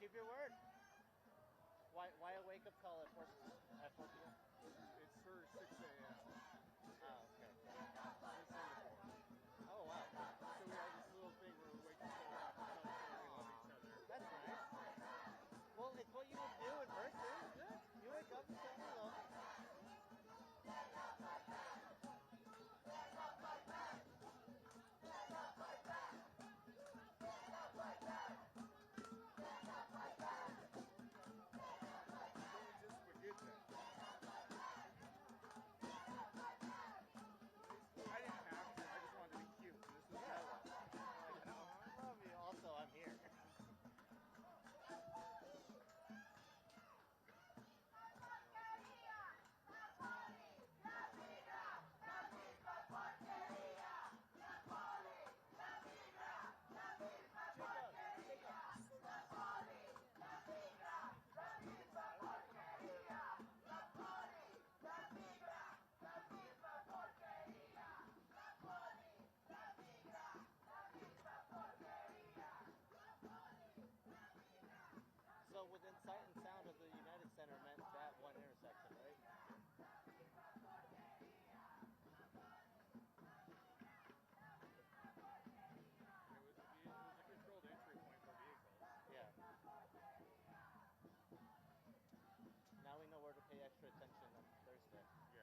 Keep your word. Why a wake-up call at 4 p.m.? It's for 6 a.m. Oh, okay. In Singapore. Oh, wow. So we have this little thing where we wake people up and tell them we love each other. That's nice. Well, it's what you would do in person. Good. You wake up and tell them you love them. I'm here. So within sight and sound of the United Center meant that one intersection, right? It was a controlled entry point for vehicles. Yeah. Now we know where to pay extra attention on Thursday. Yeah.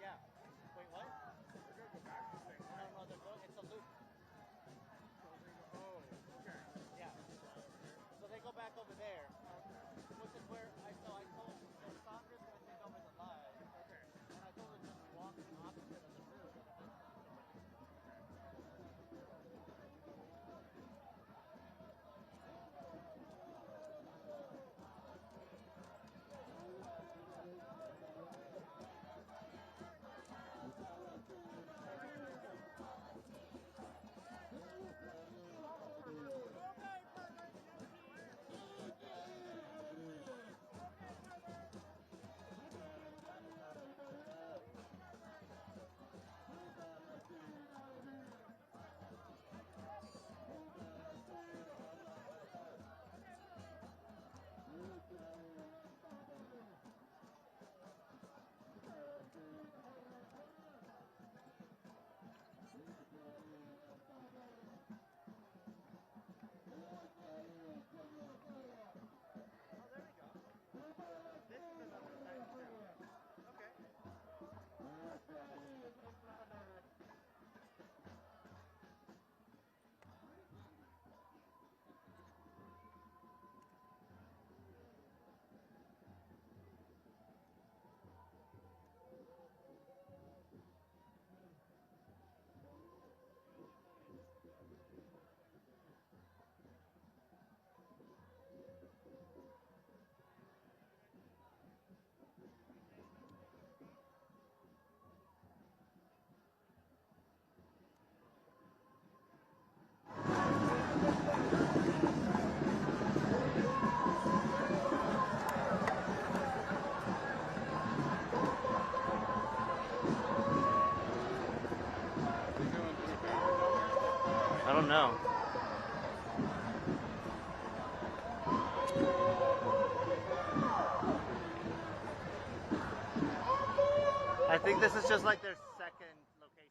Yeah. Wait, what? They're going to go back the same way. No, they're going, it's a loop. So they go, oh, okay. Yeah. So they go back over there. Okay. Which is where I told Sandra's going to take over the live. Okay. And I told her just walk opposite of the route. I don't know. I think this is just like their second location.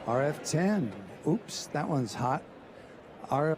RF10. Oops, that one's hot. RF.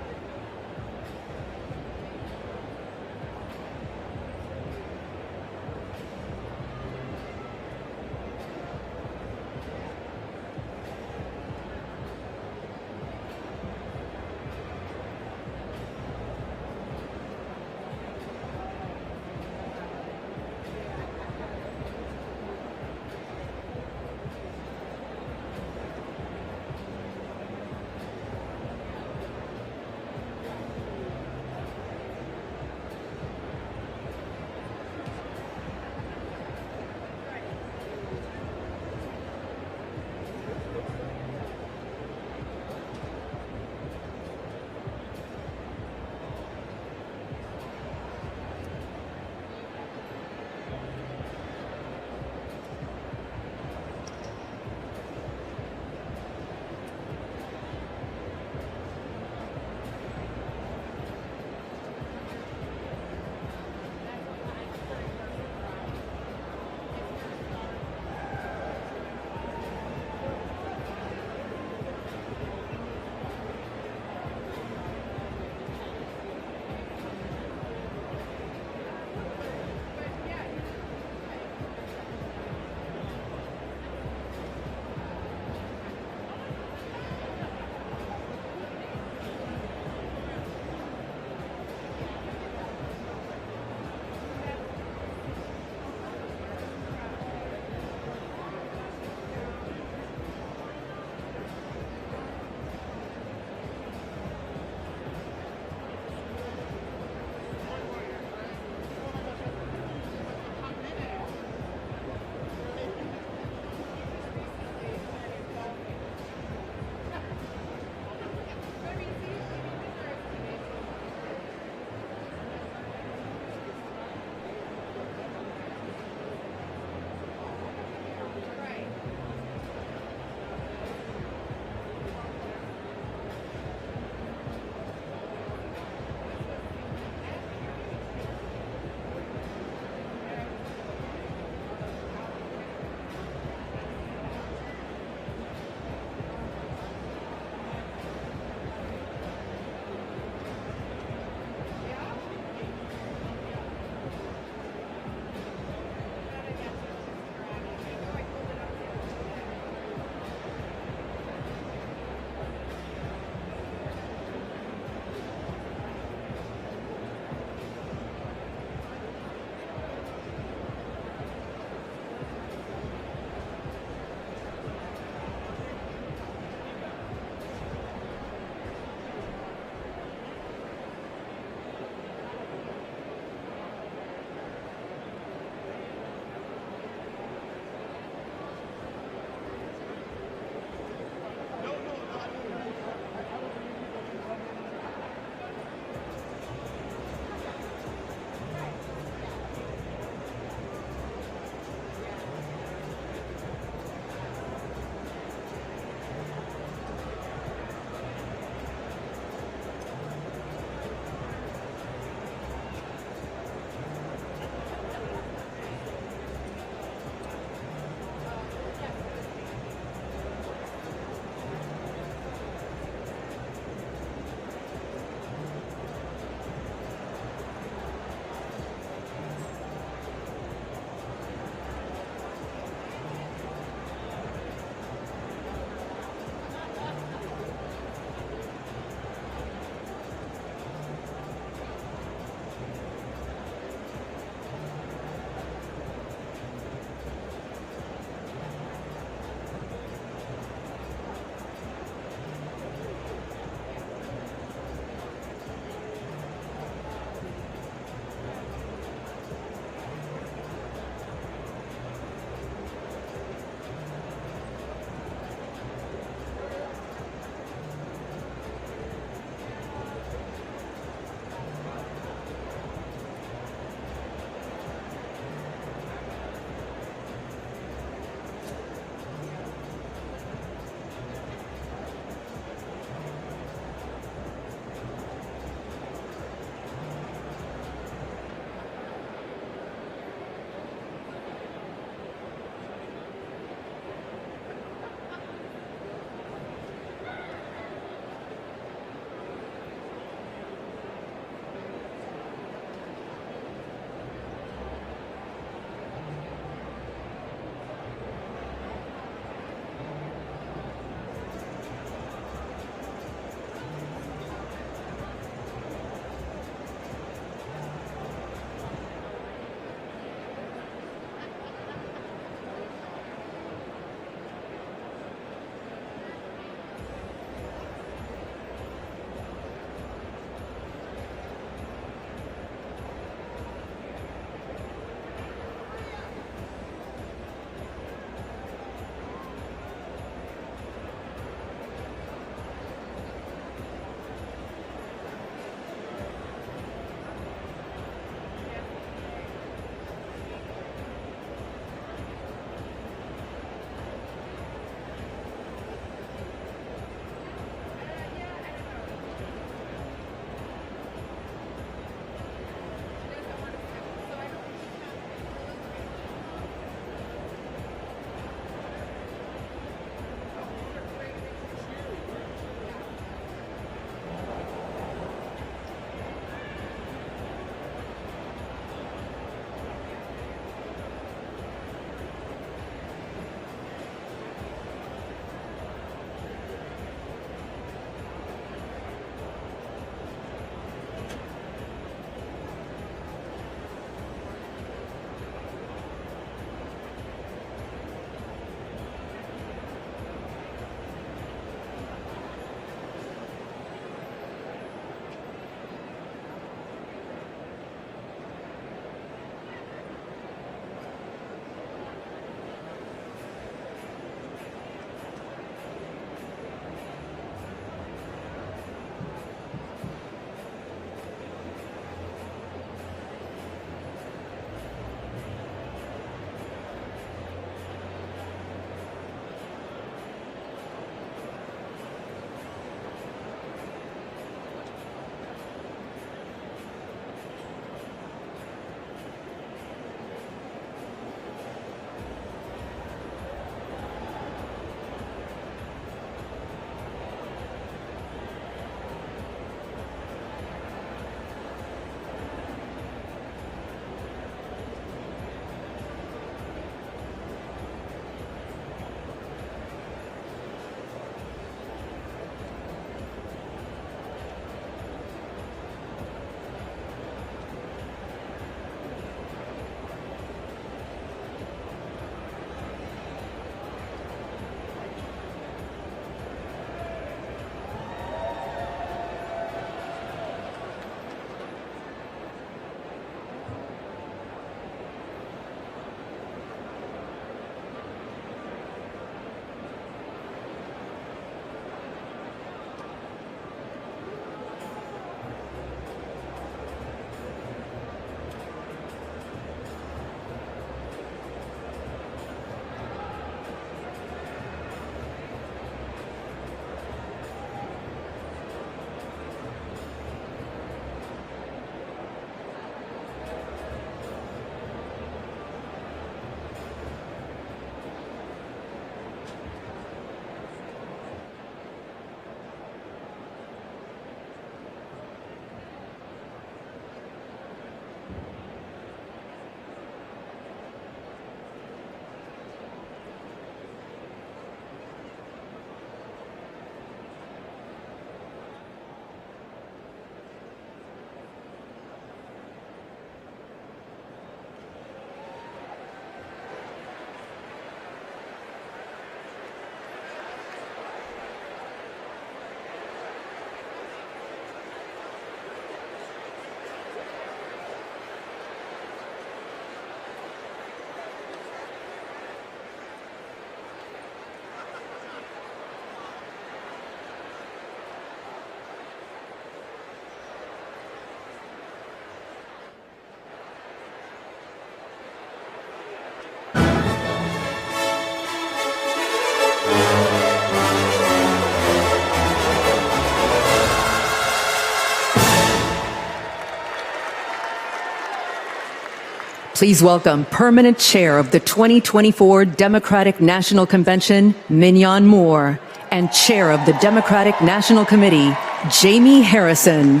Please welcome Permanent Chair of the 2024 Democratic National Convention, Mignon Moore, and Chair of the Democratic National Committee, Jamie Harrison.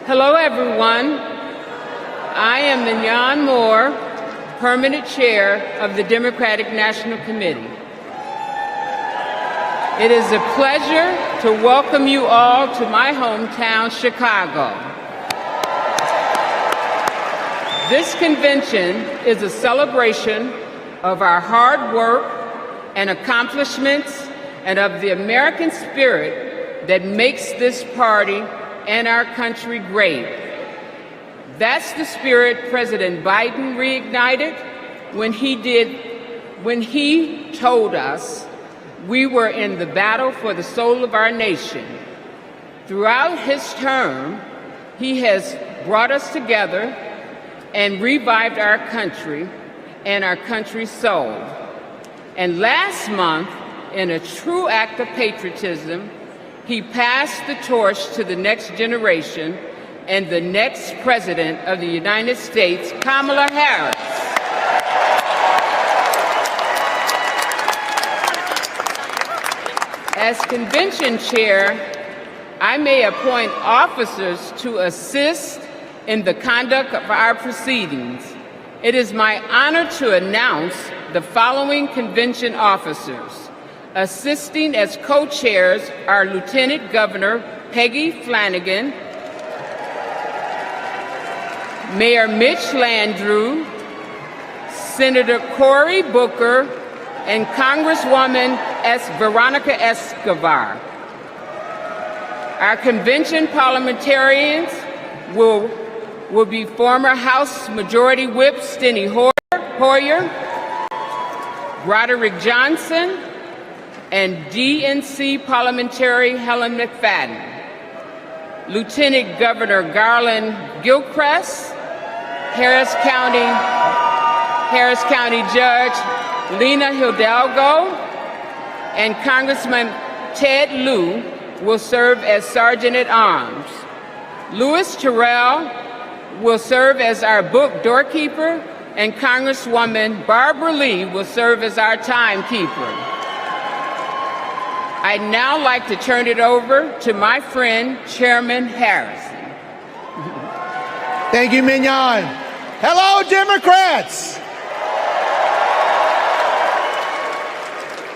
Hello, everyone. I am Mignon Moore, Permanent Chair of the Democratic National Committee. It is a pleasure to welcome you all to my hometown, Chicago. This convention is a celebration of our hard work and accomplishments and of the American spirit that makes this party and our country great. That's the spirit President Biden reignited when he told us we were in the battle for the soul of our nation. Throughout his term, he has brought us together and revived our country and our country's soul. And last month, in a true act of patriotism, he passed the torch to the next generation and the next President of the United States, Kamala Harris. As convention chair, I may appoint officers to assist in the conduct of our proceedings. It is my honor to announce the following convention officers. Assisting as co-chairs are Lieutenant Governor Peggy Flanagan, Mayor Mitch Landrieu, Senator Cory Booker, and Congresswoman Veronica Escobar. Our convention parliamentarians will be former House Majority Whip Steny Hoyer, Broderick Johnson, and DNC parliamentary Helen McFadden. Lieutenant Governor Garland Gilchrist, Harris County Judge Lena Hidalgo, and Congressman Ted Lieu will serve as Sergeant-at-Arms. Louis Terrell will serve as our book doorkeeper, and Congresswoman Barbara Lee will serve as our timekeeper. I'd now like to turn it over to my friend, Chairman Harrison. Thank you, Mignon. Hello, Democrats.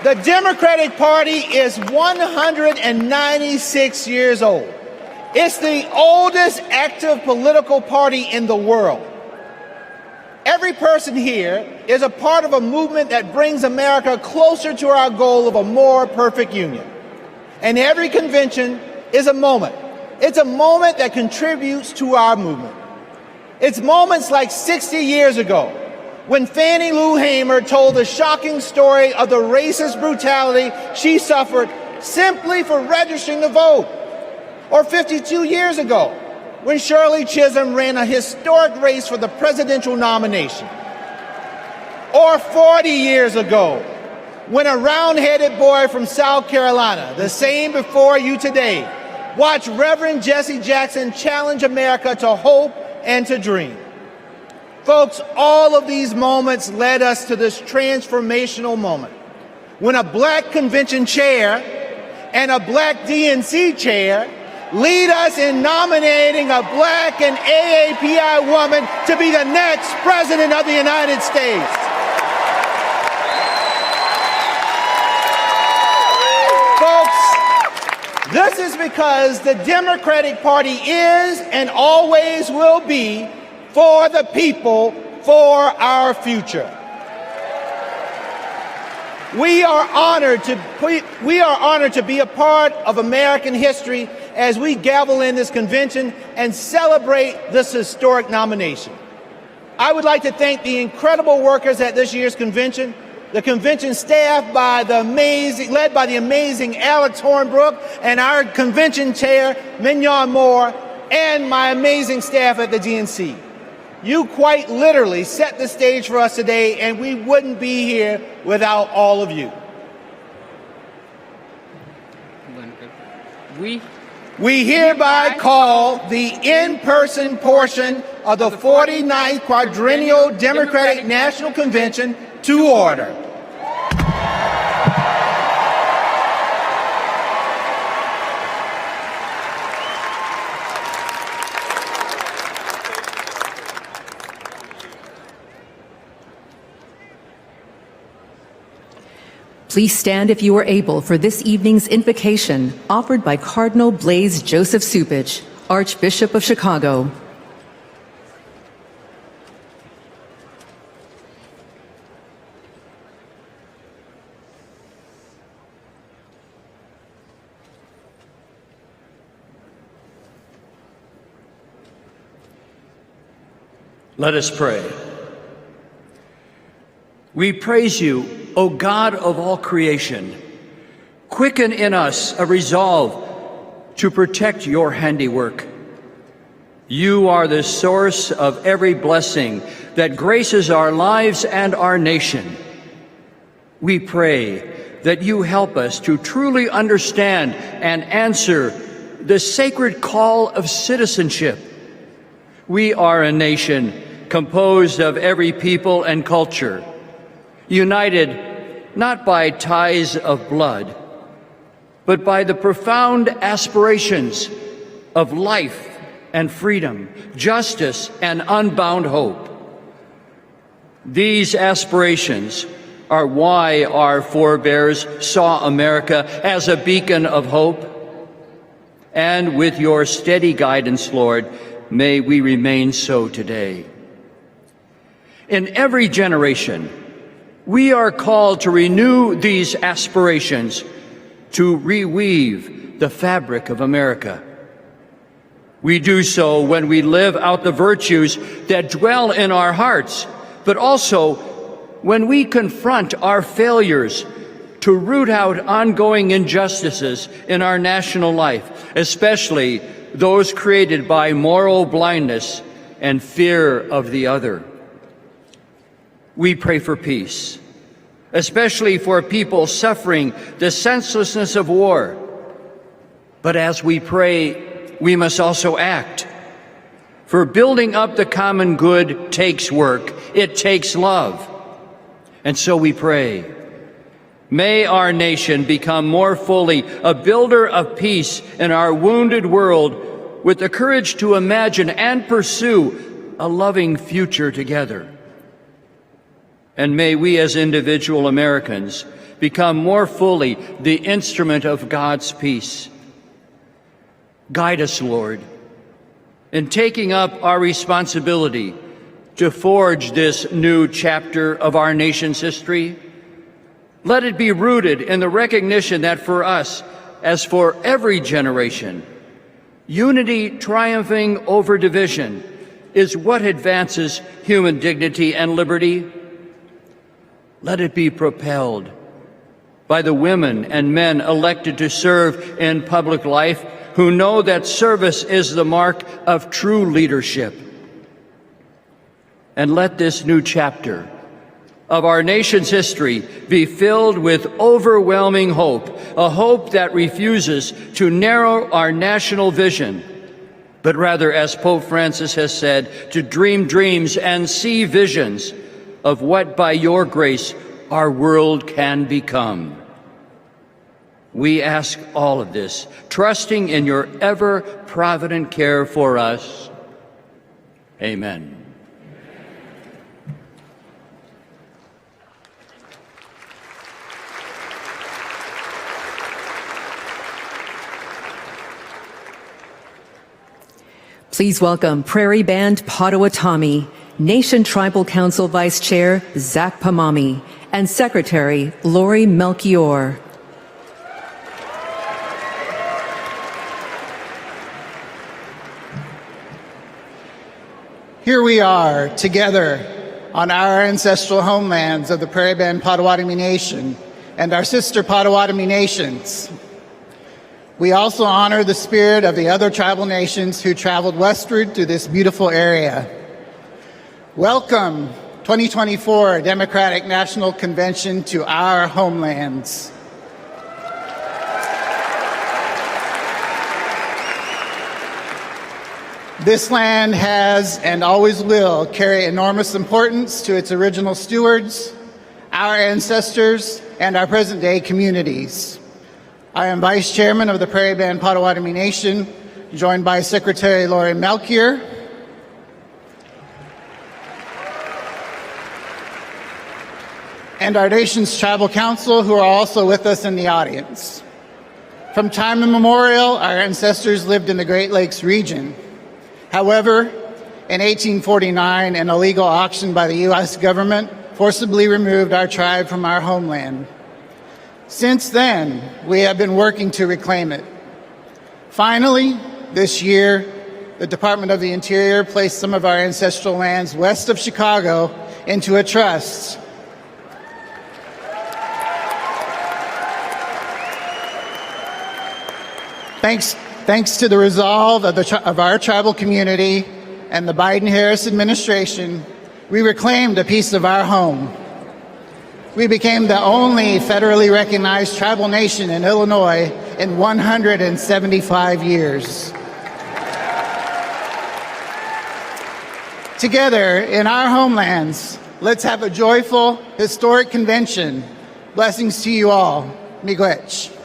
The Democratic Party is 196 years old. It's the oldest active political party in the world. Every person here is a part of a movement that brings America closer to our goal of a more perfect union. And every convention is a moment. It's a moment that contributes to our movement. It's moments like 60 years ago, when Fannie Lou Hamer told the shocking story of the racist brutality she suffered simply for registering to vote. Or 52 years ago, when Shirley Chisholm ran a historic race for the presidential nomination. Or 40 years ago, when a round-headed boy from South Carolina, the same before you today, watched Reverend Jesse Jackson challenge America to hope and to dream. Folks, all of these moments led us to this transformational moment, when a black convention chair and a black DNC chair lead us in nominating a black and AAPI woman to be the next President of the United States. Folks, this is because the Democratic Party is and always will be for the people, for our future. We are honored to be a part of American history as we gavel in this convention and celebrate this historic nomination. I would like to thank the incredible workers at this year's convention, the convention staff led by the amazing Alex Hornbrook, and our convention chair, Mignon Moore, and my amazing staff at the DNC. You quite literally set the stage for us today, and we wouldn't be here without all of you. We hereby call the in-person portion of the 49th Quadrennial Democratic National Convention to order. Please stand if you are able for this evening's invocation offered by Cardinal Blaise Joseph Supich, Archbishop of Chicago. Let us pray. We praise you, O God of all creation. Quicken in us a resolve to protect your handiwork. You are the source of every blessing that graces our lives and our nation. We pray that you help us to truly understand and answer the sacred call of citizenship. We are a nation composed of every people and culture, united not by ties of blood, but by the profound aspirations of life and freedom, justice and unbound hope. These aspirations are why our forebears saw America as a beacon of hope. And with your steady guidance, Lord, may we remain so today. In every generation, we are called to renew these aspirations, to reweave the fabric of America. We do so when we live out the virtues that dwell in our hearts, but also when we confront our failures to root out ongoing injustices in our national life, especially those created by moral blindness and fear of the other. We pray for peace, especially for people suffering the senselessness of war. But as we pray, we must also act. For building up the common good takes work, it takes love. And so we pray, may our nation become more fully a builder of peace in our wounded world, with the courage to imagine and pursue a loving future together. And may we as individual Americans become more fully the instrument of God's peace. Guide us, Lord, in taking up our responsibility to forge this new chapter of our nation's history. Let it be rooted in the recognition that for us, as for every generation, unity triumphing over division is what advances human dignity and liberty. Let it be propelled by the women and men elected to serve in public life, who know that service is the mark of true leadership. And let this new chapter of our nation's history be filled with overwhelming hope, a hope that refuses to narrow our national vision, but rather, as Pope Francis has said, to dream dreams and see visions of what, by your grace, our world can become. We ask all of this, trusting in your ever-provident care for us. Amen. Please welcome Prairie Band Potawatomi, Nation Tribal Council Vice Chair Zach Pamami, and Secretary Lori Melchior. Here we are together on our ancestral homelands of the Prairie Band Potawatomi Nation and our sister Potawatomi nations. We also honor the spirit of the other tribal nations who traveled westward to this beautiful area. Welcome, 2024 Democratic National Convention, to our homelands. This land has and always will carry enormous importance to its original stewards, our ancestors, and our present-day communities. I am Vice Chairman of the Prairie Band Potawatomi Nation, joined by Secretary Lori Melchior, and our nation's Tribal Council, who are also with us in the audience. From time immemorial, our ancestors lived in the Great Lakes region. However, in 1849, an illegal auction by the U.S. government forcibly removed our tribe from our homeland. Since then, we have been working to reclaim it. Finally, this year, the Department of the Interior placed some of our ancestral lands west of Chicago into a trust. Thanks to the resolve of our tribal community and the Biden-Harris administration, we reclaimed a piece of our home. We became the only federally recognized tribal nation in Illinois in 175 years. Together, in our homelands, let's have a joyful, historic convention. Blessings to you all. Miigwech.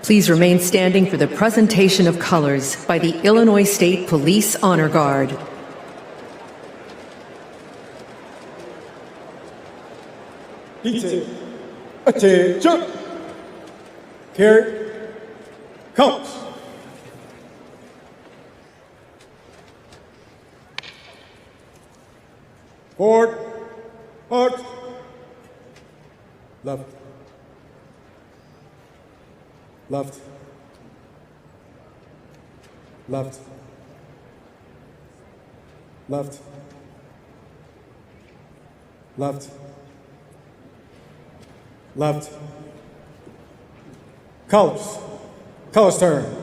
Please remain standing for the presentation of colors by the Illinois State Police Honor Guard. Attention! Carry. Colors. Forward. March. Left. Left. Left. Left. Left. Left. Colors. Colors turn.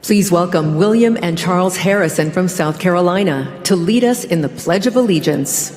Please welcome William and Charles Harrison from South Carolina to lead us in the Pledge of Allegiance.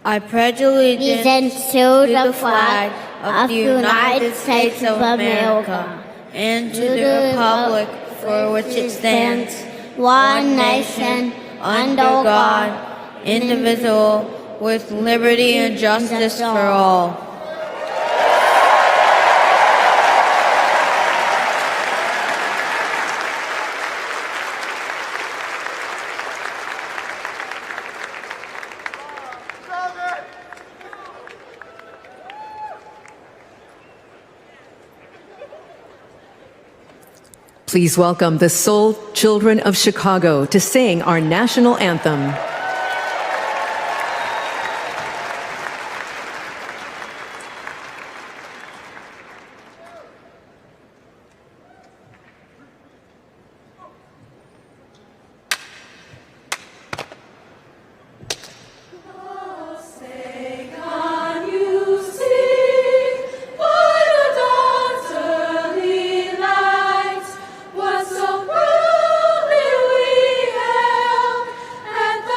I pledge allegiance to the flag of the United States of America and to the republic for which it stands, one nation, under God, indivisible, with liberty and justice for all. Please welcome the Soul Children of Chicago to sing our national anthem.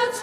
The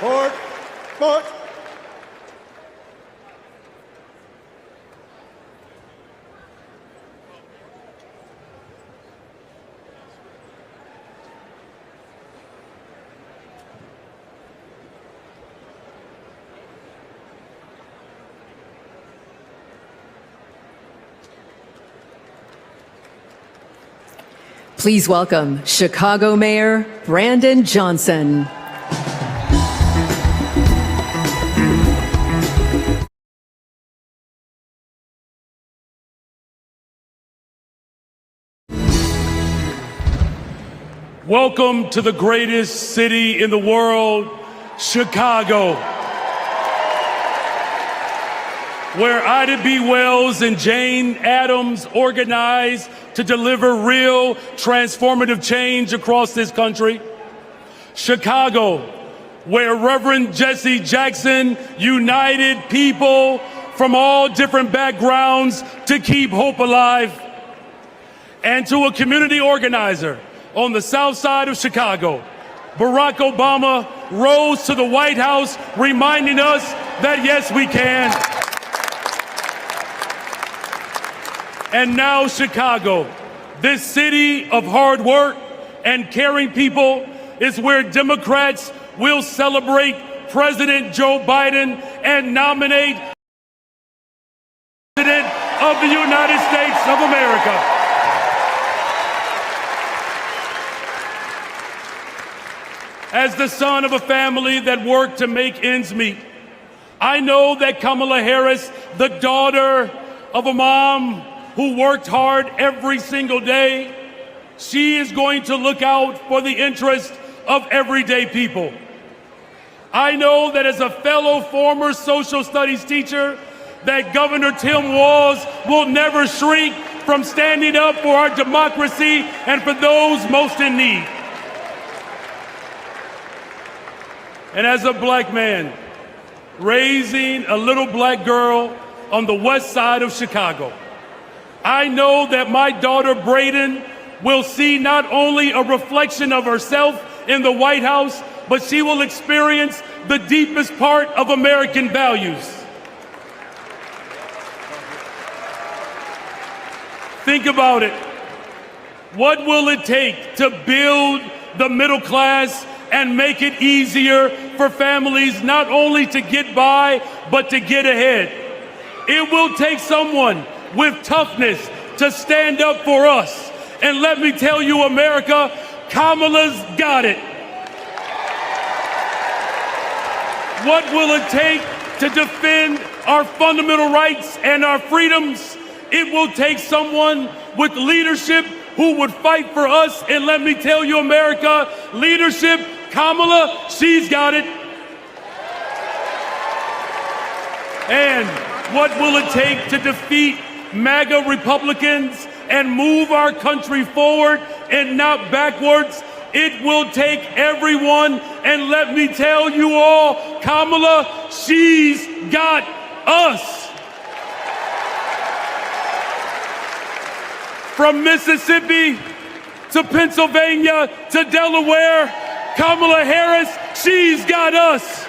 Forward. Forward. Please welcome Chicago Mayor Brandon Johnson. Welcome to the greatest city in the world, Chicago, where Ida B. Wells and Jane Addams organized to deliver real transformative change across this country. Chicago, where Reverend Jesse Jackson united people from all different backgrounds to keep hope alive. And to a community organizer on the south side of Chicago, Barack Obama rose to the White House reminding us that yes, we can. And now Chicago, this city of hard work and caring people, is where Democrats will celebrate President Joe Biden and nominate President of the United States of America. As the son of a family that worked to make ends meet, I know that Kamala Harris, the daughter of a mom who worked hard every single day, she is going to look out for the interest of everyday people. I know that as a fellow former social studies teacher, that Governor Tim Walz will never shrink from standing up for our democracy and for those most in need. And as a black man, raising a little black girl on the west side of Chicago, I know that my daughter Brayden will see not only a reflection of herself in the White House, but she will experience the deepest part of American values. Think about it. What will it take to build the middle class and make it easier for families not only to get by, but to get ahead? It will take someone with toughness to stand up for us. And let me tell you, America, Kamala's got it. What will it take to defend our fundamental rights and our freedoms? It will take someone with leadership who would fight for us. And let me tell you, America, leadership, Kamala, she's got it. And what will it take to defeat MAGA Republicans and move our country forward and not backwards? It will take everyone. And let me tell you all, Kamala, she's got us. From Mississippi to Pennsylvania to Delaware, Kamala Harris, she's got us.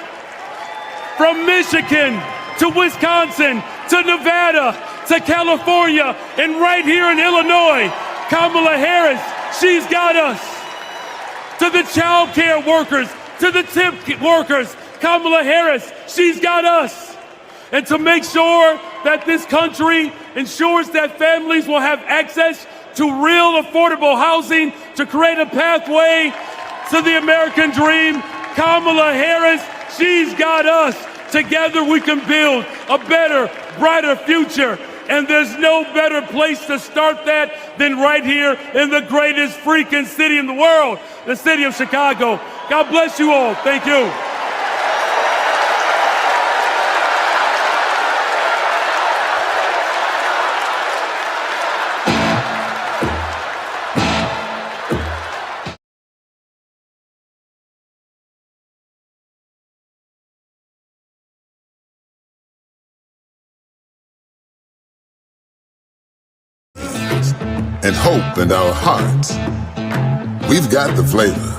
From Michigan to Wisconsin to Nevada to California and right here in Illinois, Kamala Harris, she's got us. To the child care workers, to the tip workers, Kamala Harris, she's got us. And to make sure that this country ensures that families will have access to real affordable housing, to create a pathway to the American dream, Kamala Harris, she's got us. Together we can build a better, brighter future. And there's no better place to start that than right here in the greatest freaking city in the world, the city of Chicago. God bless you all. Thank you. And hope in our hearts. We've got the flavor.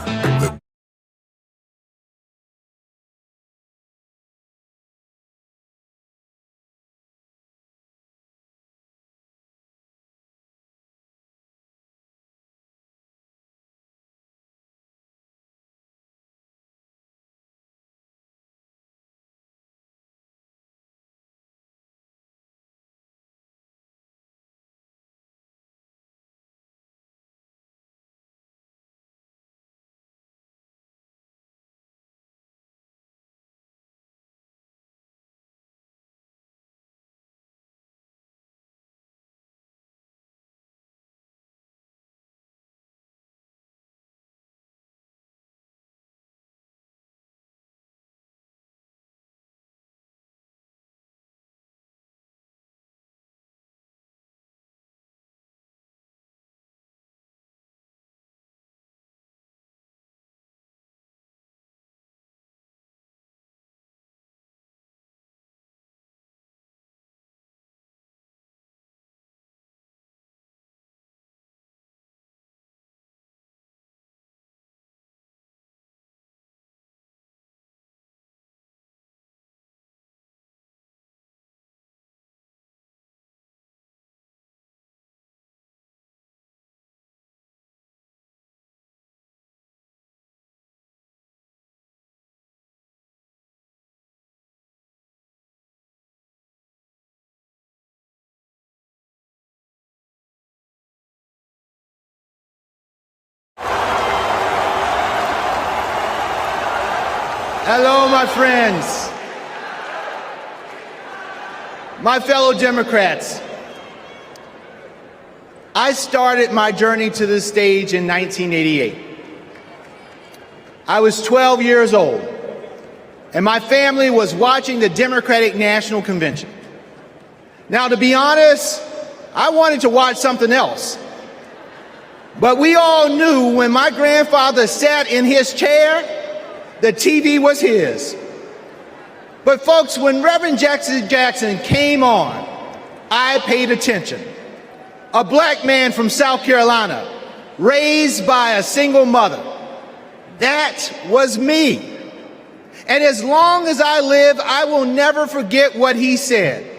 Hello, my friends. My fellow Democrats. I started my journey to this stage in 1988. I was 12 years old, and my family was watching the Democratic National Convention. Now, to be honest, I wanted to watch something else. But we all knew when my grandfather sat in his chair, the TV was his. But folks, when Reverend Jackson came on, I paid attention. A black man from South Carolina, raised by a single mother. That was me. And as long as I live, I will never forget what he said.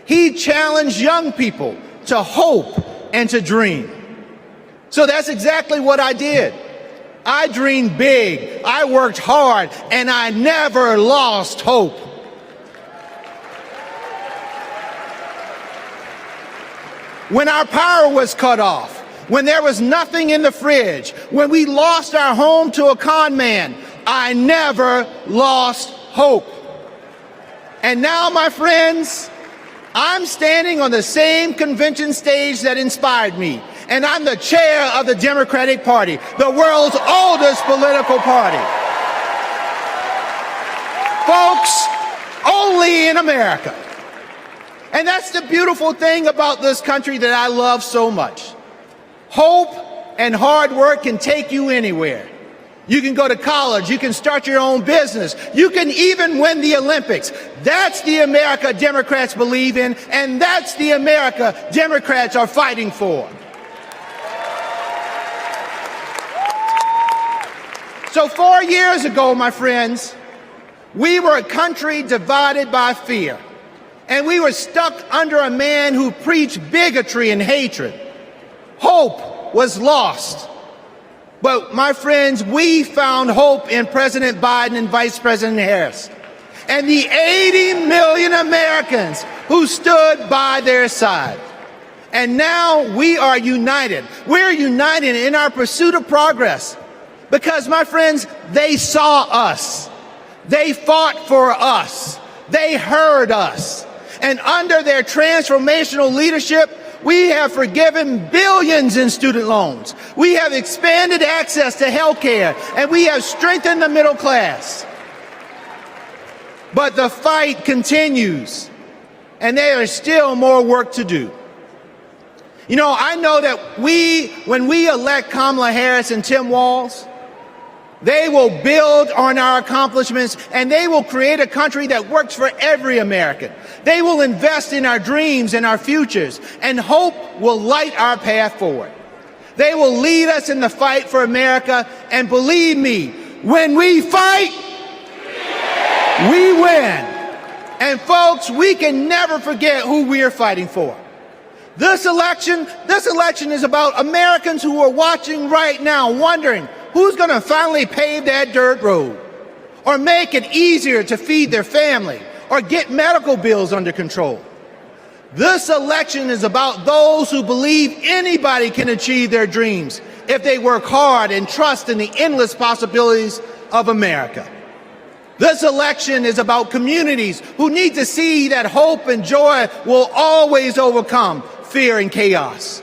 He challenged young people to hope and to dream. So that's exactly what I did. I dreamed big, I worked hard, and I never lost hope. When our power was cut off, when there was nothing in the fridge, when we lost our home to a con man, I never lost hope. And now, my friends, I'm standing on the same convention stage that inspired me. And I'm the chair of the Democratic Party, the world's oldest political party. Folks, only in America. And that's the beautiful thing about this country that I love so much. Hope and hard work can take you anywhere. You can go to college, you can start your own business, you can even win the Olympics. That's the America Democrats believe in, and that's the America Democrats are fighting for. So 4 years ago, my friends, we were a country divided by fear, and we were stuck under a man who preached bigotry and hatred. Hope was lost. But my friends, we found hope in President Biden and Vice President Harris, and the 80 million Americans who stood by their side. And now we are united. We're united in our pursuit of progress. Because, my friends, they saw us. They fought for us. They heard us. And under their transformational leadership, we have forgiven billions in student loans. We have expanded access to health care, and we have strengthened the middle class. But the fight continues, and there is still more work to do. You know, I know that when we elect Kamala Harris and Tim Walz, they will build on our accomplishments, and they will create a country that works for every American. They will invest in our dreams and our futures, and hope will light our path forward. They will lead us in the fight for America, and believe me, when we fight, we win. And folks, we can never forget who we are fighting for. This election is about Americans who are watching right now, wondering, who's going to finally pave that dirt road, or make it easier to feed their family, or get medical bills under control? This election is about those who believe anybody can achieve their dreams if they work hard and trust in the endless possibilities of America. This election is about communities who need to see that hope and joy will always overcome fear and chaos.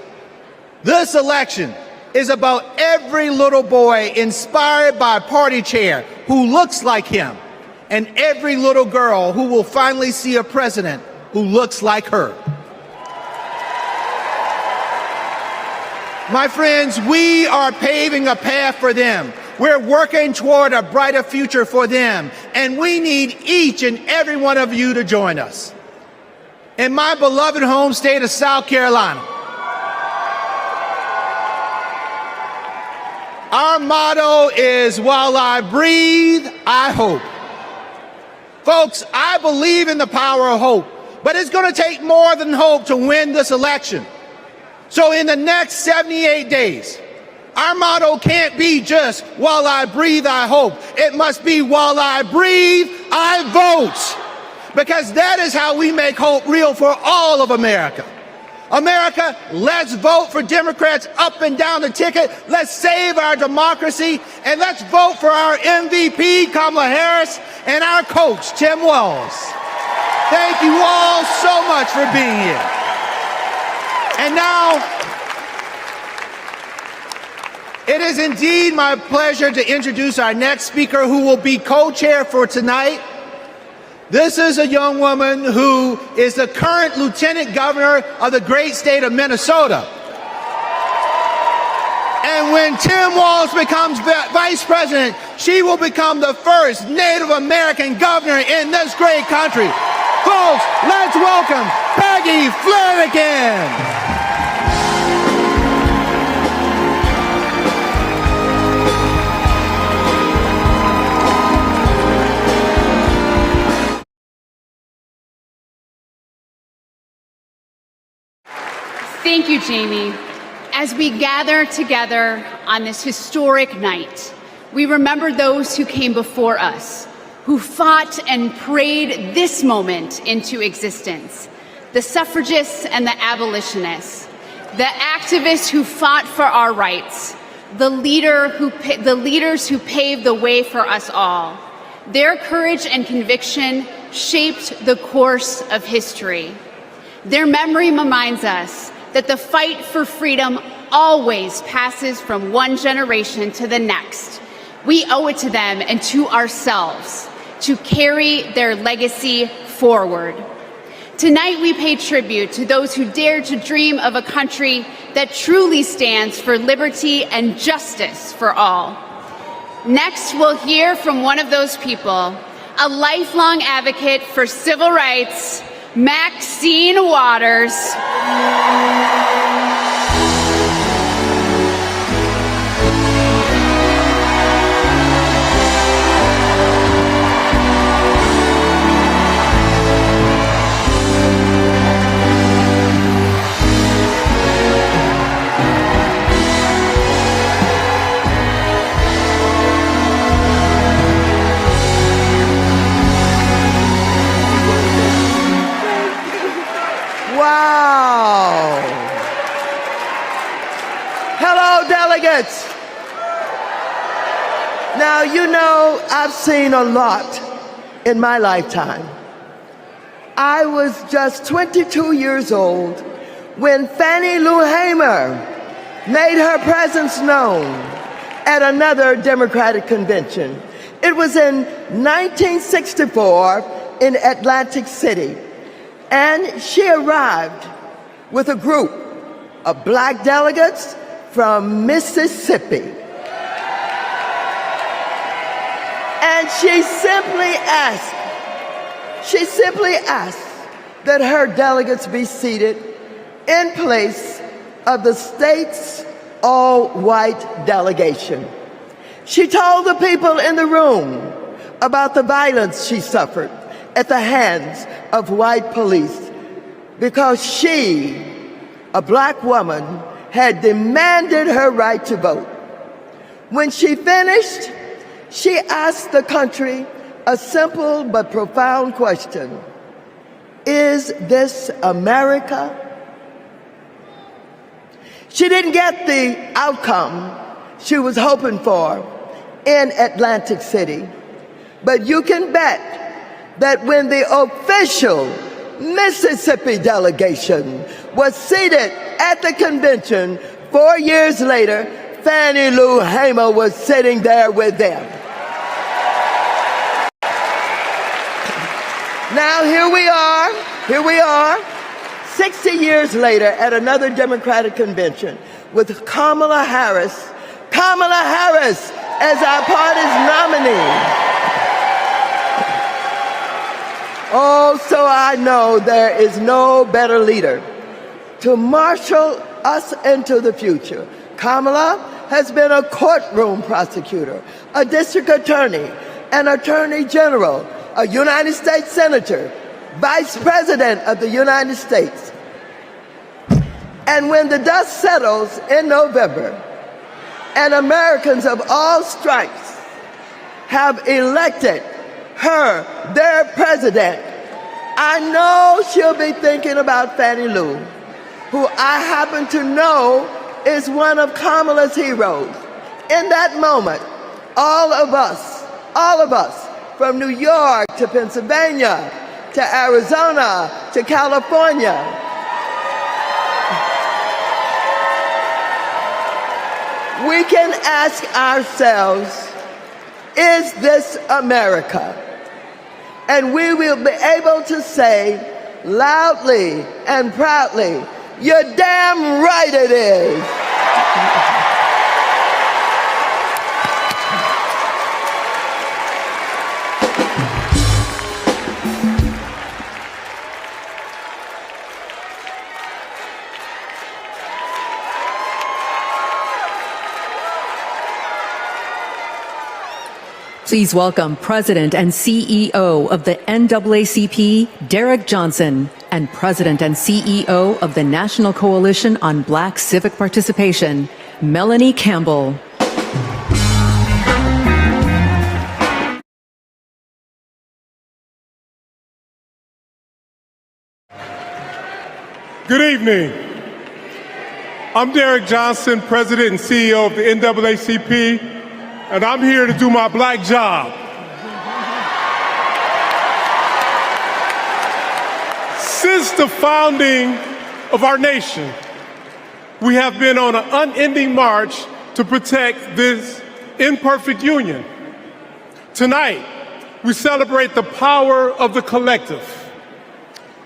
This election is about every little boy inspired by a party chair who looks like him, and every little girl who will finally see a president who looks like her. My friends, we are paving a path for them. We're working toward a brighter future for them, and we need each and every one of you to join us. In my beloved home state of South Carolina, our motto is, while I breathe, I hope. Folks, I believe in the power of hope, but it's going to take more than hope to win this election. So in the next 78 days, our motto can't be just, while I breathe, I hope. It must be, while I breathe, I vote. Because that is how we make hope real for all of America. America, let's vote for Democrats up and down the ticket. Let's save our democracy, and let's vote for our MVP, Kamala Harris, and our coach, Tim Walz. Thank you all so much for being here. And now, it is indeed my pleasure to introduce our next speaker, who will be co-chair for tonight. This is a young woman who is the current lieutenant governor of the great state of Minnesota. And when Tim Walz becomes vice president, she will become the first Native American governor in this great country. Folks, let's welcome Peggy Flanagan. Thank you, Jamie. As we gather together on this historic night, we remember those who came before us, who fought and prayed this moment into existence. The suffragists and the abolitionists, the activists who fought for our rights, the leaders who paved the way for us all. Their courage and conviction shaped the course of history. Their memory reminds us that the fight for freedom always passes from one generation to the next. We owe it to them and to ourselves to carry their legacy forward. Tonight we pay tribute to those who dared to dream of a country that truly stands for liberty and justice for all. Next, we'll hear from one of those people, a lifelong advocate for civil rights, Maxine Waters. Wow. Hello, delegates. Now, you know, I've seen a lot in my lifetime. I was just 22 years old when Fannie Lou Hamer made her presence known at another Democratic convention. It was in 1964 in Atlantic City. And she arrived with a group of black delegates from Mississippi. And she simply asked that her delegates be seated in place of the state's all-white delegation. She told the people in the room about the violence she suffered at the hands of white police because she, a black woman, had demanded her right to vote. When she finished, she asked the country a simple but profound question. Is this America? She didn't get the outcome she was hoping for in Atlantic City, but you can bet that when the official Mississippi delegation was seated at the convention 4 years later, Fannie Lou Hamer was sitting there with them. Now here we are, 60 years later at another Democratic convention with Kamala Harris as our party's nominee. Oh, so I know there is no better leader to marshal us into the future. Kamala has been a courtroom prosecutor, a district attorney, an attorney general, a United States senator, vice president of the United States. And when the dust settles in November, and Americans of all stripes have elected her, their president, I know she'll be thinking about Fannie Lou who I happen to know is one of Kamala's heroes. In that moment, all of us, from New York to Pennsylvania, to Arizona, to California, we can ask ourselves, is this America? And we will be able to say loudly and proudly, you're damn right it is. Please welcome President and CEO of the NAACP, Derek Johnson, and President and CEO of the National Coalition on Black Civic Participation, Melanie Campbell. Good evening. I'm Derek Johnson, President and CEO of the NAACP, and I'm here to do my black job. Since the founding of our nation, we have been on an unending march to protect this imperfect union. Tonight, we celebrate the power of the collective,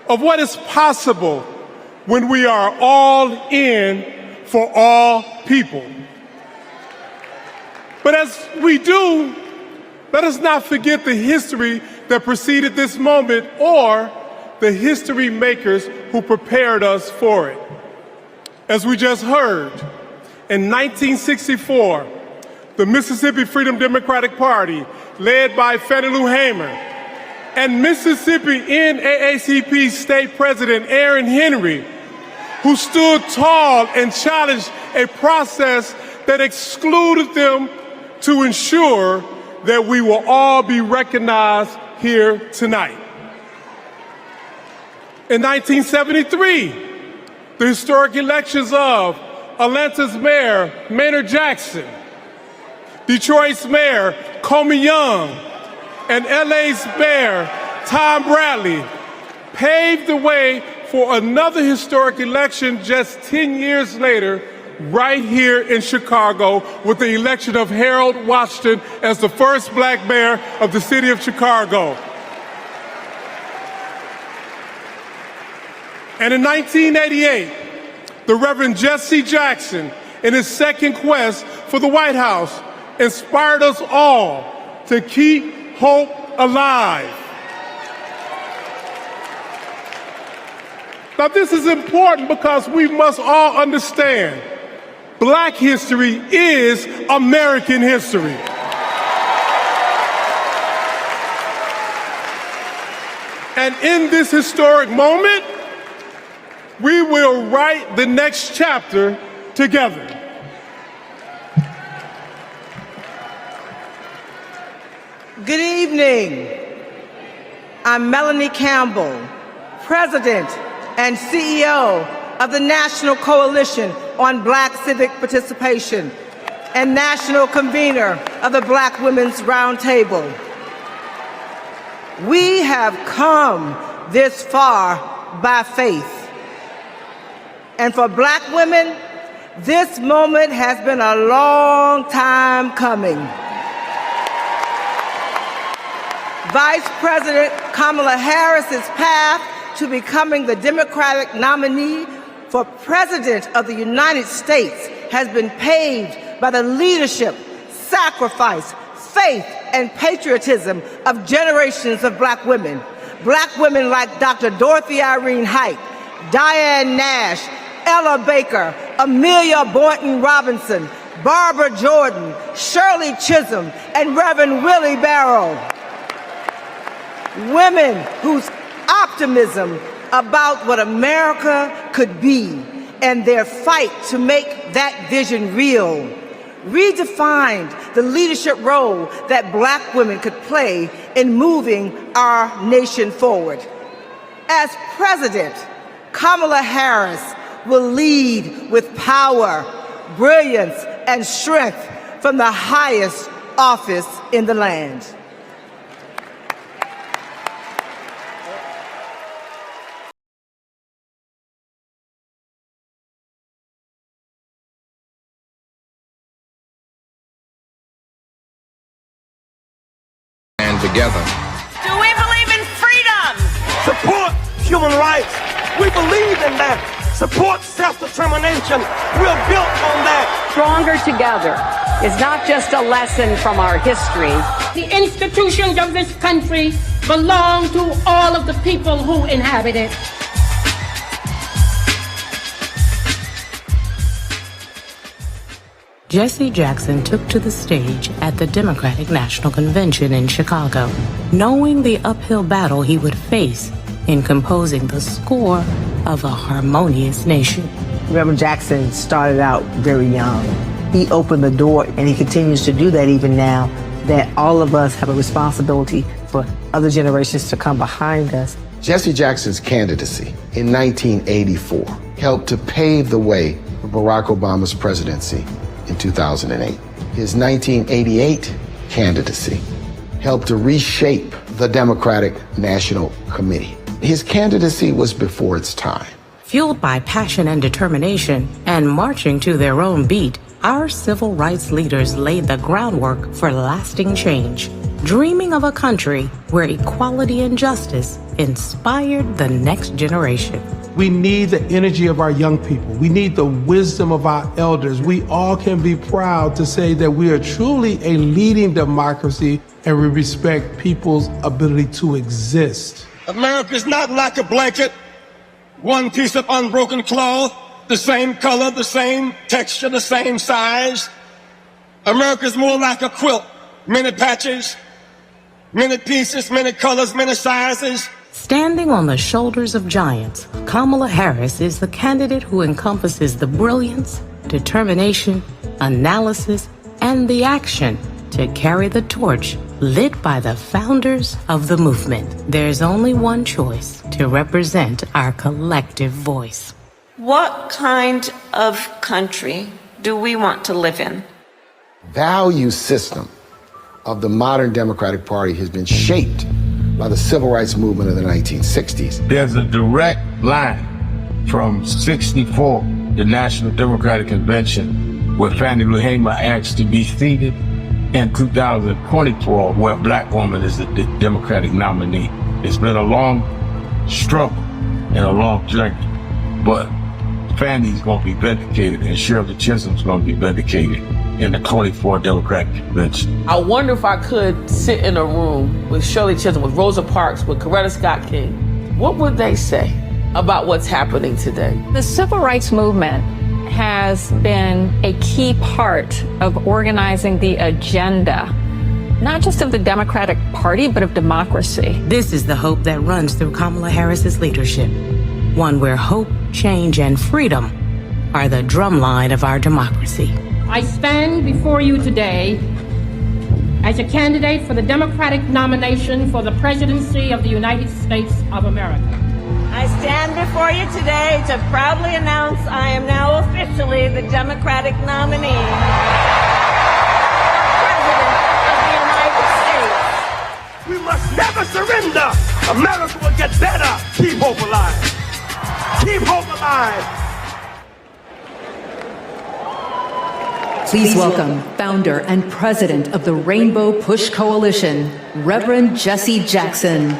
of what is possible when we are all in for all people. But as we do, let us not forget the history that preceded this moment or the history makers who prepared us for it. As we just heard, in 1964, the Mississippi Freedom Democratic Party, led by Fannie Lou Hamer, and Mississippi NAACP State President Aaron Henry, who stood tall and challenged a process that excluded them to ensure that we will all be recognized here tonight. In 1973, the historic elections of Atlanta's Mayor Maynard Jackson, Detroit's Mayor Comey Young, and LA's Mayor Tom Bradley paved the way for another historic election just 10 years later, right here in Chicago, with the election of Harold Washington as the first black mayor of the city of Chicago. And in 1988, the Reverend Jesse Jackson, in his second quest for the White House, inspired us all to keep hope alive. Now, this is important because we must all understand Black history is American history. And in this historic moment, we will write the next chapter together. Good evening. I'm Melanie Campbell, President and CEO of the National Coalition on Black Civic Participation and National Convener of the Black Women's Roundtable. We have come this far by faith. And for Black women, this moment has been a long time coming. Vice President Kamala Harris's path to becoming the Democratic nominee for President of the United States has been paved by the leadership, sacrifice, faith, and patriotism of generations of Black women. Black women like Dr. Dorothy Irene Height, Diane Nash, Ella Baker, Amelia Boynton Robinson, Barbara Jordan, Shirley Chisholm, and Reverend Willie Barrow. Women whose optimism about what America could be and their fight to make that vision real redefined the leadership role that Black women could play in moving our nation forward. As President, Kamala Harris will lead with power, brilliance, and strength from the highest office in the land. Together. Do we believe in freedom? Support human rights. We believe in that. Support self-determination. We're built on that. Stronger together is not just a lesson from our history. The institutions of this country belong to all of the people who inhabit it. Jesse Jackson took to the stage at the Democratic National Convention in Chicago, knowing the uphill battle he would face in composing the score of a harmonious nation. Reverend Jackson started out very young. He opened the door, and he continues to do that even now, that all of us have a responsibility for other generations to come behind us. Jesse Jackson's candidacy in 1984 helped to pave the way for Barack Obama's presidency in 2008. His 1988 candidacy helped to reshape the Democratic National Committee. His candidacy was before its time. Fueled by passion and determination and marching to their own beat, our civil rights leaders laid the groundwork for lasting change, dreaming of a country where equality and justice inspired the next generation. We need the energy of our young people. We need the wisdom of our elders. We all can be proud to say that we are truly a leading democracy and we respect people's ability to exist. America is not like a blanket, one piece of unbroken cloth, the same color, the same texture, the same size. America is more like a quilt, many patches, many pieces, many colors, many sizes. Standing on the shoulders of giants, Kamala Harris is the candidate who encompasses the brilliance, determination, analysis, and the action to carry the torch lit by the founders of the movement. There's only one choice to represent our collective voice. What kind of country do we want to live in? Value system of the modern Democratic Party has been shaped by the civil rights movement of the 1960s. There's a direct line from 64, the National Democratic Convention, where Fannie Lou Hamer asked to be seated, and 2024, where a black woman is the Democratic nominee. It's been a long struggle and a long journey, but Fannie's going to be vindicated and Shirley Chisholm's going to be vindicated in the 24 Democratic Convention. I wonder if I could sit in a room with Shirley Chisholm, with Rosa Parks, with Coretta Scott King. What would they say about what's happening today? The civil rights movement has been a key part of organizing the agenda, not just of the Democratic Party, but of democracy. This is the hope that runs through Kamala Harris's leadership, one where hope, change, and freedom are the drumline of our democracy. I stand before you today as a candidate for the Democratic nomination for the presidency of the United States of America. I stand before you today to proudly announce I am now officially the Democratic nominee for President of the United States. We must never surrender. America will get better. Keep hope alive. Keep hope alive. Please welcome founder and president of the Rainbow Push Coalition, Reverend Jesse Jackson.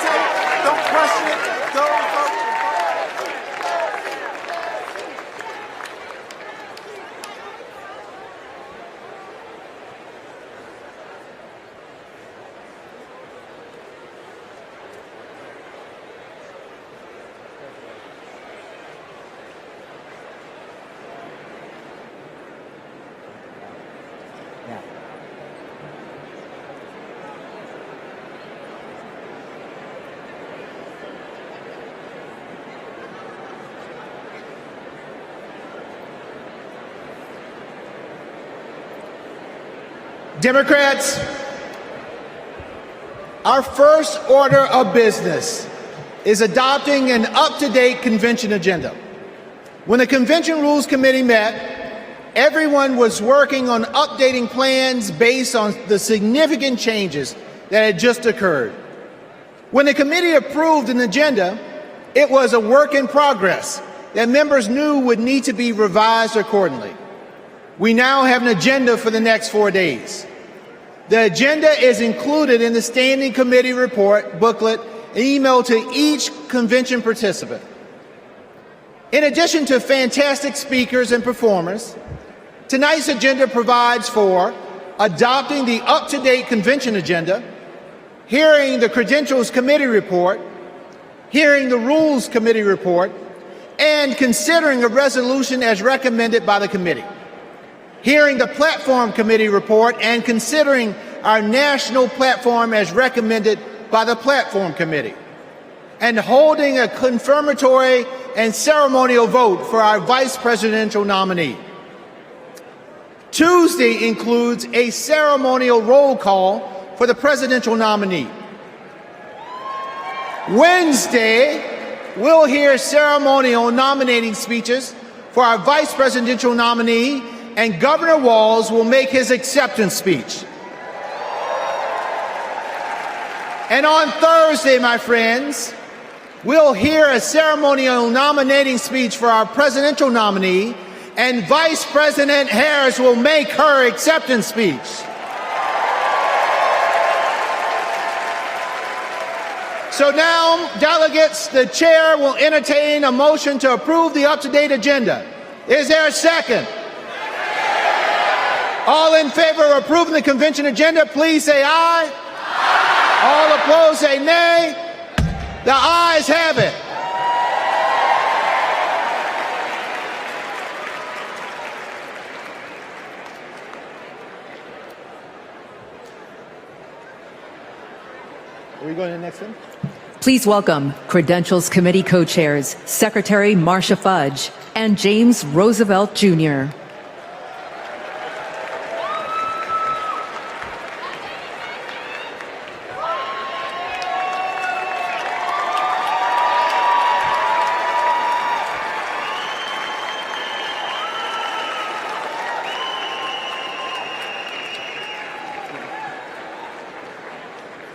hesitate. Don't question it. Go vote. Democrats, our first order of business is adopting an up-to-date convention agenda. When the Convention Rules Committee met, everyone was working on updating plans based on the significant changes that had just occurred. When the committee approved an agenda, it was a work in progress that members knew would need to be revised accordingly. We now have an agenda for the next 4 days. The agenda is included in the Standing Committee report booklet emailed to each convention participant. In addition to fantastic speakers and performers, tonight's agenda provides for adopting the up-to-date convention agenda, hearing the Credentials Committee report, hearing the Rules Committee report, and considering a resolution as recommended by the committee, hearing the Platform Committee report, and considering our national platform as recommended by the Platform Committee, and holding a confirmatory and ceremonial vote for our vice presidential nominee. Tuesday includes a ceremonial roll call for the presidential nominee. Wednesday, we'll hear ceremonial nominating speeches for our vice presidential nominee, and Governor Walz will make his acceptance speech. And on Thursday, my friends, we'll hear a ceremonial nominating speech for our presidential nominee, and Vice President Harris will make her acceptance speech. So now, delegates, the chair will entertain a motion to approve the up-to-date agenda. Is there a second? All in favor of approving the convention agenda, please say aye. Aye. All opposed, say nay. The ayes have it. Are we going to the next one? Please welcome Credentials Committee co-chairs, Secretary Marcia Fudge and James Roosevelt Jr.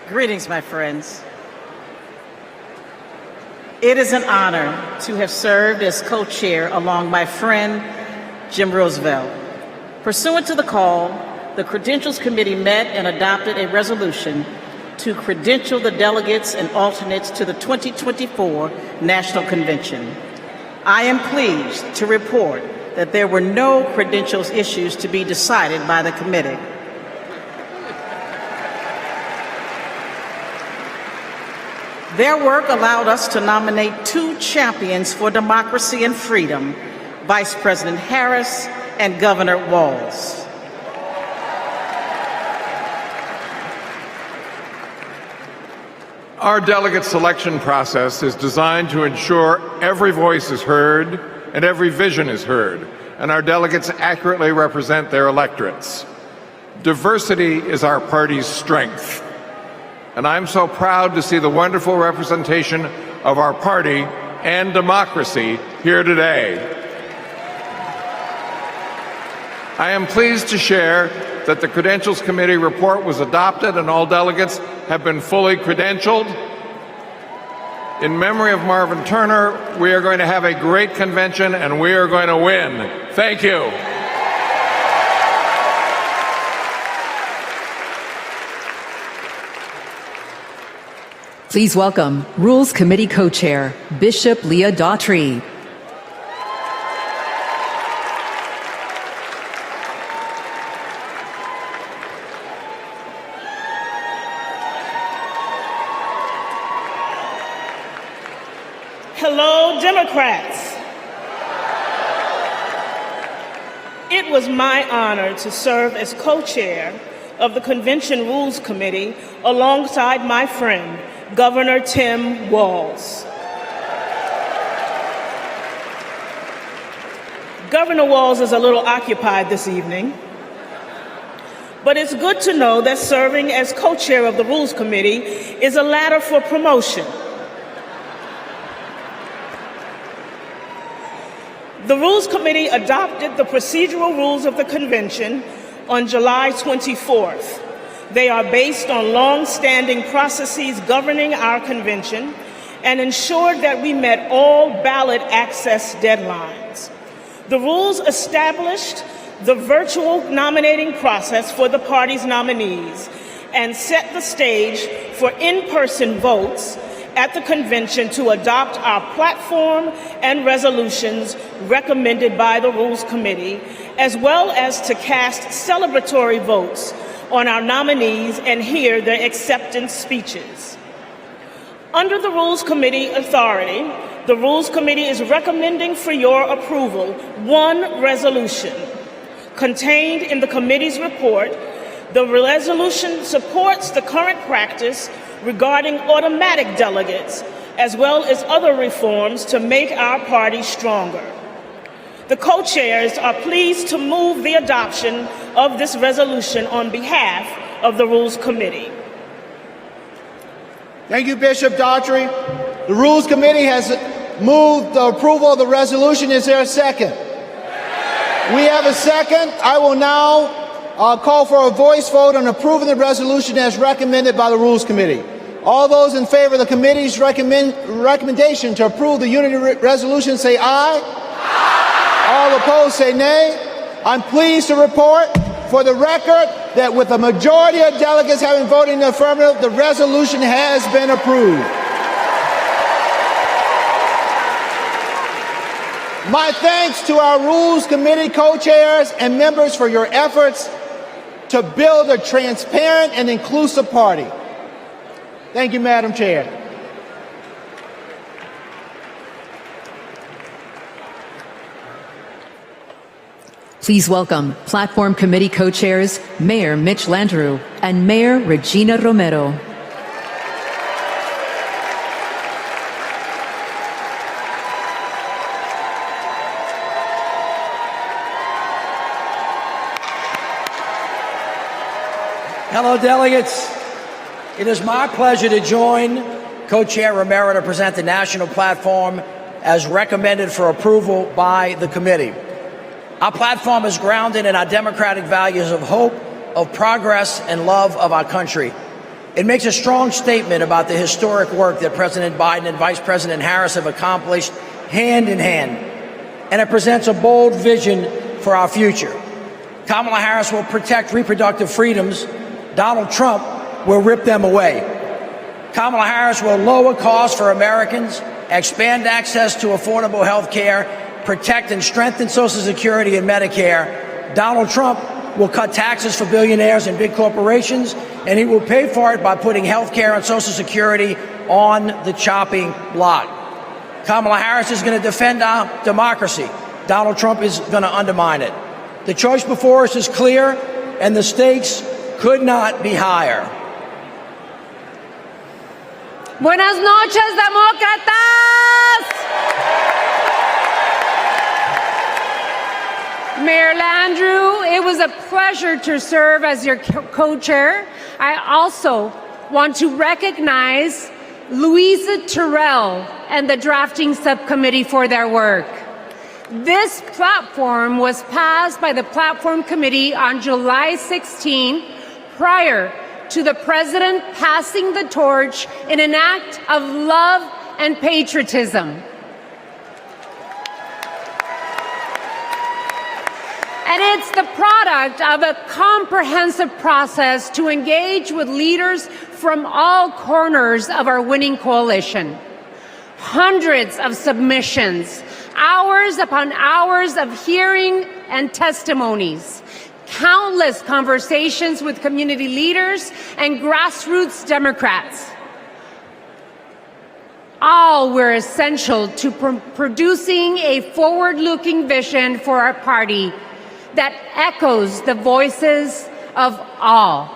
Greetings, my friends. It is an honor to have served as co-chair along my friend, Jim Roosevelt. Pursuant to the call, the Credentials Committee met and adopted a resolution to credential the delegates and alternates to the 2024 National Convention. I am pleased to report that there were no credentials issues to be decided by the committee. Their work allowed us to nominate two champions for democracy and freedom, Vice President Harris and Governor Walz. Our delegate selection process is designed to ensure every voice is heard and every vision is heard, and our delegates accurately represent their electorates. Diversity is our party's strength. And I'm so proud to see the wonderful representation of our party and democracy here today. I am pleased to share that the Credentials Committee report was adopted and all delegates have been fully credentialed. In memory of Marvin Turner, we are going to have a great convention and we are going to win. Thank you. Please welcome Rules Committee Co-Chair, Bishop Leah Daughtry. Hello, Democrats. It was my honor to serve as co-chair of the Convention Rules Committee alongside my friend, Governor Tim Walz. Governor Walz is a little occupied this evening, but it's good to know that serving as co-chair of the Rules Committee is a ladder for promotion. The Rules Committee adopted the procedural rules of the convention on July 24th. They are based on long-standing processes governing our convention and ensured that we met all ballot access deadlines. The rules established the virtual nominating process for the party's nominees and set the stage for in-person votes at the convention to adopt our platform and resolutions recommended by the Rules Committee, as well as to cast celebratory votes on our nominees and hear their acceptance speeches. Under the Rules Committee authority, the Rules Committee is recommending for your approval one resolution. Contained in the committee's report, the resolution supports the current practice regarding automatic delegates, as well as other reforms to make our party stronger. The co-chairs are pleased to move the adoption of this resolution on behalf of the Rules Committee. Thank you, Bishop Daughtry. The Rules Committee has moved the approval of the resolution. Is there a second? We have a second. I will now call for a voice vote on approving the resolution as recommended by the Rules Committee. All those in favor of the committee's recommendation to approve the unity resolution say aye. Aye. All opposed say nay. I'm pleased to report for the record that with a majority of delegates having voted in the affirmative, the resolution has been approved. My thanks to our Rules Committee co-chairs and members for your efforts to build a transparent and inclusive party. Thank you, Madam Chair. Please welcome Platform Committee Co-Chairs, Mayor Mitch Landrieu and Mayor Regina Romero. Hello, delegates. It is my pleasure to join Co-Chair Romero to present the national platform as recommended for approval by the committee. Our platform is grounded in our democratic values of hope, of progress, and love of our country. It makes a strong statement about the historic work that President Biden and Vice President Harris have accomplished hand in hand, and it presents a bold vision for our future. Kamala Harris will protect reproductive freedoms. Donald Trump will rip them away. Kamala Harris will lower costs for Americans, expand access to affordable health care, protect and strengthen Social Security and Medicare. Donald Trump will cut taxes for billionaires and big corporations, and he will pay for it by putting health care and Social Security on the chopping block. Kamala Harris is going to defend our democracy. Donald Trump is going to undermine it. The choice before us is clear, and the stakes could not be higher. Buenas noches, demócratas. Mayor Landrieu, it was a pleasure to serve as your co-chair. I also want to recognize Louisa Terrell and the drafting subcommittee for their work. This platform was passed by the Platform Committee on July 16, prior to the President passing the torch in an act of love and patriotism. And it's the product of a comprehensive process to engage with leaders from all corners of our winning coalition. Hundreds of submissions, hours upon hours of hearing and testimonies, countless conversations with community leaders and grassroots Democrats. All were essential to producing a forward-looking vision for our party that echoes the voices of all.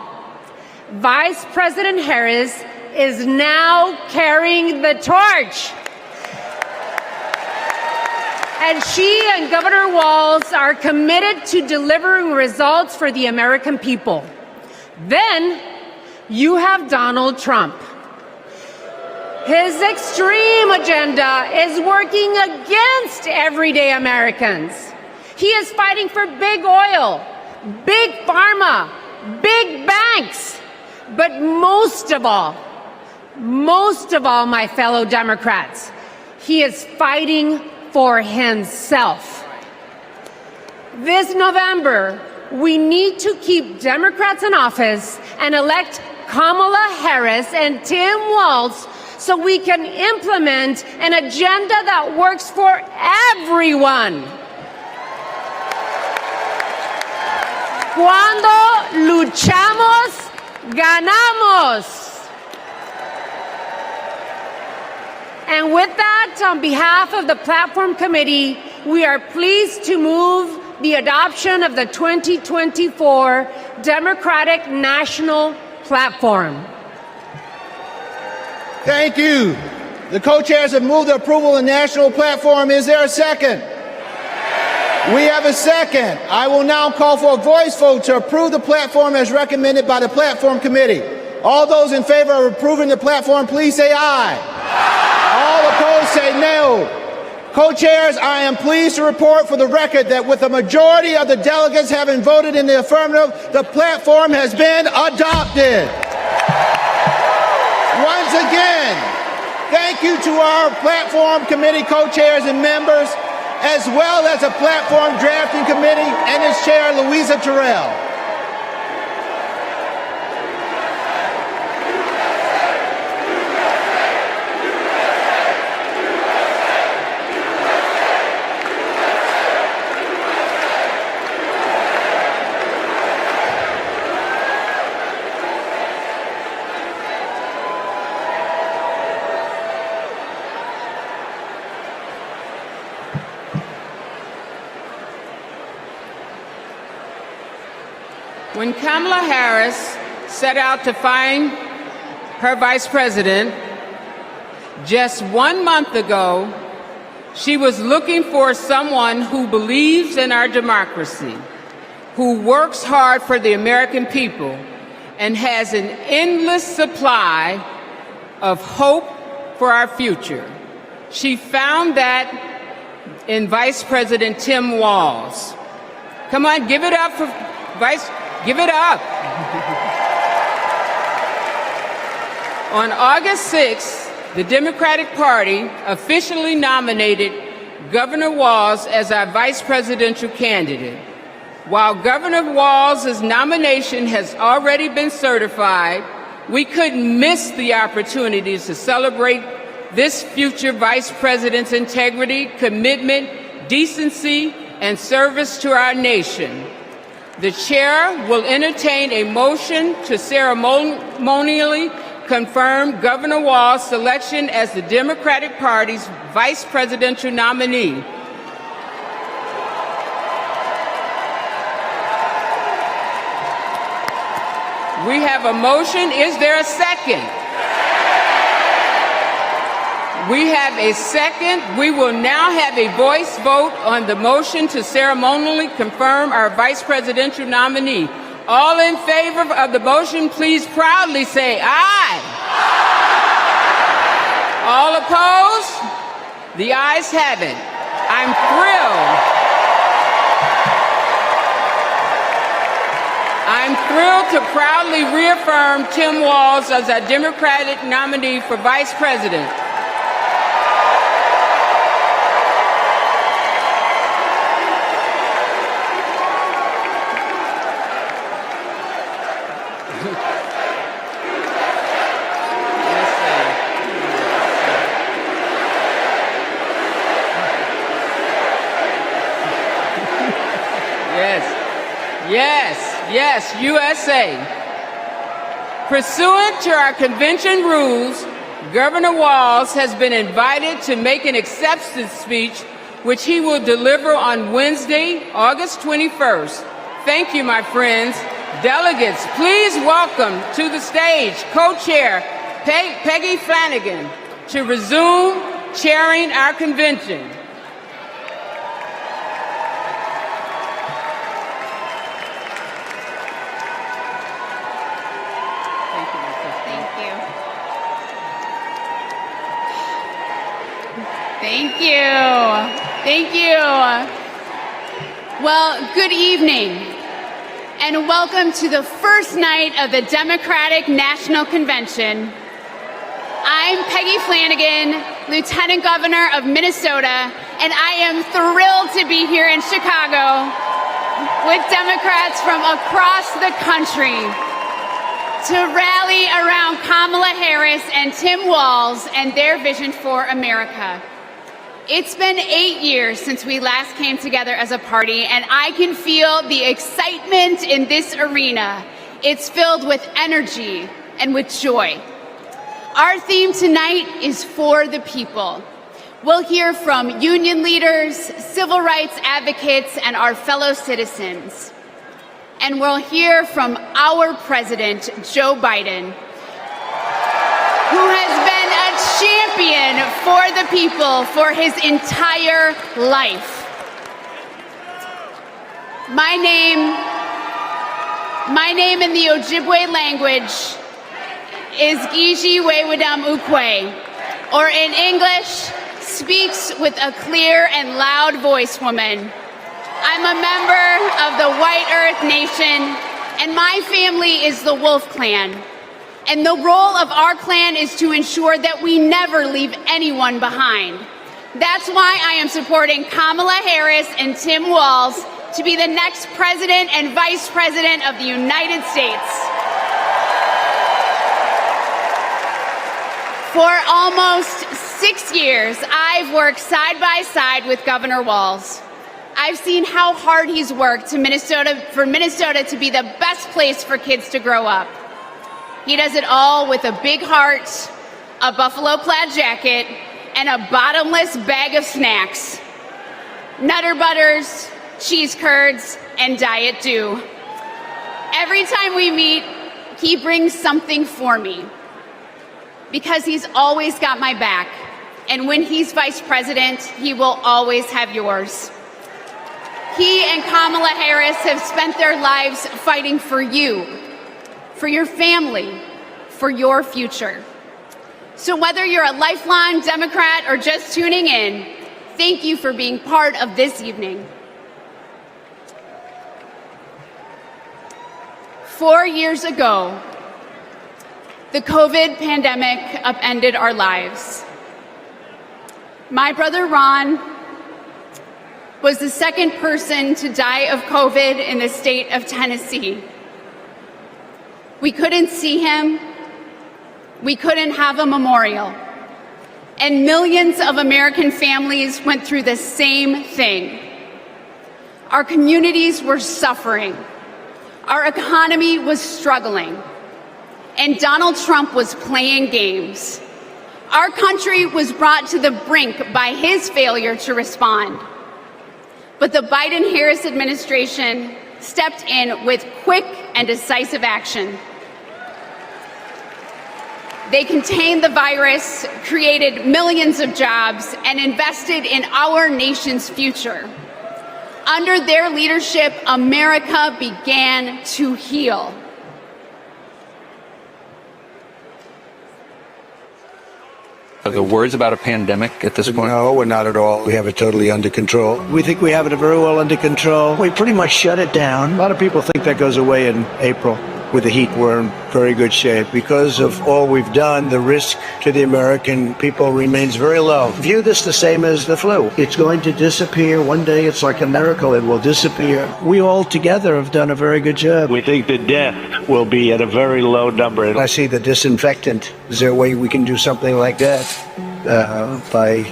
Vice President Harris is now carrying the torch. And she and Governor Walz are committed to delivering results for the American people. Then you have Donald Trump. His extreme agenda is working against everyday Americans. He is fighting for big oil, big pharma, big banks. But most of all, my fellow Democrats, he is fighting for himself. This November, we need to keep Democrats in office and elect Kamala Harris and Tim Walz so we can implement an agenda that works for everyone. Cuando luchamos, ganamos. And with that, on behalf of the Platform Committee, we are pleased to move the adoption of the 2024 Democratic National Platform. Thank you. The co-chairs have moved the approval of the national platform. Is there a second? We have a second. I will now call for a voice vote to approve the platform as recommended by the Platform Committee. All those in favor of approving the platform, please say aye. All opposed say no. Co-chairs, I am pleased to report for the record that with a majority of the delegates having voted in the affirmative, the platform has been adopted. Once again, thank you to our Platform Committee co-chairs and members, as well as the Platform Drafting Committee and its chair, Louisa Terrell. When Kamala Harris set out to find her vice president, just 1 month ago, she was looking for someone who believes in our democracy, who works hard for the American people, and has an endless supply of hope for our future. She found that in Vice President Tim Walz. Come on, give it up for Give it up. On August 6th, the Democratic Party officially nominated Governor Walz as our vice presidential candidate. While Governor Walz's nomination has already been certified, we couldn't miss the opportunity to celebrate this future vice president's integrity, commitment, decency, and service to our nation. The chair will entertain a motion to ceremonially confirm Governor Walz's selection as the Democratic Party's vice presidential nominee. We have a motion. Is there a second? We have a second. We will now have a voice vote on the motion to ceremonially confirm our vice presidential nominee. All in favor of the motion, please proudly say aye. All opposed? The ayes have it. I'm thrilled to proudly reaffirm Tim Walz as our Democratic nominee for vice president. Yes, USA. Pursuant to our convention rules, Governor Walz has been invited to make an acceptance speech, which he will deliver on Wednesday, August 21st. Thank you, my friends. Delegates, please welcome to the stage co-chair Peggy Flanagan to resume chairing our convention. Thank you. Well, good evening, and welcome to the first night of the Democratic National Convention. I'm Peggy Flanagan, Lieutenant Governor of Minnesota, and I am thrilled to be here in Chicago with Democrats from across the country to rally around Kamala Harris and Tim Walz and their vision for America. It's been 8 years since we last came together as a party, and I can feel the excitement in this arena. It's filled with energy and with joy. Our theme tonight is for the people. We'll hear from union leaders, civil rights advocates, and our fellow citizens. And we'll hear from our president, Joe Biden, who has been a champion for the people for his entire life. My name in the Ojibwe language is Gigi Wewedam Ukwe, or in English, speaks with a clear and loud voice woman. I'm a member of the White Earth Nation, and my family is the Wolf Clan. And the role of our clan is to ensure that we never leave anyone behind. That's why I am supporting Kamala Harris and Tim Walz to be the next president and vice president of the United States. For almost 6 years, I've worked side by side with Governor Walz. I've seen how hard he's worked for Minnesota to be the best place for kids to grow up. He does it all with a big heart, a buffalo plaid jacket, and a bottomless bag of snacks. Nutter Butters, cheese curds, and Diet Dew. Every time we meet, he brings something for me, because he's always got my back. And when he's vice president, he will always have yours. He and Kamala Harris have spent their lives fighting for you, for your family, for your future. So whether you're a lifelong Democrat or just tuning in, thank you for being part of this evening. 4 years ago, the COVID pandemic upended our lives. My brother Ron was the second person to die of COVID in the state of Tennessee. We couldn't see him. We couldn't have a memorial. And millions of American families went through the same thing. Our communities were suffering. Our economy was struggling. And Donald Trump was playing games. Our country was brought to the brink by his failure to respond. But the Biden-Harris administration stepped in with quick and decisive action. They contained the virus, created millions of jobs, and invested in our nation's future. Under their leadership, America began to heal. Are there words about a pandemic at this point? No, we're not at all. We have it totally under control. We think we have it very well under control. We pretty much shut it down. A lot of people think that goes away in April. With the heat, we're in very good shape. Because of all we've done, the risk to the American people remains very low. View this the same as the flu. It's going to disappear. One day, it's like a miracle. It will disappear. We all together have done a very good job. We think the death will be at a very low number. I see the disinfectant. Is there a way we can do something like that by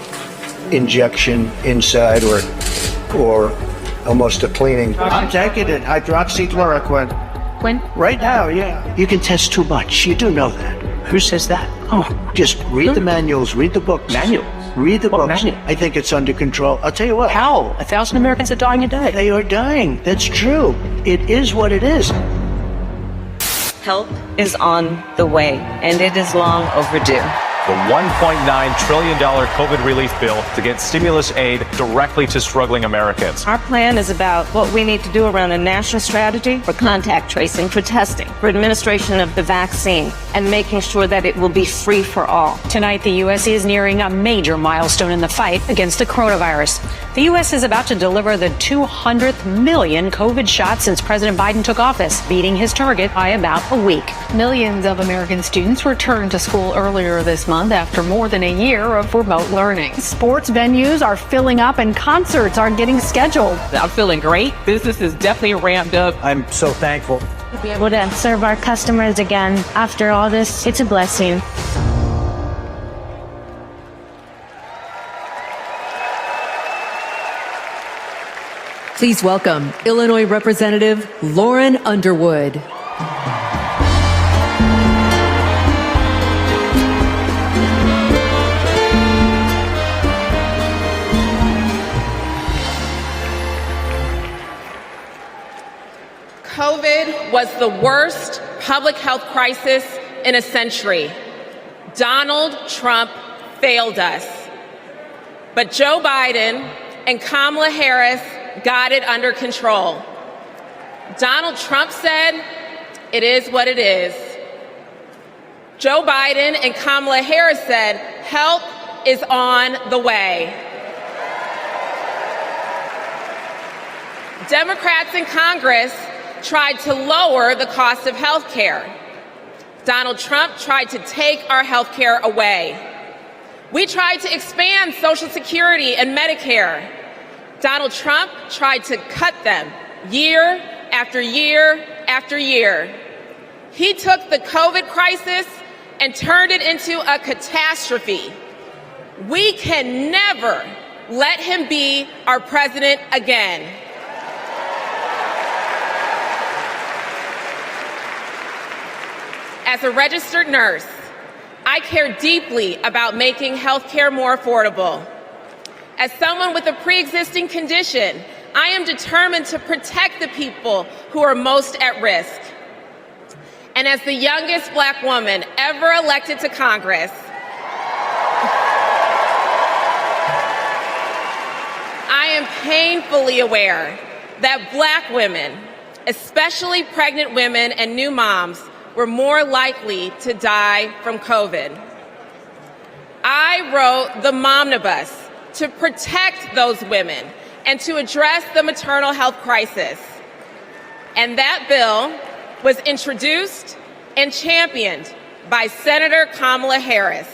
injection inside or almost a cleaning. I'm taking it. Hydroxychloroquine. When? Right now, yeah. You can test too much. You do know that. Who says that? Oh, just read the manuals, read the books. Manuals? Read the books. Manual? I think it's under control. I'll tell you what. How? 1,000 Americans are dying a day. They are dying. That's true. It is what it is. Help is on the way, and it is long overdue. The $1.9 trillion COVID relief bill to get stimulus aid directly to struggling Americans. Our plan is about what we need to do around a national strategy for contact tracing, for testing, for administration of the vaccine, and making sure that it will be free for all. Tonight, the U.S. is nearing a major milestone in the fight against the coronavirus. The U.S. is about to deliver the 200th million COVID shots since President Biden took office, beating his target by about a week. Millions of American students returned to school earlier this month after more than a year of remote learning. Sports venues are filling up and concerts are getting scheduled. I'm feeling great. Business is definitely ramped up. I'm so thankful. To be able to serve our customers again after all this, it's a blessing. Please welcome Illinois Representative Lauren Underwood. COVID was the worst public health crisis in a century. Donald Trump failed us. But Joe Biden and Kamala Harris got it under control. Donald Trump said, "It is what it is." Joe Biden and Kamala Harris said, "Help is on the way." Democrats in Congress tried to lower the cost of health care. Donald Trump tried to take our health care away. We tried to expand Social Security and Medicare. Donald Trump tried to cut them year after year after year. He took the COVID crisis and turned it into a catastrophe. We can never let him be our president again. As a registered nurse, I care deeply about making health care more affordable. As someone with a pre-existing condition, I am determined to protect the people who are most at risk. And as the youngest Black woman ever elected to Congress, I am painfully aware that Black women, especially pregnant women and new moms, were more likely to die from COVID. I wrote the Momnibus to protect those women and to address the maternal health crisis. And that bill was introduced and championed by Senator Kamala Harris.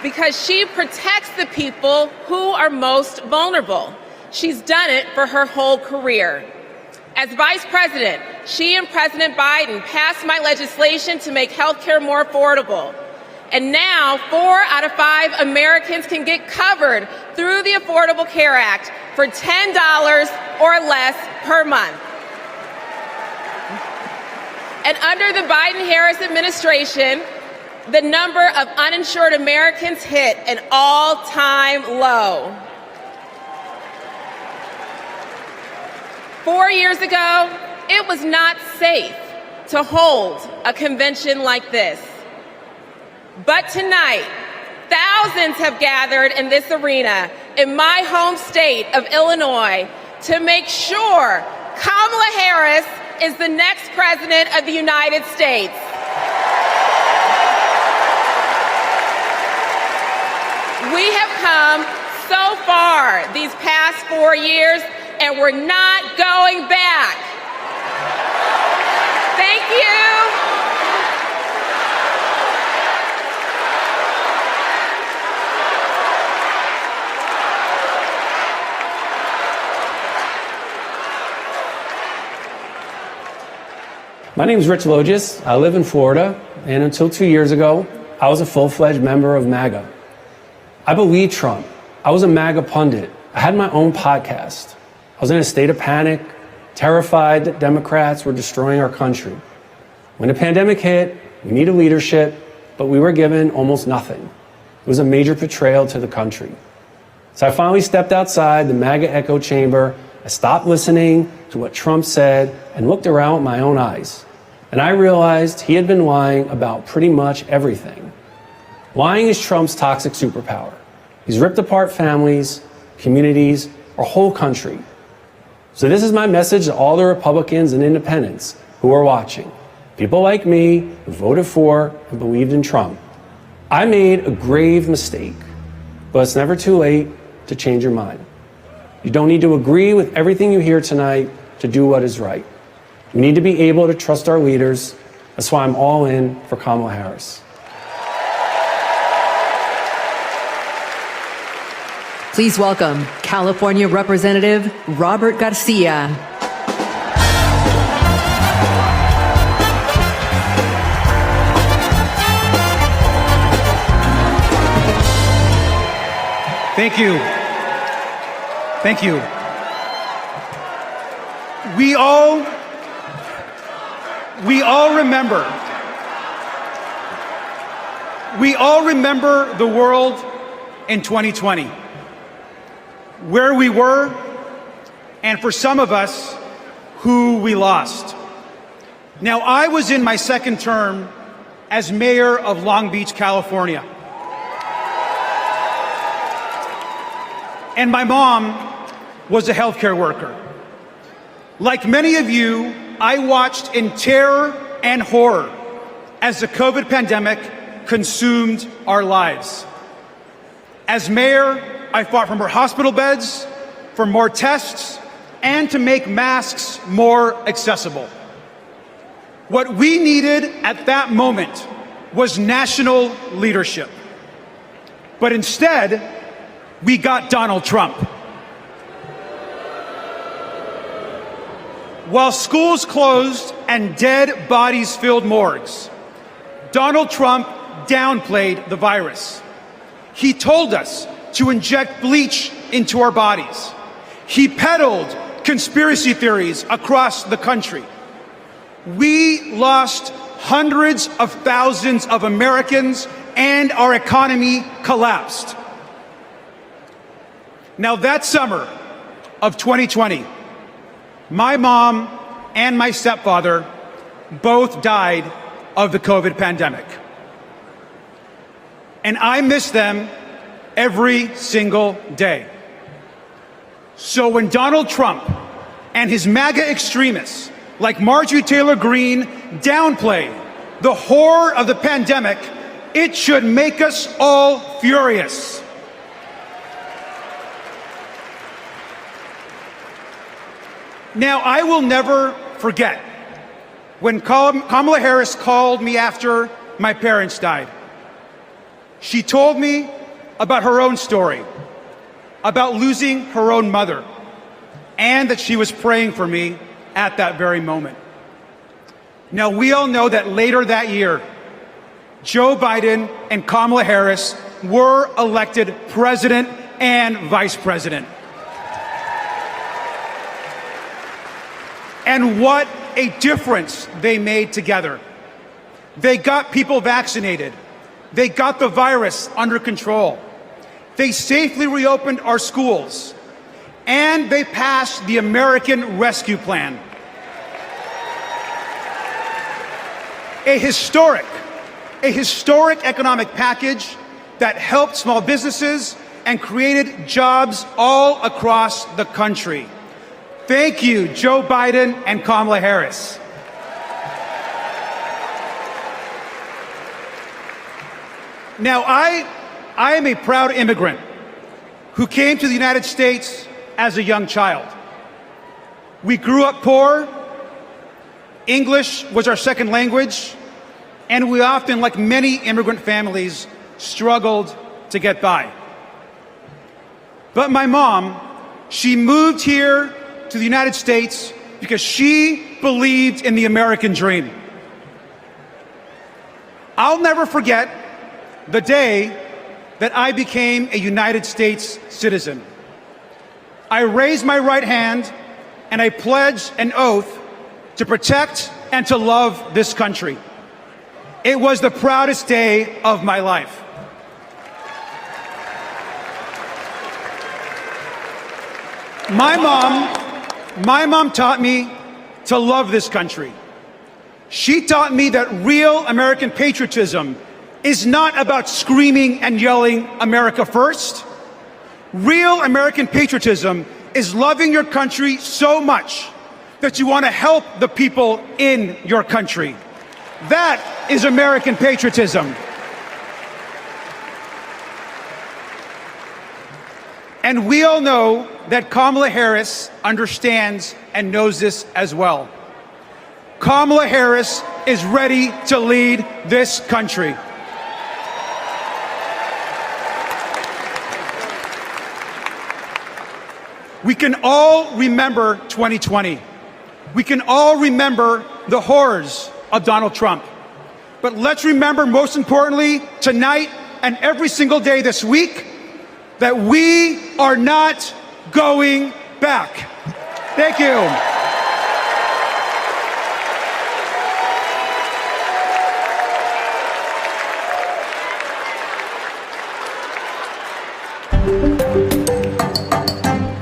Because she protects the people who are most vulnerable. She's done it for her whole career. As Vice President, she and President Biden passed my legislation to make health care more affordable. And now 4 out of 5 Americans can get covered through the Affordable Care Act for $10 or less per month. And under the Biden-Harris administration, the number of uninsured Americans hit an all-time low. 4 years ago, it was not safe to hold a convention like this. But tonight, thousands have gathered in this arena in my home state of Illinois to make sure Kamala Harris is the next president of the United States. We have come so far these past 4 years, and we're not going back. Thank you. My name is Rich Logis. I live in Florida, and until 2 years ago, I was a full-fledged member of MAGA. I believe Trump. I was a MAGA pundit. I had my own podcast. I was in a state of panic, terrified that Democrats were destroying our country. When the pandemic hit, we needed leadership, but we were given almost nothing. It was a major betrayal to the country. So I finally stepped outside the MAGA echo chamber. I stopped listening to what Trump said and looked around with my own eyes. And I realized he had been lying about pretty much everything. Lying is Trump's toxic superpower. He's ripped apart families, communities, our whole country. So this is my message to all the Republicans and independents who are watching. People like me who voted for and believed in Trump. I made a grave mistake, but it's never too late to change your mind. You don't need to agree with everything you hear tonight to do what is right. We need to be able to trust our leaders. That's why I'm all in for Kamala Harris. Please welcome California Representative Robert Garcia. Thank you. Thank you. We all remember the world in 2020, where we were, and for some of us, who we lost. Now, I was in my second term as mayor of Long Beach, California. And my mom was a healthcare worker. Like many of you, I watched in terror and horror as the COVID pandemic consumed our lives. As mayor, I fought for more hospital beds, for more tests, and to make masks more accessible. What we needed at that moment was national leadership. But instead, we got Donald Trump. While schools closed and dead bodies filled morgues, Donald Trump downplayed the virus. He told us to inject bleach into our bodies. He peddled conspiracy theories across the country. We lost hundreds of thousands of Americans and our economy collapsed. Now, that summer of 2020, my mom and my stepfather both died of the COVID pandemic. And I miss them every single day. So when Donald Trump and his MAGA extremists like Marjorie Taylor Greene downplay the horror of the pandemic, it should make us all furious. Now, I will never forget when Kamala Harris called me after my parents died. She told me about her own story, about losing her own mother, and that she was praying for me at that very moment. Now, we all know that later that year, Joe Biden and Kamala Harris were elected president and vice president. And what a difference they made together. They got people vaccinated. They got the virus under control. They safely reopened our schools. And they passed the American Rescue Plan. A historic economic package that helped small businesses and created jobs all across the country. Thank you, Joe Biden and Kamala Harris. Now, I am a proud immigrant who came to the United States as a young child. We grew up poor. English was our second language, and we often, like many immigrant families, struggled to get by. But my mom, she moved here to the United States because she believed in the American dream. I'll never forget the day that I became a United States citizen. I raised my right hand and I pledged an oath to protect and to love this country. It was the proudest day of my life. My mom taught me to love this country. She taught me that real American patriotism is not about screaming and yelling America first. Real American patriotism is loving your country so much that you want to help the people in your country. That is American patriotism. And we all know that Kamala Harris understands and knows this as well. Kamala Harris is ready to lead this country. We can all remember 2020. We can all remember the horrors of Donald Trump. But let's remember, most importantly, tonight and every single day this week, that we are not going back. Thank you.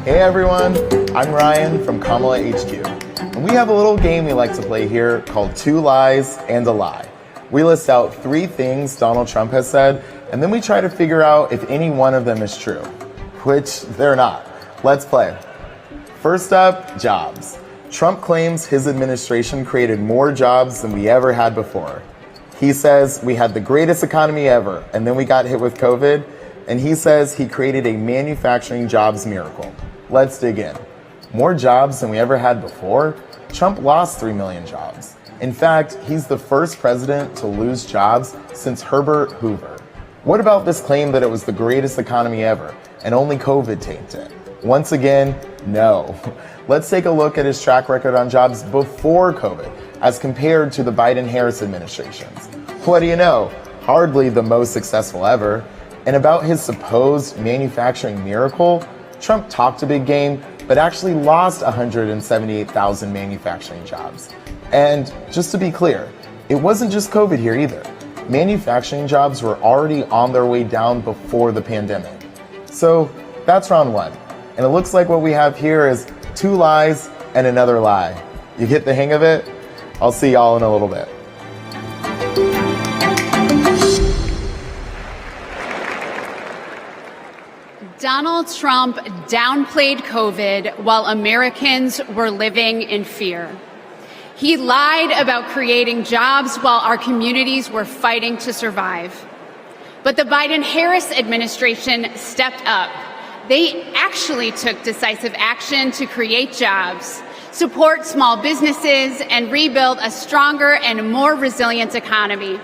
Hey everyone, I'm Ryan from Kamala HQ, and we have a little game we like to play here called Two Lies and a Lie. We list out 3 things Donald Trump has said, and then we try to figure out if any one of them is true, which they're not. Let's play. First up, jobs. Trump claims his administration created more jobs than we ever had before. He says we had the greatest economy ever, and then we got hit with COVID, and he says he created a manufacturing jobs miracle. Let's dig in. More jobs than we ever had before? Trump lost 3 million jobs. In fact, he's the first president to lose jobs since Herbert Hoover. What about this claim that it was the greatest economy ever and only COVID tanked it? Once again, no. Let's take a look at his track record on jobs before COVID as compared to the Biden-Harris administrations. What do you know? Hardly the most successful ever. And about his supposed manufacturing miracle, Trump talked a big game, but actually lost 178,000 manufacturing jobs. And just to be clear, it wasn't just COVID here either. Manufacturing jobs were already on their way down before the pandemic. So that's round 1. And it looks like what we have here is 2 lies and another lie. You get the hang of it? I'll see y'all in a little bit. Donald Trump downplayed COVID while Americans were living in fear. He lied about creating jobs while our communities were fighting to survive. But the Biden-Harris administration stepped up. They actually took decisive action to create jobs, support small businesses, and rebuild a stronger and more resilient economy.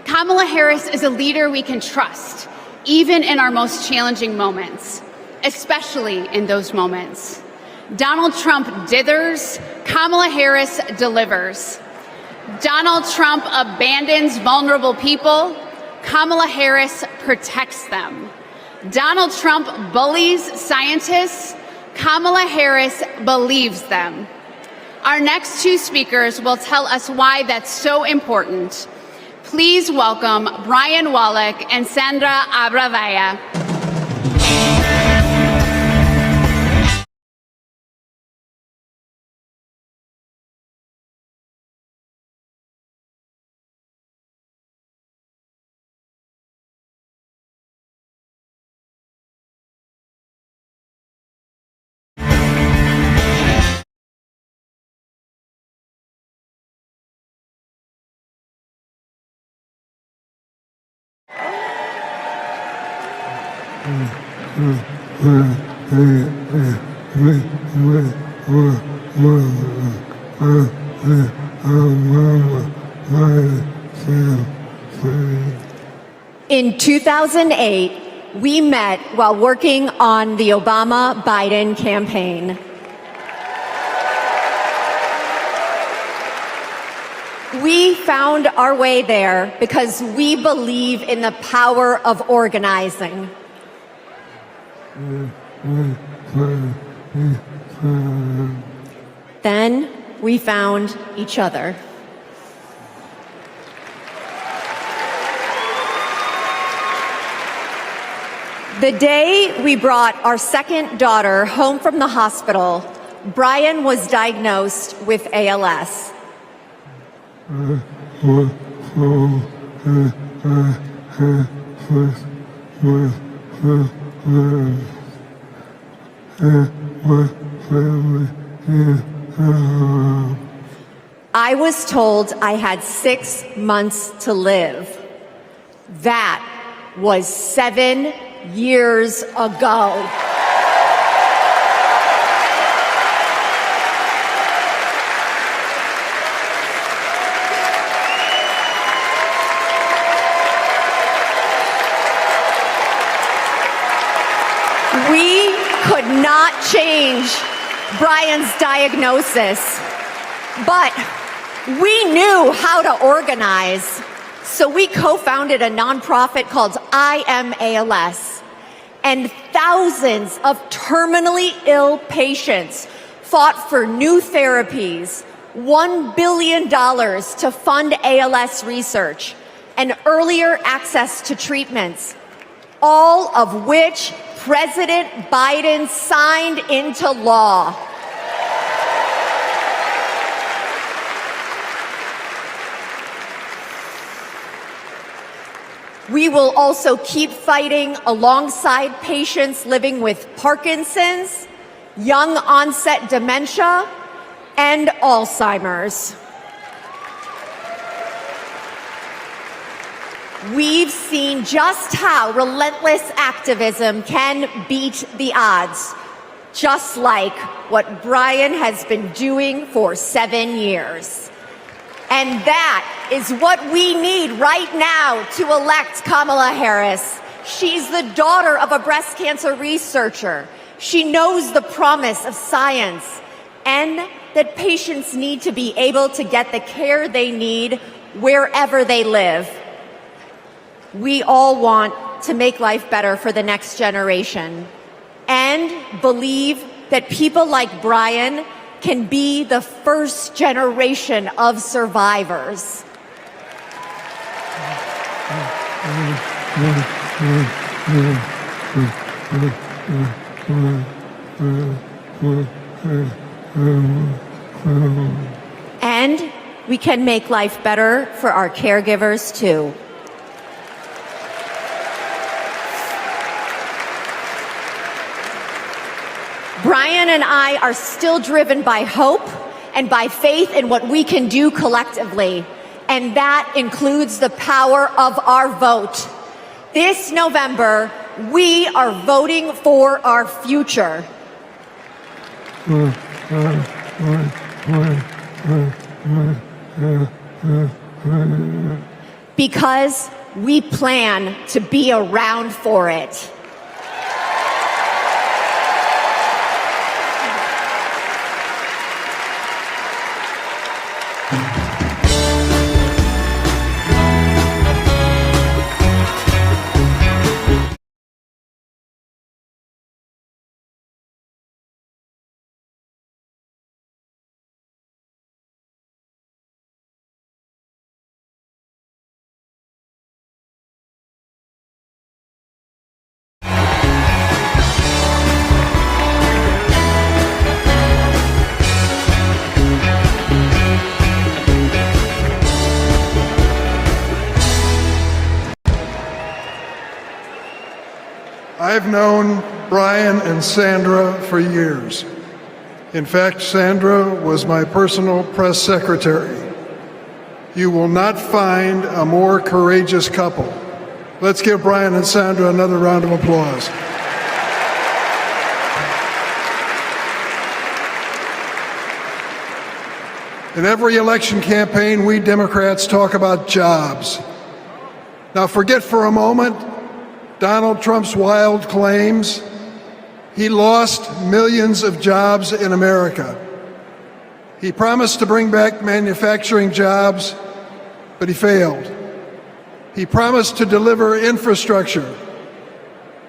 Kamala Harris is a leader we can trust, even in our most challenging moments, especially in those moments. Donald Trump dithers, Kamala Harris delivers. Donald Trump abandons vulnerable people, Kamala Harris protects them. Donald Trump bullies scientists, Kamala Harris believes them. Our next 2 speakers will tell us why that's so important. Please welcome Brian Wallach and Sandra Abravaya. In 2008, we met while working on the Obama-Biden campaign. We found our way there because we believe in the power of organizing. Then we found each other. The day we brought our second daughter home from the hospital, Brian was diagnosed with ALS. I was told I had 6 months to live. That was 7 years ago. We could not change Brian's diagnosis, but we knew how to organize. So we co-founded a nonprofit called I Am ALS, and thousands of terminally ill patients fought for new therapies, $1 billion to fund ALS research, and earlier access to treatments, all of which President Biden signed into law. We will also keep fighting alongside patients living with Parkinson's, young onset dementia, and Alzheimer's. We've seen just how relentless activism can beat the odds, just like what Brian has been doing for 7 years. And that is what we need right now to elect Kamala Harris. She's the daughter of a breast cancer researcher. She knows the promise of science and that patients need to be able to get the care they need wherever they live. We all want to make life better for the next generation and believe that people like Brian can be the first generation of survivors. And we can make life better for our caregivers too. Brian and I are still driven by hope and by faith in what we can do collectively, and that includes the power of our vote. This November, we are voting for our future. Because we plan to be around for it. I've known Brian and Sandra for years. In fact, Sandra was my personal press secretary. You will not find a more courageous couple. Let's give Brian and Sandra another round of applause. In every election campaign, we Democrats talk about jobs. Now forget for a moment Donald Trump's wild claims. He lost millions of jobs in America. He promised to bring back manufacturing jobs. but he failed. He promised to deliver infrastructure,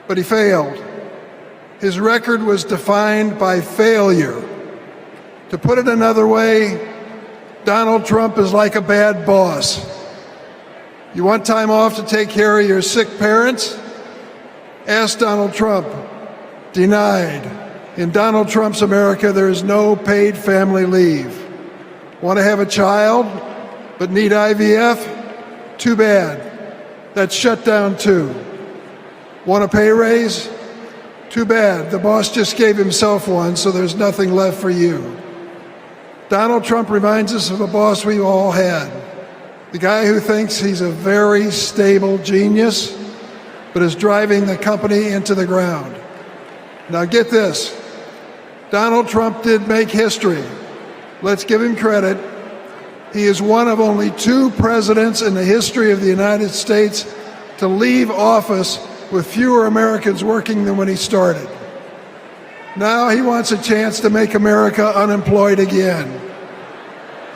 but he failed. His record was defined by failure. To put it another way, Donald Trump is like a bad boss. You want time off to take care of your sick parents? Ask Donald Trump. Denied. In Donald Trump's America, there is no paid family leave. Want to have a child, but need IVF? Too bad. That's shut down too. Want a pay raise? Too bad. The boss just gave himself one, so there's nothing left for you. Donald Trump reminds us of a boss we've all had. The guy who thinks he's a very stable genius, but is driving the company into the ground. Now get this. Donald Trump did make history. Let's give him credit. He is one of only 2 presidents in the history of the United States to leave office with fewer Americans working than when he started. Now he wants a chance to make America unemployed again.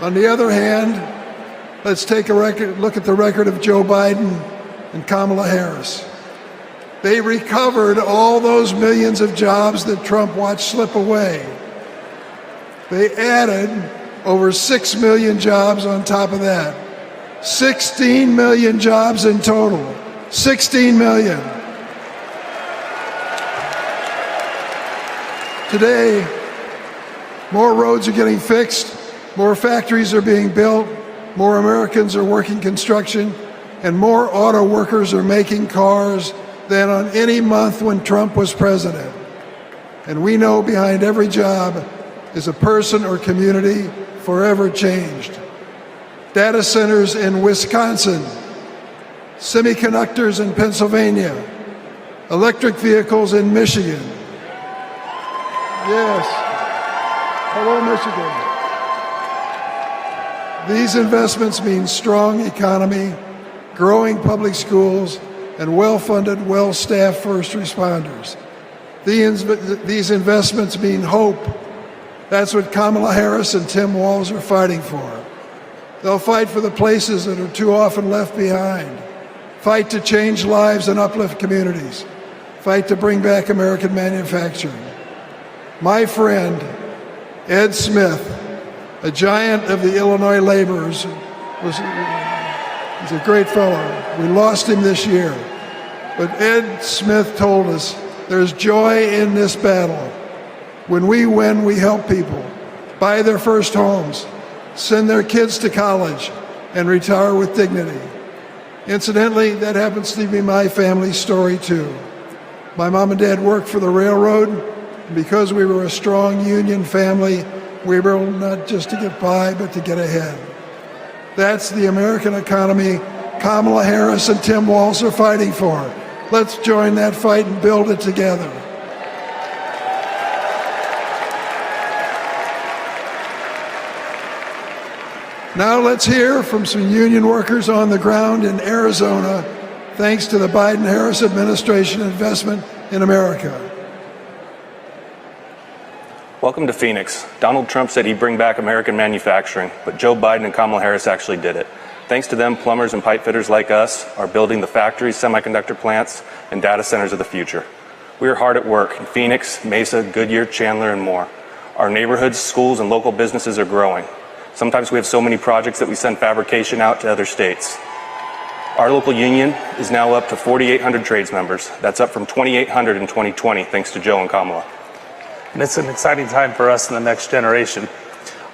On the other hand, let's take a look at the record of Joe Biden and Kamala Harris. They recovered all those millions of jobs that Trump watched slip away. They added over 6 million jobs on top of that. 16 million jobs in total. 16 million. Today, more roads are getting fixed, more factories are being built, more Americans are working construction, and more auto workers are making cars than on any month when Trump was president. And we know behind every job is a person or community forever changed. Data centers in Wisconsin, semiconductors in Pennsylvania, electric vehicles in Michigan. Yes. Hello, Michigan. These investments mean strong economy, growing public schools, and well-funded, well-staffed first responders. These investments mean hope. That's what Kamala Harris and Tim Walz are fighting for. They'll fight for the places that are too often left behind. Fight to change lives and uplift communities. Fight to bring back American manufacturing. My friend, Ed Smith, a giant of the Illinois laborers, he's a great fellow. We lost him this year. But Ed Smith told us there's joy in this battle. When we win, we help people buy their first homes, send their kids to college, and retire with dignity. Incidentally, that happens to be my family's story too. My mom and dad worked for the railroad, and because we were a strong union family, we were able not just to get by, but to get ahead. That's the American economy Kamala Harris and Tim Walz are fighting for. Let's join that fight and build it together. Now let's hear from some union workers on the ground in Arizona, thanks to the Biden-Harris administration investment in America. Welcome to Phoenix. Donald Trump said he'd bring back American manufacturing, but Joe Biden and Kamala Harris actually did it. Thanks to them, plumbers and pipe fitters like us are building the factories, semiconductor plants, and data centers of the future. We are hard at work in Phoenix, Mesa, Goodyear, Chandler, and more. Our neighborhoods, schools, and local businesses are growing. Sometimes we have so many projects that we send fabrication out to other states. Our local union is now up to 4,800 trades members. That's up from 2,800 in 2020, thanks to Joe and Kamala. And it's an exciting time for us in the next generation.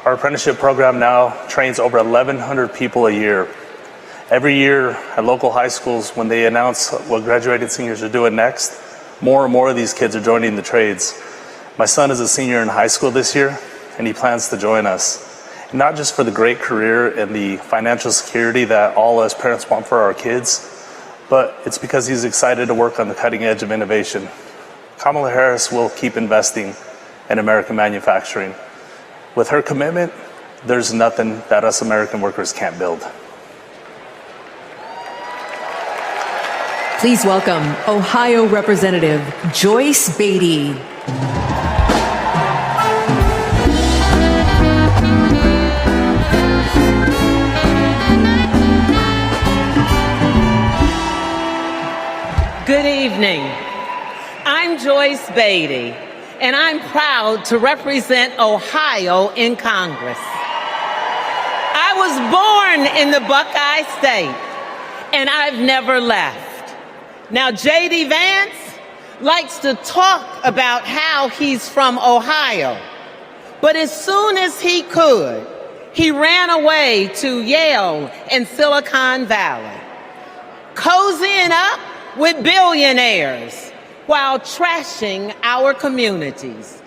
Our apprenticeship program now trains over 1,100 people a year. Every year at local high schools, when they announce what graduating seniors are doing next, more and more of these kids are joining the trades. My son is a senior in high school this year, and he plans to join us. Not just for the great career and the financial security that all us parents want for our kids, but it's because he's excited to work on the cutting edge of innovation. Kamala Harris will keep investing in American manufacturing. With her commitment, there's nothing that us American workers can't build. Please welcome Ohio Representative Joyce Beatty. Good evening. I'm Joyce Beatty, and I'm proud to represent Ohio in Congress. I was born in the Buckeye State, and I've never left. Now, J.D. Vance likes to talk about how he's from Ohio, but as soon as he could, he ran away to Yale and Silicon Valley, cozying up with billionaires while trashing our communities.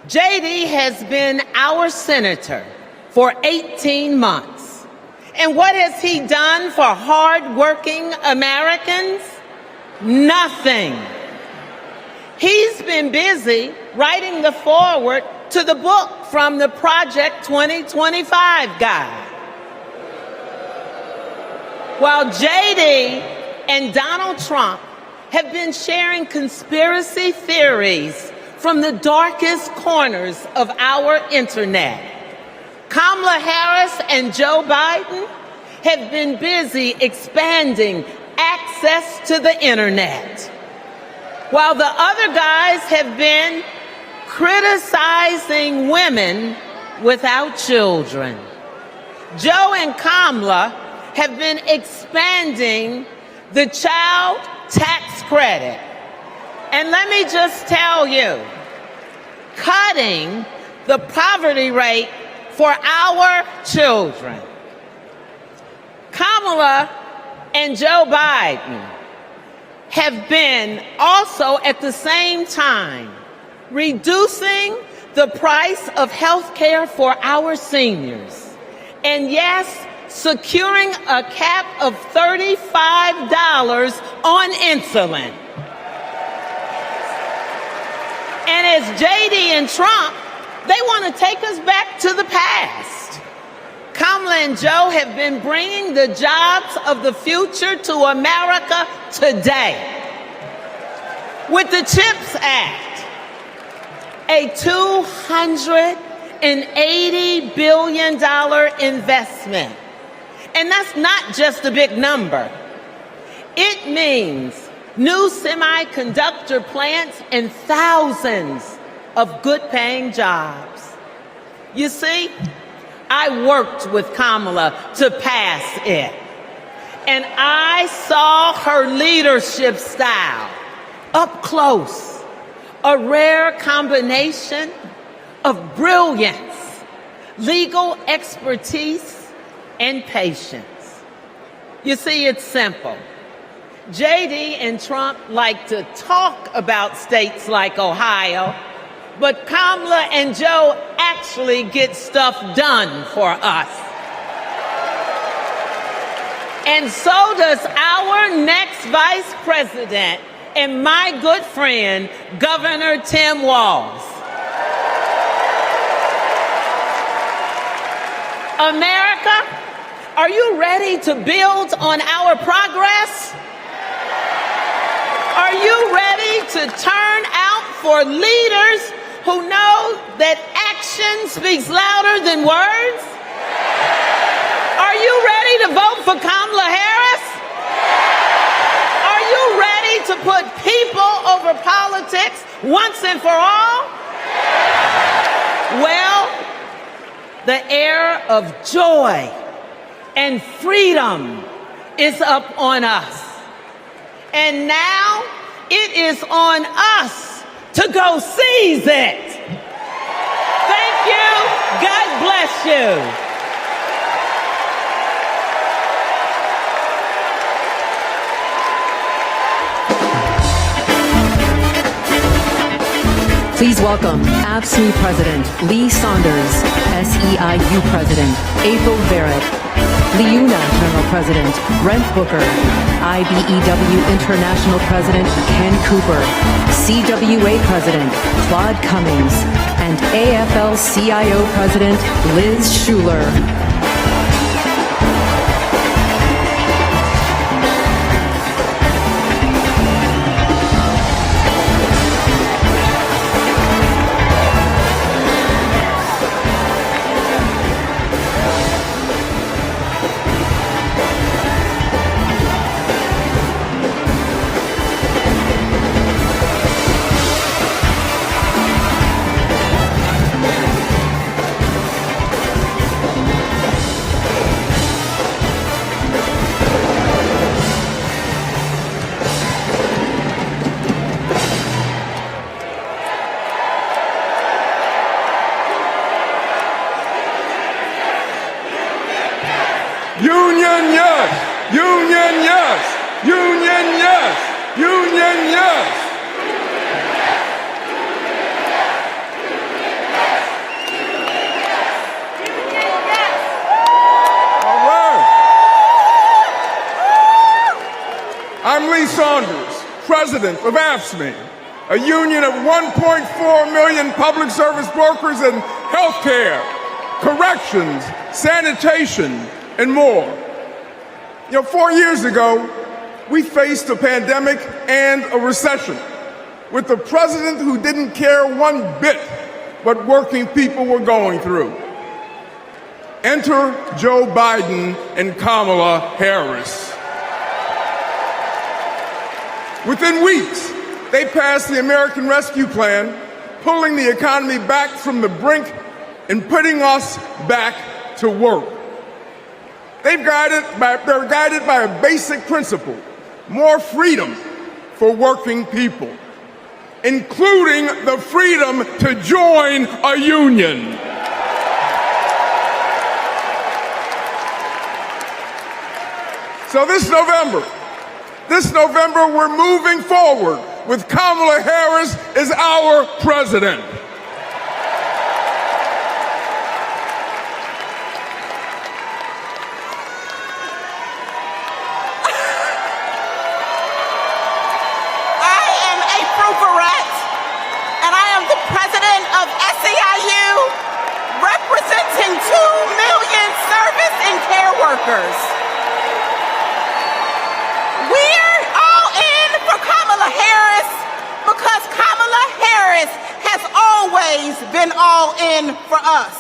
J.D. has been our senator for 18 months. And what has he done for hardworking Americans? Nothing. He's been busy writing the foreword to the book from the Project 2025 guy. While J.D. and Donald Trump have been sharing conspiracy theories from the darkest corners of our internet, Kamala Harris and Joe Biden have been busy expanding access to the internet, while the other guys have been criticizing women without children. Joe and Kamala have been expanding the child tax credit. And let me just tell you, cutting the poverty rate for our children. Kamala and Joe Biden have been also at the same time reducing the price of health care for our seniors. And yes, securing a cap of $35 on insulin. And as J.D. and Trump, they want to take us back to the past. Kamala and Joe have been bringing the jobs of the future to America today. With the CHIPS Act, a $280 billion investment. And that's not just a big number. It means new semiconductor plants and thousands of good-paying jobs. You see, I worked with Kamala to pass it, and I saw her leadership style up close, a rare combination of brilliance, legal expertise, and patience. You see, it's simple. J.D. and Trump like to talk about states like Ohio, but Kamala and Joe actually get stuff done for us. And so does our next vice president and my good friend, Governor Tim Walz. America, are you ready to build on our progress? Are you ready to turn out for leaders who know that action speaks louder than words? Are you ready to vote for Kamala Harris? Are you ready to put people over politics once and for all? Well, the era of joy and freedom is up on us. And now it is on us to go seize it. Thank you. God bless you. Please welcome AFSCME President Lee Saunders, SEIU President April Barrett, LIUNA General President Brent Booker, IBEW International President Ken Cooper, CWA President Claude Cummings, and AFL-CIO President Liz Schuler. Union, yes. All right. I'm Lee Saunders, president of AFSCME, a union of 1.4 million public service workers in healthcare, corrections, sanitation, and more. 4 years ago, we faced a pandemic and a recession with a president who didn't care one bit what working people were going through. Enter Joe Biden and Kamala Harris. Within weeks, they passed the American Rescue Plan, pulling the economy back from the brink and putting us back to work. They're guided by a basic principle: more freedom for working people, including the freedom to join a union. So this November, we're moving forward with Kamala Harris as our president. Representing 2 million service and care workers. We're all in for Kamala Harris because Kamala Harris has always been all in for us.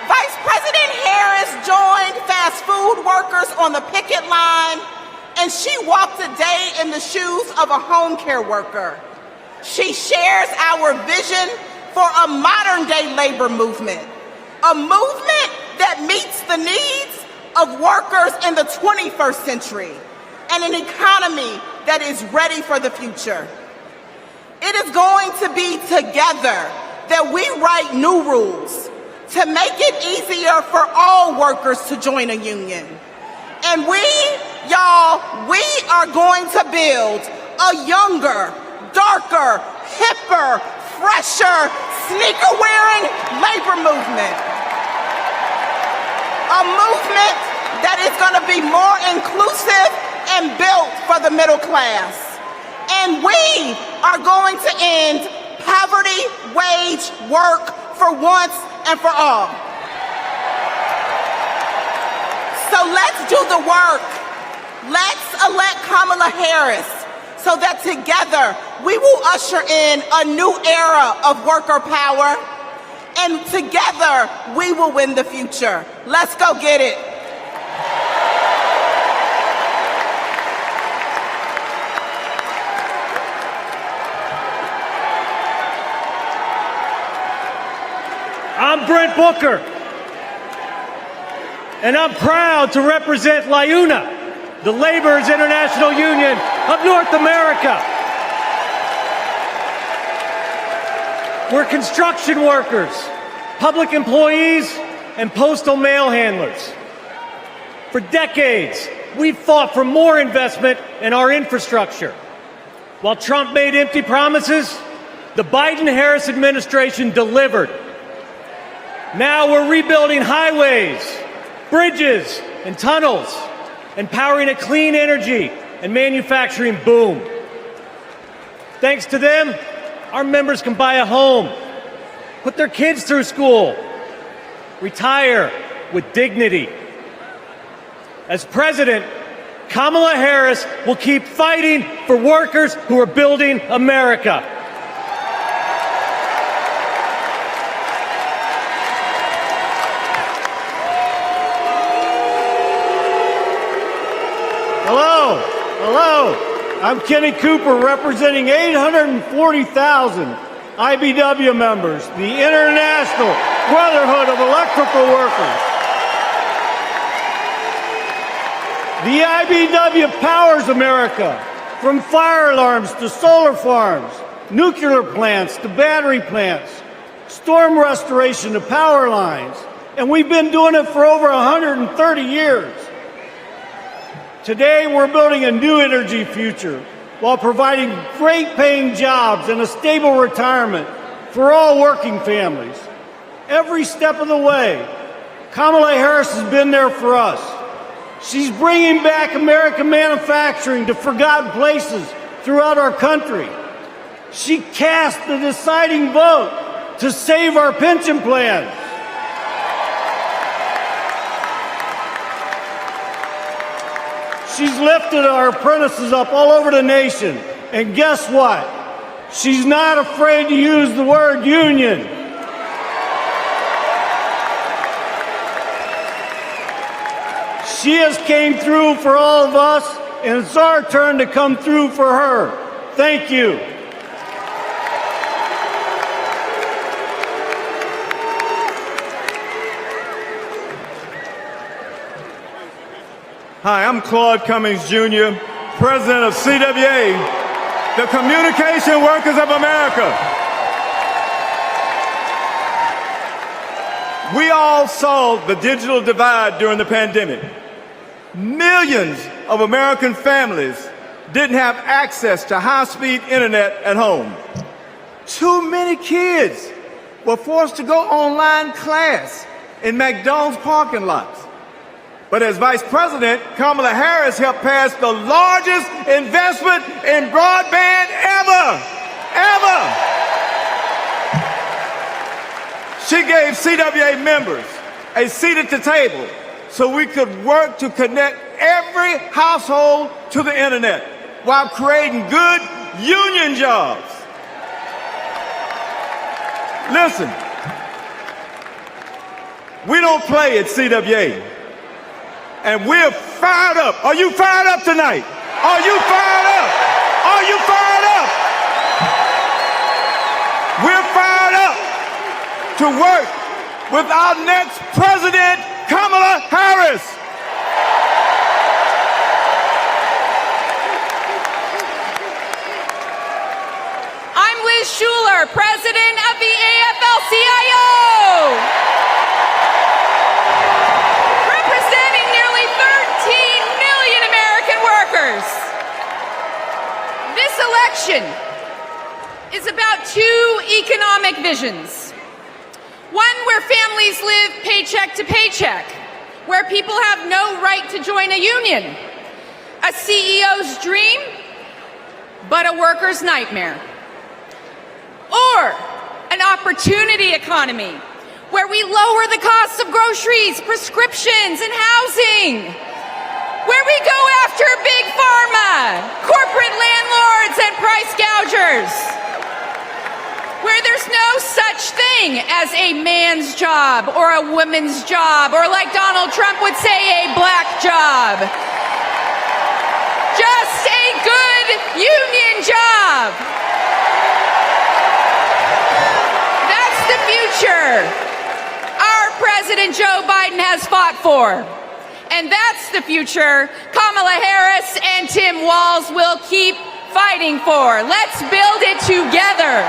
Vice President Harris joined fast food workers on the picket line, and she walked a day in the shoes of a home care worker. She shares our vision for a modern-day labor movement, a movement that meets the needs of workers in the 21st century, and an economy that is ready for the future. It is going to be together that we write new rules to make it easier for all workers to join a union. And we are going to build a younger, darker, hipper, fresher, sneaker-wearing labor movement. A movement that is going to be more inclusive and built for the middle class. And we are going to end poverty wage work for once and for all. So let's do the work. Let's elect Kamala Harris, so that together we will usher in a new era of worker power, and together we will win the future. Let's go get it. I'm Brent Booker, and I'm proud to represent LIUNA, the Laborers International Union of North America. We're construction workers, public employees, and postal mail handlers. For decades, we've fought for more investment in our infrastructure. While Trump made empty promises, the Biden-Harris administration delivered. Now we're rebuilding highways, bridges, and tunnels, and powering a clean energy and manufacturing boom. Thanks to them, our members can buy a home, put their kids through school, retire with dignity. As president, Kamala Harris will keep fighting for workers who are building America. Hello, I'm Kenny Cooper, representing 840,000 IBW members, the International Brotherhood of Electrical Workers. The IBW powers America, from fire alarms to solar farms, nuclear plants to battery plants, storm restoration to power lines, and we've been doing it for over 130 years. Today, we're building a new energy future while providing great paying jobs and a stable retirement for all working families. Every step of the way, Kamala Harris has been there for us. She's bringing back American manufacturing to forgotten places throughout our country. She cast the deciding vote to save our pension plan. She's lifted our apprentices up all over the nation. And guess what? She's not afraid to use the word union. She has came through for all of us, and it's our turn to come through for her. Thank you. Hi, I'm Claude Cummings Jr., President of CWA, the Communication Workers of America. We all saw the digital divide during the pandemic. Millions of American families didn't have access to high-speed internet at home. Too many kids were forced to go online class in McDonald's parking lots. But as Vice President, Kamala Harris helped pass the largest investment in broadband ever. She gave CWA members a seat at the table so we could work to connect every household to the internet while creating good union jobs. Listen, we don't play at CWA. And we're fired up. Are you fired up tonight? Are you fired up? Are you fired up? We're fired up to work with our next president, Kamala Harris. I'm Liz Schuler, president of the AFL-CIO. This election is about two economic visions. One where families live paycheck to paycheck, where people have no right to join a union. A CEO's dream, but a worker's nightmare. Or an opportunity economy, where we lower the costs of groceries, prescriptions, and housing. Where we go after big pharma, corporate landlords, and price gougers. Where there's no such thing as a man's job or a woman's job, or like Donald Trump would say, a black job. Just a good union job. That's the future our President Joe Biden has fought for. And that's the future Kamala Harris and Tim Walz will keep fighting for. Let's build it together.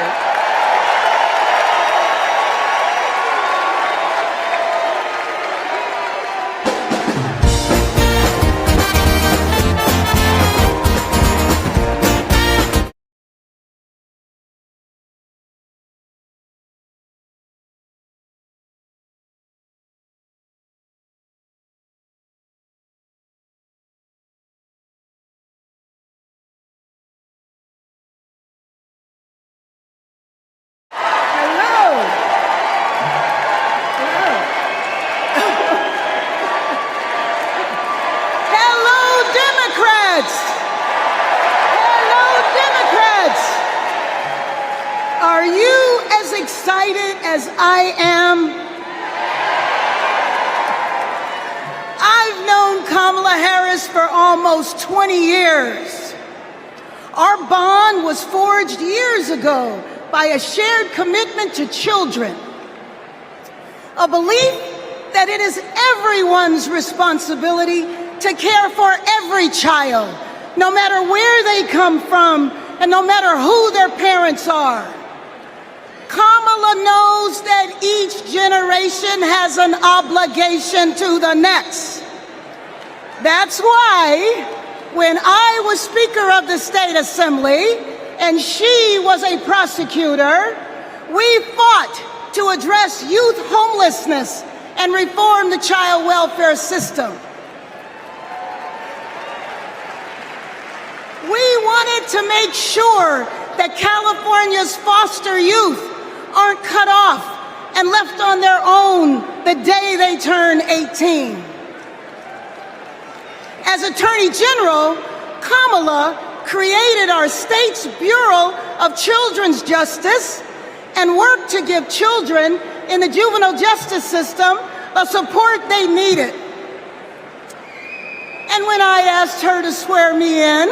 Are you as excited as I am? I've known Kamala Harris for almost 20 years. Our bond was forged years ago by a shared commitment to children, a belief that it is everyone's responsibility to care for every child, no matter where they come from and no matter who their parents are. Kamala knows that each generation has an obligation to the next. That's why when I was Speaker of the State Assembly and she was a prosecutor, we fought to address youth homelessness and reform the child welfare system. We wanted to make sure that California's foster youth aren't cut off and left on their own the day they turn 18. As Attorney General, Kamala created our state's Bureau of Children's Justice and worked to give children in the juvenile justice system the support they needed. And when I asked her to swear me in,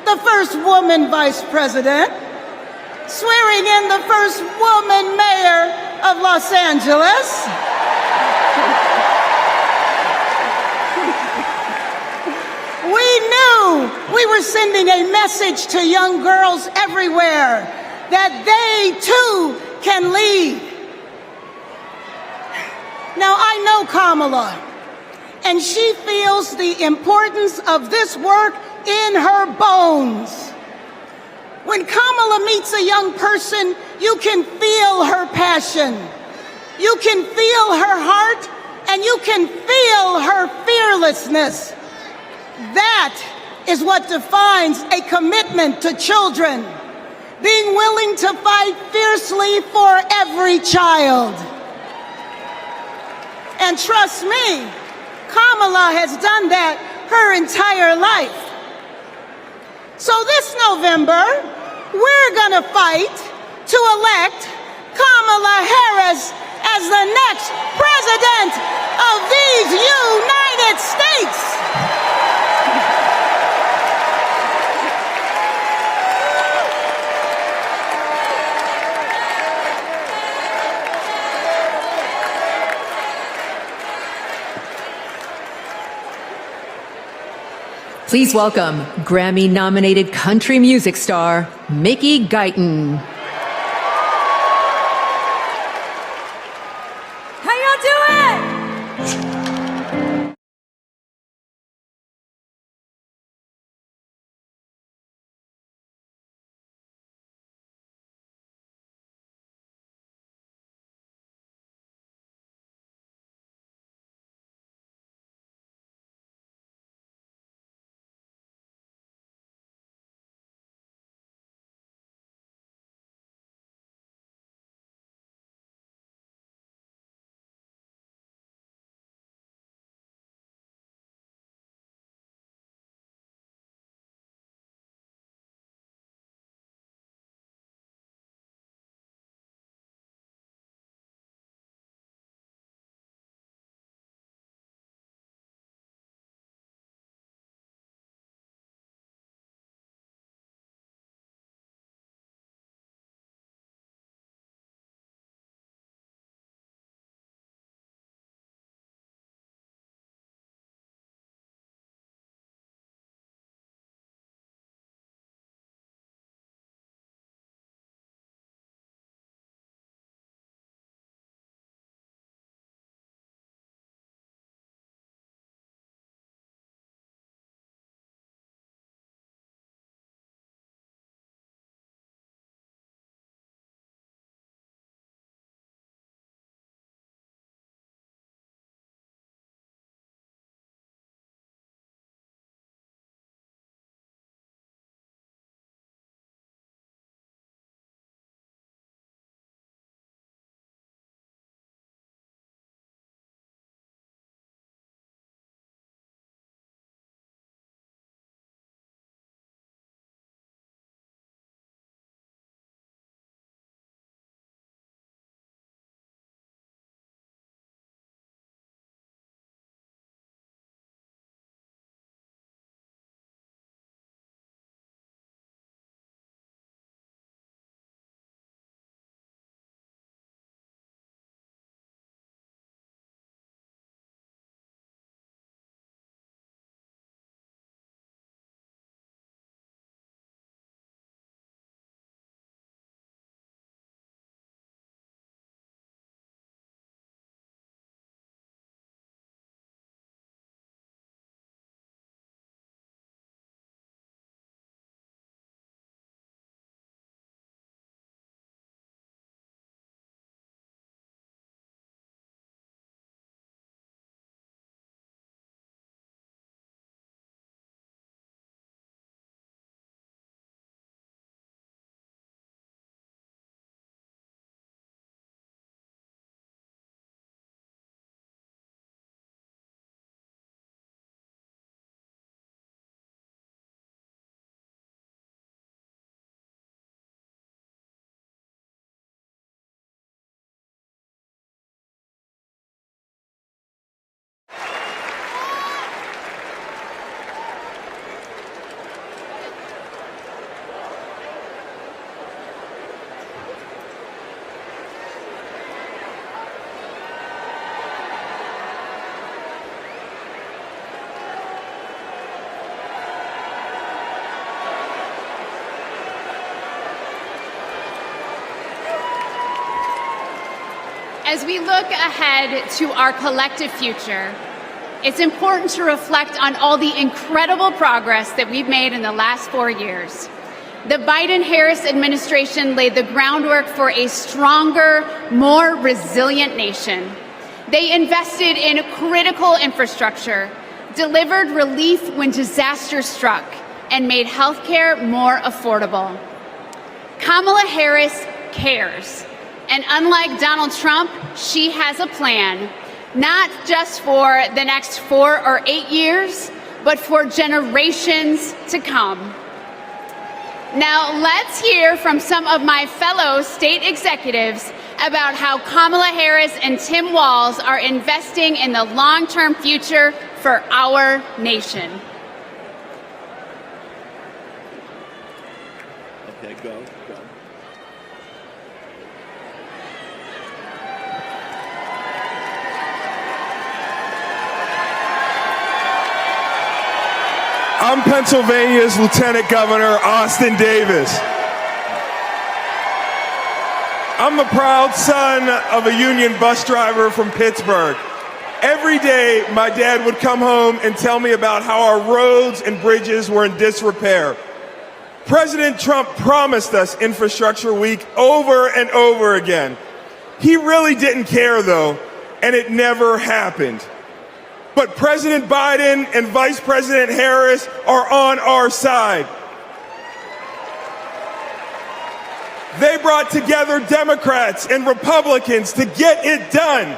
the first woman vice president, swearing in the first woman mayor of Los Angeles, we knew we were sending a message to young girls everywhere that they too can lead. Now, I know Kamala, and she feels the importance of this work in her bones. When Kamala meets a young person, you can feel her passion. You can feel her heart, and you can feel her fearlessness. That is what defines a commitment to children, being willing to fight fiercely for every child. And trust me, Kamala has done that her entire life. So this November, we're gonna fight to elect Kamala Harris as the next president of these United States. Please welcome Grammy-nominated country music star, Mickey Guyton. As we look ahead to our collective future, it's important to reflect on all the incredible progress that we've made in the last 4 years. The Biden-Harris administration laid the groundwork for a stronger, more resilient nation. They invested in critical infrastructure, delivered relief when disaster struck, and made healthcare more affordable. Kamala Harris cares. And unlike Donald Trump, she has a plan, not just for the next 4 or 8 years, but for generations to come. Now, let's hear from some of my fellow state executives about how Kamala Harris and Tim Walz are investing in the long-term future for our nation. Okay, go. I'm Pennsylvania's Lieutenant Governor Austin Davis. I'm the proud son of a union bus driver from Pittsburgh. Every day, my dad would come home and tell me about how our roads and bridges were in disrepair. President Trump promised us Infrastructure Week over and over again. He really didn't care, though, and it never happened. But President Biden and Vice President Harris are on our side. They brought together Democrats and Republicans to get it done.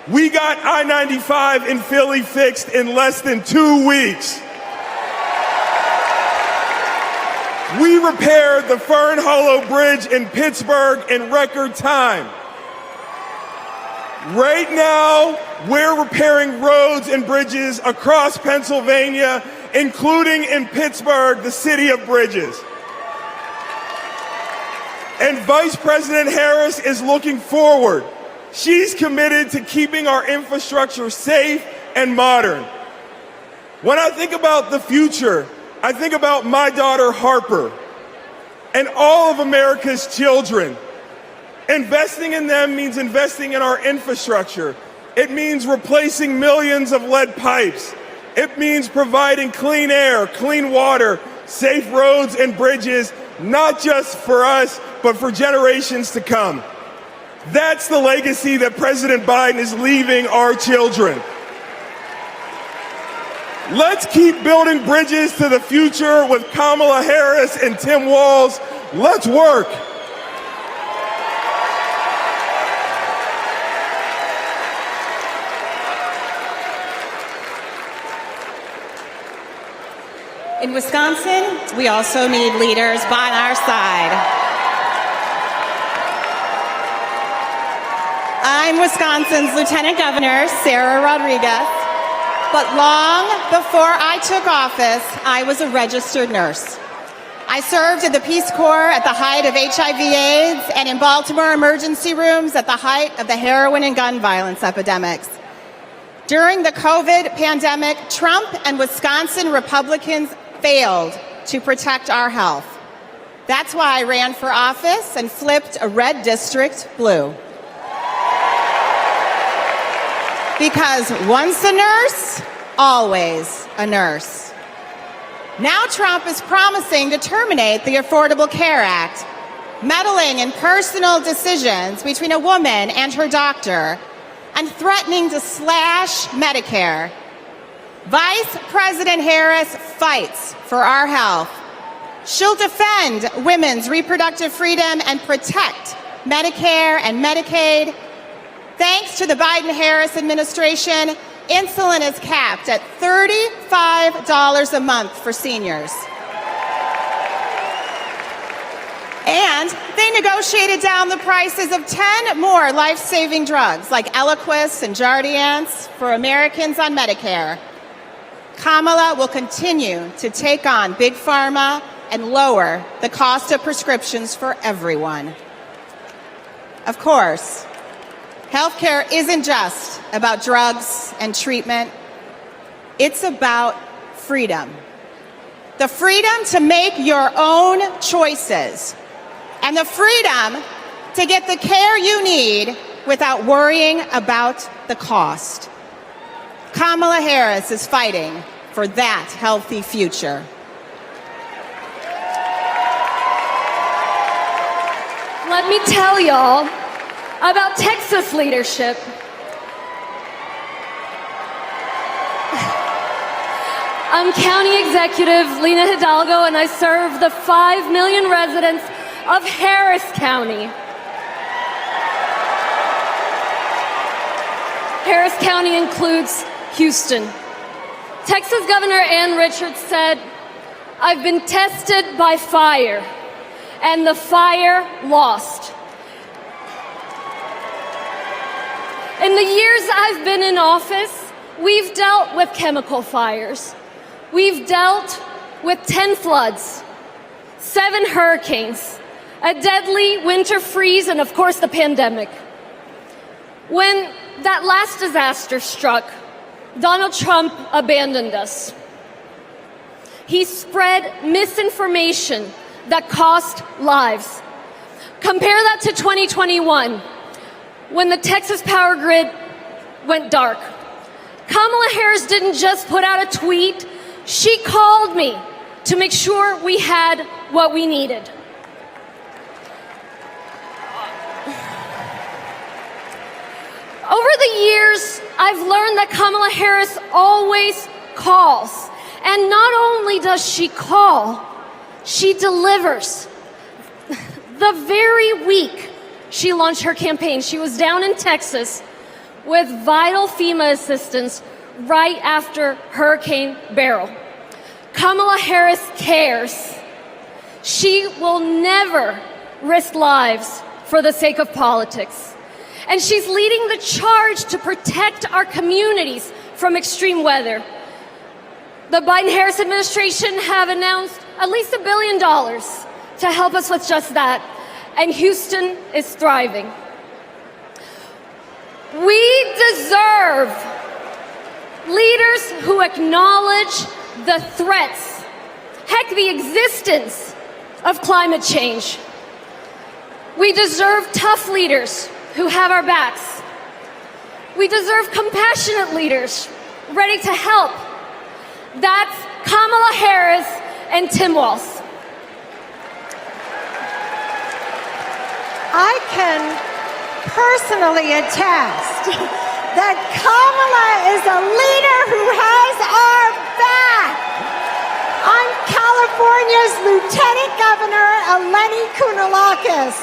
We got I-95 in Philly fixed in less than 2 weeks. We repaired the Fern Hollow Bridge in Pittsburgh in record time. Right now, we're repairing roads and bridges across Pennsylvania, including in Pittsburgh, the city of bridges. And Vice President Harris is looking forward. She's committed to keeping our infrastructure safe and modern. When I think about the future, I think about my daughter Harper and all of America's children. Investing in them means investing in our infrastructure. It means replacing millions of lead pipes. It means providing clean air, clean water, safe roads and bridges, not just for us, but for generations to come. That's the legacy that President Biden is leaving our children. Let's keep building bridges to the future with Kamala Harris and Tim Walz. Let's work. In Wisconsin, we also need leaders by our side. I'm Wisconsin's Lieutenant Governor, Sarah Rodriguez, but long before I took office, I was a registered nurse. I served in the Peace Corps at the height of HIV/AIDS and in Baltimore emergency rooms at the height of the heroin and gun violence epidemics. During the COVID pandemic, Trump and Wisconsin Republicans failed to protect our health. That's why I ran for office and flipped a red district blue. Because once a nurse, always a nurse. Now Trump is promising to terminate the Affordable Care Act, meddling in personal decisions between a woman and her doctor, and threatening to slash Medicare. Vice President Harris fights for our health. She'll defend women's reproductive freedom and protect Medicare and Medicaid. Thanks to the Biden-Harris administration, insulin is capped at $35 a month for seniors. And they negotiated down the prices of 10 more life-saving drugs like Eliquis and Jardiance for Americans on Medicare. Kamala will continue to take on Big Pharma and lower the cost of prescriptions for everyone. Of course, healthcare isn't just about drugs and treatment. It's about freedom. The freedom to make your own choices and the freedom to get the care you need without worrying about the cost. Kamala Harris is fighting for that healthy future. Let me tell y'all about Texas leadership. I'm County Executive Lena Hidalgo, and I serve the 5 million residents of Harris County. Harris County includes Houston. Texas Governor Ann Richards said, "I've been tested by fire, and the fire lost." In the years I've been in office, we've dealt with chemical fires. We've dealt with 10 floods, 7 hurricanes, a deadly winter freeze, and of course the pandemic. When that last disaster struck, Donald Trump abandoned us. He spread misinformation that cost lives. Compare that to 2021, when the Texas power grid went dark. Kamala Harris didn't just put out a tweet, she called me to make sure we had what we needed. Over the years, I've learned that Kamala Harris always calls. And not only does she call, she delivers. The very week she launched her campaign, she was down in Texas with vital FEMA assistance right after Hurricane Beryl. Kamala Harris cares. She will never risk lives for the sake of politics. And she's leading the charge to protect our communities from extreme weather. The Biden-Harris administration have announced at least $1 billion to help us with just that. And Houston is thriving. We deserve leaders who acknowledge the threats, heck, the existence of climate change. We deserve tough leaders who have our backs. We deserve compassionate leaders ready to help. That's Kamala Harris and Tim Walz. I can personally attest that Kamala is a leader who has our back. I'm California's Lieutenant Governor Eleni Kounalakis,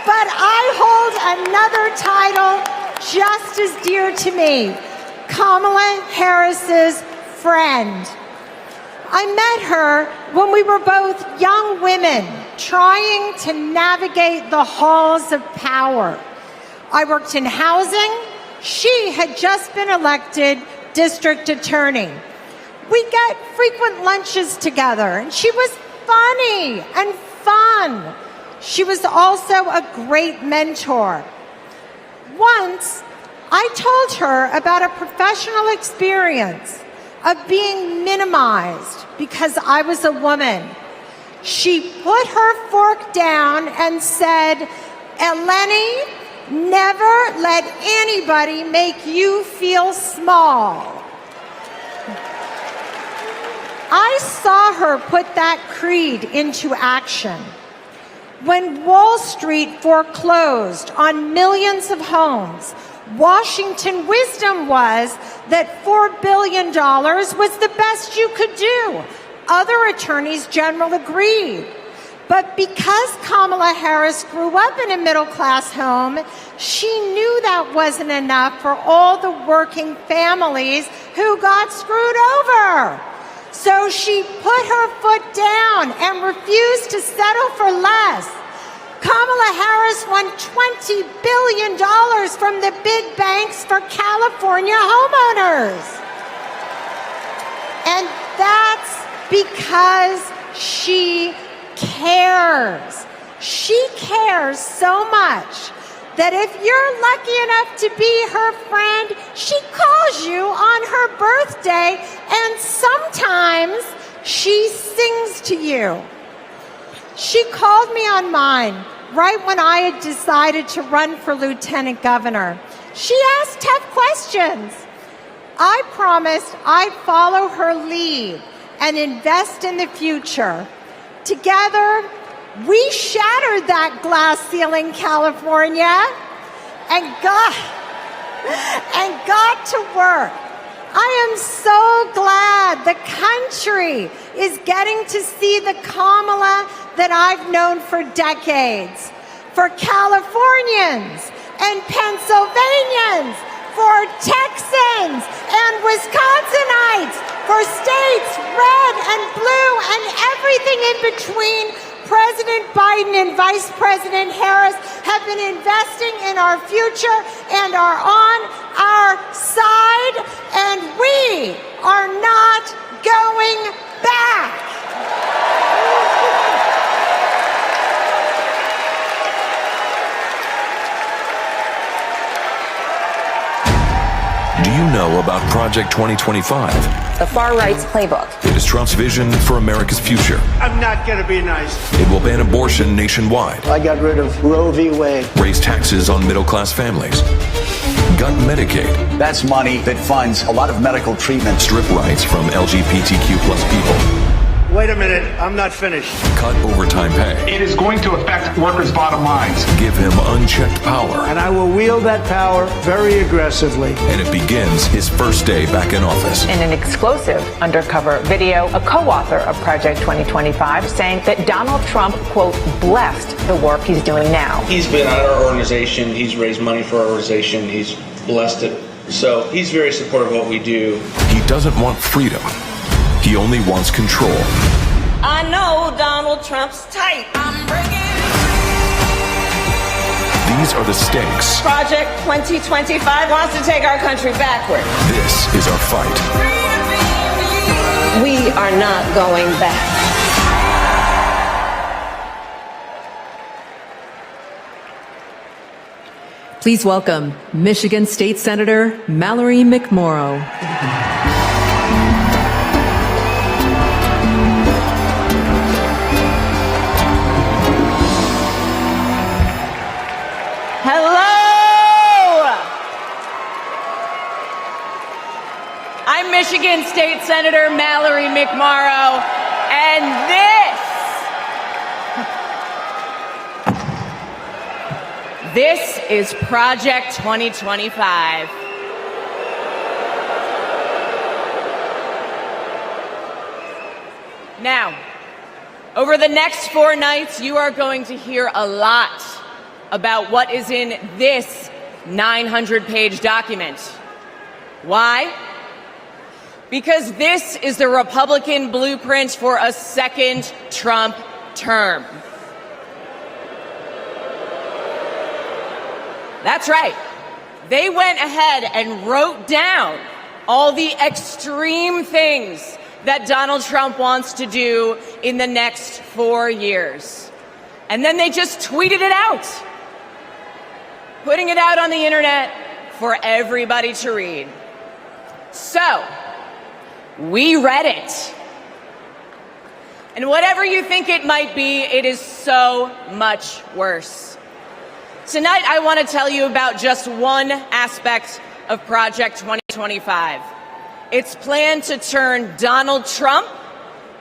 but I hold another title just as dear to me, Kamala Harris's friend. I met her when we were both young women trying to navigate the halls of power. I worked in housing. She had just been elected district attorney. We got frequent lunches together, and she was funny and fun. She was also a great mentor. Once, I told her about a professional experience of being minimized because I was a woman. She put her fork down and said, "Eleni, never let anybody make you feel small." I saw her put that creed into action. When Wall Street foreclosed on millions of homes, Washington wisdom was that $4 billion was the best you could do. Other attorneys general agreed. But because Kamala Harris grew up in a middle-class home, she knew that wasn't enough for all the working families who got screwed over. So she put her foot down and refused to settle for less. Kamala Harris won $20 billion from the big banks for California homeowners. And that's because she cares. She cares so much that if you're lucky enough to be her friend, she calls you on her birthday, and sometimes she sings to you. She called me on mine right when I had decided to run for lieutenant governor. She asked tough questions. I promised I'd follow her lead and invest in the future. Together, we shattered that glass ceiling, California, and got to work. I am so glad the country is getting to see the Kamala that I've known for decades. For Californians and Pennsylvanians, for Texans and Wisconsinites, for states red and blue and everything in between, President Biden and Vice President Harris have been investing in our future and are on our side, and we are not going back. Do you know about Project 2025? The far right's playbook. It is Trump's vision for America's future. I'm not going to be nice. It will ban abortion nationwide. I got rid of Roe v. Wade. Raise taxes on middle-class families. Gut Medicaid. That's money that funds a lot of medical treatment. Strip rights from LGBTQ+ people. Wait a minute, I'm not finished. Cut overtime pay. It is going to affect workers' bottom lines. Give him unchecked power. And I will wield that power very aggressively. And it begins his first day back in office. In an exclusive undercover video, a co-author of Project 2025 saying that Donald Trump, quote, blessed the work he's doing now. He's been at our organization. He's raised money for our organization. He's blessed it. So he's very supportive of what we do. He doesn't want freedom. He only wants control. I know Donald Trump's type. These are the stakes. Project 2025 wants to take our country backward. This is our fight. We are not going back. Please welcome Michigan State Senator Mallory McMorrow. I'm Michigan State Senator Mallory McMorrow, and this is Project 2025. Now, over the next 4 nights, you are going to hear a lot about what is in this 900-page document. Why? Because this is the Republican blueprint for a second Trump term. That's right. They went ahead and wrote down all the extreme things that Donald Trump wants to do in the next 4 years. And then they just tweeted it out, putting it out on the internet for everybody to read. So, we read it. And whatever you think it might be, it is so much worse. Tonight, I want to tell you about just one aspect of Project 2025. Its plan to turn Donald Trump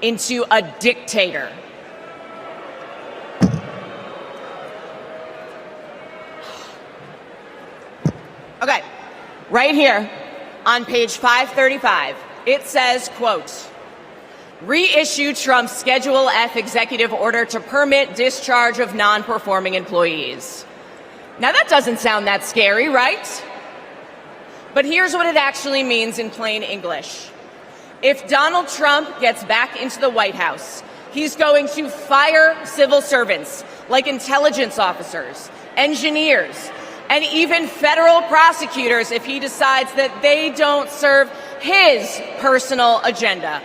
into a dictator. Okay, right here on page 535. It says, quote, reissue Trump's Schedule F executive order to permit discharge of non-performing employees. Now that doesn't sound that scary, right? But here's what it actually means in plain English. If Donald Trump gets back into the White House, he's going to fire civil servants like intelligence officers, engineers, and even federal prosecutors if he decides that they don't serve his personal agenda.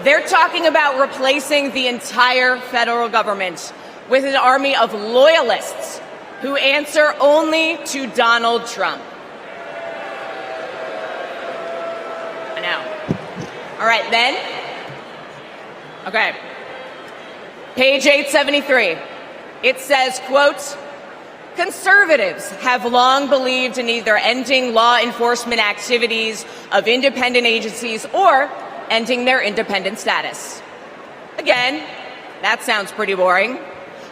They're talking about replacing the entire federal government with an army of loyalists who answer only to Donald Trump. I know. All right, then. Okay. Page 873. It says, quote, conservatives have long believed in either ending law enforcement activities of independent agencies or ending their independent status. Again, that sounds pretty boring.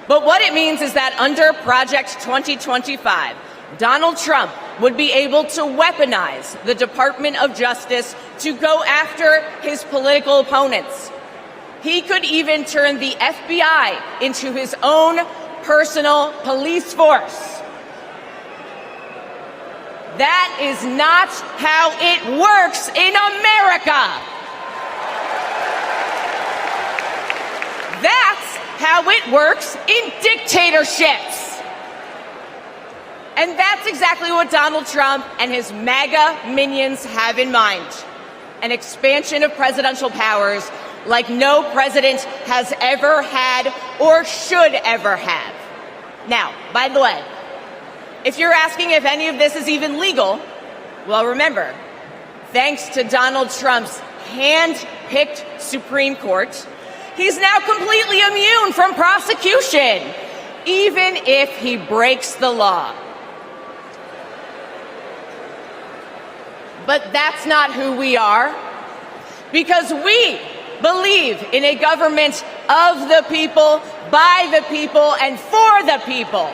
But what it means is that under Project 2025, Donald Trump would be able to weaponize the Department of Justice to go after his political opponents. He could even turn the FBI into his own personal police force. That is not how it works in America. That's how it works in dictatorships. And that's exactly what Donald Trump and his MAGA minions have in mind. An expansion of presidential powers like no president has ever had or should ever have. Now, by the way, if you're asking if any of this is even legal, well, remember, thanks to Donald Trump's hand-picked Supreme Court, he's now completely immune from prosecution, even if he breaks the law. But that's not who we are, because we believe in a government of the people, by the people, and for the people.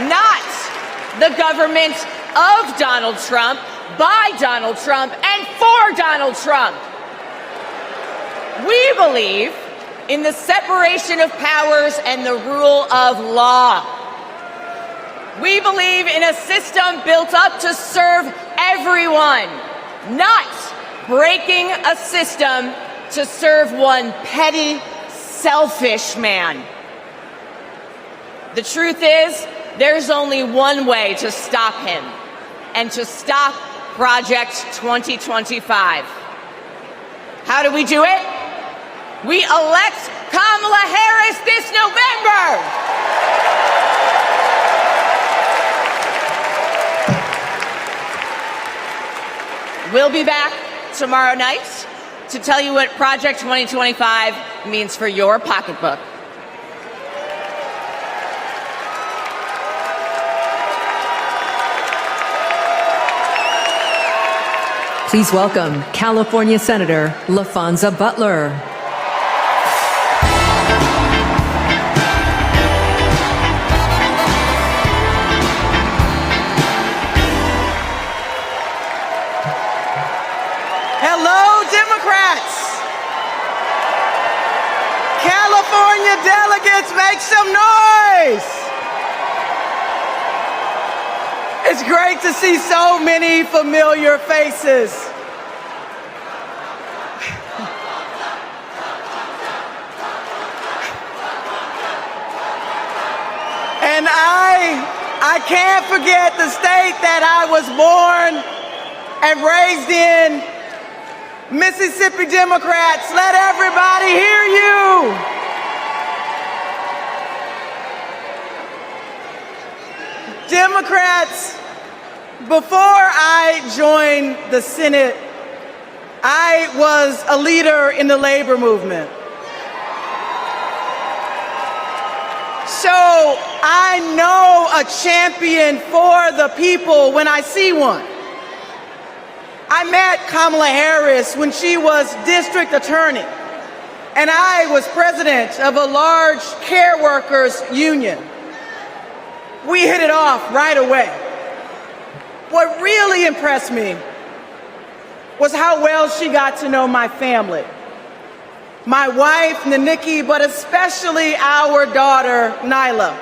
Not the government of Donald Trump, by Donald Trump, and for Donald Trump. We believe in the separation of powers and the rule of law. We believe in a system built up to serve everyone, not breaking a system to serve one petty, selfish man. The truth is, there's only one way to stop him, and to stop Project 2025. How do we do it? We elect Kamala Harris this November! We'll be back tomorrow night to tell you what Project 2025 means for your pocketbook. Please welcome California Senator Laphonza Butler. Hello, Democrats. California delegates, make some noise. It's great to see so many familiar faces. And I can't forget the state that I was born and raised in. Mississippi Democrats, let everybody hear you. Democrats, before I joined the Senate, I was a leader in the labor movement. So I know a champion for the people when I see one. I met Kamala Harris when she was district attorney, and I was president of a large care workers union. We hit it off right away. What really impressed me was how well she got to know my family. My wife, Naniki, but especially our daughter, Nyla.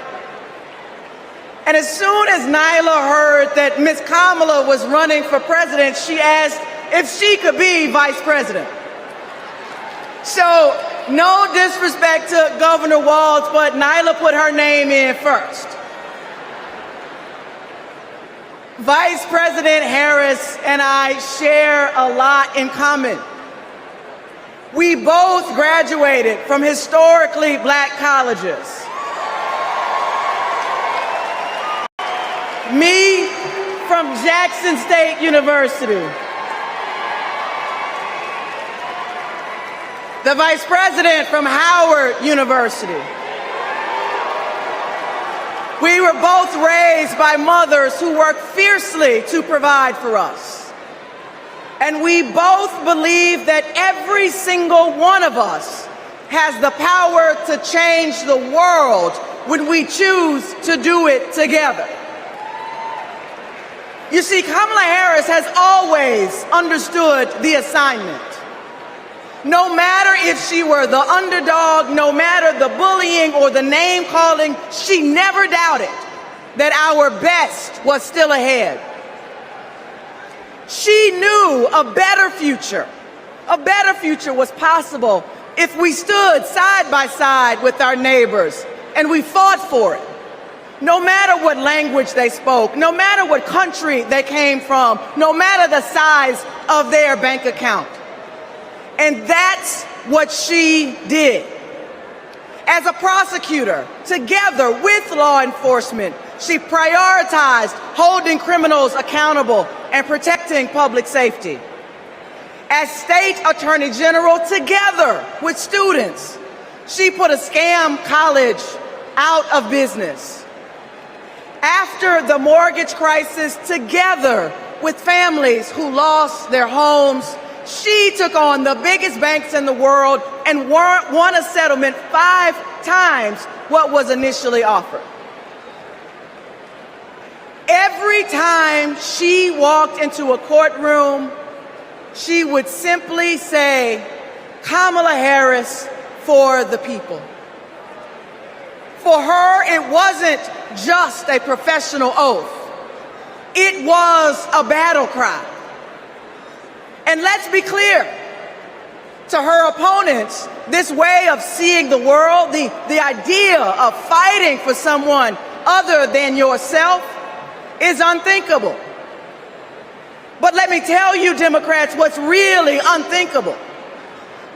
And as soon as Nyla heard that Miss Kamala was running for president, she asked if she could be vice president. So, no disrespect to Governor Walz, but Nyla put her name in first. Vice President Harris and I share a lot in common. We both graduated from historically black colleges. Me from Jackson State University. the vice president from Howard University. We were both raised by mothers who worked fiercely to provide for us. And we both believe that every single one of us has the power to change the world when we choose to do it together. You see, Kamala Harris has always understood the assignment. No matter if she were the underdog, no matter the bullying or the name calling, she never doubted that our best was still ahead. She knew a better future was possible if we stood side by side with our neighbors and we fought for it. No matter what language they spoke, no matter what country they came from, no matter the size of their bank account. And that's what she did. As a prosecutor, together with law enforcement, she prioritized holding criminals accountable and protecting public safety. As state attorney general, together with students, she put a scam college out of business. After the mortgage crisis, together with families who lost their homes, she took on the biggest banks in the world and won a settlement 5 times what was initially offered. Every time she walked into a courtroom, she would simply say, "Kamala Harris for the people." For her, it wasn't just a professional oath. It was a battle cry. And let's be clear, to her opponents, this way of seeing the world, the idea of fighting for someone other than yourself is unthinkable. But let me tell you, Democrats, what's really unthinkable.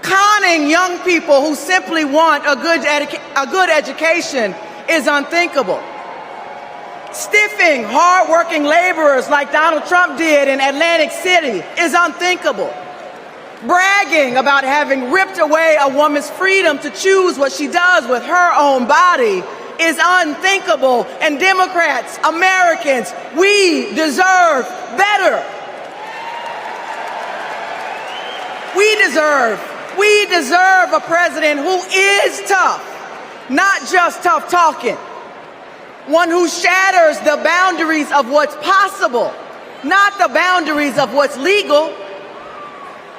Conning young people who simply want a good education is unthinkable. Stiffing hardworking laborers like Donald Trump did in Atlantic City is unthinkable. Bragging about having ripped away a woman's freedom to choose what she does with her own body is unthinkable. And Democrats, Americans, we deserve better. We deserve a president who is tough, not just tough talking. One who shatters the boundaries of what's possible, not the boundaries of what's legal.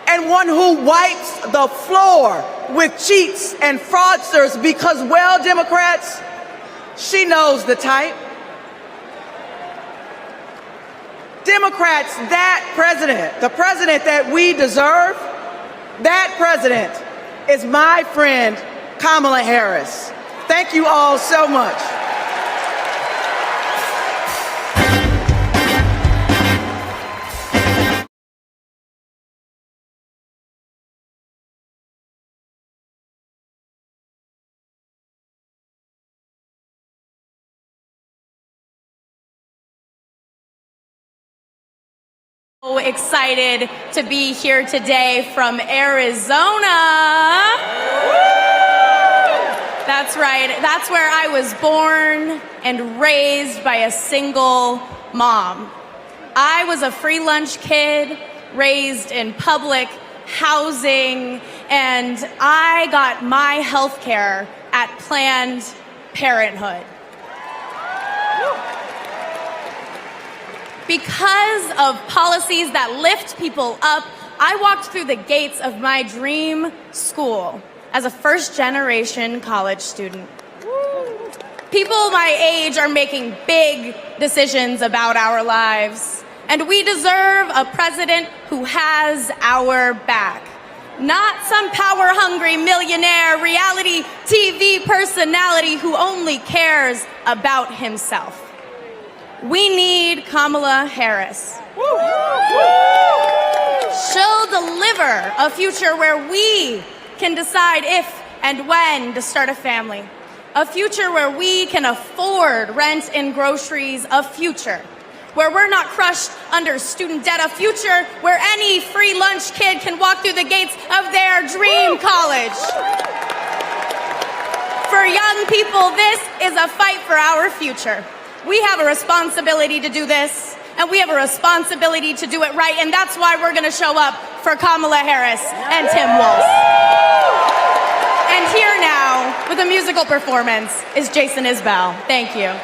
And one who wipes the floor with cheats and fraudsters because, well, Democrats, she knows the type. Democrats, that president, the president that we deserve, that president is my friend, Kamala Harris. Thank you all so much. So excited to be here today from Arizona. That's right. That's where I was born and raised by a single mom. I was a free lunch kid, raised in public housing, and I got my health care at Planned Parenthood. Because of policies that lift people up, I walked through the gates of my dream school as a first-generation college student. People my age are making big decisions about our lives, and we deserve a president who has our back. Not some power-hungry millionaire reality TV personality who only cares about himself. We need Kamala Harris. She'll deliver a future where we can decide if and when to start a family. A future where we can afford rent and groceries. A future where we're not crushed under student debt, a future where any free lunch kid can walk through the gates of their dream college. For young people, this is a fight for our future. We have a responsibility to do this, and we have a responsibility to do it right, and that's why we're going to show up for Kamala Harris and Tim Walz. And here now, with a musical performance, is Jason Isbell. Thank you.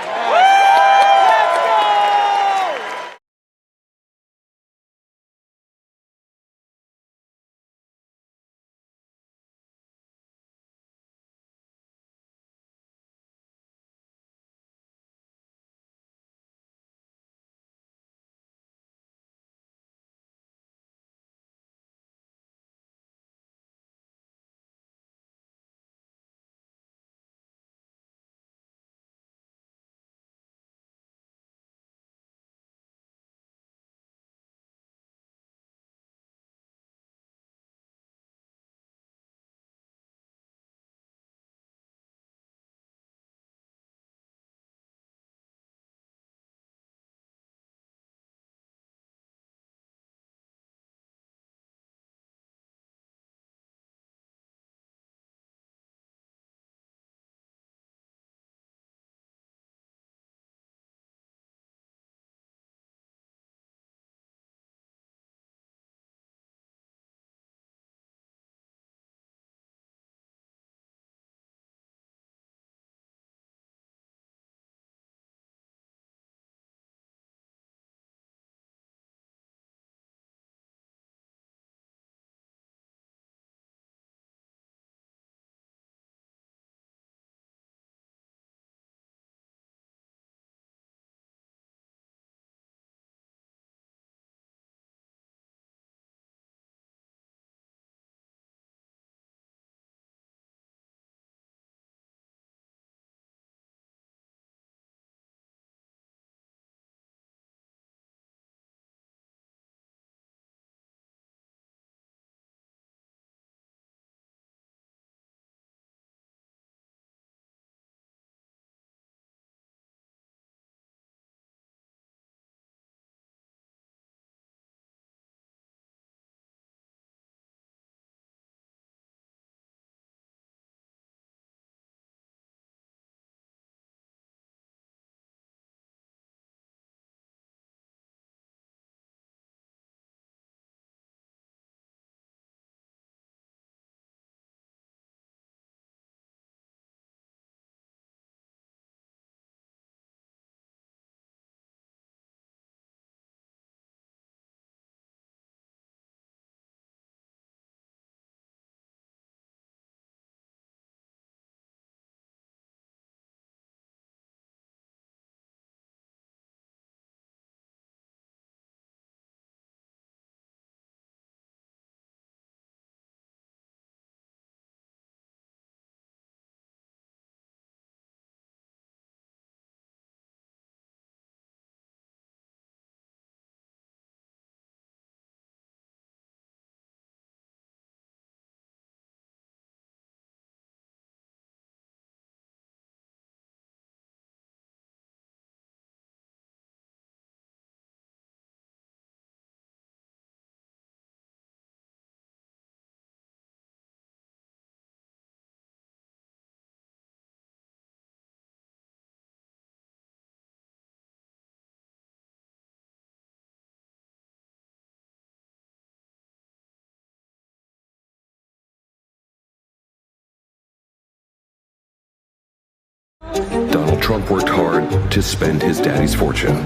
Donald Trump worked hard to spend his daddy's fortune.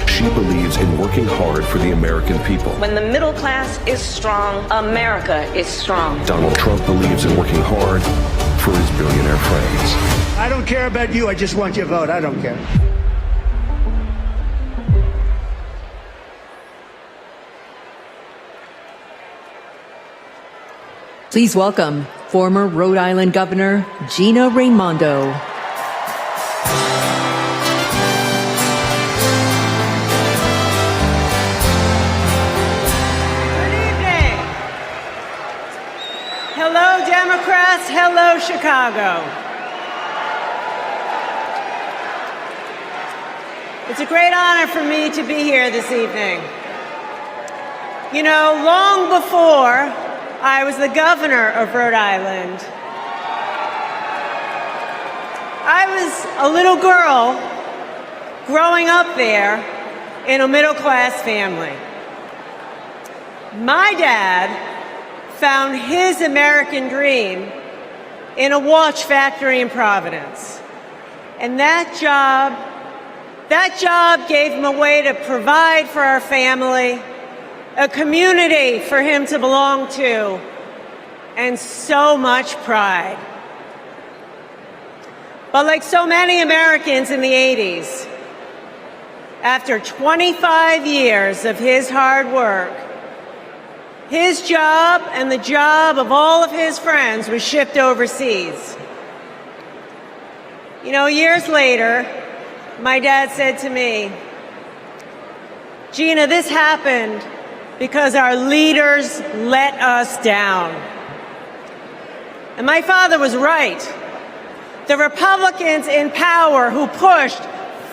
She believes in working hard for the American people. When the middle class is strong, America is strong. Donald Trump believes in working hard for his billionaire friends. I don't care about you. I just want your vote. I don't care. Please welcome former Rhode Island Governor Gina Raimondo. Good evening. Hello, Democrats. Hello, Chicago. It's a great honor for me to be here this evening. You know, long before I was the governor of Rhode Island, I was a little girl growing up there in a middle-class family. My dad found his American dream in a watch factory in Providence. And that job gave him a way to provide for our family, a community for him to belong to, and so much pride. But like so many Americans in the 80s, after 25 years of his hard work, his job and the job of all of his friends was shipped overseas. You know, years later, my dad said to me, "Gina, this happened because our leaders let us down." And my father was right. The Republicans in power who pushed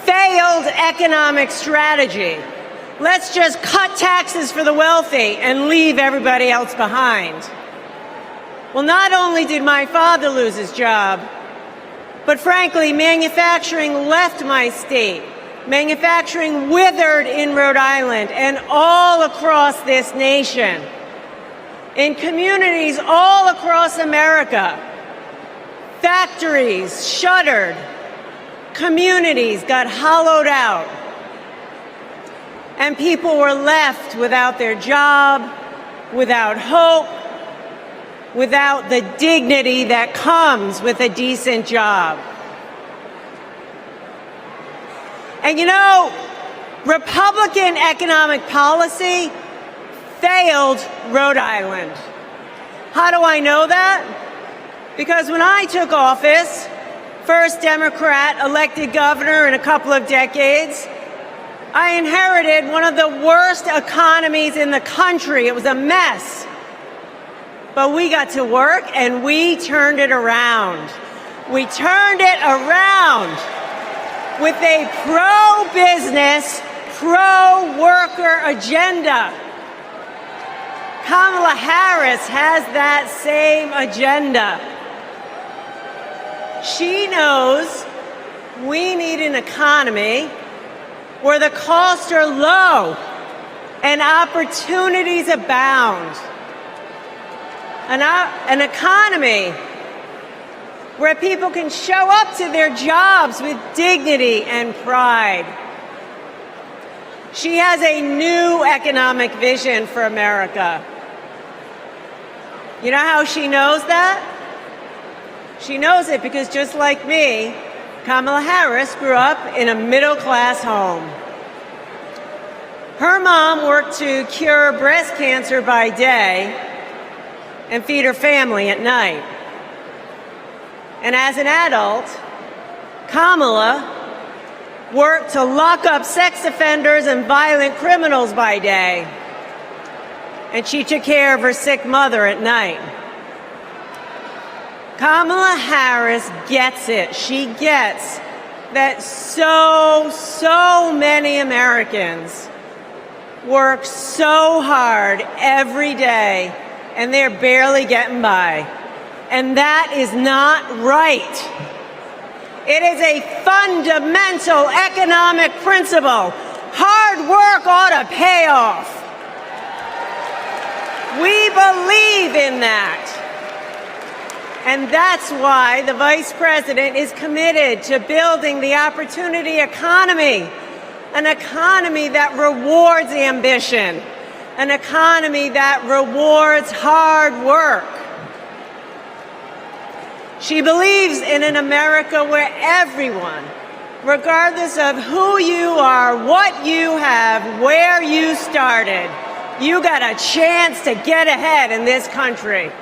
failed economic strategy. Let's just cut taxes for the wealthy and leave everybody else behind. Well, not only did my father lose his job, but frankly, manufacturing left my state. Manufacturing withered in Rhode Island and all across this nation. In communities all across America, factories shuttered, communities got hollowed out, and people were left without their job, without hope, without the dignity that comes with a decent job. And you know, Republican economic policy failed Rhode Island. How do I know that? Because when I took office, first Democrat elected governor in a couple of decades, I inherited one of the worst economies in the country. It was a mess. But we got to work and we turned it around. We turned it around with a pro-business, pro-worker agenda. Kamala Harris has that same agenda. She knows we need an economy where the costs are low and opportunities abound. An economy where people can show up to their jobs with dignity and pride. She has a new economic vision for America. You know how she knows that? She knows it because just like me, Kamala Harris grew up in a middle-class home. Her mom worked to cure breast cancer by day and feed her family at night. And as an adult, Kamala worked to lock up sex offenders and violent criminals by day. And she took care of her sick mother at night. Kamala Harris gets it. She gets that so many Americans work so hard every day and they're barely getting by. And that is not right. It is a fundamental economic principle. Hard work ought to pay off. We believe in that. And that's why the Vice President is committed to building the opportunity economy, an economy that rewards ambition, an economy that rewards hard work. She believes in an America where everyone, regardless of who you are, what you have, where you started, you got a chance to get ahead in this country.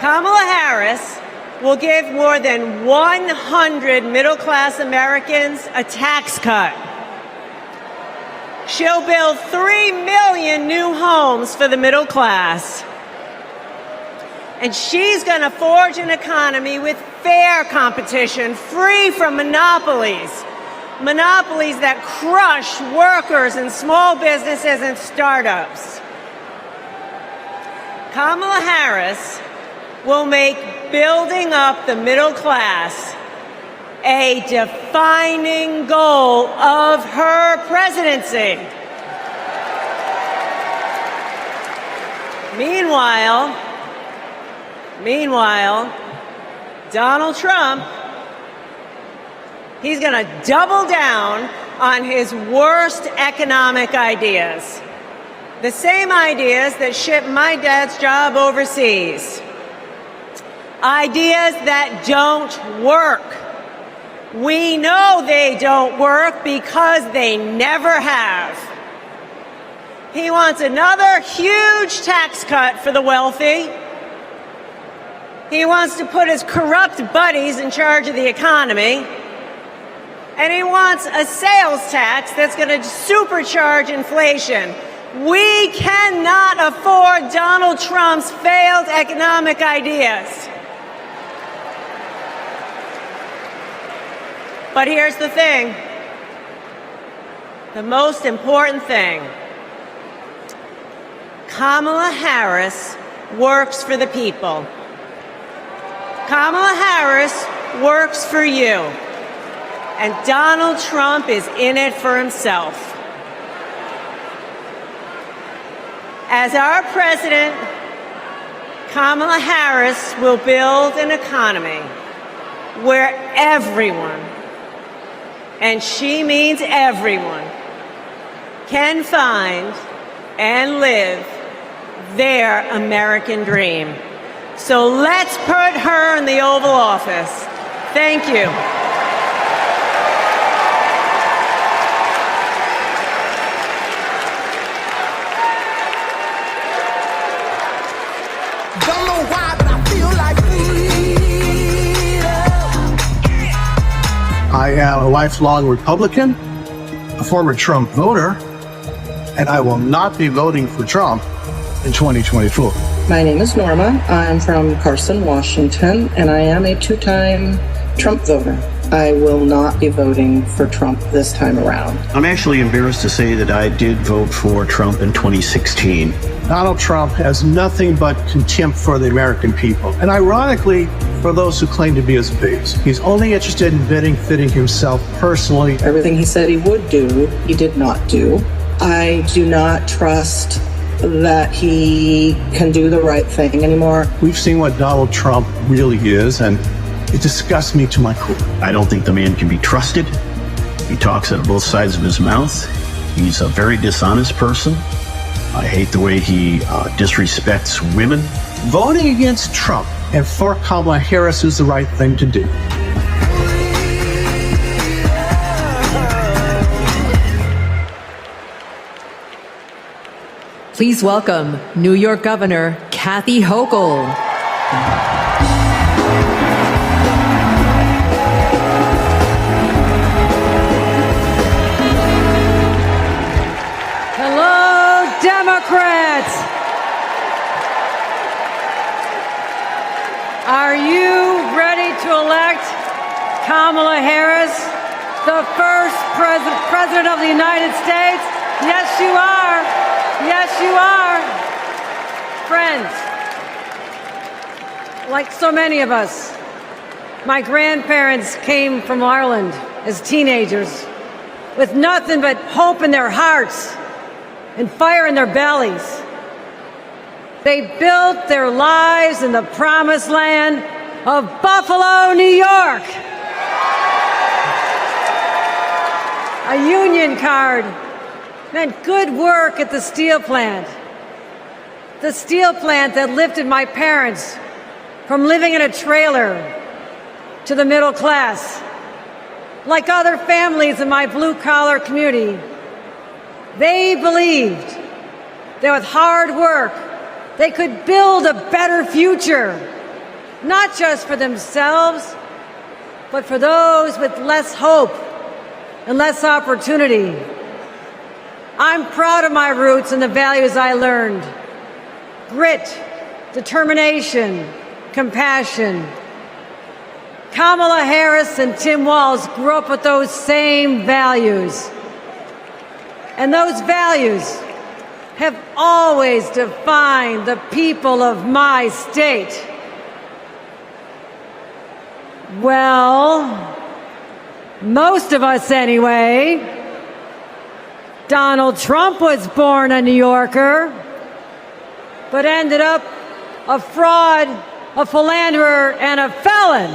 Kamala Harris will give more than 100 middle-class Americans a tax cut. She'll build 3 million new homes for the middle class. And she's going to forge an economy with fair competition, free from monopolies. Monopolies that crush workers and small businesses and startups. Kamala Harris will make building up the middle class a defining goal of her presidency. Meanwhile, Donald Trump, he's going to double down on his worst economic ideas. The same ideas that shipped my dad's job overseas. Ideas that don't work. We know they don't work because they never have. He wants another huge tax cut for the wealthy. He wants to put his corrupt buddies in charge of the economy. And he wants a sales tax that's going to supercharge inflation. We cannot afford Donald Trump's failed economic ideas. But here's the thing. The most important thing. Kamala Harris works for the people. Kamala Harris works for you. And Donald Trump is in it for himself. As our president, Kamala Harris will build an economy where everyone, and she means everyone, can find and live their American dream. So let's put her in the Oval Office. Thank you. Don't know why, but I feel like I am a lifelong Republican, a former Trump voter, and I will not be voting for Trump in 2024. My name is Norma. I'm from Carson, Washington, and I am a two-time Trump voter. I will not be voting for Trump this time around. I'm actually embarrassed to say that I did vote for Trump in 2016. Donald Trump has nothing but contempt for the American people, and ironically, for those who claim to be his base. He's only interested in benefiting himself personally. Everything he said he would do, he did not do. I do not trust that he can do the right thing anymore. We've seen what Donald Trump really is, and it disgusts me to my core. I don't think the man can be trusted. He talks out of both sides of his mouth. He's a very dishonest person. I hate the way he disrespects women. Voting against Trump and for Kamala Harris is the right thing to do. Please welcome New York Governor Kathy Hochul. Hello, Democrats. Are you ready to elect Kamala Harris, the first president of the United States? Yes, you are. Yes, you are. Friends, like so many of us, my grandparents came from Ireland as teenagers with nothing but hope in their hearts and fire in their bellies. They built their lives in the promised land of Buffalo, New York. A union card meant good work at the steel plant. The steel plant that lifted my parents from living in a trailer to the middle class. Like other families in my blue-collar community, they believed that with hard work, they could build a better future, not just for themselves, but for those with less hope and less opportunity. I'm proud of my roots and the values I learned. Grit, determination, compassion. Kamala Harris and Tim Walz grew up with those same values. And those values have always defined the people of my state. Well, most of us anyway. Donald Trump was born a New Yorker, but ended up a fraud, a philanderer, and a felon.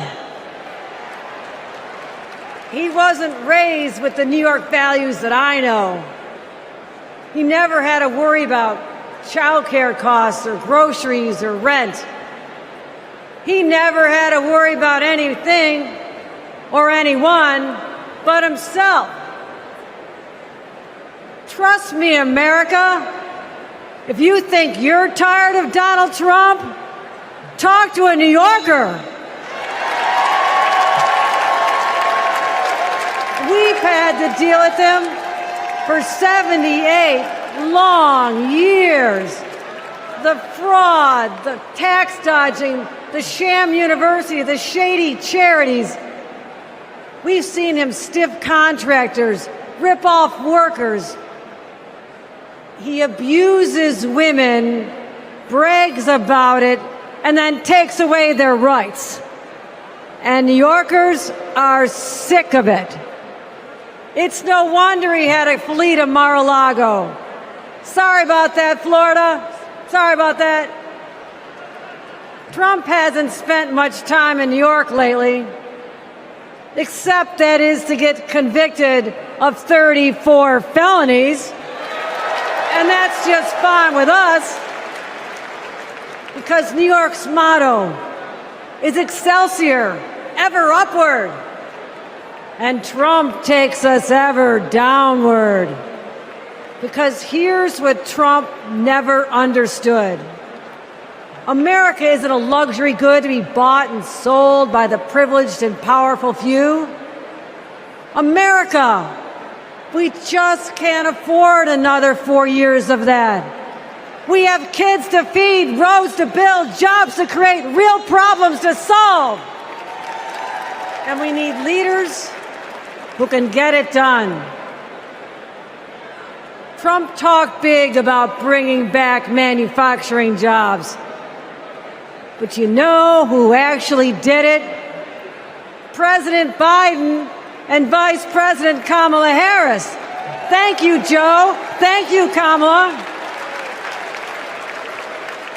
He wasn't raised with the New York values that I know. He never had to worry about childcare costs or groceries or rent. He never had to worry about anything or anyone but himself. Trust me, America, if you think you're tired of Donald Trump, talk to a New Yorker. We've had to deal with him for 78 long years. The fraud, the tax dodging, the sham university, the shady charities. We've seen him stiff contractors, rip off workers. He abuses women, brags about it, and then takes away their rights. And New Yorkers are sick of it. It's no wonder he had to flee to Mar-a-Lago. Sorry about that, Florida. Sorry about that. Trump hasn't spent much time in New York lately, except that is to get convicted of 34 felonies. And that's just fine with us, because New York's motto is Excelsior, ever upward. And Trump takes us ever downward. Because here's what Trump never understood. America isn't a luxury good to be bought and sold by the privileged and powerful few. America, we just can't afford another 4 years of that. We have kids to feed, roads to build, jobs to create, real problems to solve. And we need leaders who can get it done. Trump talked big about bringing back manufacturing jobs. But you know who actually did it? President Biden and Vice President Kamala Harris. Thank you, Joe. Thank you, Kamala.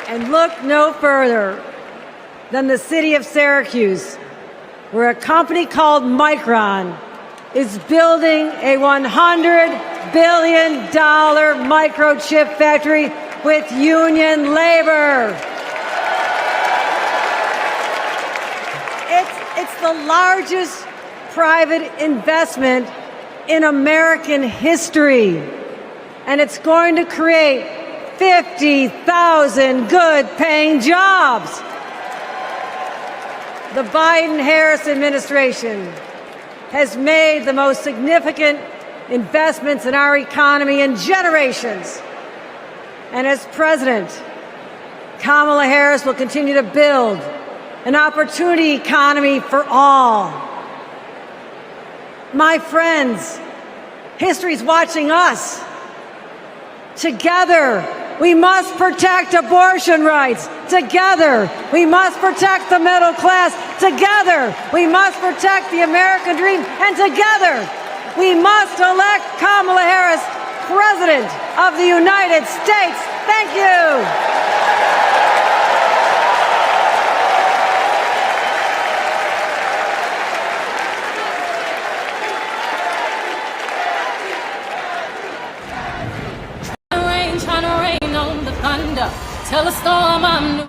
And look no further than the city of Syracuse, where a company called Micron is building a $100 billion microchip factory with union labor. It's the largest private investment in American history, and it's going to create 50,000 good-paying jobs. The Biden-Harris administration has made the most significant investments in our economy in generations. And as president, Kamala Harris will continue to build an opportunity economy for all. My friends, history's watching us. Together, we must protect abortion rights. Together, we must protect the middle class. Together, we must protect the American dream. And together, we must elect Kamala Harris President of the United States. Thank you. Tell a storm I'm new.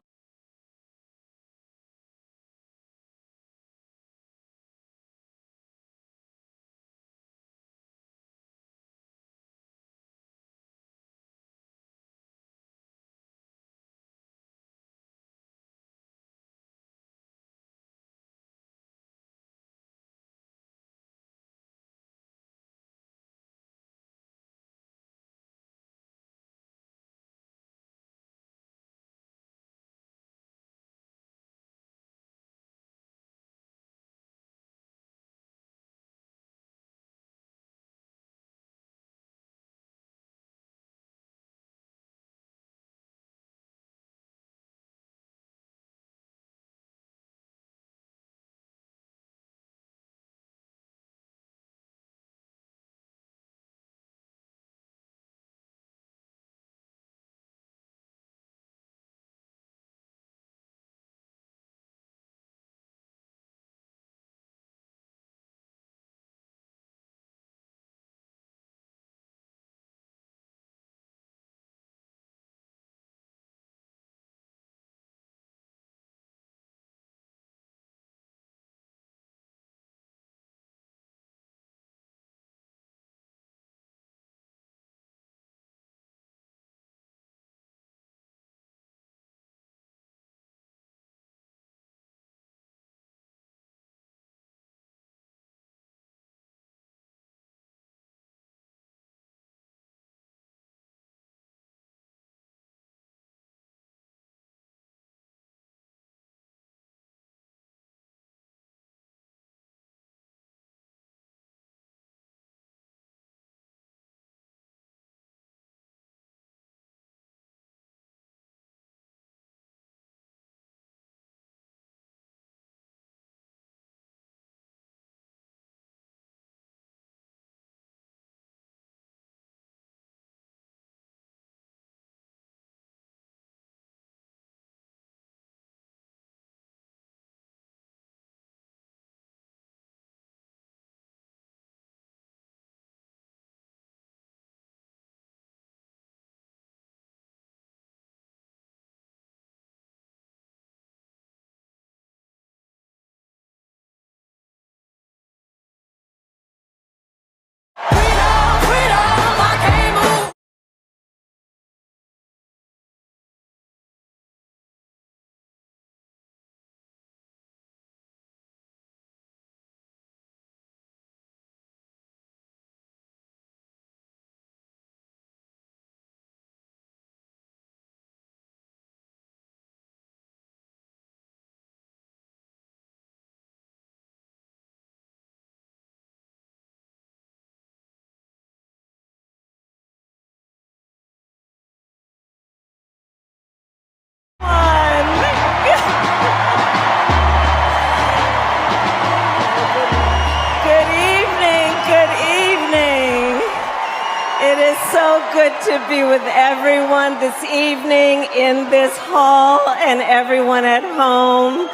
It is so good to be with everyone this evening in this hall and everyone at home.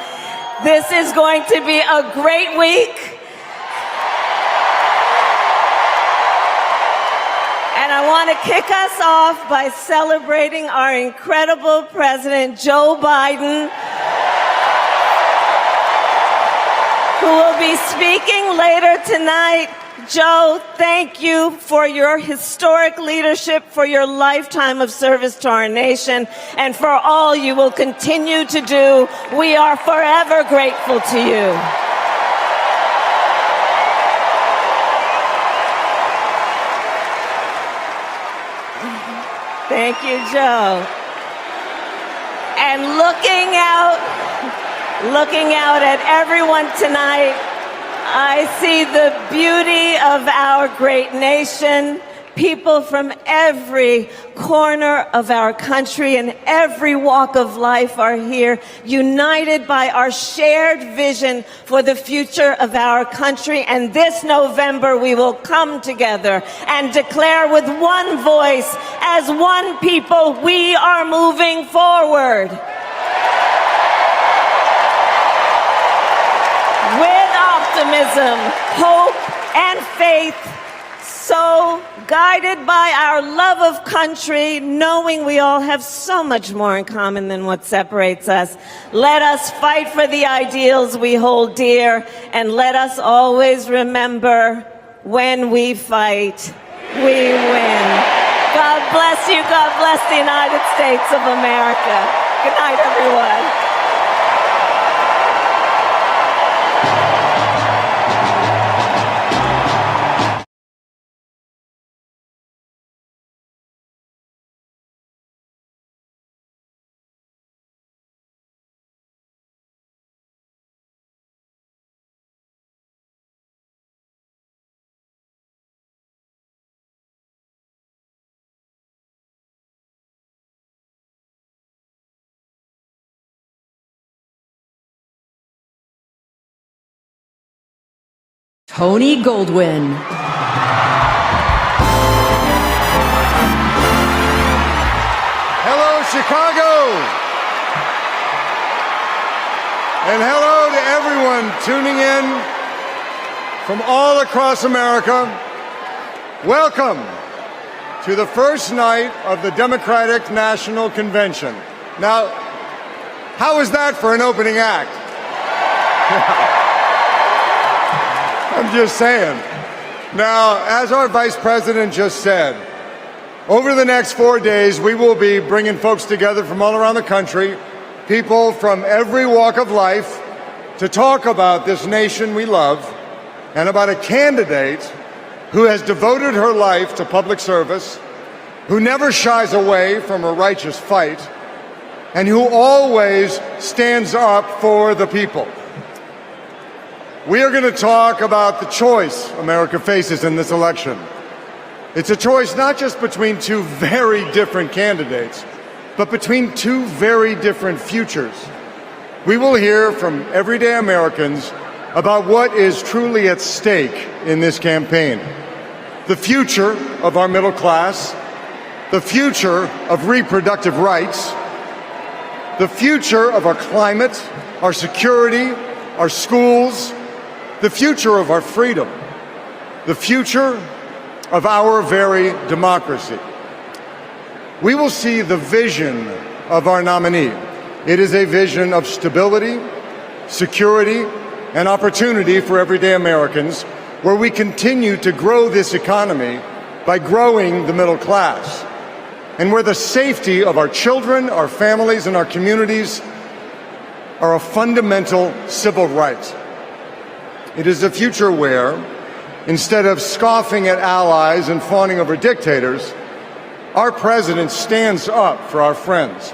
This is going to be a great week. And I want to kick us off by celebrating our incredible President Joe Biden, who will be speaking later tonight. Joe, thank you for your historic leadership, for your lifetime of service to our nation, and for all you will continue to do. We are forever grateful to you. Thank you, Joe. And looking out at everyone tonight, I see the beauty of our great nation. People from every corner of our country and every walk of life are here, united by our shared vision for the future of our country. And this November, we will come together and declare with one voice, as one people, we are moving forward. With optimism, hope, and faith, so guided by our love of country, knowing we all have so much more in common than what separates us. Let us fight for the ideals we hold dear, and let us always remember, when we fight, we win. God bless you. God bless the United States of America. Good night, everyone. Tony Goldwyn. Hello, Chicago. And hello to everyone tuning in from all across America. Welcome to the first night of the Democratic National Convention. Now, how was that for an opening act? I'm just saying. Now, as our Vice President just said, over the next 4 days, we will be bringing folks together from all around the country, people from every walk of life, to talk about this nation we love and about a candidate who has devoted her life to public service, who never shies away from a righteous fight, and who always stands up for the people. We are going to talk about the choice America faces in this election. It's a choice not just between two very different candidates, but between two very different futures. We will hear from everyday Americans about what is truly at stake in this campaign. The future of our middle class, the future of reproductive rights, the future of our climate, our security, our schools, the future of our freedom, the future of our very democracy. We will see the vision of our nominee. It is a vision of stability, security, and opportunity for everyday Americans, where we continue to grow this economy by growing the middle class, and where the safety of our children, our families, and our communities are a fundamental civil right. It is a future where, instead of scoffing at allies and fawning over dictators, our president stands up for our friends,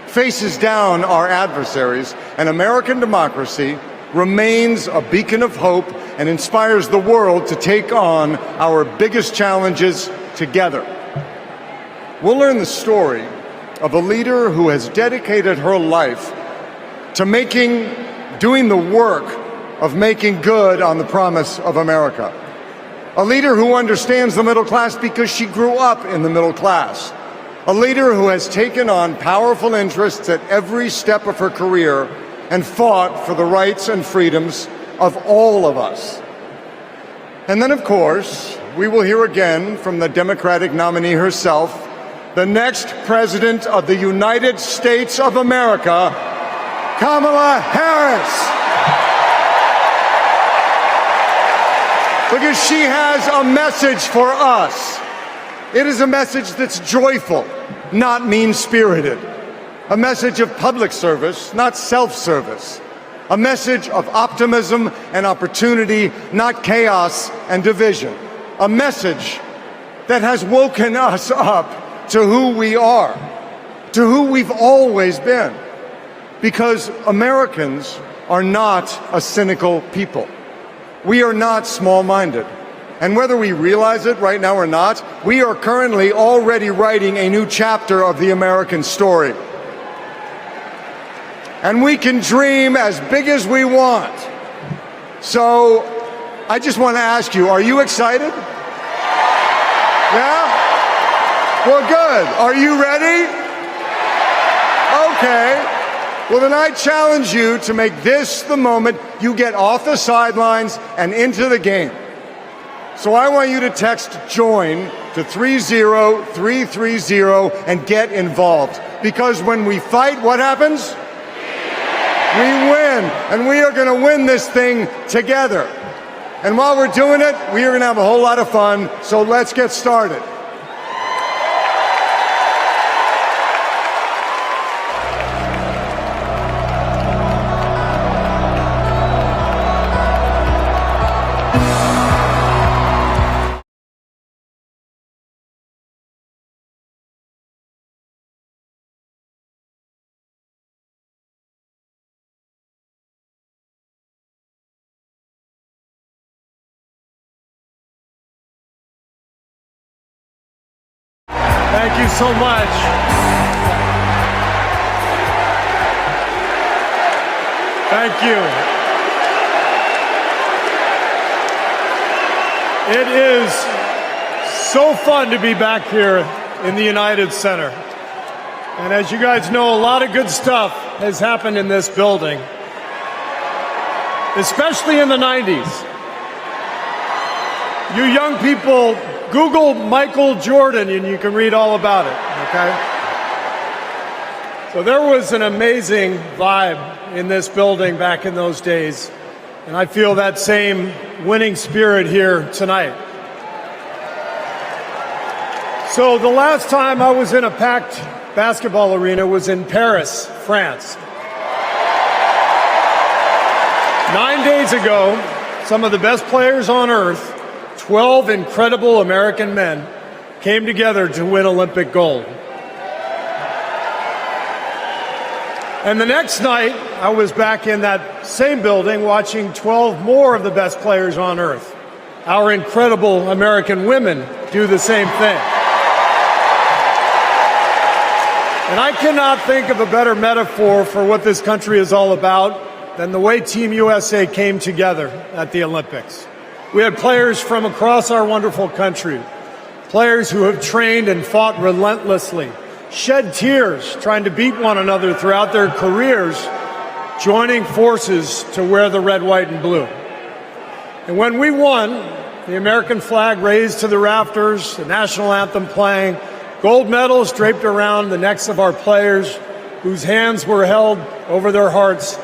faces down our adversaries, and American democracy remains a beacon of hope and inspires the world to take on our biggest challenges together. We'll learn the story of a leader who has dedicated her life to doing the work of making good on the promise of America. A leader who understands the middle class because she grew up in the middle class. A leader who has taken on powerful interests at every step of her career and fought for the rights and freedoms of all of us. And then, of course, we will hear again from the Democratic nominee herself, the next President of the United States of America, Kamala Harris. Because she has a message for us. It is a message that's joyful, not mean-spirited. A message of public service, not self-service. A message of optimism and opportunity, not chaos and division. A message that has woken us up to who we are, to who we've always been. Because Americans are not a cynical people. We are not small-minded. And whether we realize it right now or not, we are currently already writing a new chapter of the American story. And we can dream as big as we want. So I just want to ask you, are you excited? Yeah? Well, good. Are you ready? Okay. Well, then I challenge you to make this the moment you get off the sidelines and into the game. So I want you to text JOIN to 30330 and get involved. Because when we fight, what happens? We win. And we are going to win this thing together. And while we're doing it, we are going to have a whole lot of fun. So let's get started. Thank you so much. Thank you. It is so fun to be back here in the United Center. And as you guys know, a lot of good stuff has happened in this building, especially in the 90s. You young people, Google Michael Jordan and you can read all about it, okay? So there was an amazing vibe in this building back in those days, and I feel that same winning spirit here tonight. So the last time I was in a packed basketball arena was in Paris, France. 9 days ago, some of the best players on earth, 12 incredible American men, came together to win Olympic gold. And the next night, I was back in that same building watching 12 more of the best players on earth, our incredible American women, do the same thing. And I cannot think of a better metaphor for what this country is all about than the way Team USA came together at the Olympics. We had players from across our wonderful country, players who have trained and fought relentlessly, shed tears trying to beat one another throughout their careers, joining forces to wear the red, white, and blue. And when we won, the American flag raised to the rafters, the national anthem playing, gold medals draped around the necks of our players, whose hands were held over their hearts.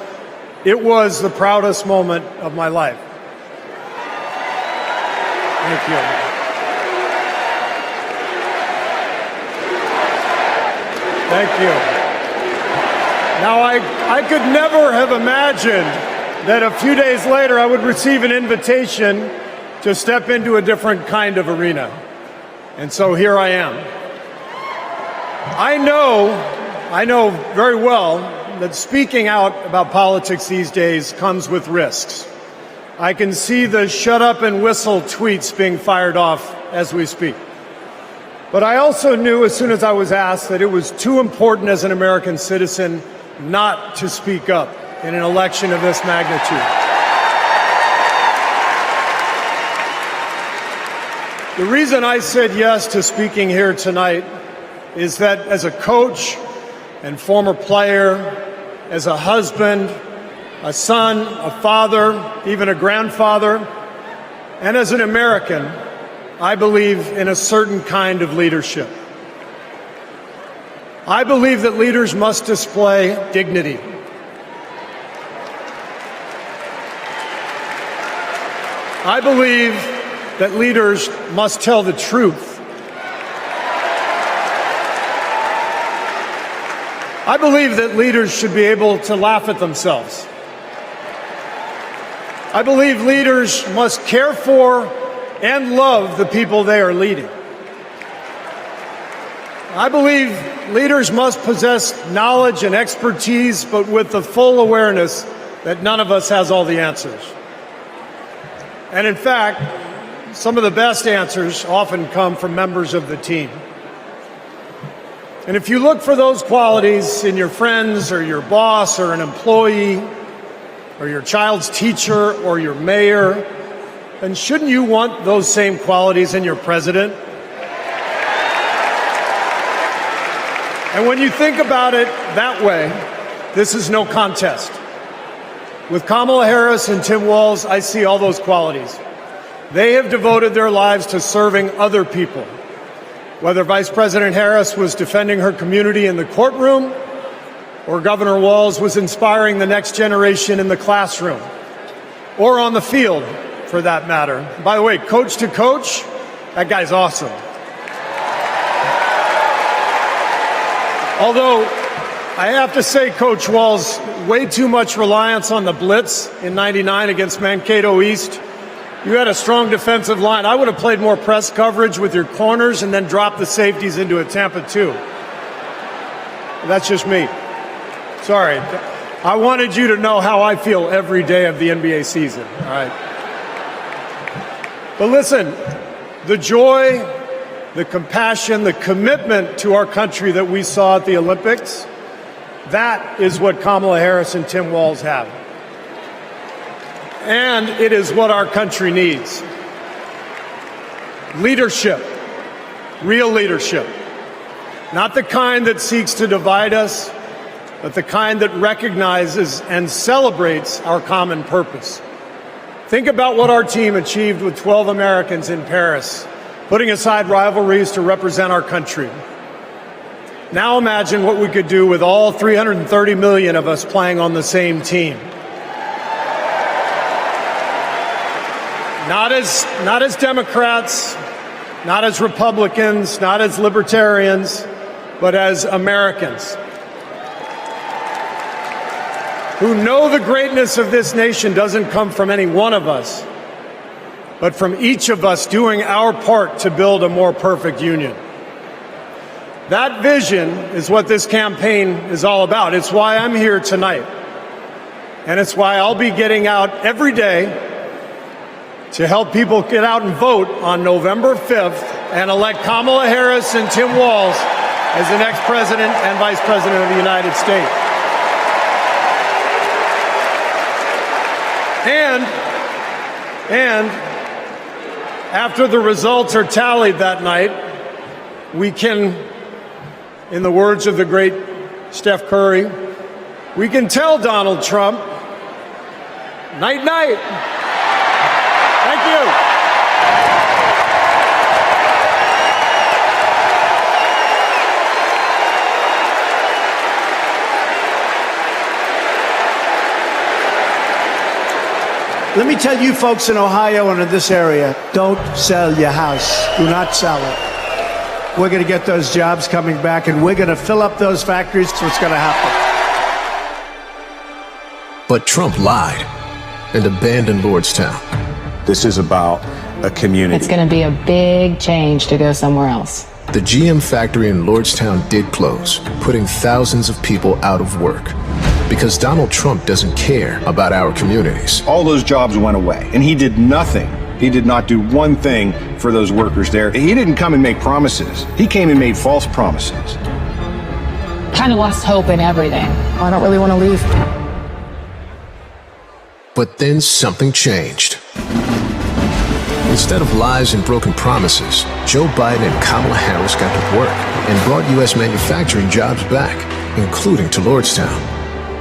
It was the proudest moment of my life. Thank you. Thank you. Now, I could never have imagined that a few days later I would receive an invitation to step into a different kind of arena. And so here I am. I know very well that speaking out about politics these days comes with risks. I can see the shut up and whistle tweets being fired off as we speak. But I also knew as soon as I was asked that it was too important as an American citizen not to speak up in an election of this magnitude. The reason I said yes to speaking here tonight is that as a coach and former player, as a husband, a son, a father, even a grandfather, and as an American, I believe in a certain kind of leadership. I believe that leaders must display dignity. I believe that leaders must tell the truth. I believe that leaders should be able to laugh at themselves. I believe leaders must care for and love the people they are leading. I believe leaders must possess knowledge and expertise, but with the full awareness that none of us has all the answers. And in fact, some of the best answers often come from members of the team. And if you look for those qualities in your friends or your boss or an employee or your child's teacher or your mayor, then shouldn't you want those same qualities in your president? And when you think about it that way, this is no contest. With Kamala Harris and Tim Walz, I see all those qualities. They have devoted their lives to serving other people. Whether Vice President Harris was defending her community in the courtroom, or Governor Walz was inspiring the next generation in the classroom, or on the field, for that matter. By the way, coach to coach, that guy's awesome. Although, I have to say, Coach Walz, way too much reliance on the blitz in '99 against Mankato East. You had a strong defensive line. I would have played more press coverage with your corners and then dropped the safeties into a Tampa 2. That's just me. Sorry. I wanted you to know how I feel every day of the NBA season. All right. But listen, the joy, the compassion, the commitment to our country that we saw at the Olympics, that is what Kamala Harris and Tim Walz have. And it is what our country needs. Leadership, real leadership. Not the kind that seeks to divide us, but the kind that recognizes and celebrates our common purpose. Think about what our team achieved with 12 Americans in Paris, putting aside rivalries to represent our country. Now imagine what we could do with all 330 million of us playing on the same team. Not as Democrats, not as Republicans, not as libertarians, but as Americans who know the greatness of this nation doesn't come from any one of us, but from each of us doing our part to build a more perfect union. That vision is what this campaign is all about. It's why I'm here tonight. And it's why I'll be getting out every day to help people get out and vote on November 5th and elect Kamala Harris and Tim Walz as the next president and vice president of the United States. And after the results are tallied that night, we can, in the words of the great Steph Curry, we can tell Donald Trump, night, night. Thank you. Let me tell you folks in Ohio and in this area, don't sell your house. Do not sell it. We're going to get those jobs coming back, and we're going to fill up those factories. That's what's going to happen. But Trump lied and abandoned Lordstown. This is about a community. It's going to be a big change to go somewhere else. The GM factory in Lordstown did close, putting thousands of people out of work. Because Donald Trump doesn't care about our communities. All those jobs went away, and he did nothing. He did not do one thing for those workers there. He didn't come and make promises. He came and made false promises. Kind of lost hope in everything. I don't really want to leave. But then something changed. Instead of lies and broken promises, Joe Biden and Kamala Harris got to work and brought U.S. manufacturing jobs back, including to Lordstown.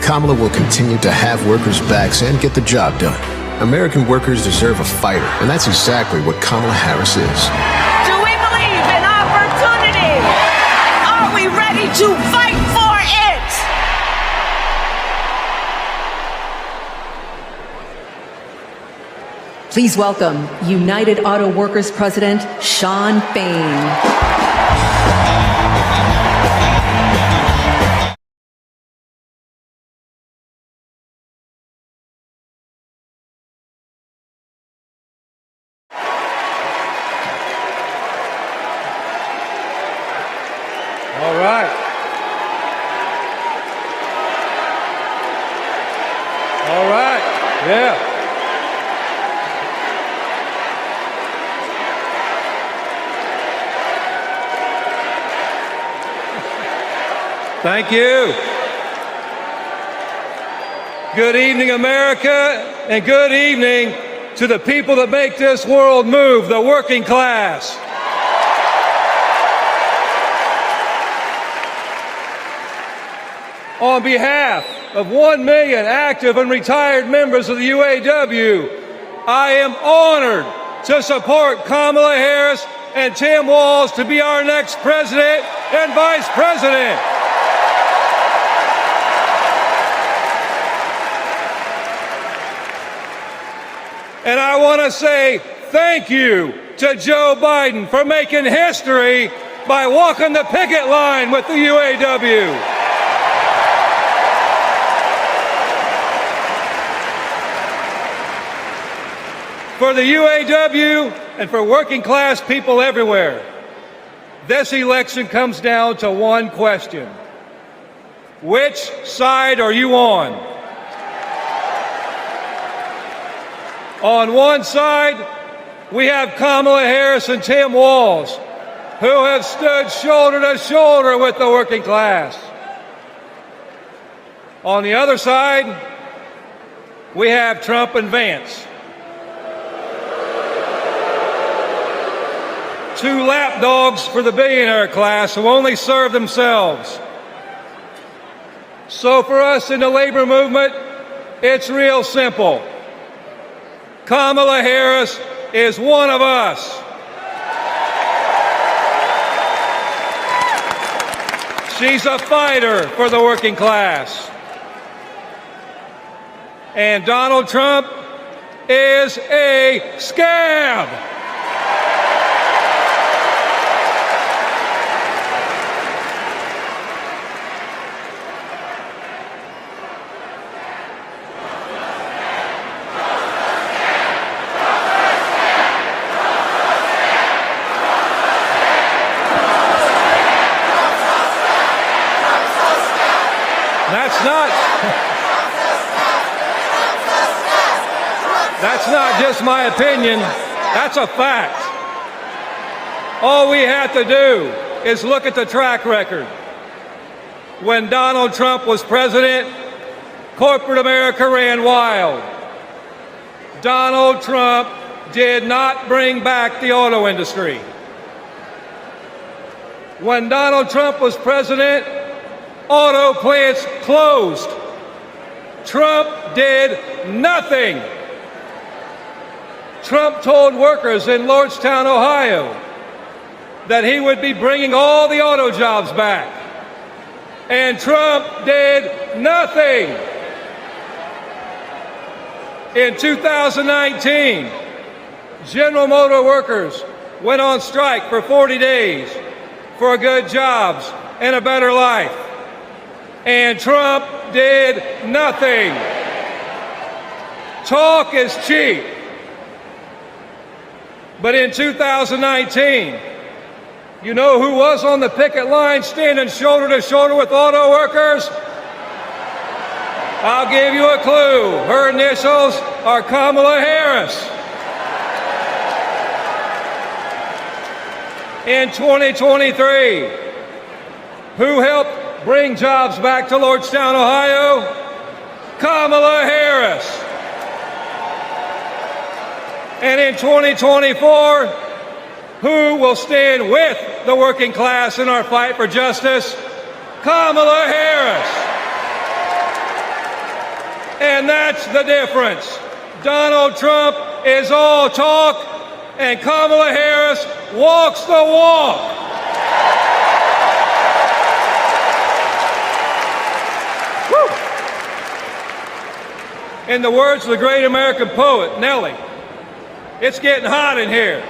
Kamala will continue to have workers' backs and get the job done. American workers deserve a fighter, and that's exactly what Kamala Harris is. Do we believe in opportunity? Are we ready to fight for it? Please welcome United Auto Workers President Shawn Fain. All right. All right. Yeah. Thank you. Good evening, America, and good evening to the people that make this world move, the working class. On behalf of 1 million active and retired members of the UAW, I am honored to support Kamala Harris and Tim Walz to be our next president and vice president. And I want to say thank you to Joe Biden for making history by walking the picket line with the UAW. For the UAW and for working class people everywhere, this election comes down to one question. Which side are you on? On one side, we have Kamala Harris and Tim Walz, who have stood shoulder to shoulder with the working class. On the other side, we have Trump and Vance, two lapdogs for the billionaire class who only serve themselves. So for us in the labor movement, it's real simple. Kamala Harris is one of us. She's a fighter for the working class. And Donald Trump is a scab. That's not just my opinion, that's a fact. All we have to do is look at the track record. When Donald Trump was president, corporate America ran wild. Donald Trump did not bring back the auto industry. When Donald Trump was president, auto plants closed. Trump did nothing. Trump told workers in Lordstown, Ohio, that he would be bringing all the auto jobs back. And Trump did nothing. In 2019, General Motor workers went on strike for 40 days for good jobs and a better life. And Trump did nothing. Talk is cheap. But in 2019, you know who was on the picket line standing shoulder to shoulder with auto workers? I'll give you a clue. Her initials are Kamala Harris. In 2023, who helped bring jobs back to Lordstown, Ohio? Kamala Harris. And in 2024, who will stand with the working class in our fight for justice? Kamala Harris. And that's the difference. Donald Trump is all talk, and Kamala Harris walks the walk. Woo. In the words of the great American poet, Nellie, it's getting hot in here.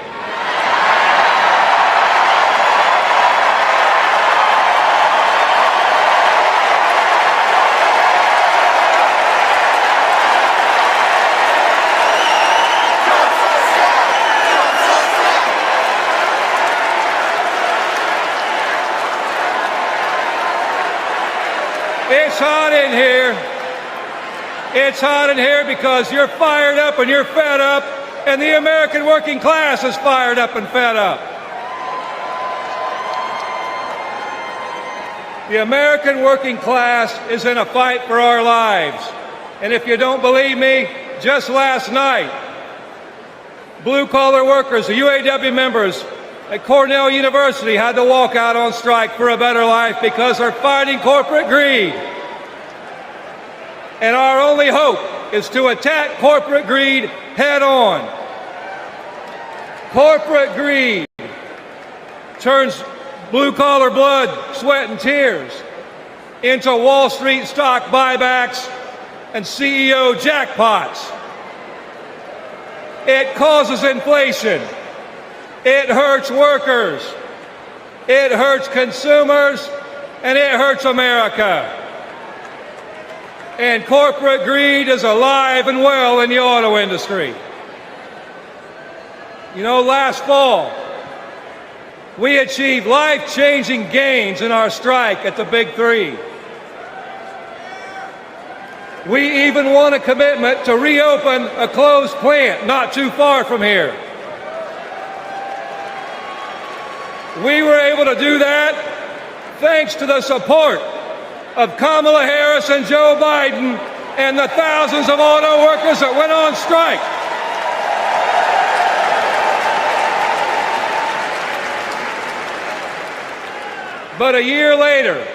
It's hot in here. It's hot in here because you're fired up and you're fed up, and the American working class is fired up and fed up. The American working class is in a fight for our lives. And if you don't believe me, just last night, blue-collar workers, the UAW members at Cornell University had to walk out on strike for a better life because they're fighting corporate greed. And our only hope is to attack corporate greed head on. Corporate greed turns blue-collar blood, sweat, and tears into Wall Street stock buybacks and CEO jackpots. It causes inflation. It hurts workers. It hurts consumers, and it hurts America. And corporate greed is alive and well in the auto industry. You know, last fall, we achieved life-changing gains in our strike at the Big Three. We even won a commitment to reopen a closed plant not too far from here. We were able to do that thanks to the support of Kamala Harris and Joe Biden and the thousands of auto workers that went on strike. But a year later,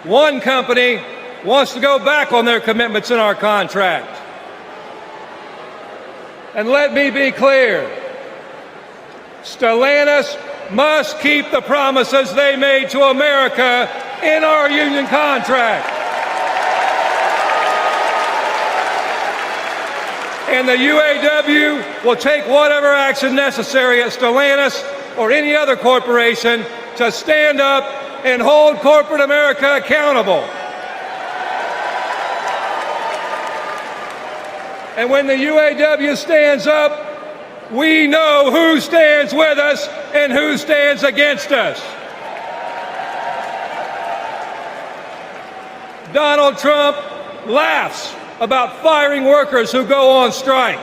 one company wants to go back on their commitments in our contract. And let me be clear, Stellantis must keep the promises they made to America in our union contract. And the UAW will take whatever action necessary at Stellantis or any other corporation to stand up and hold corporate America accountable. And when the UAW stands up, we know who stands with us and who stands against us. Donald Trump laughs about firing workers who go on strike.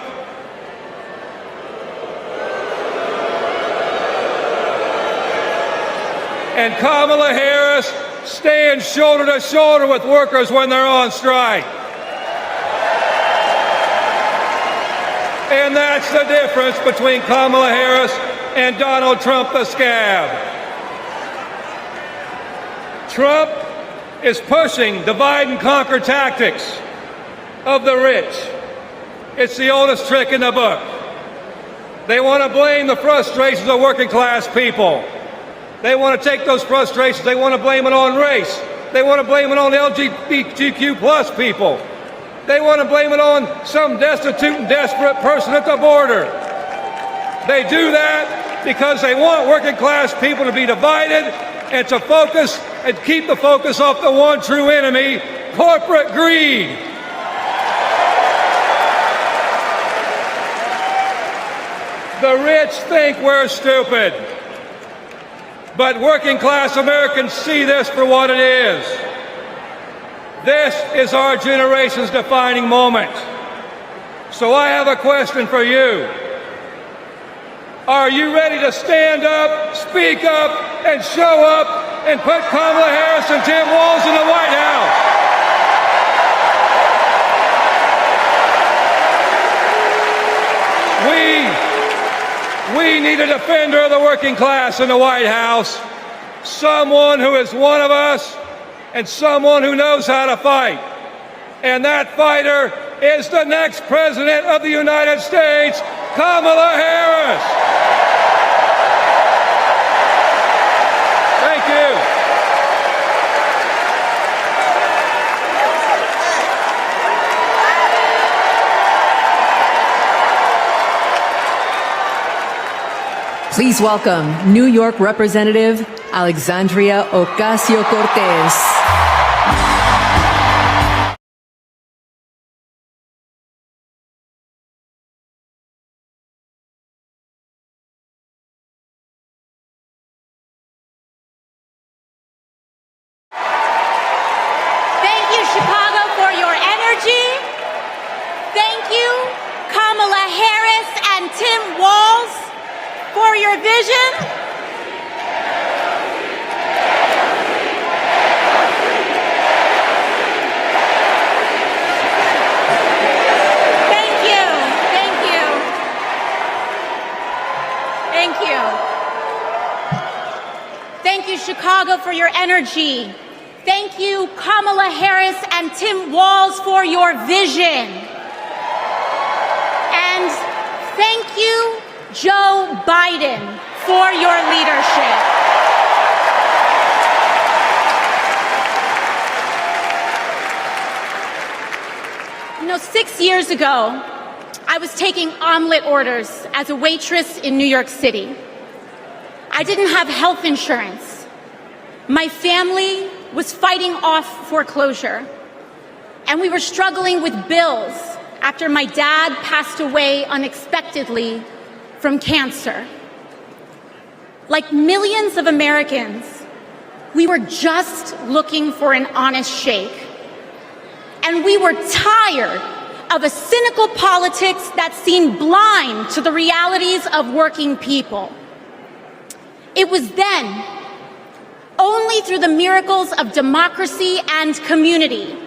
And Kamala Harris stands shoulder to shoulder with workers when they're on strike. And that's the difference between Kamala Harris and Donald Trump the scab. Trump is pushing divide and conquer tactics of the rich. It's the oldest trick in the book. They want to blame the frustrations of working class people. They want to take those frustrations, they want to blame it on race. They want to blame it on LGBTQ plus people. They want to blame it on some destitute and desperate person at the border. They do that because they want working class people to be divided and to focus and keep the focus off the one true enemy, corporate greed. The rich think we're stupid, but working class Americans see this for what it is. This is our generation's defining moment. So I have a question for you. Are you ready to stand up, speak up, and show up and put Kamala Harris and Tim Walz in the White House? We We need a defender of the working class in the White House, someone who is one of us and someone who knows how to fight. And that fighter is the next President of the United States, Kamala Harris. Thank you. Please welcome New York Representative Alexandria Ocasio-Cortez. Thank you, Chicago, for your energy. Thank you, Kamala Harris and Tim Walz, for your vision. Thank you. Thank you. Thank you. Thank you, Chicago, for your energy. Thank you, Kamala Harris and Tim Walz, for your vision. And thank you, Joe Biden, for your leadership. You know, 6 years ago, I was taking omelet orders as a waitress in New York City. I didn't have health insurance. My family was fighting off foreclosure, and we were struggling with bills after my dad passed away unexpectedly from cancer. Like millions of Americans, we were just looking for an honest shake. And we were tired of a cynical politics that seemed blind to the realities of working people. It was then, only through the miracles of democracy and community,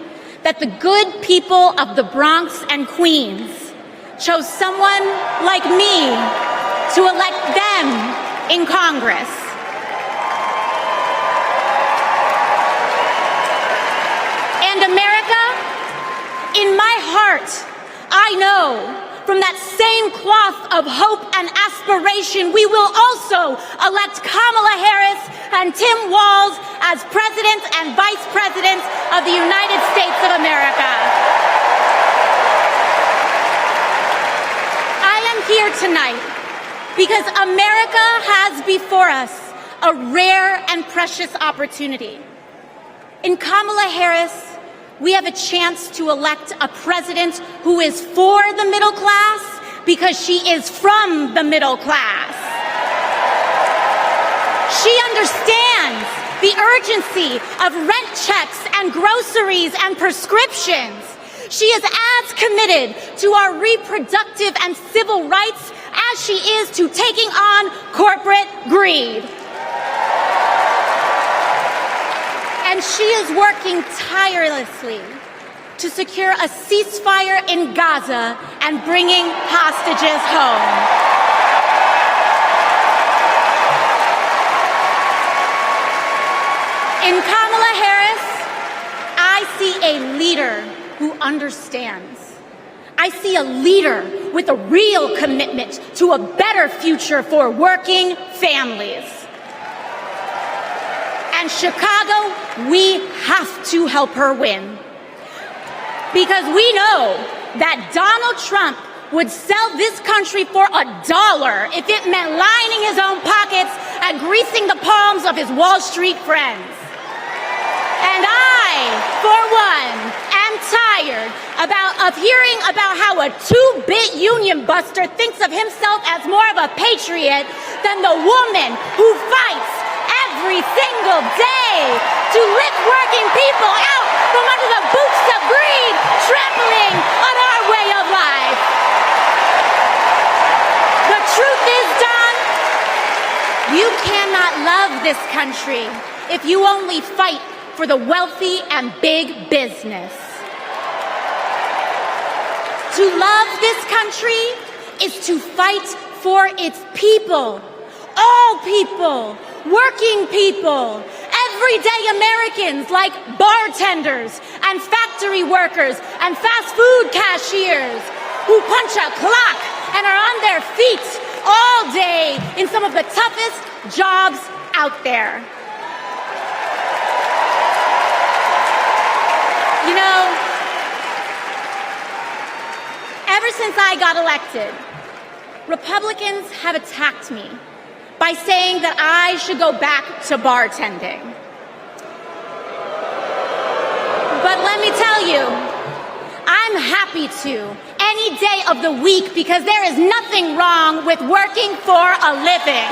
that the good people of the Bronx and Queens chose someone like me to elect them in Congress. And America, in my heart, I know from that same cloth of hope and aspiration, we will also elect Kamala Harris and Tim Walz as President and Vice President of the United States of America. I am here tonight because America has before us a rare and precious opportunity. In Kamala Harris, we have a chance to elect a president who is for the middle class because she is from the middle class. She understands the urgency of rent checks and groceries and prescriptions. She is as committed to our reproductive and civil rights as she is to taking on corporate greed. And she is working tirelessly to secure a ceasefire in Gaza and bringing hostages home. In Kamala Harris, I see a leader who understands. I see a leader with a real commitment to a better future for working families. And Chicago, we have to help her win. Because we know that Donald Trump would sell this country for $1 if it meant lining his own pockets and greasing the palms of his Wall Street friends. And I, for one, am tired of hearing about how a two-bit union buster thinks of himself as more of a patriot than the woman who fights every single day to lift working people out from under the boots of greed, trampling on our way of life. The truth is, Don, you cannot love this country if you only fight for the wealthy and big business. To love this country is to fight for its people, all people, working people, everyday Americans like bartenders and factory workers and fast food cashiers who punch a clock and are on their feet all day in some of the toughest jobs out there. You know, ever since I got elected, Republicans have attacked me by saying that I should go back to bartending. But let me tell you, I'm happy to any day of the week because there is nothing wrong with working for a living.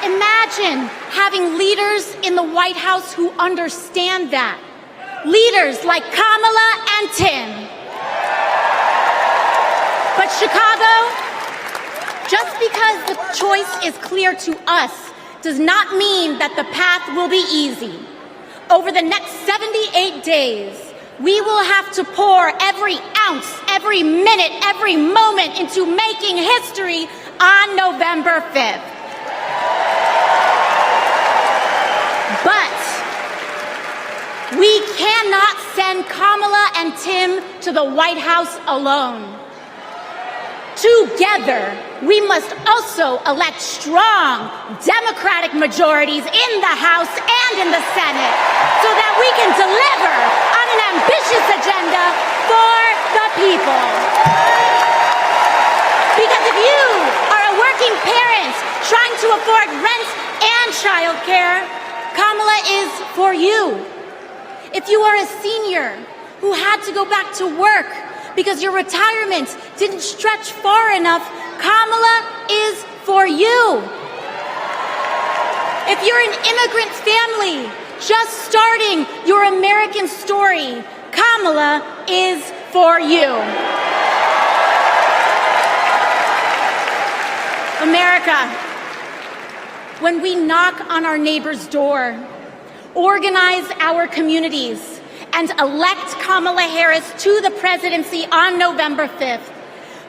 Imagine having leaders in the White House who understand that. Leaders like Kamala and Tim. But Chicago, just because the choice is clear to us does not mean that the path will be easy. Over the next 78 days, we will have to pour every ounce, every minute, every moment into making history on November 5th. But we cannot send Kamala and Tim to the White House alone. Together, we must also elect strong Democratic majorities in the House and in the Senate so that we can deliver on an ambitious agenda for the people. Because if you are a working parent trying to afford rent and childcare, Kamala is for you. If you are a senior who had to go back to work because your retirement didn't stretch far enough, Kamala is for you. If you're an immigrant family just starting your American story, Kamala is for you. America, when we knock on our neighbor's door, organize our communities, and elect Kamala Harris to the presidency on November 5th,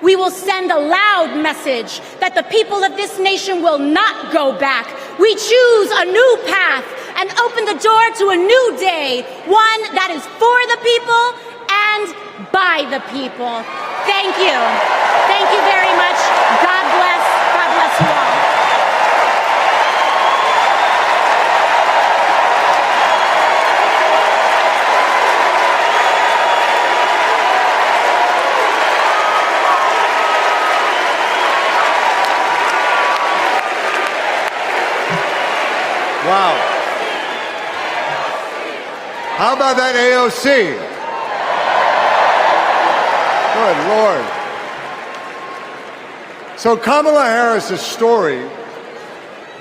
we will send a loud message that the people of this nation will not go back. We choose a new path and open the door to a new day, one that is for the people and by the people. Thank you. Thank you very much. God bless. God bless you all. Wow. How about that AOC? Good Lord. So Kamala Harris's story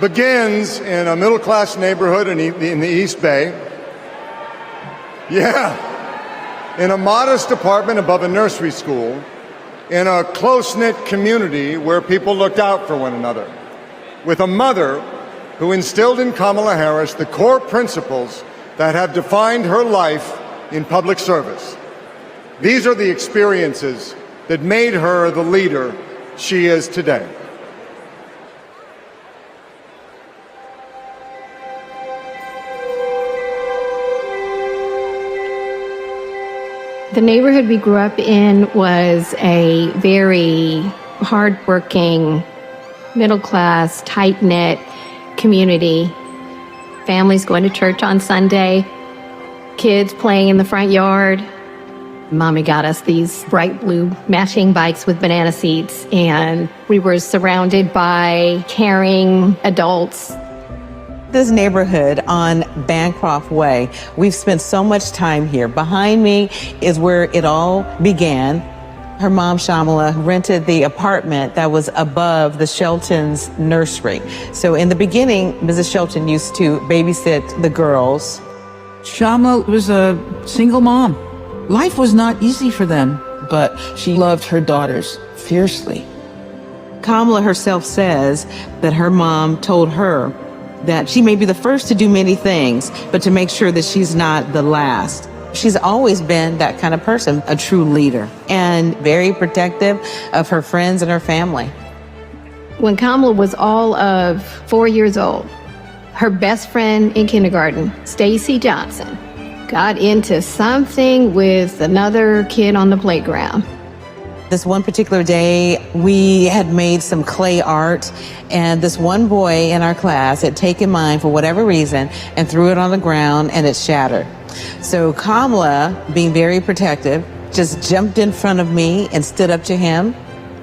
begins in a middle-class neighborhood in the East Bay. Yeah. In a modest apartment above a nursery school, in a close-knit community where people looked out for one another, with a mother who instilled in Kamala Harris the core principles that have defined her life in public service. These are the experiences that made her the leader she is today. The neighborhood we grew up in was a very hardworking, middle-class, tight-knit community. Families going to church on Sunday, kids playing in the front yard. Mommy got us these bright blue matching bikes with banana seats, and we were surrounded by caring adults. This neighborhood on Bancroft Way, we've spent so much time here. Behind me is where it all began. Her mom, Shamala, rented the apartment that was above the Shelton's nursery. So in the beginning, Mrs. Shelton used to babysit the girls. Shamala was a single mom. Life was not easy for them, but she loved her daughters fiercely. Kamala herself says that her mom told her, that she may be the first to do many things, but to make sure that she's not the last. She's always been that kind of person, a true leader, and very protective of her friends and her family. When Kamala was all of 4 years old, her best friend in kindergarten, Stacy Johnson, got into something with another kid on the playground. This one particular day, we had made some clay art, and this one boy in our class had taken mine for whatever reason and threw it on the ground, and it shattered. So Kamala, being very protective, just jumped in front of me and stood up to him.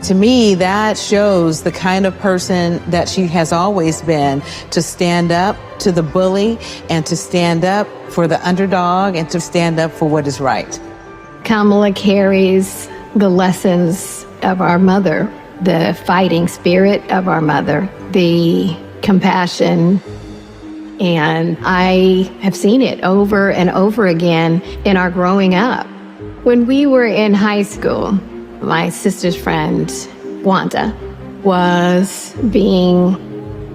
To me, that shows the kind of person that she has always been, to stand up to the bully and to stand up for the underdog and to stand up for what is right. Kamala carries the lessons of our mother, the fighting spirit of our mother, the compassion, and I have seen it over and over again in our growing up. When we were in high school, my sister's friend, Wanda, was being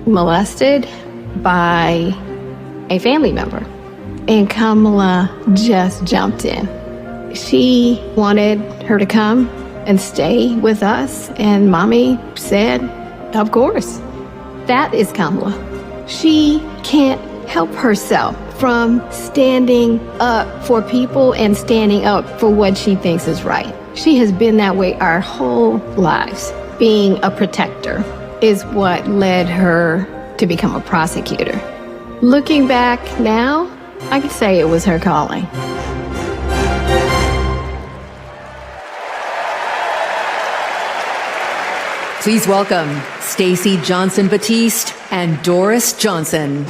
molested by a family member, and Kamala just jumped in. She wanted her to come and stay with us, and Mommy said, of course. That is Kamala. She can't help herself from standing up for people and standing up for what she thinks is right. She has been that way our whole lives. Being a protector is what led her to become a prosecutor. Looking back now, I could say it was her calling. Please welcome Stacey Johnson Batiste and Doris Johnson.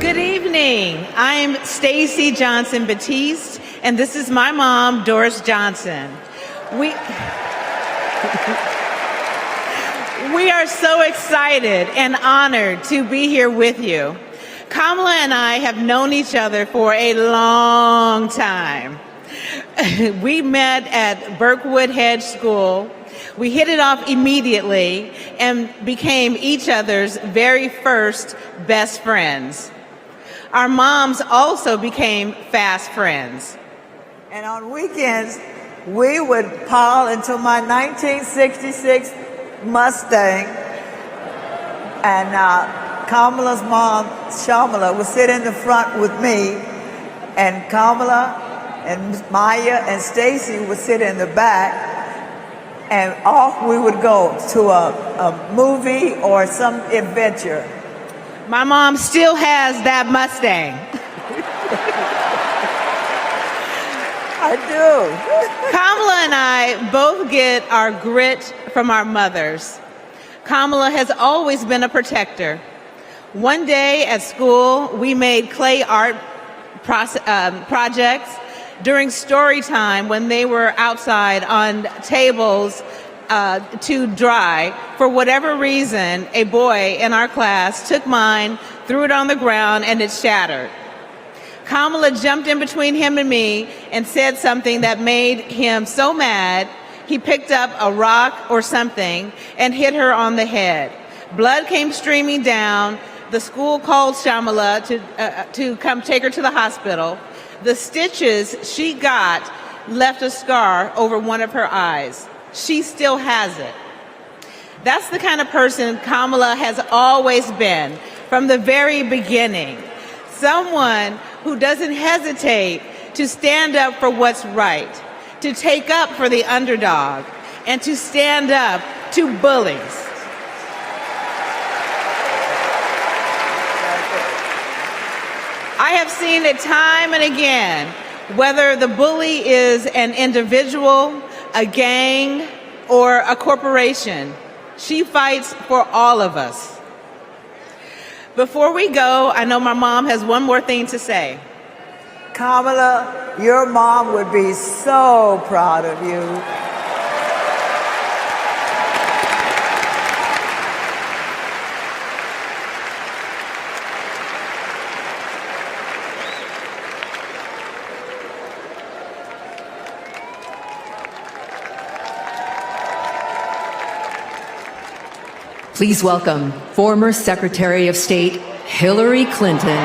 Good evening. I'm Stacey Johnson Batiste, and this is my mom, Doris Johnson. We are so excited and honored to be here with you. Kamala and I have known each other for a long time. We met at Berkwood Hedge School. We hit it off immediately and became each other's very first best friends. Our moms also became fast friends. And on weekends, we would pile into my 1966 Mustang, and Kamala's mom, Shamala, would sit in the front with me, and Kamala and Maya and Stacy would sit in the back, and off we would go to a movie or some adventure. My mom still has that Mustang. I do. Kamala and I both get our grit from our mothers. Kamala has always been a protector. One day at school, we made clay art projects during story time when they were outside on tables to dry. For whatever reason, a boy in our class took mine, threw it on the ground, and it shattered. Kamala jumped in between him and me and said something that made him so mad, he picked up a rock or something and hit her on the head. Blood came streaming down. The school called Shamala to come take her to the hospital. The stitches she got left a scar over one of her eyes. She still has it. That's the kind of person Kamala has always been from the very beginning. Someone who doesn't hesitate to stand up for what's right, to take up for the underdog, and to stand up to bullies. I have seen it time and again, whether the bully is an individual, a gang, or a corporation. She fights for all of us. Before we go, I know my mom has one more thing to say. Kamala, your mom would be so proud of you. Please welcome former Secretary of State Hillary Clinton.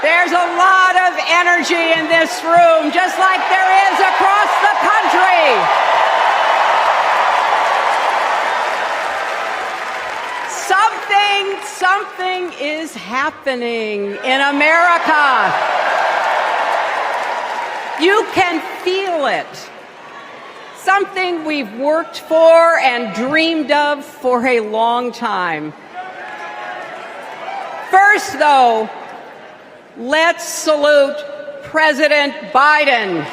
There's a lot of energy in this room, just like there is across the country. Something is happening in America. You can feel it. Something we've worked for and dreamed of for a long time. First, though, let's salute President Biden.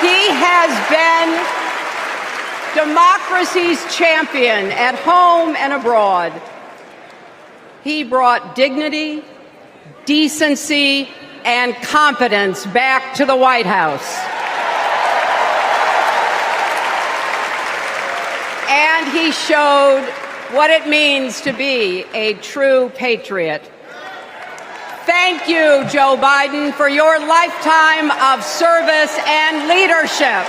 He has been democracy's champion at home and abroad. He brought dignity, decency, and competence back to the White House. And he showed what it means to be a true patriot. Thank you, Joe Biden, for your lifetime of service and leadership.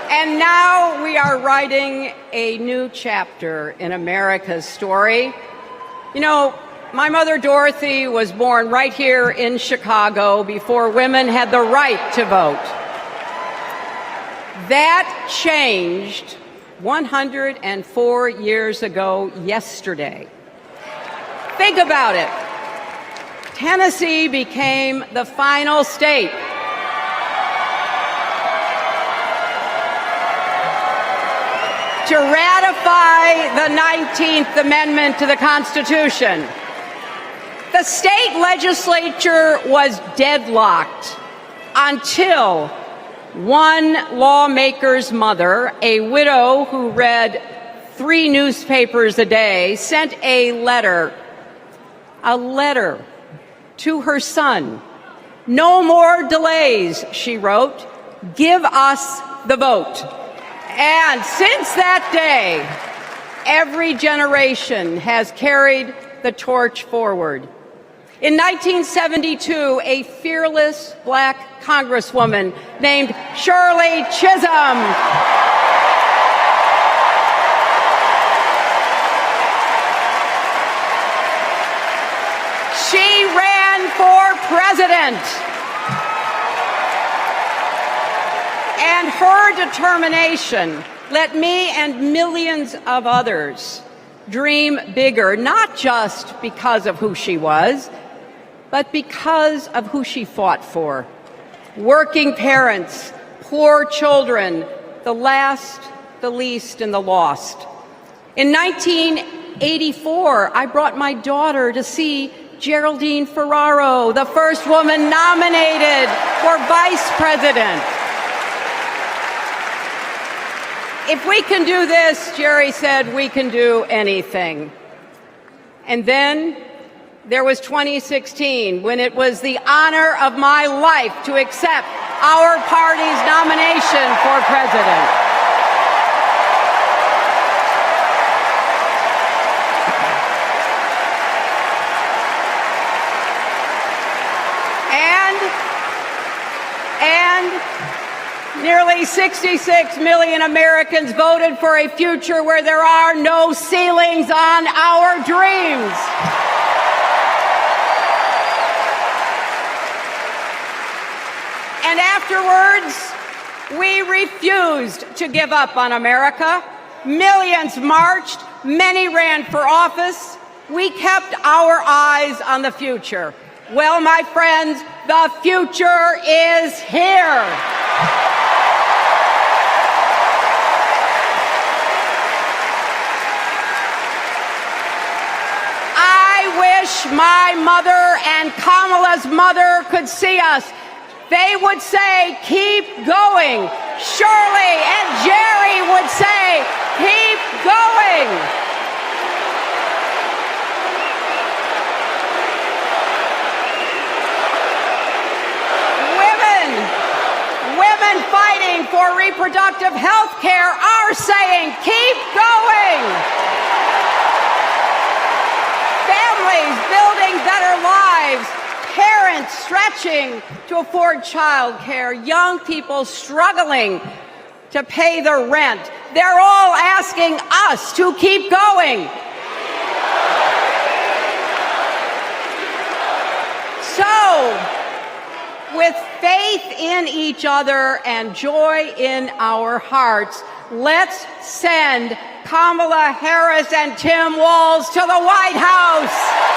And now we are writing a new chapter in America's story. You know, my mother Dorothy was born right here in Chicago before women had the right to vote. That changed 104 years ago yesterday. Think about it. Tennessee became the final state to ratify the 19th Amendment to the Constitution. The state legislature was deadlocked until one lawmaker's mother, a widow who read 3 newspapers a day, sent a letter to her son. "No more delays," she wrote. "Give us the vote." And since that day, every generation has carried the torch forward. In 1972, a fearless black congresswoman named Shirley Chisholm president. And her determination let me and millions of others dream bigger, not just because of who she was, but because of who she fought for. Working parents, poor children, the last, the least, and the lost. In 1984, I brought my daughter to see Geraldine Ferraro, the first woman nominated for vice president. If we can do this, Jerry said, we can do anything. And then there was 2016, when it was the honor of my life to accept our party's nomination for president. And nearly 66 million Americans voted for a future where there are no ceilings on our dreams. And afterwards, we refused to give up on America. Millions marched, many ran for office. We kept our eyes on the future. Well, my friends, the future is here. I wish my mother and Kamala's mother could see us. They would say, keep going. Shirley and Jerry would say, keep going. Women fighting for reproductive health care are saying, keep going. Families building better lives. Parents stretching to afford child care, young people struggling to pay their rent. They're all asking us to keep going. So, with faith in each other and joy in our hearts, let's send Kamala Harris and Tim Walz to the White House.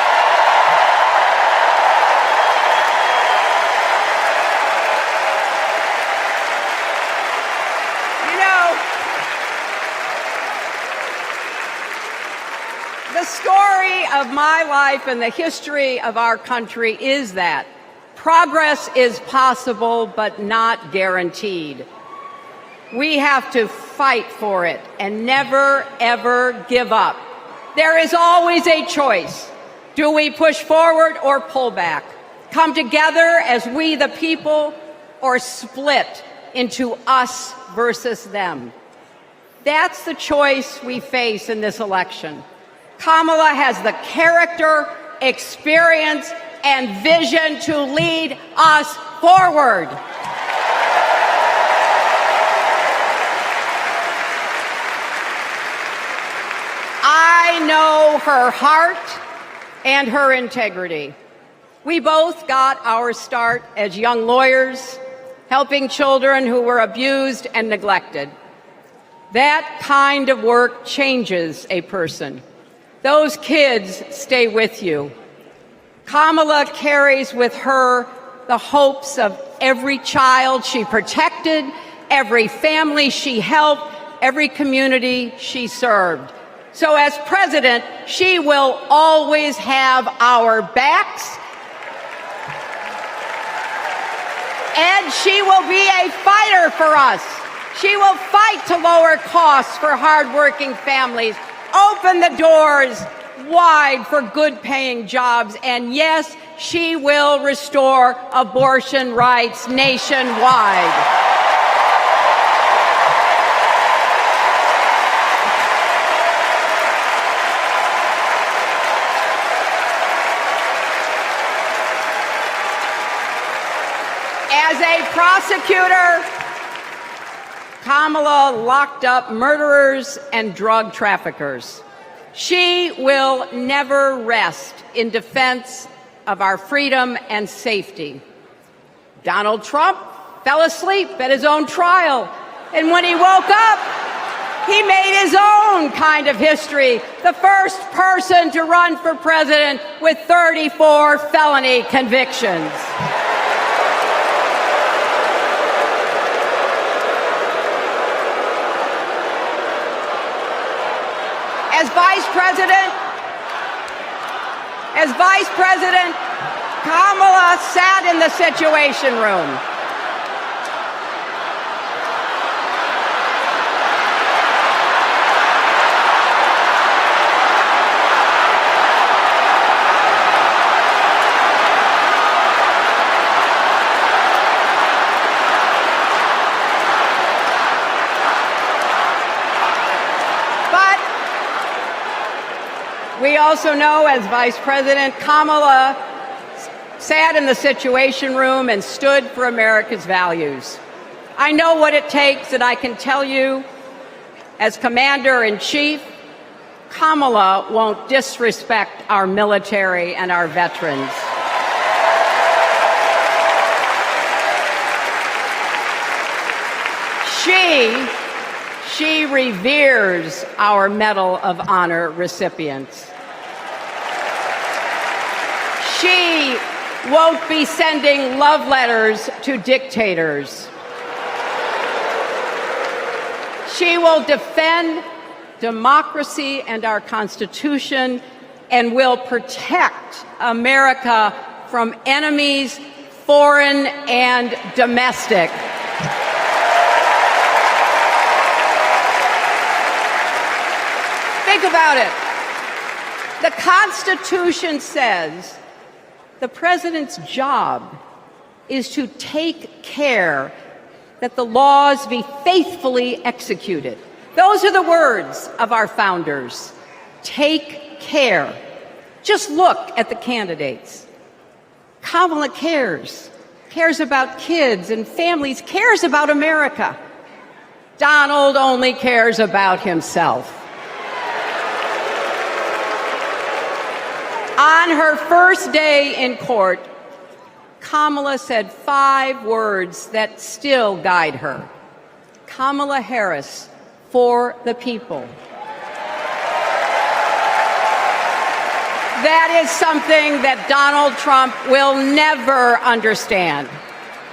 The story of my life and the history of our country is that progress is possible, but not guaranteed. We have to fight for it and never, ever give up. There is always a choice. Do we push forward or pull back? Come together as we the people, or split into us versus them? That's the choice we face in this election. Kamala has the character, experience, and vision to lead us forward. I know her heart and her integrity. We both got our start as young lawyers, helping children who were abused and neglected. That kind of work changes a person. Those kids stay with you. Kamala carries with her the hopes of every child she protected, every family she helped, every community she served. So as president, she will always have our backs, and she will be a fighter for us. She will fight to lower costs for hardworking families, open the doors wide for good-paying jobs, and yes, she will restore abortion rights nationwide. As a prosecutor, Kamala locked up murderers and drug traffickers. She will never rest in defense of our freedom and safety. Donald Trump fell asleep at his own trial. And when he woke up, he made his own kind of history. The first person to run for president with 34 felony convictions. As Vice President, Kamala sat in the Situation Room. We also know, as Vice President, Kamala sat in the Situation Room and stood for America's values. I know what it takes, and I can tell you, as Commander-in-Chief, Kamala won't disrespect our military and our veterans. She reveres our Medal of Honor recipients. She won't be sending love letters to dictators. She will defend democracy and our Constitution and will protect America from enemies, foreign and domestic. Think about it. The Constitution says the president's job is to take care that the laws be faithfully executed. Those are the words of our founders. Take care. Just look at the candidates. Kamala cares about kids and families, cares about America. Donald only cares about himself. On her first day in court, Kamala said 5 words that still guide her. Kamala Harris, for the people. That is something that Donald Trump will never understand.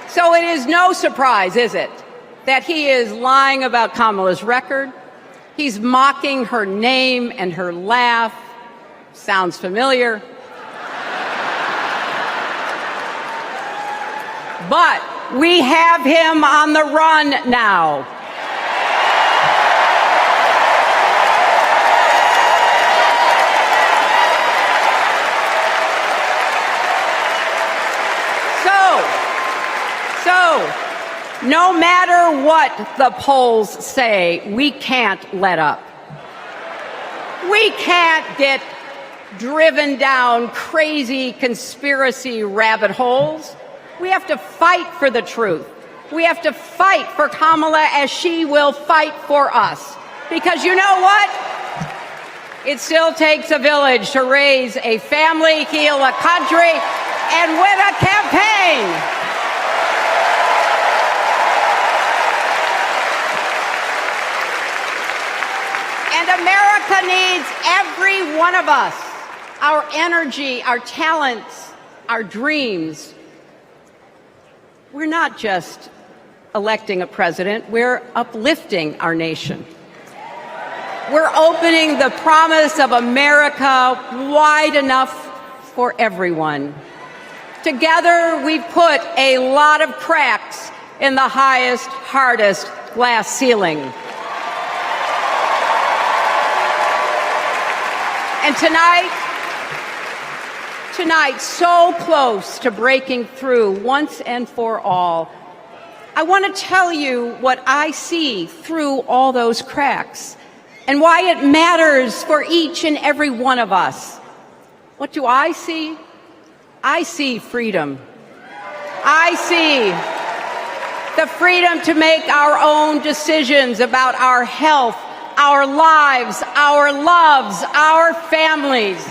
So it is no surprise, is it, that he is lying about Kamala's record. He's mocking her name and her laugh. Sounds familiar. But we have him on the run now. So, no matter what the polls say, we can't let up. We can't get driven down crazy conspiracy rabbit holes. We have to fight for the truth. We have to fight for Kamala as she will fight for us. Because you know what? It still takes a village to raise a family, heal a country, and win a campaign. And America needs every one of us, our energy, our talents, our dreams. We're not just electing a president, we're uplifting our nation. We're opening the promise of America wide enough for everyone. Together, we've put a lot of cracks in the highest, hardest glass ceiling. And tonight, so close to breaking through once and for all, I want to tell you what I see through all those cracks and why it matters for each and every one of us. What do I see? I see freedom. I see the freedom to make our own decisions about our health, our lives, our loves, our families.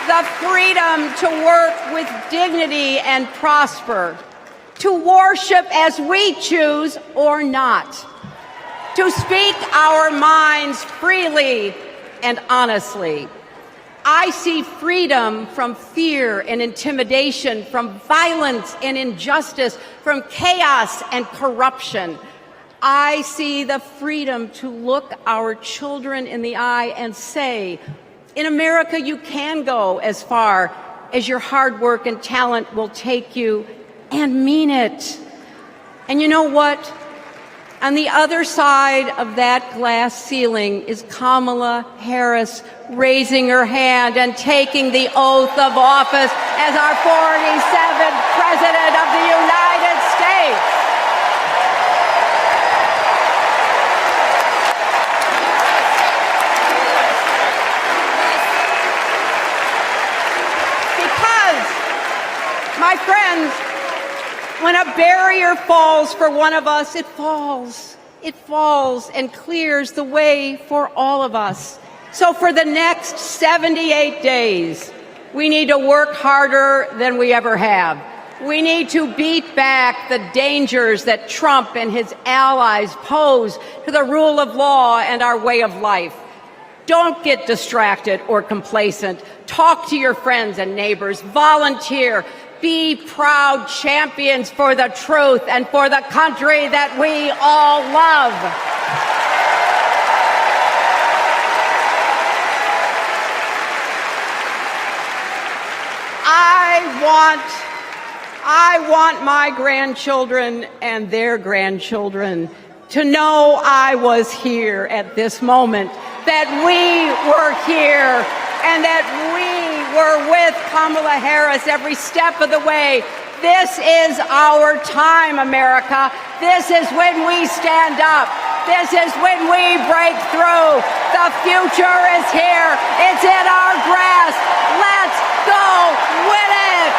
the freedom to work with dignity and prosper, to worship as we choose or not, to speak our minds freely and honestly. I see freedom from fear and intimidation, from violence and injustice, from chaos and corruption. I see the freedom to look our children in the eye and say, in America, you can go as far as your hard work and talent will take you, and mean it. And you know what? On the other side of that glass ceiling is Kamala Harris raising her hand and taking the oath of office as our 47th President of the United States. My friends, when a barrier falls for one of us, it falls. It falls and clears the way for all of us. So for the next 78 days, we need to work harder than we ever have. We need to beat back the dangers that Trump and his allies pose to the rule of law and our way of life. Don't get distracted or complacent. Talk to your friends and neighbors. Volunteer. Be proud champions for the truth and for the country that we all love. I want my grandchildren and their grandchildren to know I was here at this moment, that we were here, and that we were with Kamala Harris every step of the way. This is our time, America. This is when we stand up. This is when we break through. The future is here. It's in our grasp. Let's go win it.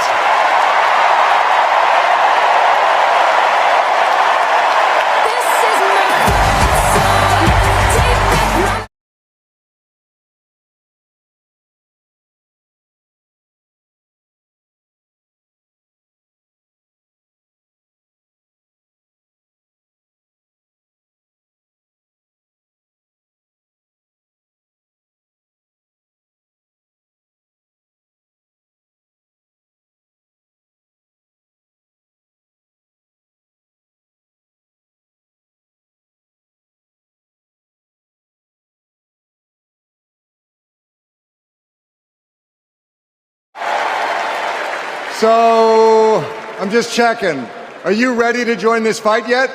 So, I'm just checking. Are you ready to join this fight yet?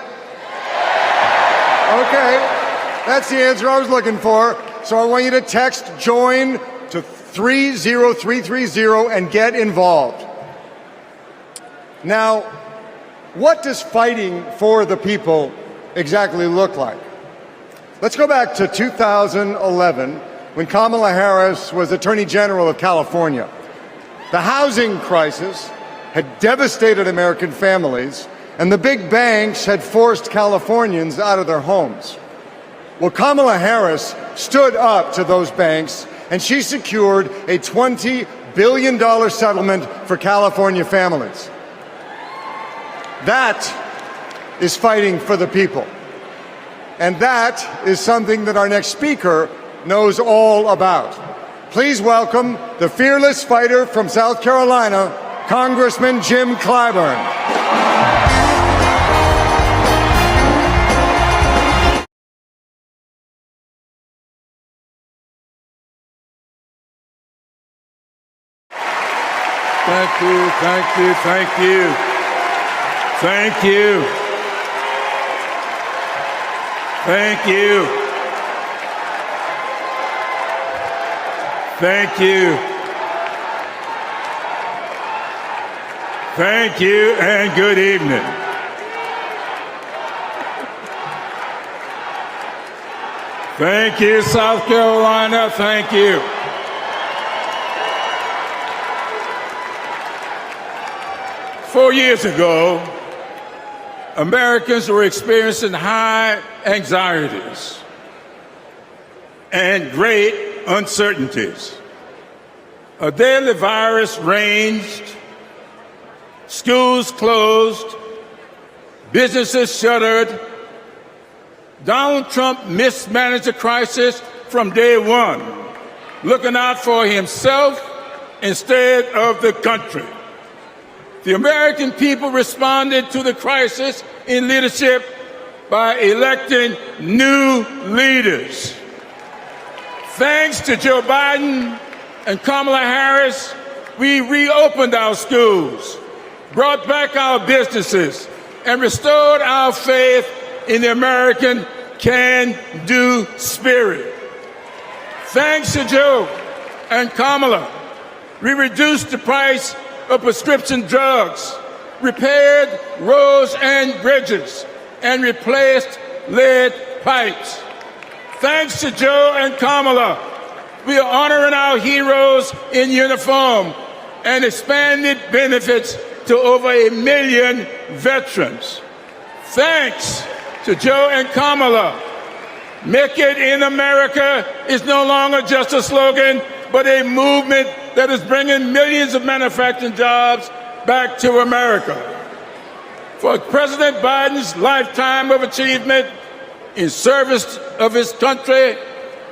Okay, that's the answer I was looking for. So I want you to text JOIN to 30330 and get involved. Now, what does fighting for the people exactly look like? Let's go back to 2011 when Kamala Harris was Attorney General of California. The housing crisis had devastated American families, and the big banks had forced Californians out of their homes. Well, Kamala Harris stood up to those banks, and she secured a $20 billion settlement for California families. That is fighting for the people. And that is something that our next speaker knows all about. Please welcome the fearless fighter from South Carolina, Congressman Jim Clyburn. Thank you, thank you, thank you. Thank you. Thank you. Thank you. Thank you, and good evening. Thank you, South Carolina. Thank you. Four years ago, Americans were experiencing high anxieties and great uncertainties. A deadly virus raged, schools closed, businesses shuttered. Donald Trump mismanaged the crisis from day one, looking out for himself instead of the country. The American people responded to the crisis in leadership by electing new leaders. Thanks to Joe Biden and Kamala Harris, we reopened our schools, brought back our businesses, and restored our faith in the American can-do spirit. Thanks to Joe and Kamala, we reduced the price of prescription drugs, repaired roads and bridges, and replaced lead pipes. Thanks to Joe and Kamala, we are honoring our heroes in uniform and expanded benefits to over 1 million veterans. Thanks to Joe and Kamala, Make It in America is no longer just a slogan, but a movement that is bringing millions of manufacturing jobs back to America. For President Biden's lifetime of achievement in service of his country,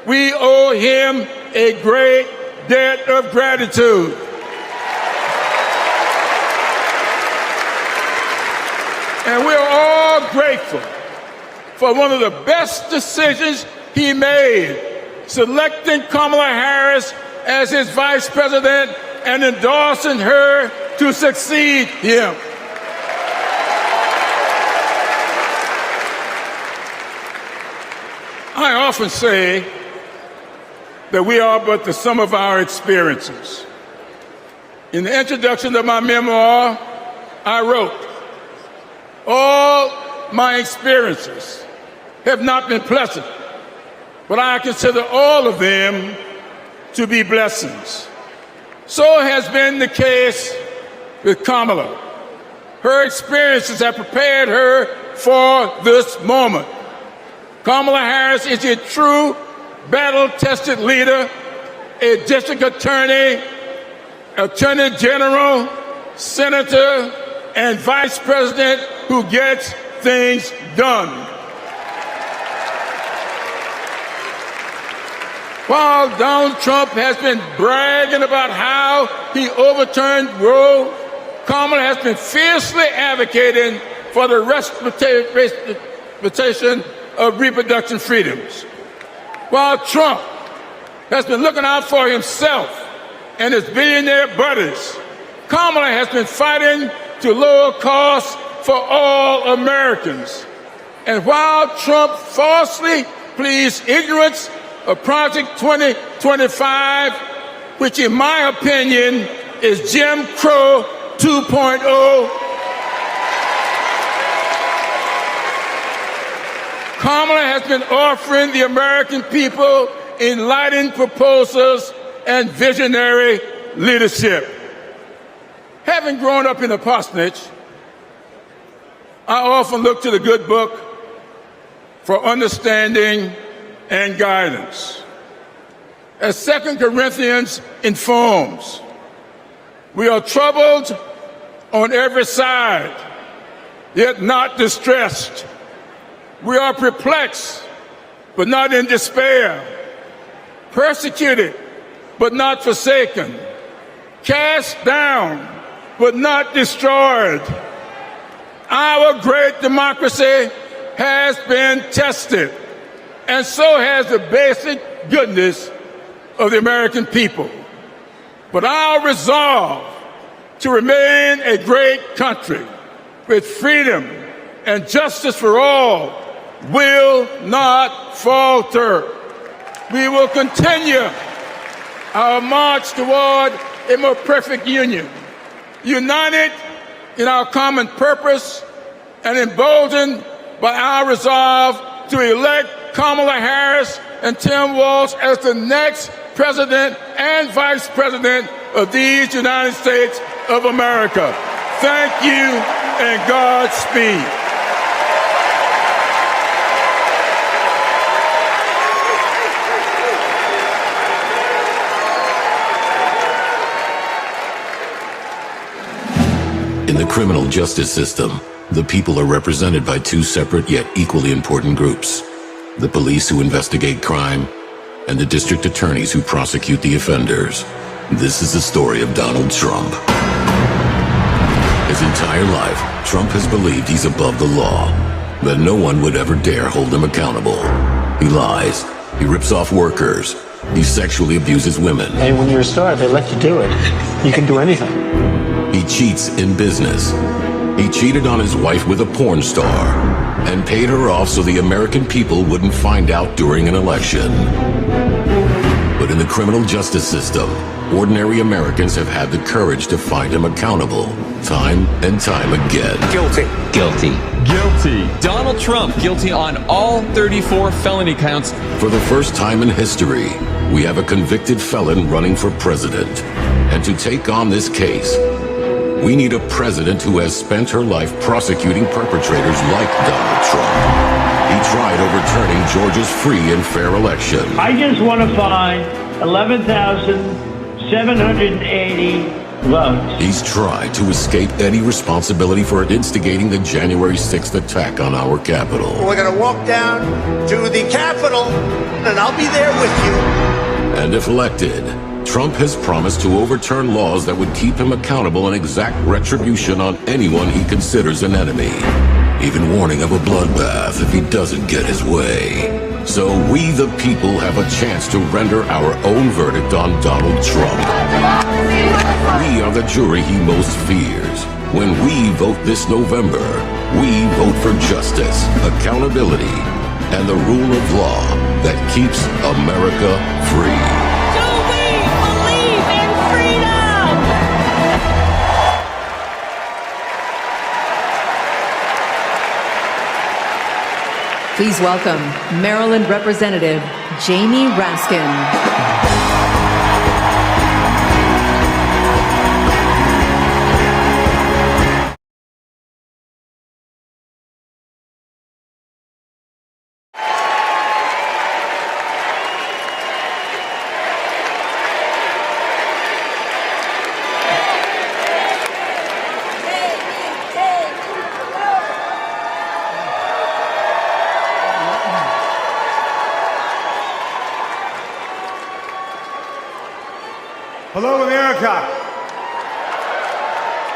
we owe him a great debt of gratitude. And we're all grateful for one of the best decisions he made, selecting Kamala Harris as his vice president and endorsing her to succeed him. I often say that we are but the sum of our experiences. In the introduction of my memoir, I wrote, "All my experiences have not been pleasant, but I consider all of them to be blessings." So has been the case with Kamala. Her experiences have prepared her for this moment. Kamala Harris is a true battle-tested leader, a district attorney, attorney general, senator, and vice president who gets things done. While Donald Trump has been bragging about how he overturned Roe, Kamala has been fiercely advocating for the respectation of reproduction freedoms. While Trump has been looking out for himself and his billionaire buddies, Kamala has been fighting to lower costs for all Americans. And while Trump falsely pleads ignorance of Project 2025, which in my opinion is Jim Crow 2.0, Kamala has been offering the American people enlightened proposals and visionary leadership. Having grown up in a parsonage, I often look to the good book for understanding and guidance. As 2 Corinthians informs, we are troubled on every side, yet not distressed. We are perplexed, but not in despair, persecuted, but not forsaken, cast down, but not destroyed. Our great democracy has been tested, and so has the basic goodness of the American people. But our resolve to remain a great country with freedom and justice for all will not falter. We will continue our march toward a more perfect union, united in our common purpose and emboldened by our resolve to elect Kamala Harris and Tim Walz as the next president and vice president of these United States of America. Thank you and Godspeed. criminal justice system, the people are represented by two separate yet equally important groups: the police who investigate crime and the district attorneys who prosecute the offenders. This is the story of Donald Trump. His entire life, Trump has believed he's above the law, that no one would ever dare hold him accountable. He lies. He rips off workers. He sexually abuses women. Hey, when you're a star, they let you do it. You can do anything. He cheats in business. He cheated on his wife with a porn star and paid her off so the American people wouldn't find out during an election. But in the criminal justice system, ordinary Americans have had the courage to find him accountable, time and time again. Guilty. Guilty. Guilty. Donald Trump, guilty on all 34 felony counts. For the first time in history, we have a convicted felon running for president. And to take on this case, we need a president who has spent her life prosecuting perpetrators like Donald Trump. He tried overturning Georgia's free and fair election. I just want to find 11,780 votes. He's tried to escape any responsibility for instigating the January 6th attack on our Capitol. We're going to walk down to the Capitol, and I'll be there with you. And if elected, Trump has promised to overturn laws that would keep him accountable and exact retribution on anyone he considers an enemy, even warning of a bloodbath if he doesn't get his way. So we, the people, have a chance to render our own verdict on Donald Trump. We are the jury he most fears. When we vote this November, we vote for justice, accountability, and the rule of law that keeps America free. Please welcome Maryland Representative Jamie Raskin. Hello, America,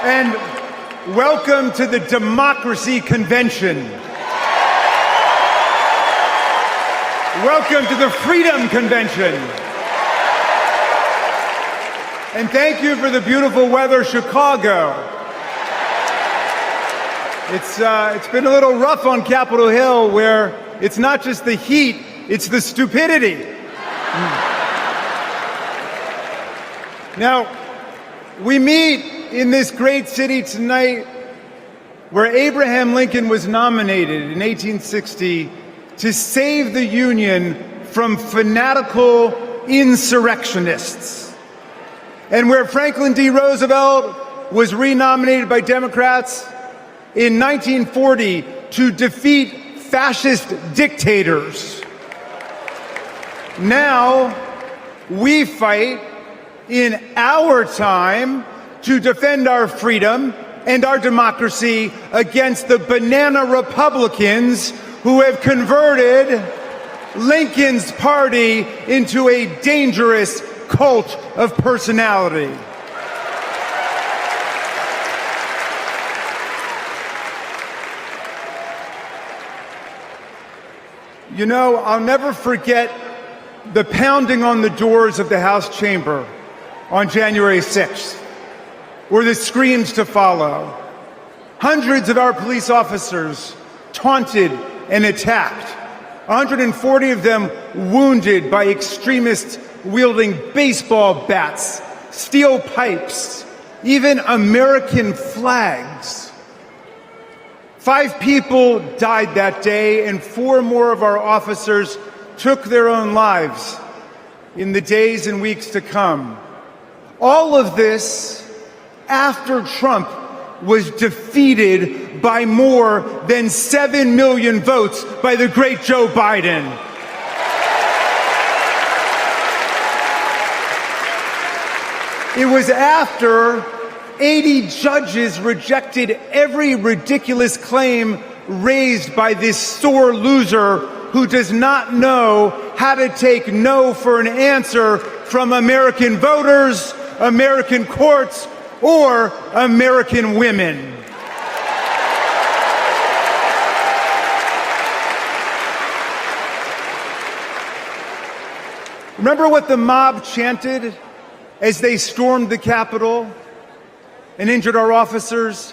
and welcome to the Democracy Convention. Welcome to the Freedom Convention. And thank you for the beautiful weather, Chicago. It's been a little rough on Capitol Hill, where it's not just the heat, it's the stupidity. Now, we meet in this great city tonight where Abraham Lincoln was nominated in 1860 to save the Union from fanatical insurrectionists, and where Franklin D. Roosevelt was renominated by Democrats in 1940 to defeat fascist dictators. Now, we fight in our time to defend our freedom and our democracy against the banana Republicans who have converted Lincoln's party into a dangerous cult of personality. You know, I'll never forget the pounding on the doors of the House chamber on January 6th, or the screams to follow. Hundreds of our police officers taunted and attacked, 140 of them wounded by extremists wielding baseball bats, steel pipes, even American flags. 5 people died that day, and 4 more of our officers took their own lives in the days and weeks to come. All of this after Trump was defeated by more than 7 million votes by the great Joe Biden. It was after 80 judges rejected every ridiculous claim raised by this sore loser who does not know how to take no for an answer from American voters, American courts, or American women. Remember what the mob chanted as they stormed the Capitol and injured our officers?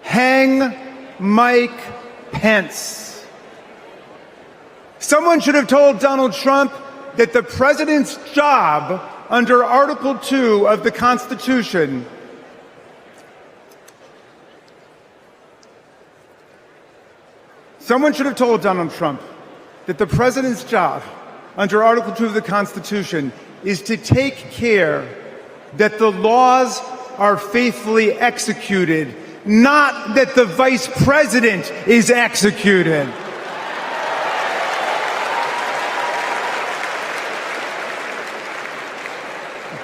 Hang Mike Pence. Someone should have told Donald Trump that the president's job under Article 2 of the Constitution under Article 2 of the Constitution is to take care that the laws are faithfully executed, not that the vice president is executed.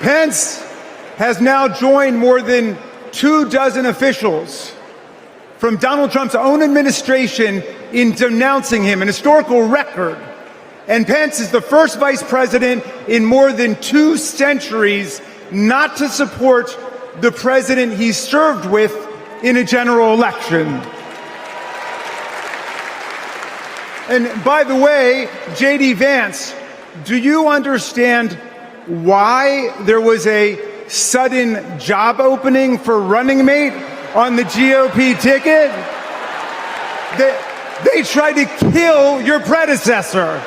Pence has now joined more than 24 officials from Donald Trump's own administration in denouncing him, an historical record. And Pence is the first vice president in more than 2 centuries not to support the president he served with in a general election. And by the way, J.D. Vance, do you understand why there was a sudden job opening for running mate on the GOP ticket? They tried to kill your predecessor.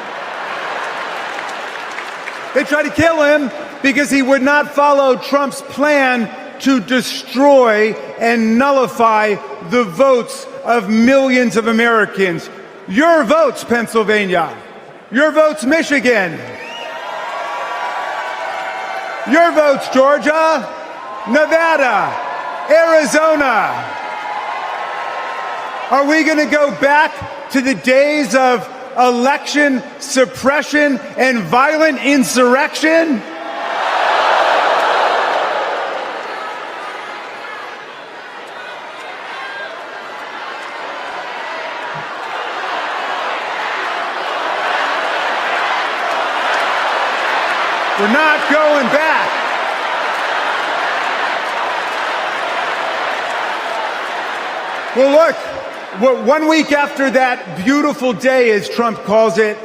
They tried to kill him because he would not follow Trump's plan to destroy and nullify the votes of millions of Americans. Your votes, Pennsylvania. Your votes, Michigan. Your votes, Georgia, Nevada, Arizona. Are we going to go back to the days of election suppression and violent insurrection? We're not going back. Well, look. 1 week after that beautiful day, as Trump calls it,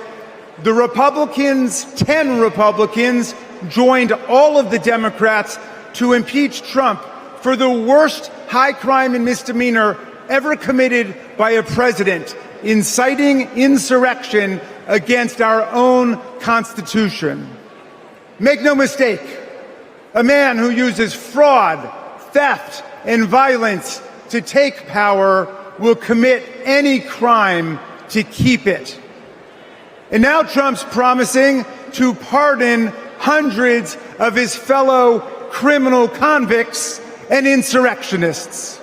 the Republicans, 10 Republicans, joined all of the Democrats to impeach Trump for the worst high crime and misdemeanor ever committed by a president, inciting insurrection against our own Constitution. Make no mistake, a man who uses fraud, theft, and violence to take power will commit any crime to keep it. And now Trump's promising to pardon hundreds of his fellow criminal convicts and insurrectionists.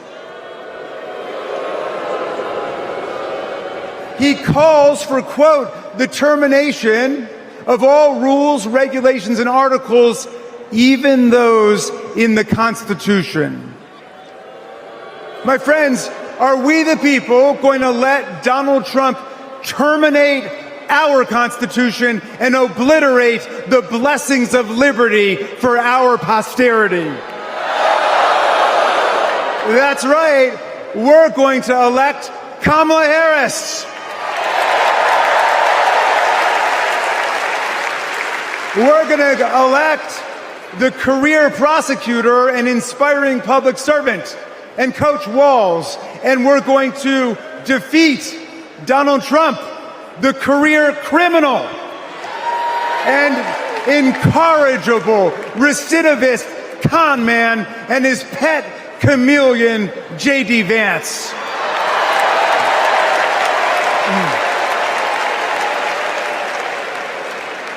He calls for, quote, the termination of all rules, regulations, and articles, even those in the Constitution. My friends, are we the people going to let Donald Trump terminate our Constitution and obliterate the blessings of liberty for our posterity? That's right. We're going to elect Kamala Harris. We're going to elect the career prosecutor and inspiring public servant and Coach Walz, and we're going to defeat Donald Trump, the career criminal and incorrigible recidivist con man, and his pet chameleon, J.D. Vance.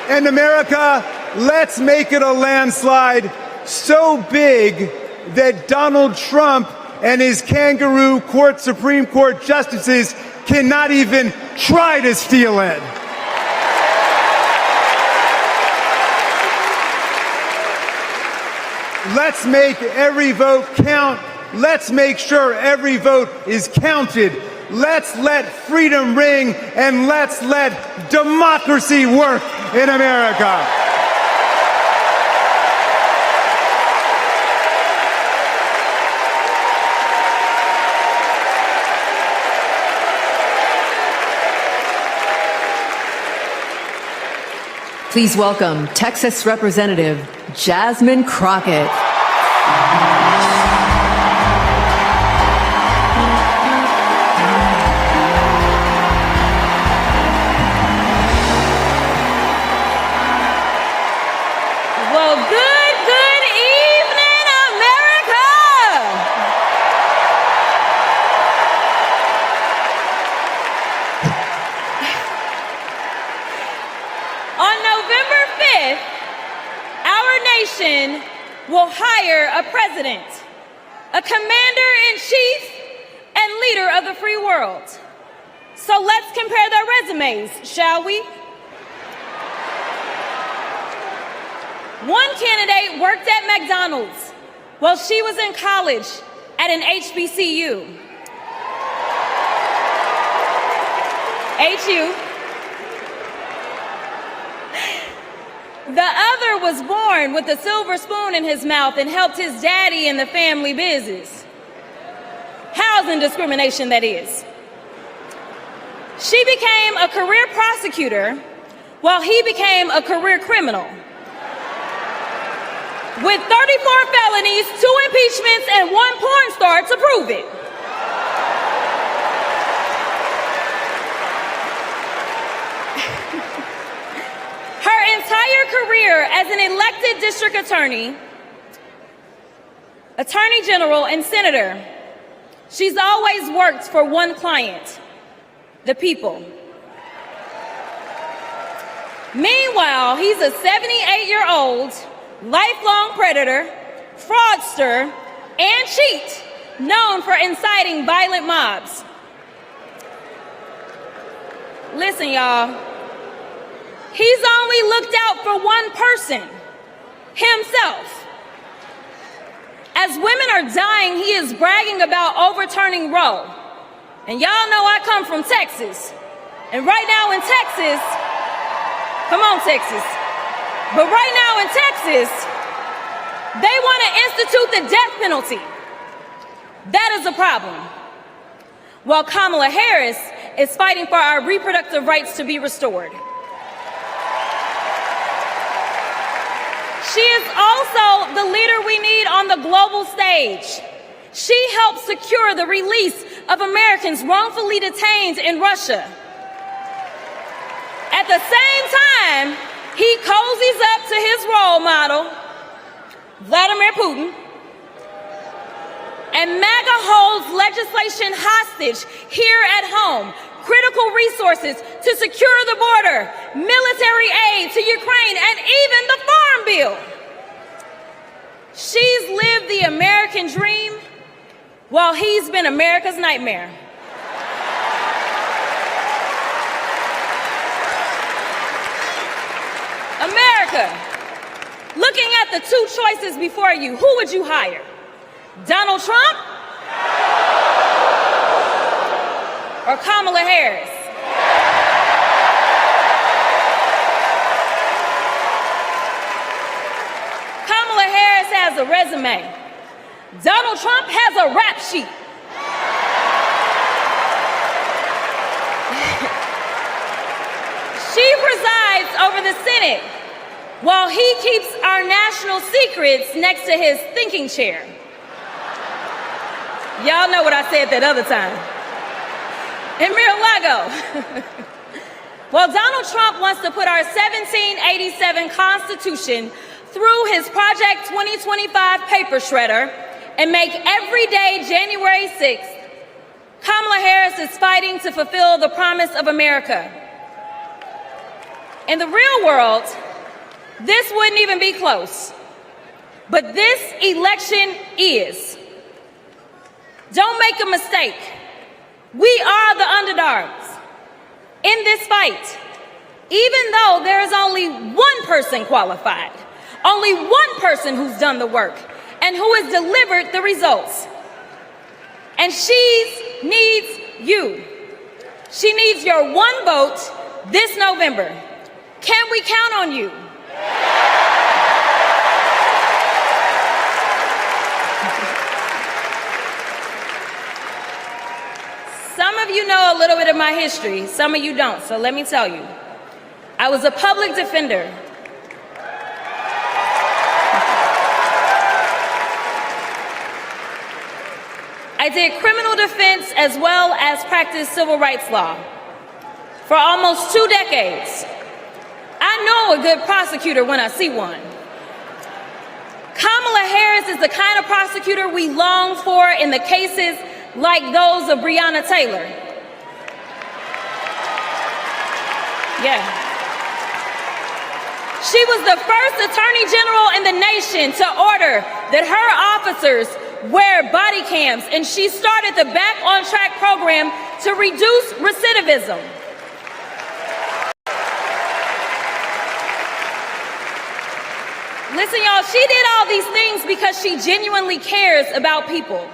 And America, let's make it a landslide so big that Donald Trump and his kangaroo court Supreme Court justices cannot even try to steal it. Let's make every vote count. Let's make sure every vote is counted. Let's let freedom ring, and let's let democracy work in America. Please welcome Texas Representative Jasmine Crockett. Well, good evening, America! On November 5th, our nation will hire a president, a commander-in-chief, and leader of the free world. So let's compare their resumes, shall we? One candidate worked at McDonald's while she was in college at an HBCU. HU. The other was born with a silver spoon in his mouth and helped his daddy in the family business. Housing discrimination, that is. She became a career prosecutor while he became a career criminal. With 34 felonies, 2 impeachments, and 1 porn star to prove it. Her entire career as an elected district attorney, attorney general, and senator, she's always worked for one client, the people. Meanwhile, he's a 78-year-old lifelong predator, fraudster, and cheat, known for inciting violent mobs. Listen, y'all, he's only looked out for one person, himself. As women are dying, he is bragging about overturning Roe. And y'all know I come from Texas. And right now in Texas, come on, Texas. But right now in Texas, they want to institute the death penalty. That is a problem. While Kamala Harris is fighting for our reproductive rights to be restored. She is also the leader we need on the global stage. She helped secure the release of Americans wrongfully detained in Russia. At the same time, he cozies up to his role model, Vladimir Putin, and MAGA holds legislation hostage here at home, critical resources to secure the border, military aid to Ukraine, and even the Farm Bill. She's lived the American dream while he's been America's nightmare. America, looking at the 2 choices before you, who would you hire? Donald Trump or Kamala Harris? Kamala Harris has a resume. Donald Trump has a rap sheet. She presides over the Senate while he keeps our national secrets next to his thinking chair. Y'all know what I said that other time. In Mar-a-Lago. Well, Donald Trump wants to put our 1787 Constitution through his Project 2025 paper shredder and make every day January 6th. Kamala Harris is fighting to fulfill the promise of America. In the real world, this wouldn't even be close. But this election is. Don't make a mistake. We are the underdogs in this fight, even though there is only one person qualified, only one person who's done the work, and who has delivered the results. And she needs you. She needs your one vote this November. Can we count on you? Some of you know a little bit of my history, some of you don't, so let me tell you. I was a public defender. I did criminal defense as well as practiced civil rights law for almost 2 decades. I know a good prosecutor when I see one. Kamala Harris is the kind of prosecutor we long for in the cases like those of Breonna Taylor. Yeah. She was the first attorney general in the nation to order that her officers wear body cams, and she started the Back on Track program to reduce recidivism. Listen, y'all, she did all these things because she genuinely cares about people.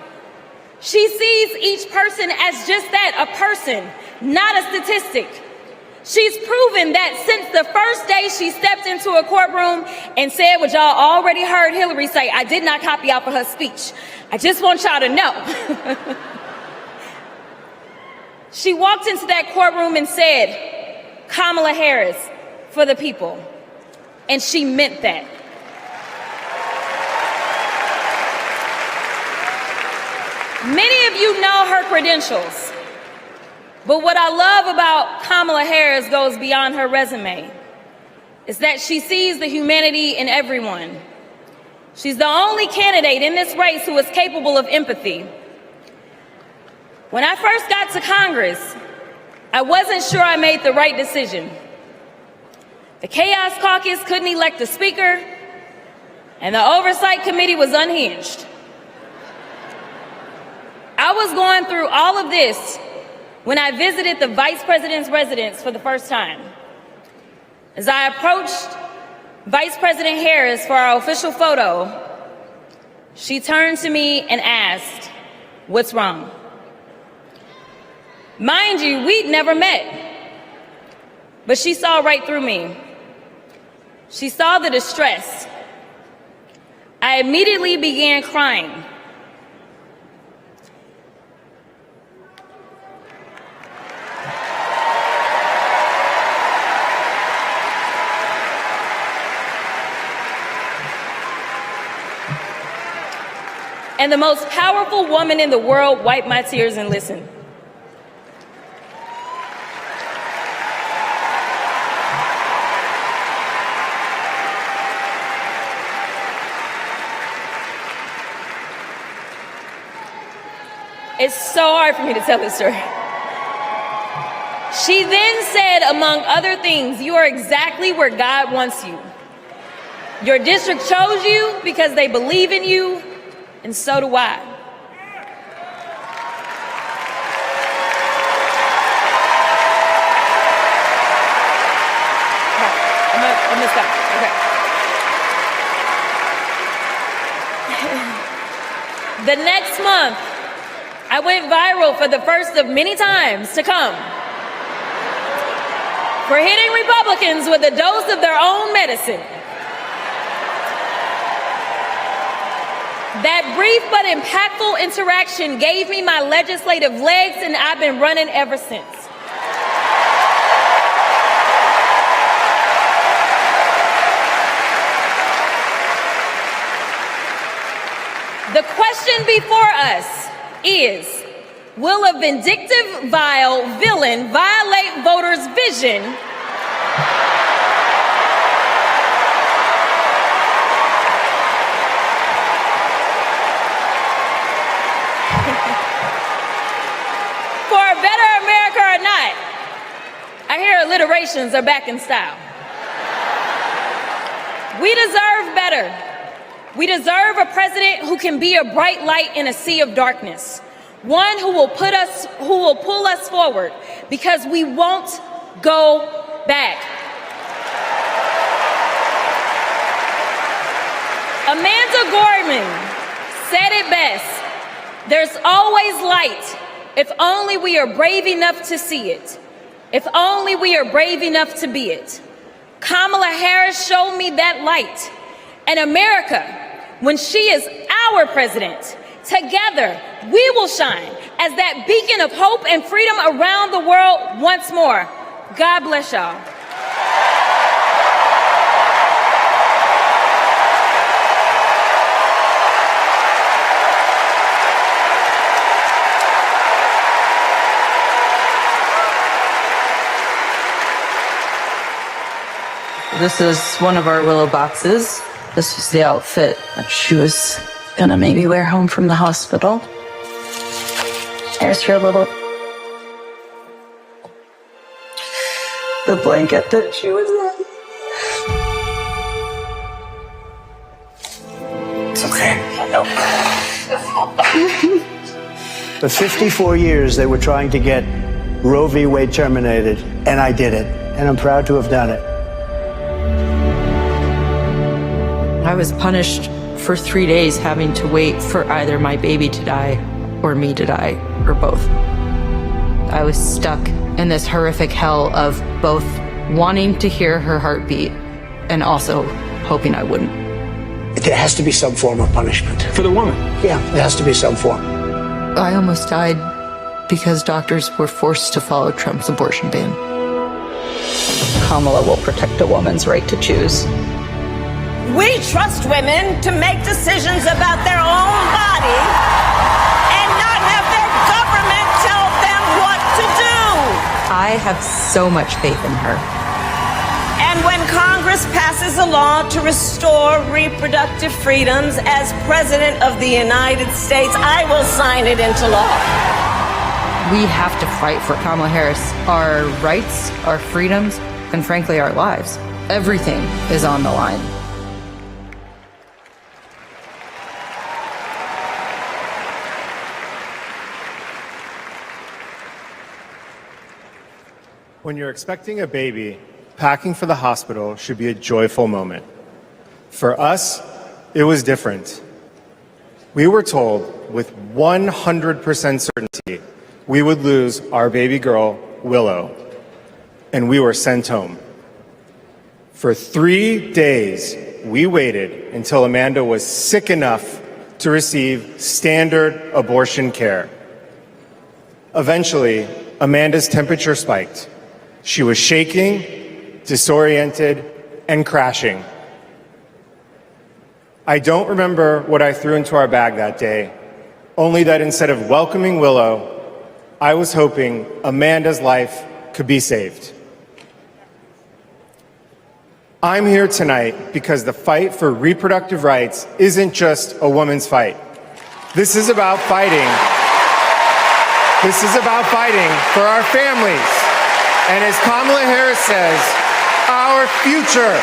She sees each person as just that, a person, not a statistic. She's proven that since the first day she stepped into a courtroom and said what y'all already heard Hillary say, I did not copy off of her speech. I just want y'all to know. She walked into that courtroom and said, Kamala Harris for the people. And she meant that. Many of you know her credentials. But what I love about Kamala Harris goes beyond her resume. Is that she sees the humanity in everyone. She's the only candidate in this race who is capable of empathy. When I first got to Congress, I wasn't sure I made the right decision. The Chaos Caucus couldn't elect a speaker, and the Oversight Committee was unhinged. I was going through all of this when I visited the Vice President's residence for the first time. As I approached Vice President Harris for our official photo, she turned to me and asked, "What's wrong?" Mind you, we'd never met, but she saw right through me. She saw the distress. I immediately began crying. And the most powerful woman in the world wiped my tears and listened. It's so hard for me to tell this story. She then said, among other things, "You are exactly where God wants you. Your district chose you because they believe in you, and so do I." I'm gonna stop. Okay. The next month, I went viral for the first of many times to come for hitting Republicans with a dose of their own medicine. That brief but impactful interaction gave me my legislative legs, and I've been running ever since. The question before us is, will a vindictive, vile villain violate voters' vision for a better America or not? I hear alliterations are back in style. We deserve better. We deserve a president who can be a bright light in a sea of darkness. One who will pull us forward, because we won't go back. Amanda Gorman said it best. There's always light if only we are brave enough to see it. If only we are brave enough to be it. Kamala Harris showed me that light. And America, when she is our president, together we will shine as that beacon of hope and freedom around the world once more. God bless y'all. This is one of our Willow boxes. This was the outfit that she was gonna maybe wear home from the hospital. Here's her little... the blanket that she was in. It's okay. I know. For 54 years, they were trying to get Roe v. Wade terminated, and I did it. And I'm proud to have done it. I was punished for 3 days having to wait for either my baby to die or me to die, or both. I was stuck in this horrific hell of both wanting to hear her heartbeat and also hoping I wouldn't. There has to be some form of punishment. For the woman. Yeah, there has to be some form. I almost died because doctors were forced to follow Trump's abortion ban. Kamala will protect a woman's right to choose. We trust women to make decisions about their own body and not have their government tell them what to do. I have so much faith in her. And when Congress passes a law to restore reproductive freedoms as President of the United States, I will sign it into law. We have to fight for Kamala Harris. Our rights, our freedoms, and frankly, our lives. Everything is on the line. When you're expecting a baby, packing for the hospital should be a joyful moment. For us, it was different. We were told with 100% certainty we would lose our baby girl, Willow, and we were sent home. For 3 days, we waited until Amanda was sick enough to receive standard abortion care. Eventually, Amanda's temperature spiked. She was shaking, disoriented, and crashing. I don't remember what I threw into our bag that day, only that instead of welcoming Willow, I was hoping Amanda's life could be saved. I'm here tonight because the fight for reproductive rights isn't just a woman's fight. This is about fighting. This is about fighting for our families. And as Kamala Harris says, our future.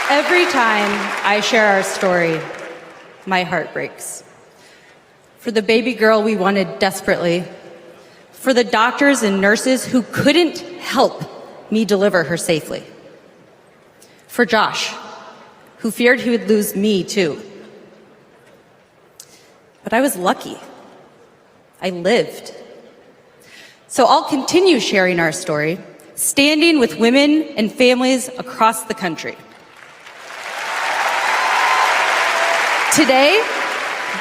Every time I share our story, my heart breaks. For the baby girl we wanted desperately, for the doctors and nurses who couldn't help me deliver her safely, for Josh, who feared he would lose me too. But I was lucky. I lived. So I'll continue sharing our story, standing with women and families across the country. Today,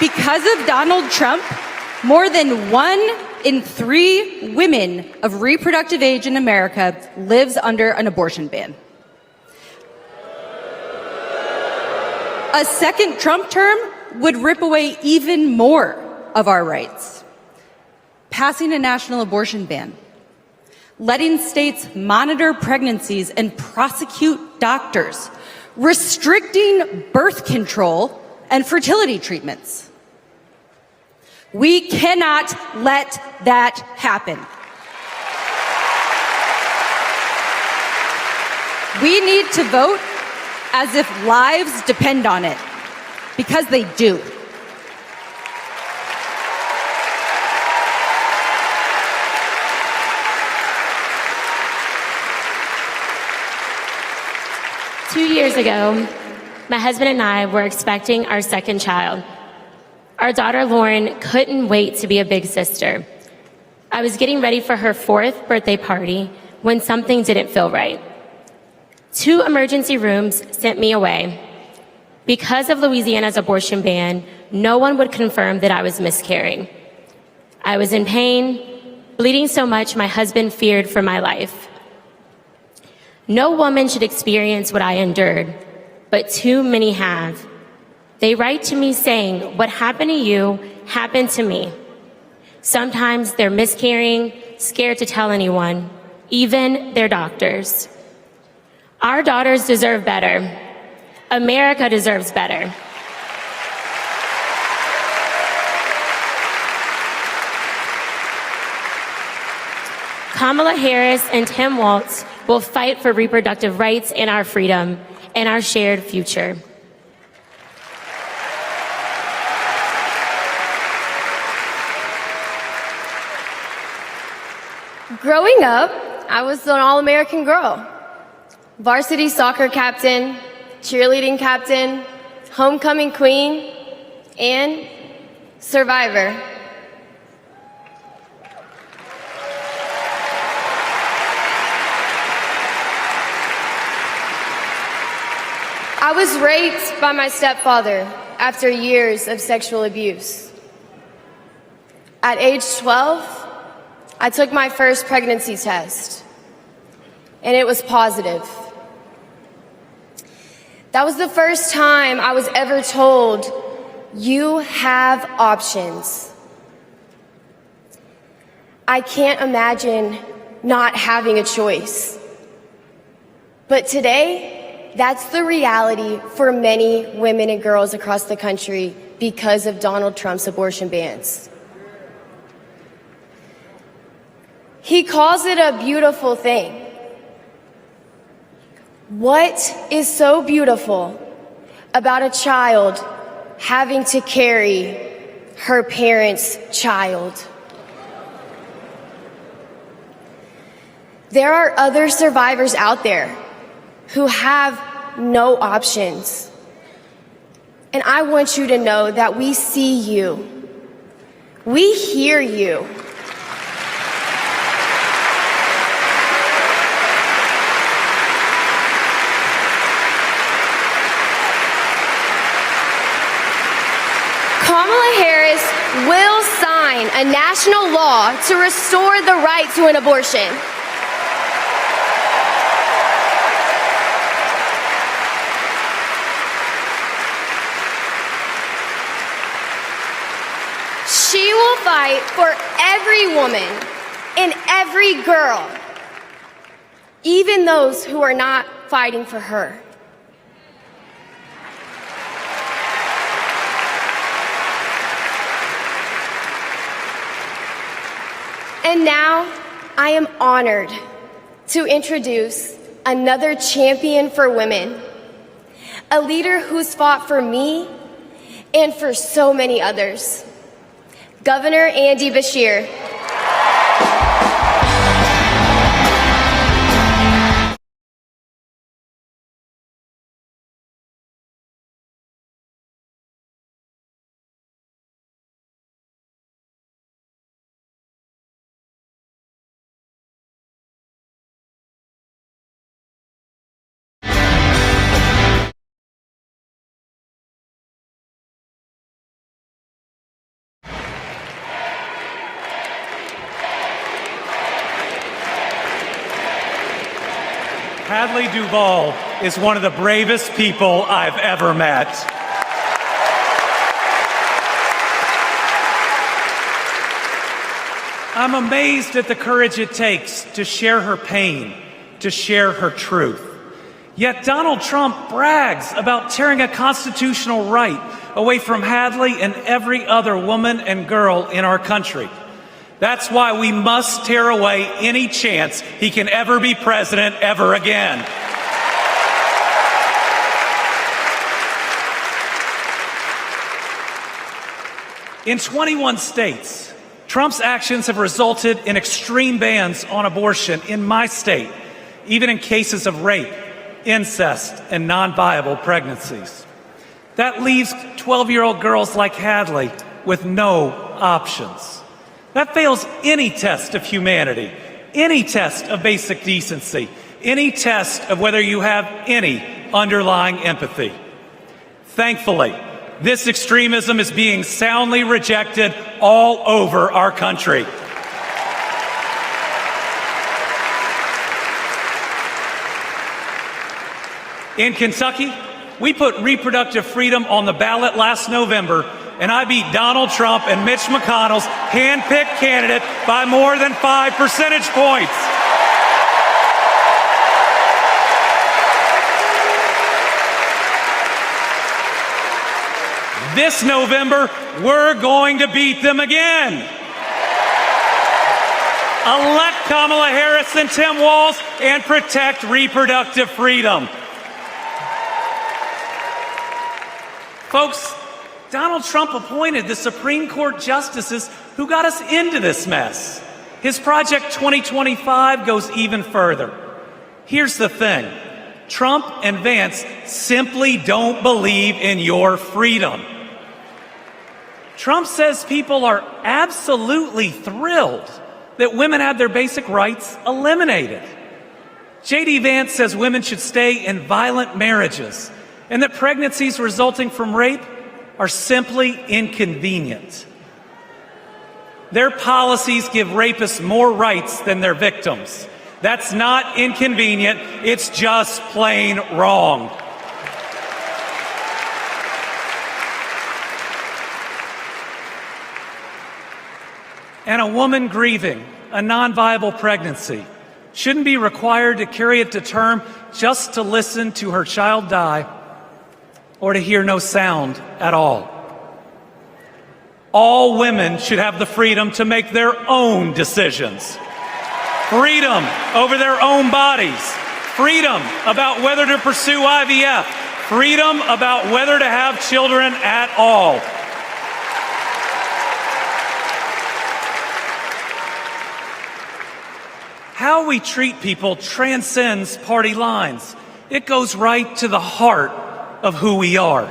because of Donald Trump, more than 1 in 3 women of reproductive age in America lives under an abortion ban. A second Trump term would rip away even more of our rights. Passing a national abortion ban, letting states monitor pregnancies and prosecute doctors, restricting birth control and fertility treatments. We cannot let that happen. We need to vote as if lives depend on it, because they do. years ago, my husband and I were expecting our second child. Our daughter, Lauren, couldn't wait to be a big sister. I was getting ready for her 4th birthday party when something didn't feel right. 2 emergency rooms sent me away. Because of Louisiana's abortion ban, no one would confirm that I was miscarrying. I was in pain, bleeding so much my husband feared for my life. No woman should experience what I endured, but too many have. They write to me saying, what happened to you happened to me. Sometimes they're miscarrying, scared to tell anyone, even their doctors. Our daughters deserve better. America deserves better. Kamala Harris and Tim Walz will fight for reproductive rights and our freedom and our shared future. Growing up, I was an all-American girl. Varsity soccer captain, cheerleading captain, homecoming queen, and survivor. I was raped by my stepfather after years of sexual abuse. At age 12, I took my first pregnancy test, and it was positive. That was the first time I was ever told, you have options. I can't imagine not having a choice. But today, that's the reality for many women and girls across the country because of Donald Trump's abortion bans. He calls it a beautiful thing. What is so beautiful about a child having to carry her parent's child? There are other survivors out there who have no options. And I want you to know that we see you. We hear you. Kamala Harris will sign a national law to restore the right to an abortion. She will fight for every woman and every girl, even those who are not fighting for her. And now, I am honored to introduce another champion for women, a leader who's fought for me and for so many others, Governor Andy Beshear. Hadley Duvall is one of the bravest people I've ever met. I'm amazed at the courage it takes to share her pain, to share her truth. Yet Donald Trump brags about tearing a constitutional right away from Hadley and every other woman and girl in our country. That's why we must tear away any chance he can ever be president ever again. In 21 states, Trump's actions have resulted in extreme bans on abortion in my state, even in cases of rape. incest, and non-viable pregnancies. That leaves 12-year-old girls like Hadley with no options. That fails any test of humanity, any test of basic decency, any test of whether you have any underlying empathy. Thankfully, this extremism is being soundly rejected all over our country. In Kentucky, we put reproductive freedom on the ballot last November, and I beat Donald Trump and Mitch McConnell's hand-picked candidate by more than 5 percentage points. This November, we're going to beat them again. Elect Kamala Harris and Tim Walz and protect reproductive freedom. Folks, Donald Trump appointed the Supreme Court justices who got us into this mess. His Project 2025 goes even further. Here's the thing. Trump and Vance simply don't believe in your freedom. Trump says people are absolutely thrilled that women have their basic rights eliminated. J.D. Vance says women should stay in violent marriages and that pregnancies resulting from rape are simply inconvenient. Their policies give rapists more rights than their victims. That's not inconvenient, it's just plain wrong. And a woman grieving a non-viable pregnancy shouldn't be required to carry it to term just to listen to her child die or to hear no sound at all. All women should have the freedom to make their own decisions. Freedom over their own bodies. Freedom about whether to pursue IVF. Freedom about whether to have children at all. How we treat people transcends party lines. It goes right to the heart of who we are.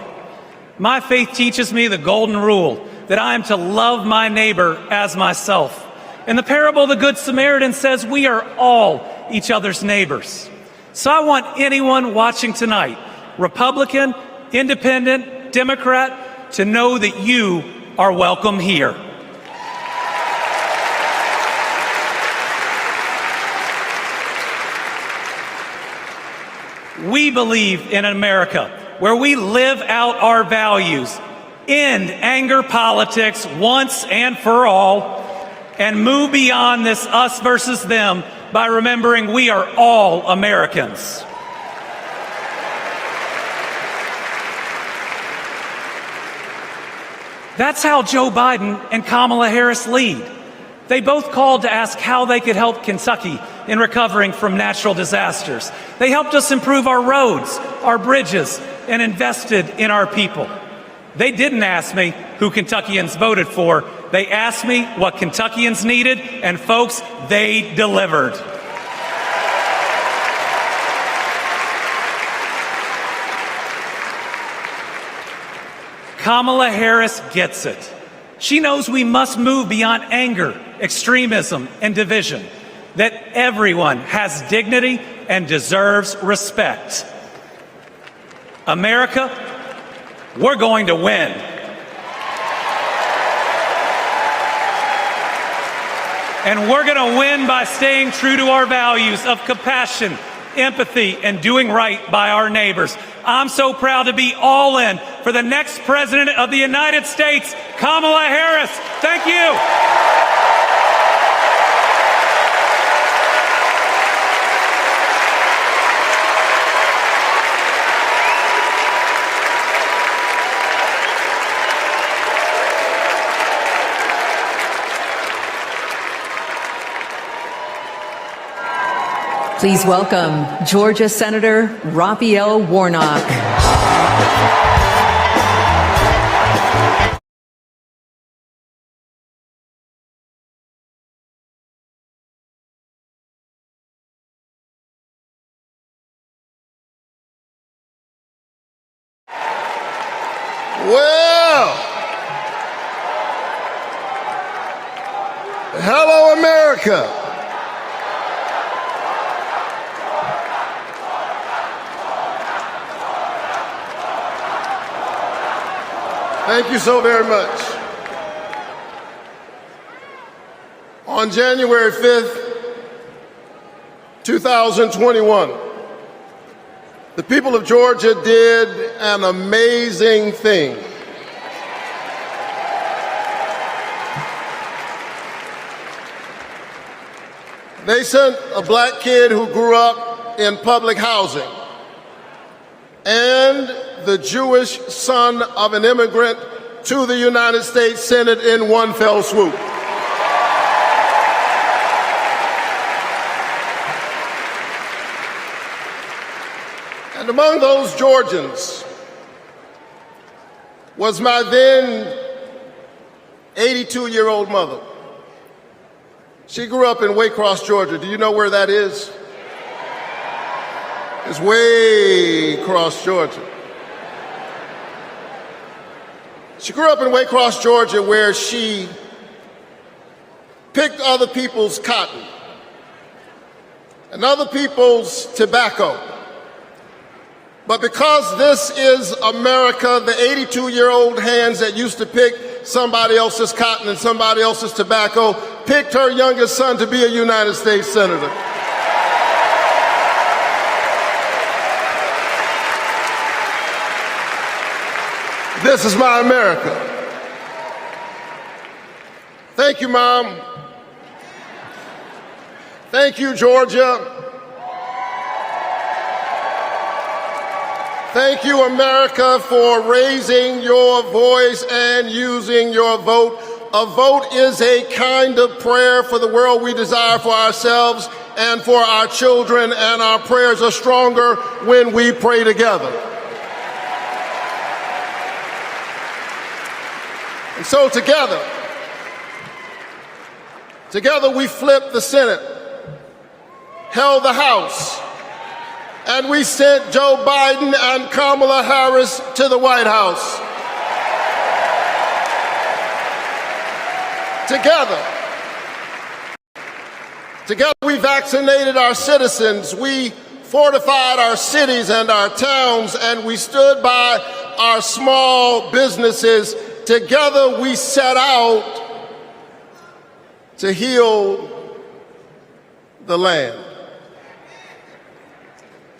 My faith teaches me the golden rule that I am to love my neighbor as myself. And the parable of the Good Samaritan says we are all each other's neighbors. So I want anyone watching tonight, Republican, Independent, Democrat, to know that you are welcome here. We believe in America where we live out our values, end anger politics once and for all, and move beyond this us versus them by remembering we are all Americans. That's how Joe Biden and Kamala Harris lead. They both called to ask how they could help Kentucky in recovering from natural disasters. They helped us improve our roads, our bridges, and invested in our people. They didn't ask me who Kentuckians voted for. They asked me what Kentuckians needed, and folks, they delivered. Kamala Harris gets it. She knows we must move beyond anger, extremism, and division, that everyone has dignity and deserves respect. America, we're going to win. And we're going to win by staying true to our values of compassion, empathy, and doing right by our neighbors. I'm so proud to be all in for the next President of the United States, Kamala Harris. Thank you. Please welcome Georgia Senator Raphael Warnock. Well, hello, America. Thank you so very much. On January 5th, 2021, the people of Georgia did an amazing thing. They sent a black kid who grew up in public housing and the Jewish son of an immigrant to the United States Senate in one fell swoop. And among those Georgians was my then 82-year-old mother. She grew up in Waycross, Georgia. Do you know where that is? It's way across Georgia. She grew up in Waycross, Georgia, where she picked other people's cotton and other people's tobacco. But because this is America, the 82-year-old hands that used to pick somebody else's cotton and somebody else's tobacco picked her youngest son to be a United States Senator. This is my America. Thank you, Mom. Thank you, Georgia. Thank you, America, for raising your voice and using your vote. A vote is a kind of prayer for the world we desire for ourselves and for our children, and our prayers are stronger when we pray together. And so together we flipped the Senate, held the House, and we sent Joe Biden and Kamala Harris to the White House. Together we vaccinated our citizens, we fortified our cities and our towns, and we stood by our small businesses. Together we set out to heal the land.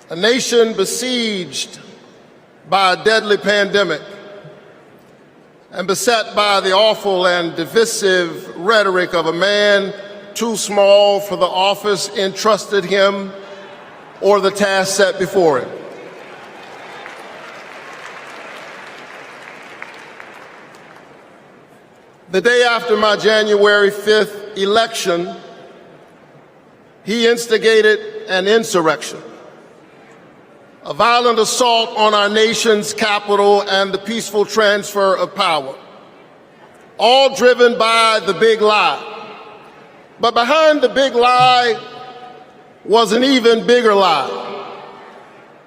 A nation besieged by a deadly pandemic and beset by the awful and divisive rhetoric of a man too small for the office entrusted him or the task set before him. The day after my January 5th election, he instigated an insurrection, a violent assault on our nation's capital and the peaceful transfer of power, all driven by the big lie. But behind the big lie was an even bigger lie.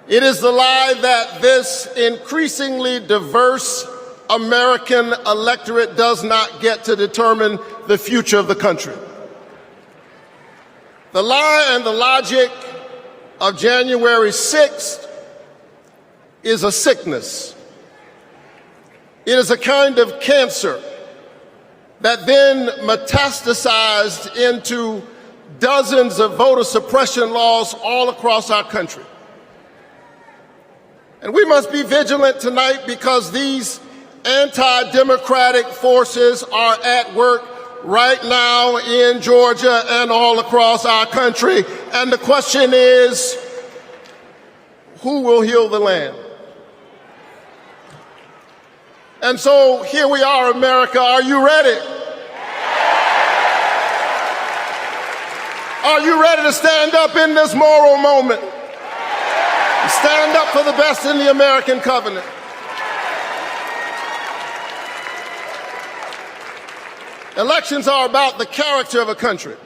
It is the lie that this increasingly diverse American electorate does not get to determine the future of the country. The lie and the logic of January 6th is a sickness. It is a kind of cancer that then metastasized into dozens of voter suppression laws all across our country. And we must be vigilant tonight because these anti-democratic forces are at work right now in Georgia and all across our country. And the question is, who will heal the land? And so here we are, America. Are you ready? Are you ready to stand up in this moral moment? Stand up for the best in the American covenant. Elections are about the character of a country.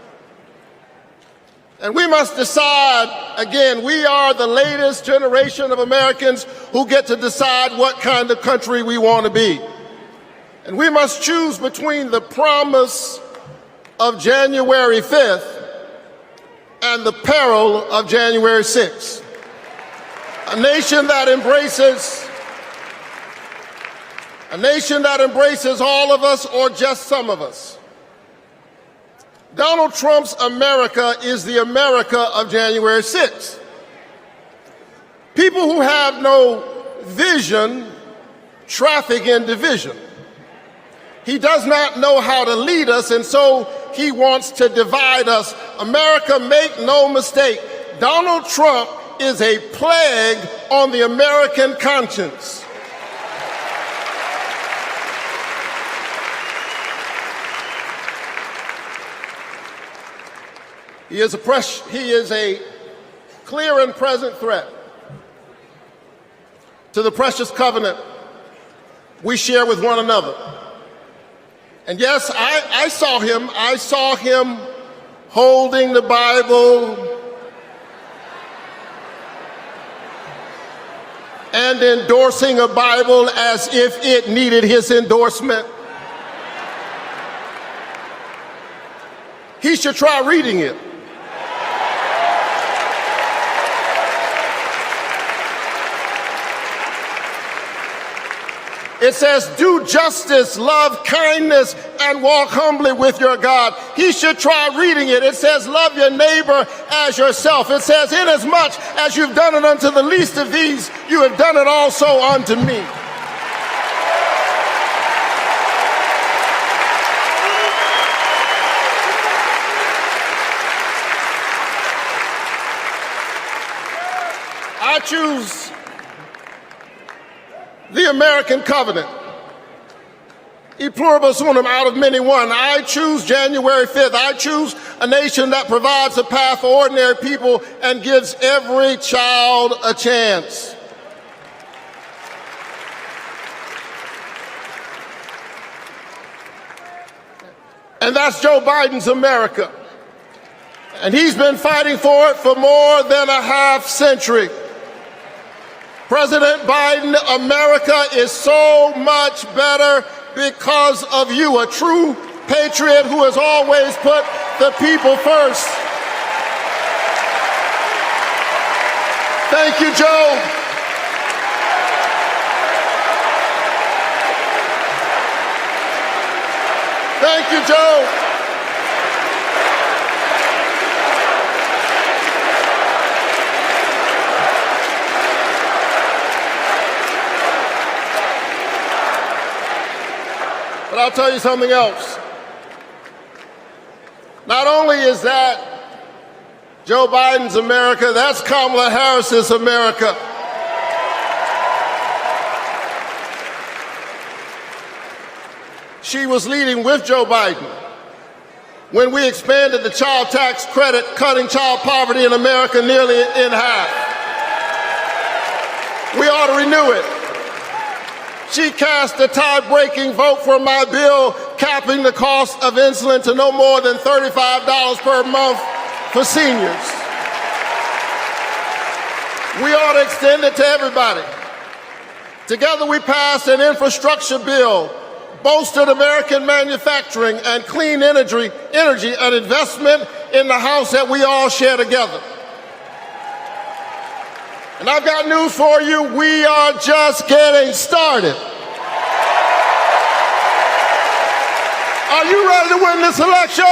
And we must decide Again, we are the latest generation of Americans who get to decide what kind of country we want to be. And we must choose between the promise of January 5th and the peril of January 6th. A nation that embraces all of us or just some of us. Donald Trump's America is the America of January 6th. People who have no vision traffic in division. He does not know how to lead us, and so he wants to divide us. America, make no mistake, Donald Trump is a plague on the American conscience. He is a clear and present threat to the precious covenant we share with one another. And yes, I saw him holding the Bible and endorsing a Bible as if it needed his endorsement. He should try reading it. It says, do justice, love kindness, and walk humbly with your God. He should try reading it. It says, love your neighbor as yourself. It says, inasmuch as you've done it unto the least of these, you have done it also unto me. I choose the American covenant. E pluribus unum, out of many one. I choose January 5th. I choose a nation that provides a path for ordinary people and gives every child a chance. And that's Joe Biden's America. And he's been fighting for it for more than a half century. President Biden, America is so much better because of you, a true patriot who has always put the people first. Thank you, Joe. Thank you, Joe. But I'll tell you something else. Not only is that Joe Biden's America, that's Kamala Harris's America. She was leading with Joe Biden when we expanded the child tax credit, cutting child poverty in America nearly in half. We ought to renew it. She cast a tie-breaking vote for my bill capping the cost of insulin to no more than $35 per month for seniors. We ought to extend it to everybody. Together we passed an infrastructure bill, bolstered American manufacturing and clean energy, an investment in the house that we all share together. And I've got news for you, we are just getting started. Are you ready to win this election?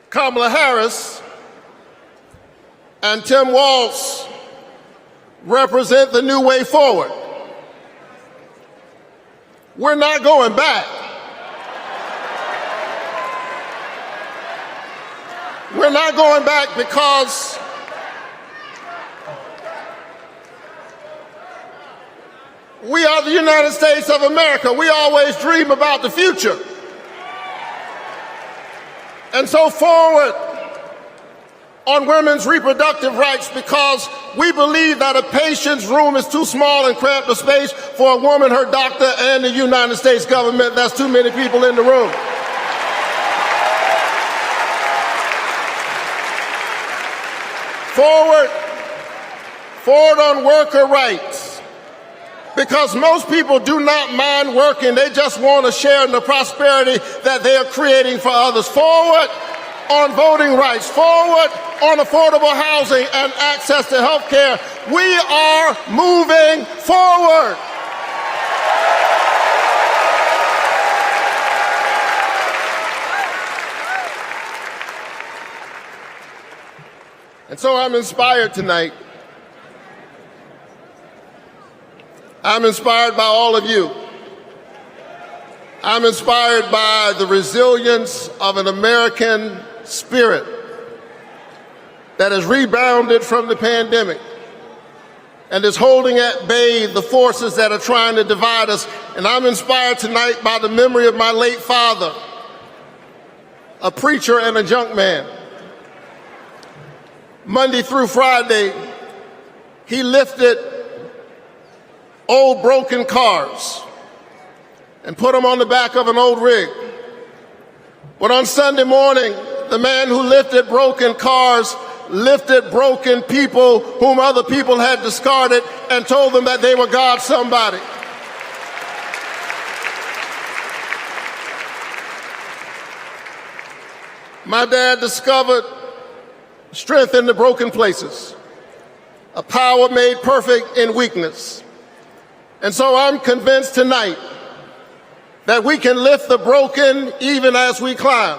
Kamala Harris and Tim Walz represent the new way forward. We're not going back. We're not going back because we are the United States of America. We always dream about the future. And so forward on women's reproductive rights because we believe that a patient's room is too small and cramped a space for a woman, her doctor, and the United States government. That's too many people in the room. Forward on worker rights, because most people do not mind working. They just want to share in the prosperity that they are creating for others. Forward on voting rights, forward on affordable housing and access to health care. We are moving forward. And so I'm inspired tonight. I'm inspired by all of you. I'm inspired by the resilience of an American spirit that has rebounded from the pandemic and is holding at bay the forces that are trying to divide us. And I'm inspired tonight by the memory of my late father, a preacher and a junk man. Monday through Friday, he lifted old broken cars and put them on the back of an old rig. But on Sunday morning, the man who lifted broken cars lifted broken people whom other people had discarded and told them that they were God's somebody. My dad discovered strength in the broken places, a power made perfect in weakness. And so I'm convinced tonight that we can lift the broken even as we climb.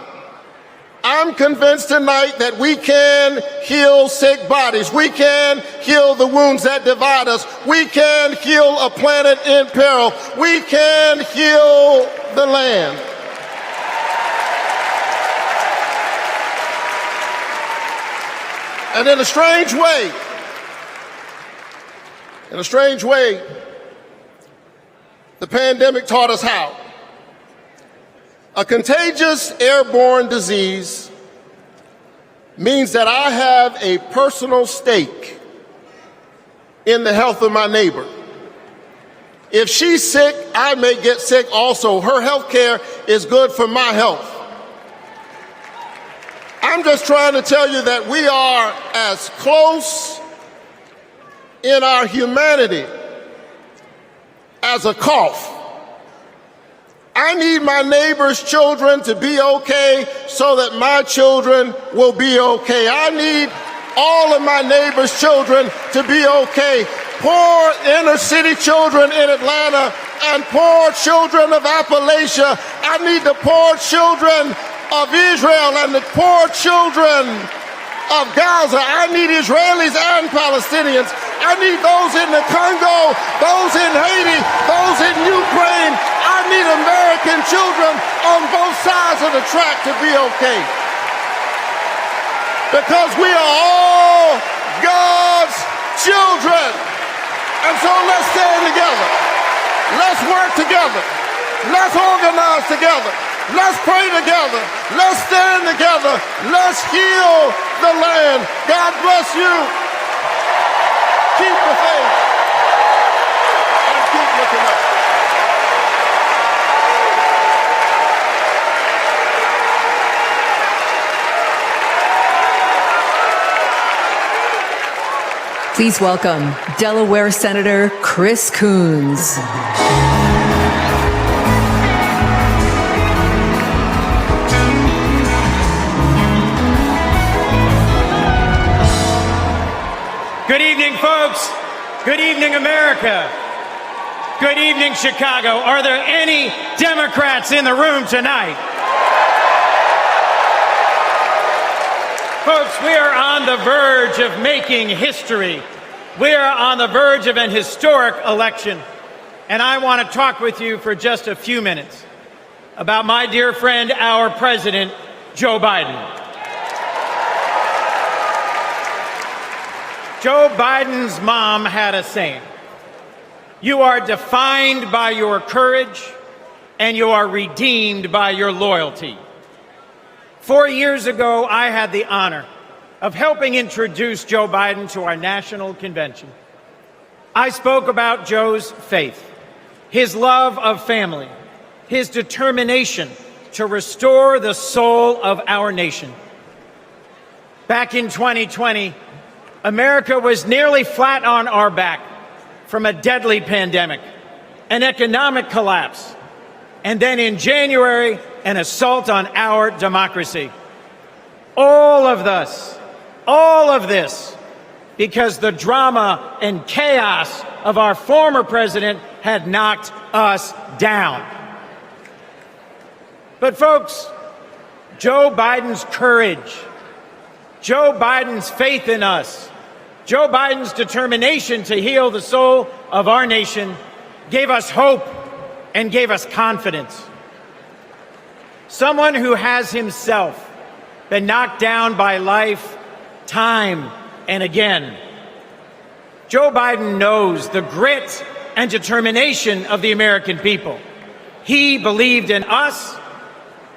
I'm convinced tonight that we can heal sick bodies. We can heal the wounds that divide us. We can heal a planet in peril. We can heal the land. And in a strange way, the pandemic taught us how. A contagious airborne disease means that I have a personal stake in the health of my neighbor. If she's sick, I may get sick also. Her health care is good for my health. I'm just trying to tell you that we are as close in our humanity as a cough. I need my neighbor's children to be okay so that my children will be okay. I need all of my neighbor's children to be okay. Poor inner city children in Atlanta and poor children of Appalachia. I need the poor children of Israel and the poor children of Gaza. I need Israelis and Palestinians. I need those in the Congo, those in Haiti, those in Ukraine. I need American children on both sides of the track to be okay. Because we are all God's children. And so let's stand together. Let's work together. Let's organize together. Let's pray together. Let's stand together. Let's heal the land. God bless you. Keep the faith and keep looking up. Please welcome Delaware Senator Chris Coons. Good evening, folks. Good evening, America. Good evening, Chicago. Are there any Democrats in the room tonight? Folks, we are on the verge of making history. We are on the verge of an historic election. And I want to talk with you for just a few minutes about my dear friend, our president, Joe Biden. Joe Biden's mom had a saying: "You are defined by your courage, and you are redeemed by your loyalty." 4 years ago, I had the honor of helping introduce Joe Biden to our national convention. I spoke about Joe's faith, his love of family, his determination to restore the soul of our nation. Back in 2020, America was nearly flat on our back from a deadly pandemic, an economic collapse, and then in January, an assault on our democracy. All of this, because the drama and chaos of our former president had knocked us down. But folks, Joe Biden's courage, Joe Biden's faith in us, Joe Biden's determination to heal the soul of our nation gave us hope and gave us confidence. Someone who has himself been knocked down by life time and again. Joe Biden knows the grit and determination of the American people. He believed in us,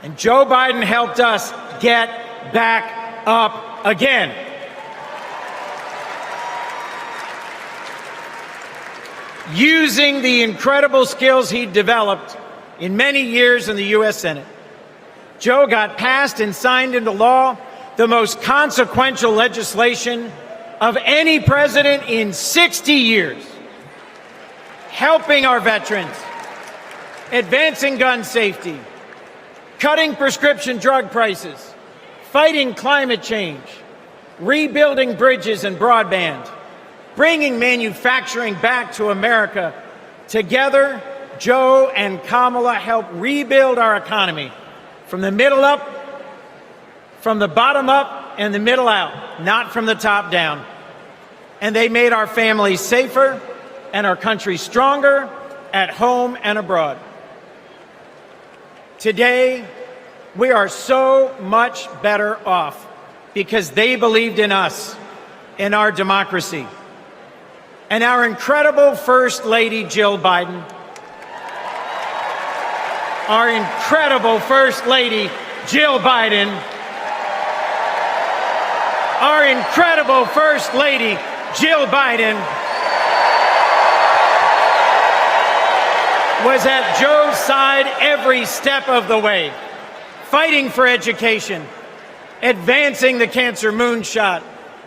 and Joe Biden helped us get back up again. Using the incredible skills he developed in many years in the U.S. Senate, Joe got passed and signed into law the most consequential legislation of any president in 60 years, helping our veterans, advancing gun safety, cutting prescription drug prices, fighting climate change, rebuilding bridges and broadband, bringing manufacturing back to America. Together, Joe and Kamala helped rebuild our economy from the middle up, from the bottom up, and the middle out, not from the top down. And they made our families safer and our country stronger at home and abroad. Today, we are so much better off because they believed in us, in our democracy. And our incredible First Lady, Jill Biden, our incredible First Lady, Jill Biden, our incredible First Lady, Jill Biden, was at Joe's side every step of the way, fighting for education, advancing the cancer moonshot,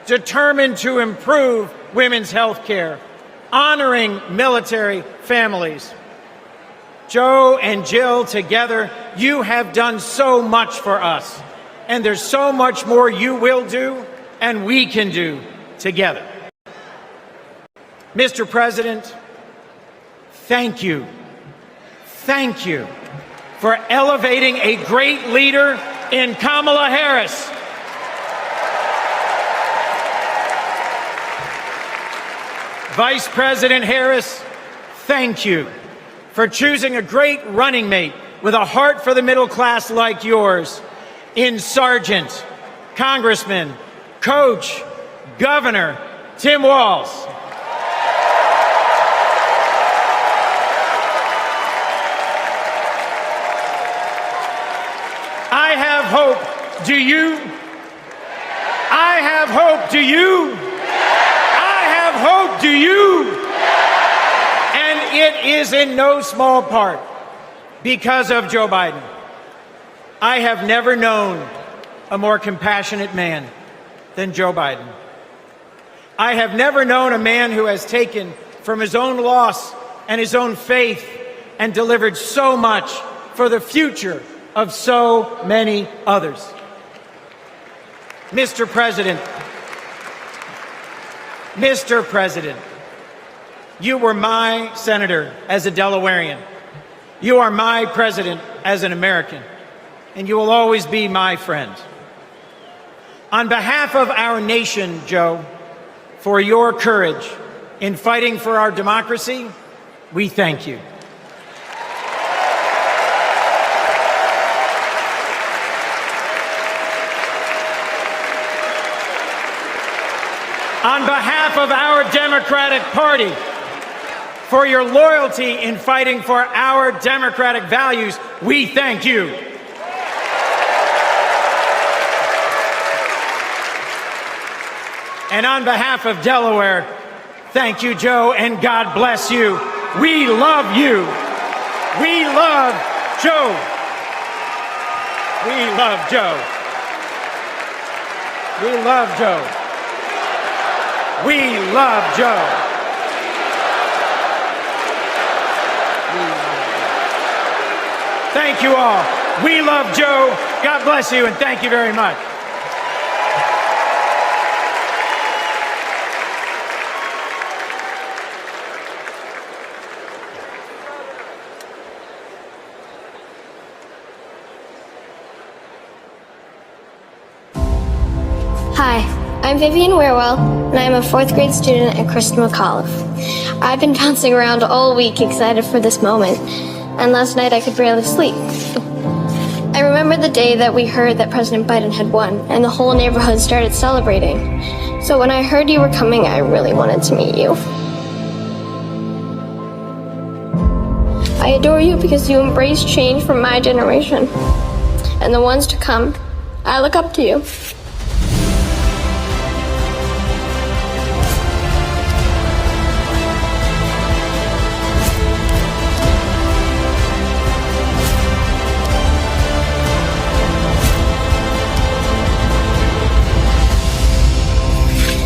determined to improve women's health care, honoring military families. Joe and Jill, together, you have done so much for us, and there's so much more you will do and we can do together. Mr. President, thank you. Thank you for elevating a great leader in Kamala Harris. Vice President Harris, thank you for choosing a great running mate with a heart for the middle class like yours in Sergeant, Congressman, Coach, Governor Tim Walz. I have hope. Do you? I have hope. Do you? I have hope. Do you? And it is in no small part because of Joe Biden. I have never known a more compassionate man than Joe Biden. I have never known a man who has taken from his own loss and his own faith and delivered so much for the future of so many others. Mr. President, you were my senator as a Delawarean. You are my president as an American, and you will always be my friend. On behalf of our nation, Joe, for your courage in fighting for our democracy, we thank you. On behalf of our Democratic Party, for your loyalty in fighting for our democratic values, we thank you. And on behalf of Delaware, thank you, Joe, and God bless you. We love you. We love Joe. We love Joe. We love Joe. We love Joe. Thank you all. We love Joe. God bless you, and thank you very much. Hi, I'm Vivian Werewell, and I'm a 4th grade student at Christian McAuliffe. I've been bouncing around all week excited for this moment, and last night I could barely sleep. I remember the day that we heard that President Biden had won, and the whole neighborhood started celebrating. So when I heard you were coming, I really wanted to meet you. I adore you because you embrace change from my generation, and the ones to come. I look up to you.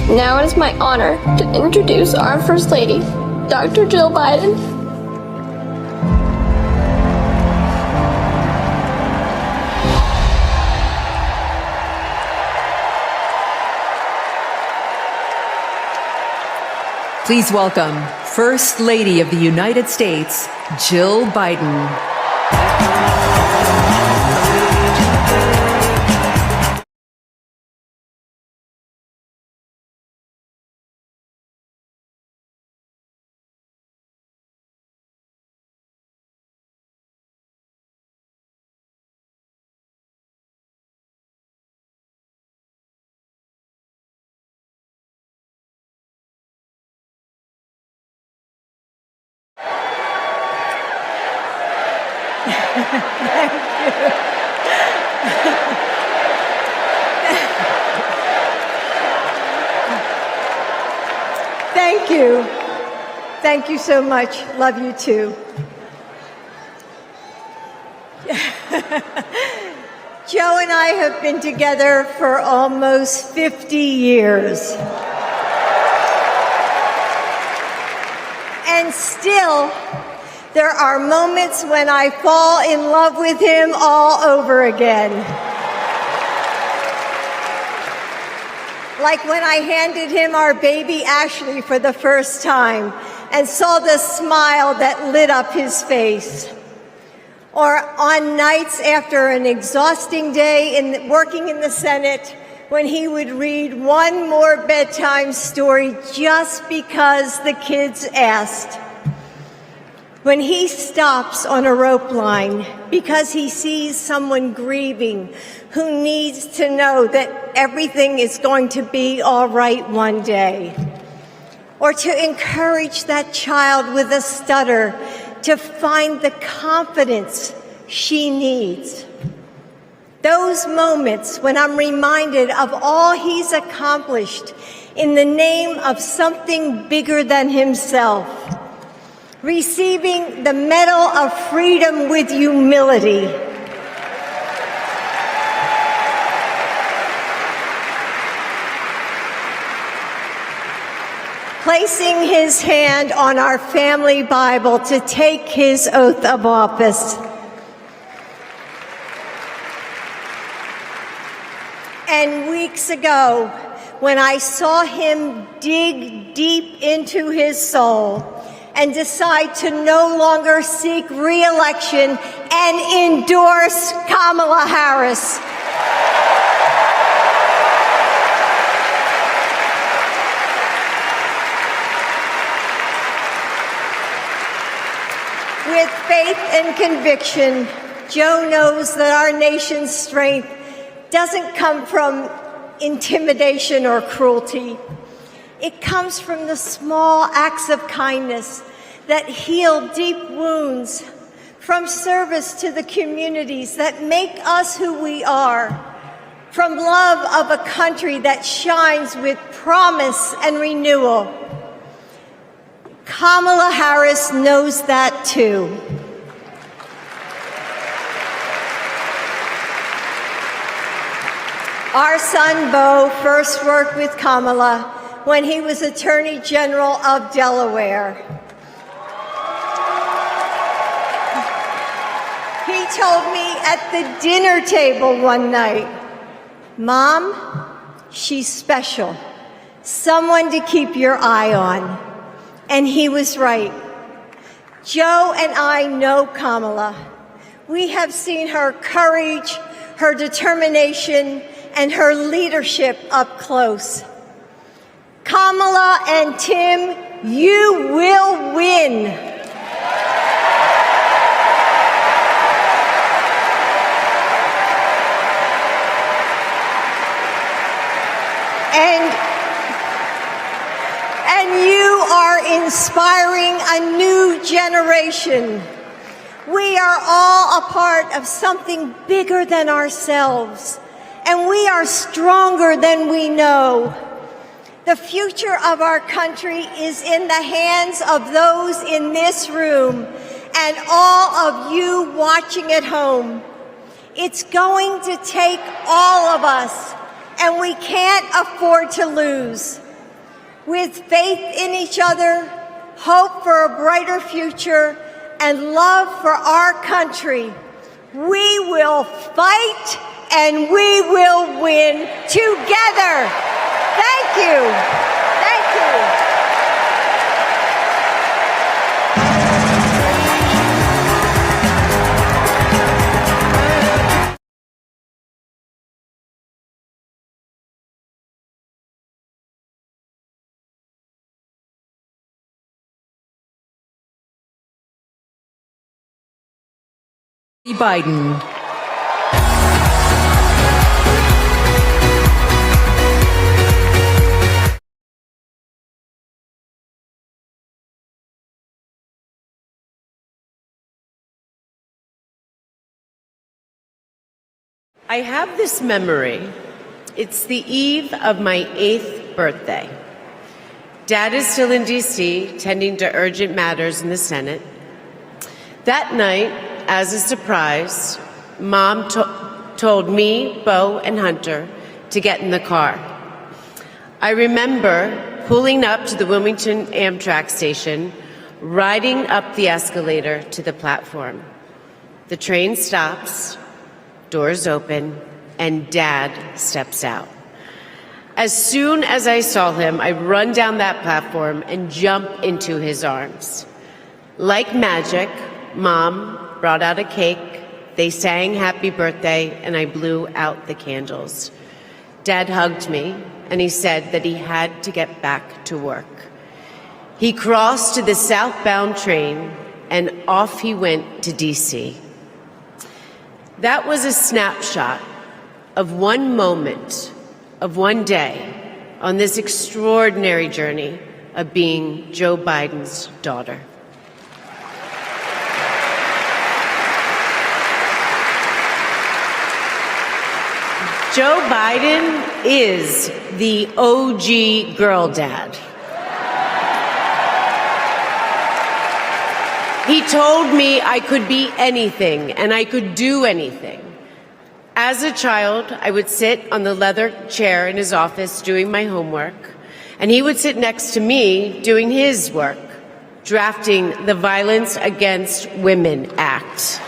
Now it is my honor to introduce our First Lady, Dr. Jill Biden. Please welcome First Lady of the United States, Jill Biden. Thank you. Thank you so much. Love you too. Joe and I have been together for almost 50 years. And still, there are moments when I fall in love with him all over again. Like when I handed him our baby Ashley for the first time and saw the smile that lit up his face. Or on nights after an exhausting day working in the Senate, when he would read one more bedtime story just because the kids asked. When he stops on a rope line because he sees someone grieving who needs to know that everything is going to be all right one day. Or to encourage that child with a stutter to find the confidence she needs. Those moments when I'm reminded of all he's accomplished in the name of something bigger than himself. Receiving the Medal of Freedom with humility. Placing his hand on our family Bible to take his oath of office. And weeks ago, when I saw him dig deep into his soul and decide to no longer seek re-election and endorse Kamala Harris. With faith and conviction, Joe knows that our nation's strength doesn't come from intimidation or cruelty. It comes from the small acts of kindness that heal deep wounds, from service to the communities that make us who we are. from love of a country that shines with promise and renewal. Kamala Harris knows that too. Our son, Beau, first worked with Kamala when he was Attorney General of Delaware. He told me at the dinner table one night, "Mom, she's special, someone to keep your eye on." And he was right. Joe and I know Kamala. We have seen her courage, her determination, and her leadership up close. Kamala and Tim, you will win. And you are inspiring a new generation. We are all a part of something bigger than ourselves, and we are stronger than we know. The future of our country is in the hands of those in this room and all of you watching at home. It's going to take all of us, and we can't afford to lose. With faith in each other, hope for a brighter future, and love for our country, we will fight and we will win together. Thank you. Thank you. Biden. I have this memory. It's the eve of my 8th birthday. Dad is still in D.C., tending to urgent matters in the Senate. That night, as a surprise, Mom told me, Beau, and Hunter to get in the car. I remember pulling up to the Wilmington Amtrak station, riding up the escalator to the platform. The train stops, doors open, and Dad steps out. As soon as I saw him, I run down that platform and jump into his arms. Like magic, Mom brought out a cake, they sang happy birthday, and I blew out the candles. Dad hugged me, and he said that he had to get back to work. He crossed to the southbound train, and off he went to D.C. That was a snapshot of one moment, of one day, on this extraordinary journey of being Joe Biden's daughter. Joe Biden is the OG girl dad. He told me I could be anything and I could do anything. As a child, I would sit on the leather chair in his office doing my homework, and he would sit next to me doing his work, drafting the Violence Against Women Act.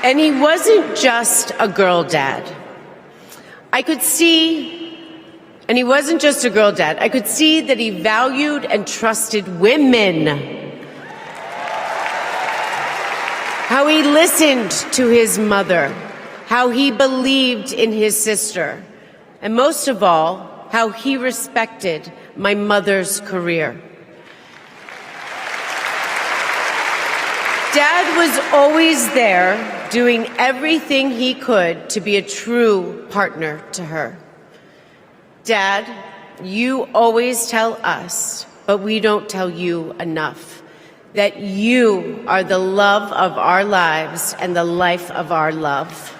And he wasn't just a girl dad. I could see that he valued and trusted women. How he listened to his mother, how he believed in his sister, and most of all, how he respected my mother's career. Dad was always there, doing everything he could to be a true partner to her. Dad, you always tell us, but we don't tell you enough, that you are the love of our lives and the life of our love.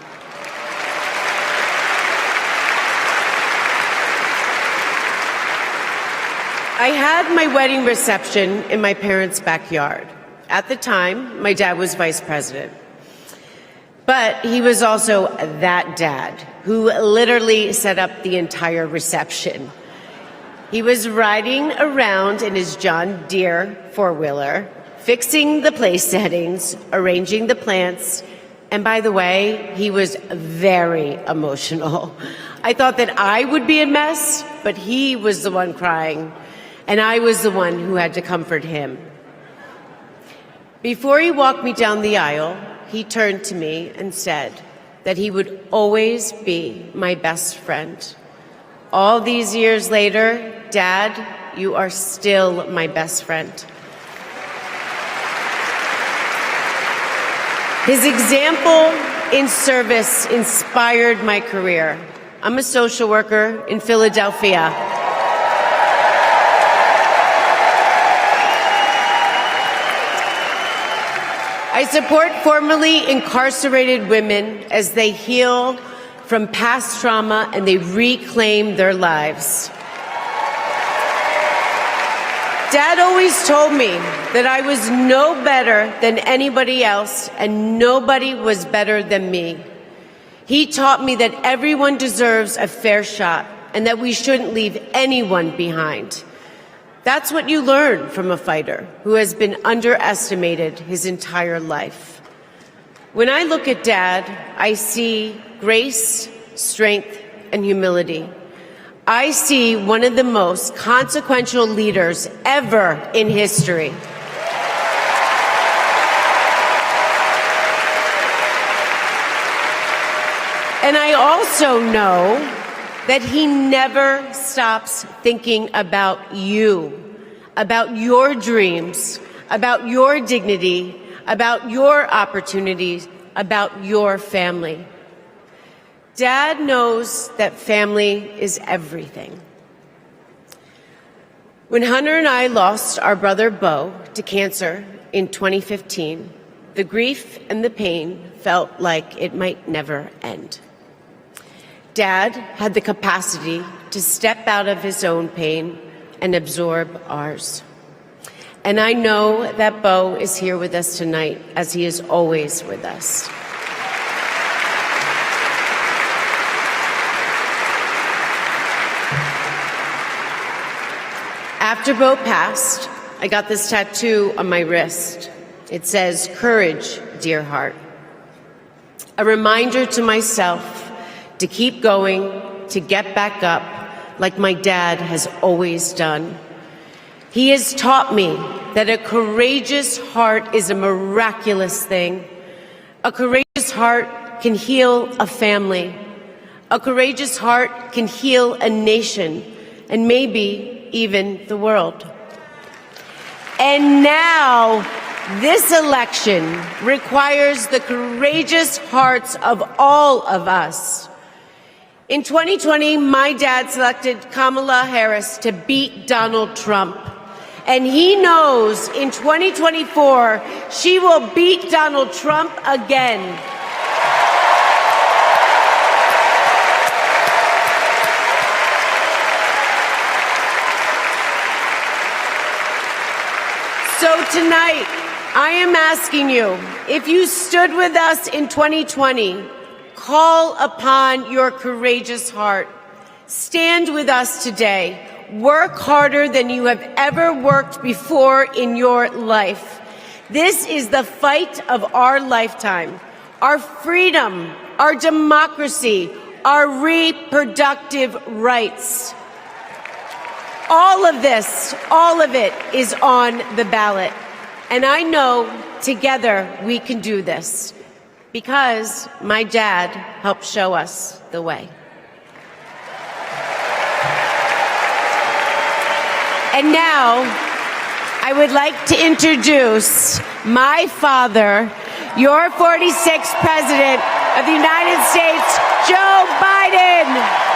I had my wedding reception in my parents' backyard. At the time, my dad was vice president. But he was also that dad who literally set up the entire reception. He was riding around in his John Deere four-wheeler, fixing the place settings, arranging the plants, and by the way, he was very emotional. I thought that I would be a mess, but he was the one crying, and I was the one who had to comfort him. Before he walked me down the aisle, he turned to me and said that he would always be my best friend. All these years later, Dad, you are still my best friend. His example in service inspired my career. I'm a social worker in Philadelphia. I support formerly incarcerated women as they heal from past trauma and they reclaim their lives. Dad always told me that I was no better than anybody else and nobody was better than me. He taught me that everyone deserves a fair shot and that we shouldn't leave anyone behind. That's what you learn from a fighter who has been underestimated his entire life. When I look at Dad, I see grace, strength, and humility. I see one of the most consequential leaders ever in history. And I also know that he never stops thinking about you, about your dreams, about your dignity, about your opportunities, about your family. Dad knows that family is everything. When Hunter and I lost our brother Bo to cancer in 2015, the grief and the pain felt like it might never end. Dad had the capacity to step out of his own pain and absorb ours. And I know that Bo is here with us tonight, as he is always with us. After Bo passed, I got this tattoo on my wrist. It says, "Courage, dear heart." A reminder to myself to keep going, to get back up, like my dad has always done. He has taught me that a courageous heart is a miraculous thing. A courageous heart can heal a family. A courageous heart can heal a nation, and maybe even the world. And now, this election requires the courageous hearts of all of us. In 2020, my dad selected Kamala Harris to beat Donald Trump. And he knows in 2024, she will beat Donald Trump again. So tonight, I am asking you, if you stood with us in 2020, call upon your courageous heart. Stand with us today. Work harder than you have ever worked before in your life. This is the fight of our lifetime. Our freedom, our democracy, our reproductive rights. All of this, all of it is on the ballot. And I know together we can do this because my dad helped show us the way. And now I would like to introduce my father, your 46th President of the United States, Joe Biden.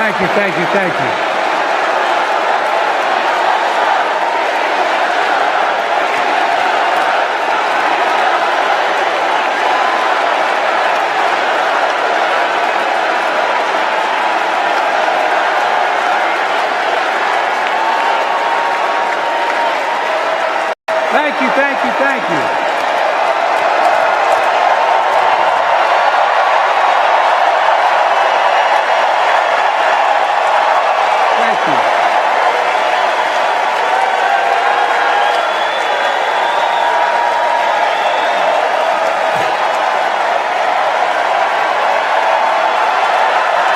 Thank you, thank you, thank you. Thank you, thank you, thank you. Thank you.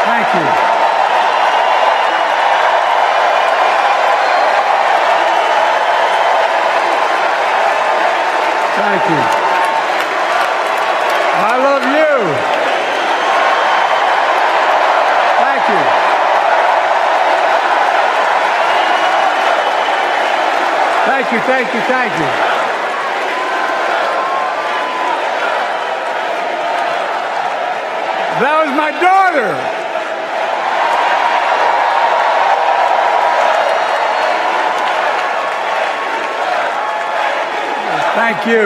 Thank you. Thank you. I love you. Thank you. Thank you, thank you, thank you. That was my daughter. Thank you.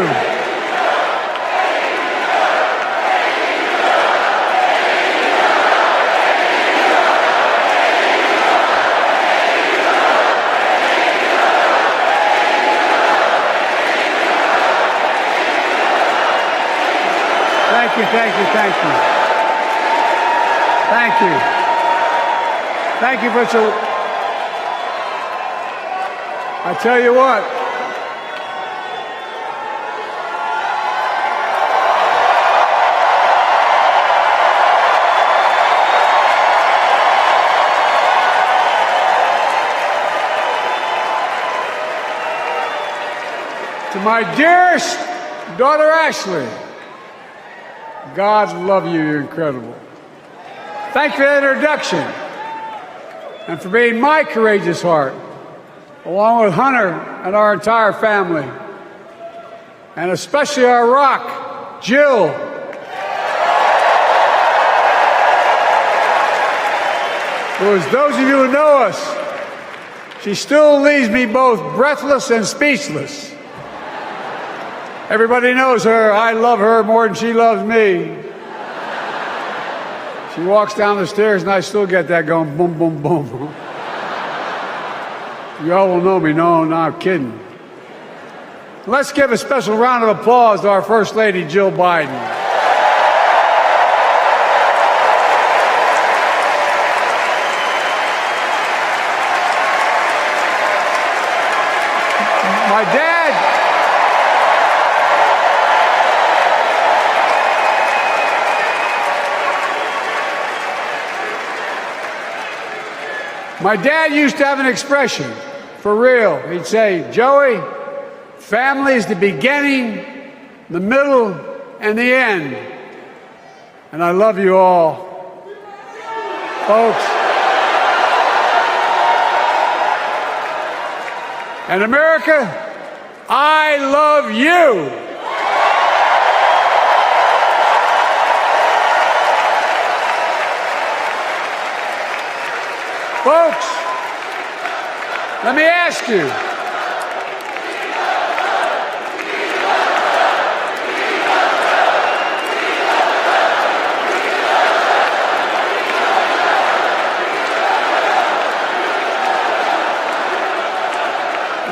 Thank you, thank you, thank you. Thank you. Thank you for so. I tell you what. To my dearest daughter Ashley, God love you, you're incredible. Thank you for that introduction and for being my courageous heart, along with Hunter and our entire family, and especially our rock, Jill. Who, as those of you who know us, she still leaves me both breathless and speechless. Everybody knows her. I love her more than she loves me. She walks down the stairs and I still get that going boom, boom, boom. Y'all will know me. No, I'm kidding. Let's give a special round of applause to our First Lady, Jill Biden. My dad used to have an expression, for real. He'd say, Joey, family is the beginning, the middle, and the end. And I love you all. Folks. And America, I love you. Folks, let me ask you.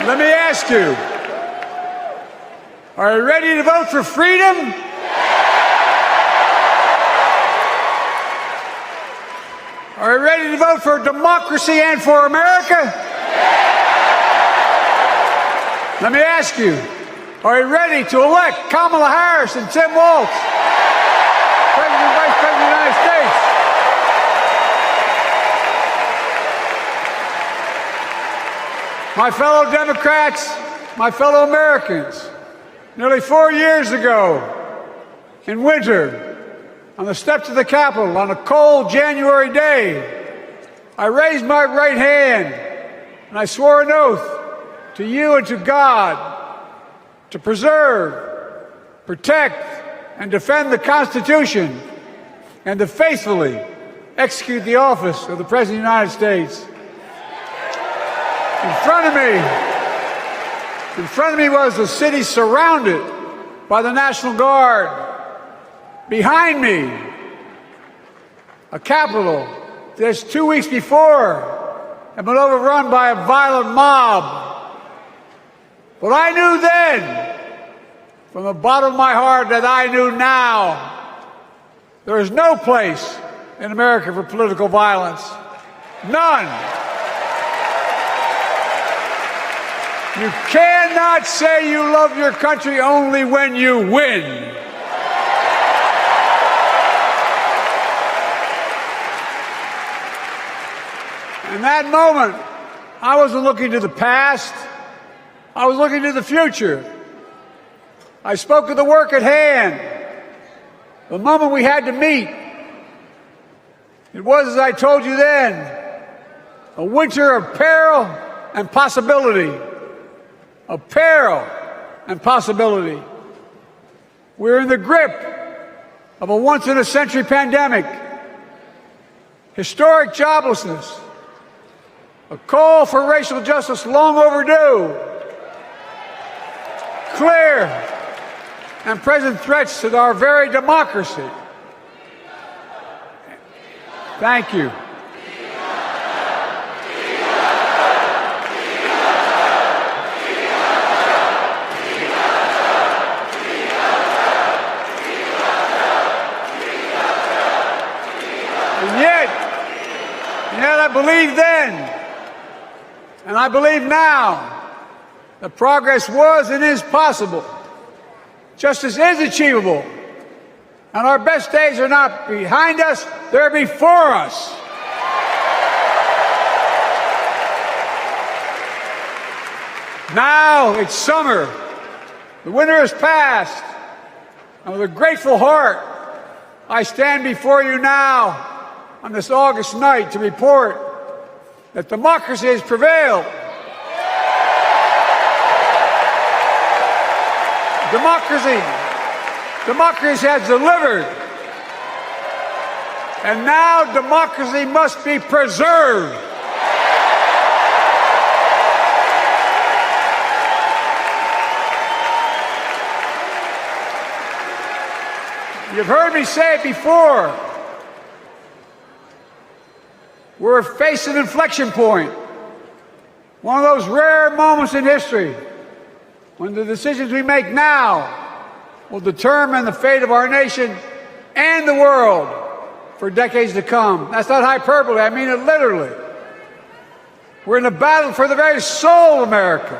Let me ask you. Are you ready to vote for freedom? Are you ready to vote for democracy and for America? Let me ask you, are you ready to elect Kamala Harris and Tim Walz, President and Vice President of the United States? My fellow Democrats, my fellow Americans, nearly 4 years ago, in winter, on the steps of the Capitol, on a cold January day, I raised my right hand and I swore an oath to you and to God to preserve, protect, and defend the Constitution and to faithfully execute the office of the President of the United States. In front of me was the city surrounded by the National Guard. Behind me, a Capitol just 2 weeks before had been overrun by a violent mob. But I knew then, from the bottom of my heart, that I knew now, there is no place in America for political violence. None. You cannot say you love your country only when you win. In that moment, I wasn't looking to the past. I was looking to the future. I spoke of the work at hand, the moment we had to meet. It was, as I told you then, a winter of peril and possibility. Of peril and possibility. We're in the grip of a once-in-a-century pandemic, historic joblessness, a call for racial justice long overdue, clear and present threats to our very democracy. Thank you. And yet I believed then, and I believe now, that progress was and is possible. Justice is achievable. And our best days are not behind us, they're before us. Now it's summer. The winter has passed. And with a grateful heart, I stand before you now on this August night to report that democracy has prevailed. Democracy has delivered. And now democracy must be preserved. You've heard me say it before. We're facing an inflection point. One of those rare moments in history when the decisions we make now will determine the fate of our nation and the world for decades to come. That's not hyperbole, I mean it literally. We're in a battle for the very soul of America.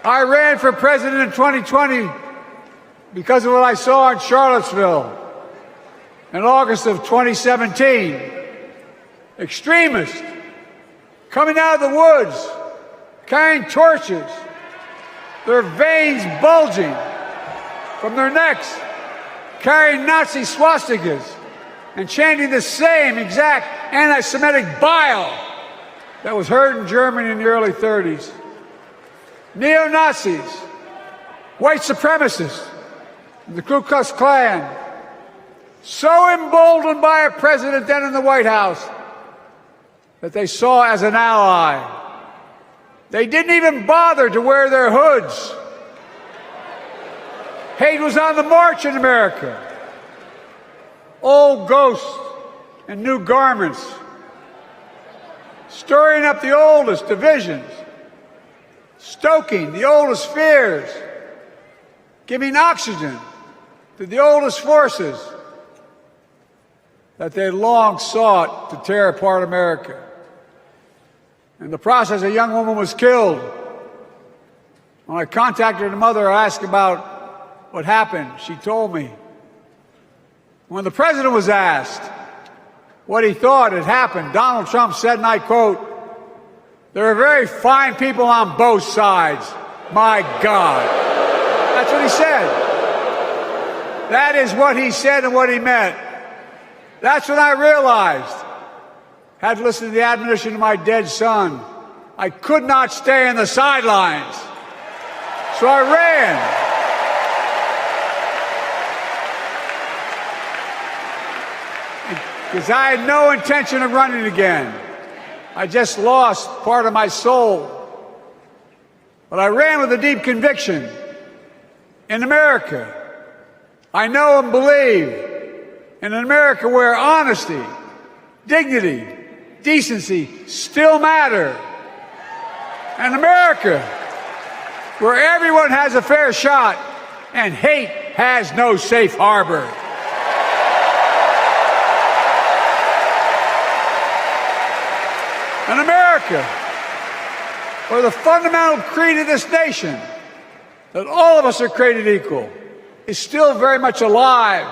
I ran for president in 2020 because of what I saw in Charlottesville in August of 2017. Extremists coming out of the woods, carrying torches, their veins bulging from their necks, carrying Nazi swastikas, and chanting the same exact anti-Semitic bile that was heard in Germany in the early 30s. Neo-Nazis, white supremacists, and the Ku Klux Klan, so emboldened by a president then in the White House that they saw as an ally. They didn't even bother to wear their hoods. Hate was on the march in America. Old ghosts and new garments, stirring up the oldest divisions, stoking the oldest fears, giving oxygen to the oldest forces that they long sought to tear apart America. In the process, a young woman was killed. When I contacted her mother, I asked about what happened. She told me. When the president was asked what he thought had happened, Donald Trump said, and I quote, "There are very fine people on both sides. My God." That's what he said. That is what he said and what he meant. That's when I realized, had to listen to the admonition of my dead son, I could not stay in the sidelines. So I ran. because I had no intention of running again. I just lost part of my soul. But I ran with a deep conviction. In America, I know and believe in an America where honesty, dignity, decency still matter. An America where everyone has a fair shot and hate has no safe harbor. An America where the fundamental creed of this nation, that all of us are created equal, is still very much alive.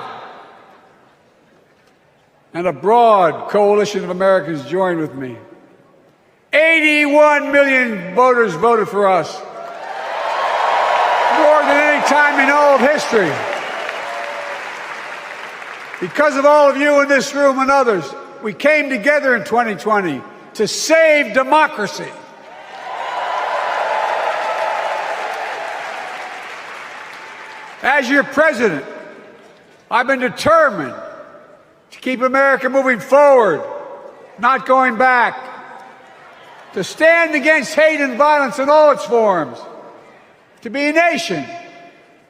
And a broad coalition of Americans joined with me. 81 million voters voted for us, more than any time in all of history. Because of all of you in this room and others, we came together in 2020 to save democracy. As your president, I've been determined to keep America moving forward, not going back, to stand against hate and violence in all its forms, to be a nation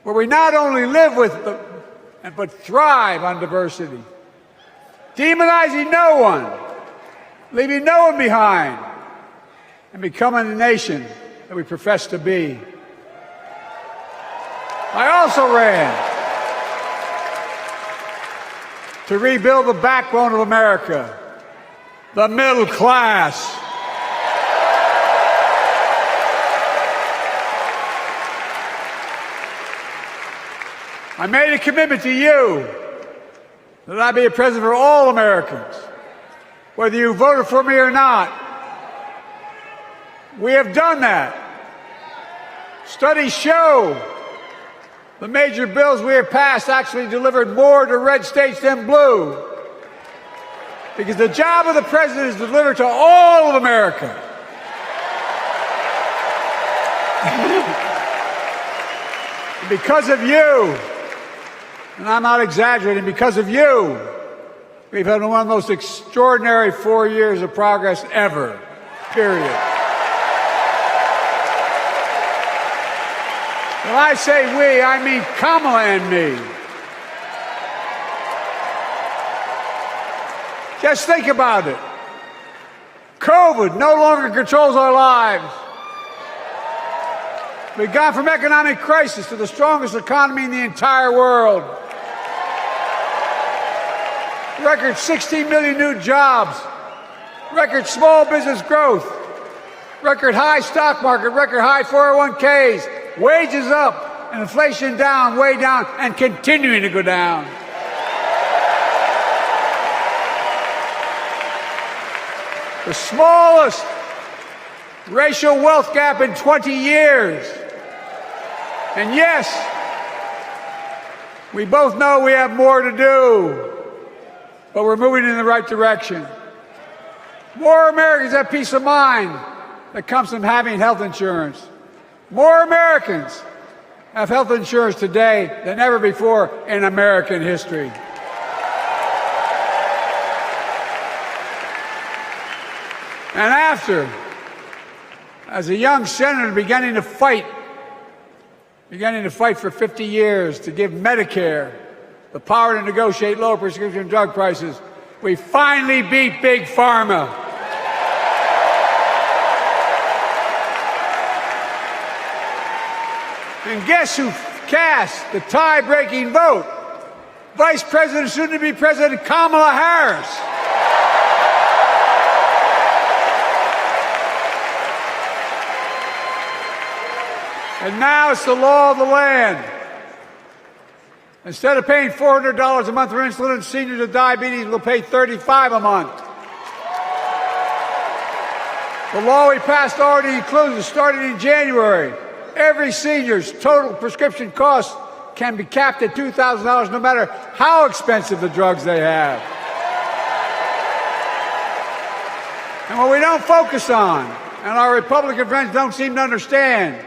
where we not only live with but thrive on diversity, demonizing no one, leaving no one behind, and becoming the nation that we profess to be. I also ran to rebuild the backbone of America, the middle class. I made a commitment to you that I'd be a president for all Americans, whether you voted for me or not. We have done that. Studies show the major bills we have passed actually delivered more to red states than blue, because the job of the president is to deliver to all of America. Because of you, and I'm not exaggerating, because of you, we've had one of the most extraordinary 4 years of progress ever, period. When I say we, I mean Kamala and me. Just think about it. COVID no longer controls our lives. We've gone from economic crisis to the strongest economy in the entire world. Record 16 million new jobs. Record small business growth. Record high stock market. Record high 401ks. Wages up and inflation down, way down, and continuing to go down. The smallest racial wealth gap in 20 years. And yes, we both know we have more to do, but we're moving in the right direction. More Americans have peace of mind that comes from having health insurance. More Americans have health insurance today than ever before in American history. And after, as a young senator beginning to fight for 50 years to give Medicare the power to negotiate low prescription drug prices, we finally beat Big Pharma. And guess who cast the tie-breaking vote? Vice President, soon-to-be President Kamala Harris. And now it's the law of the land. Instead of paying $400 a month for insulin, seniors with diabetes will pay $35 a month. The law we passed already includes, starting in January, every senior's total prescription cost can be capped at $2,000 no matter how expensive the drugs they have. And what we don't focus on, and our Republican friends don't seem to understand,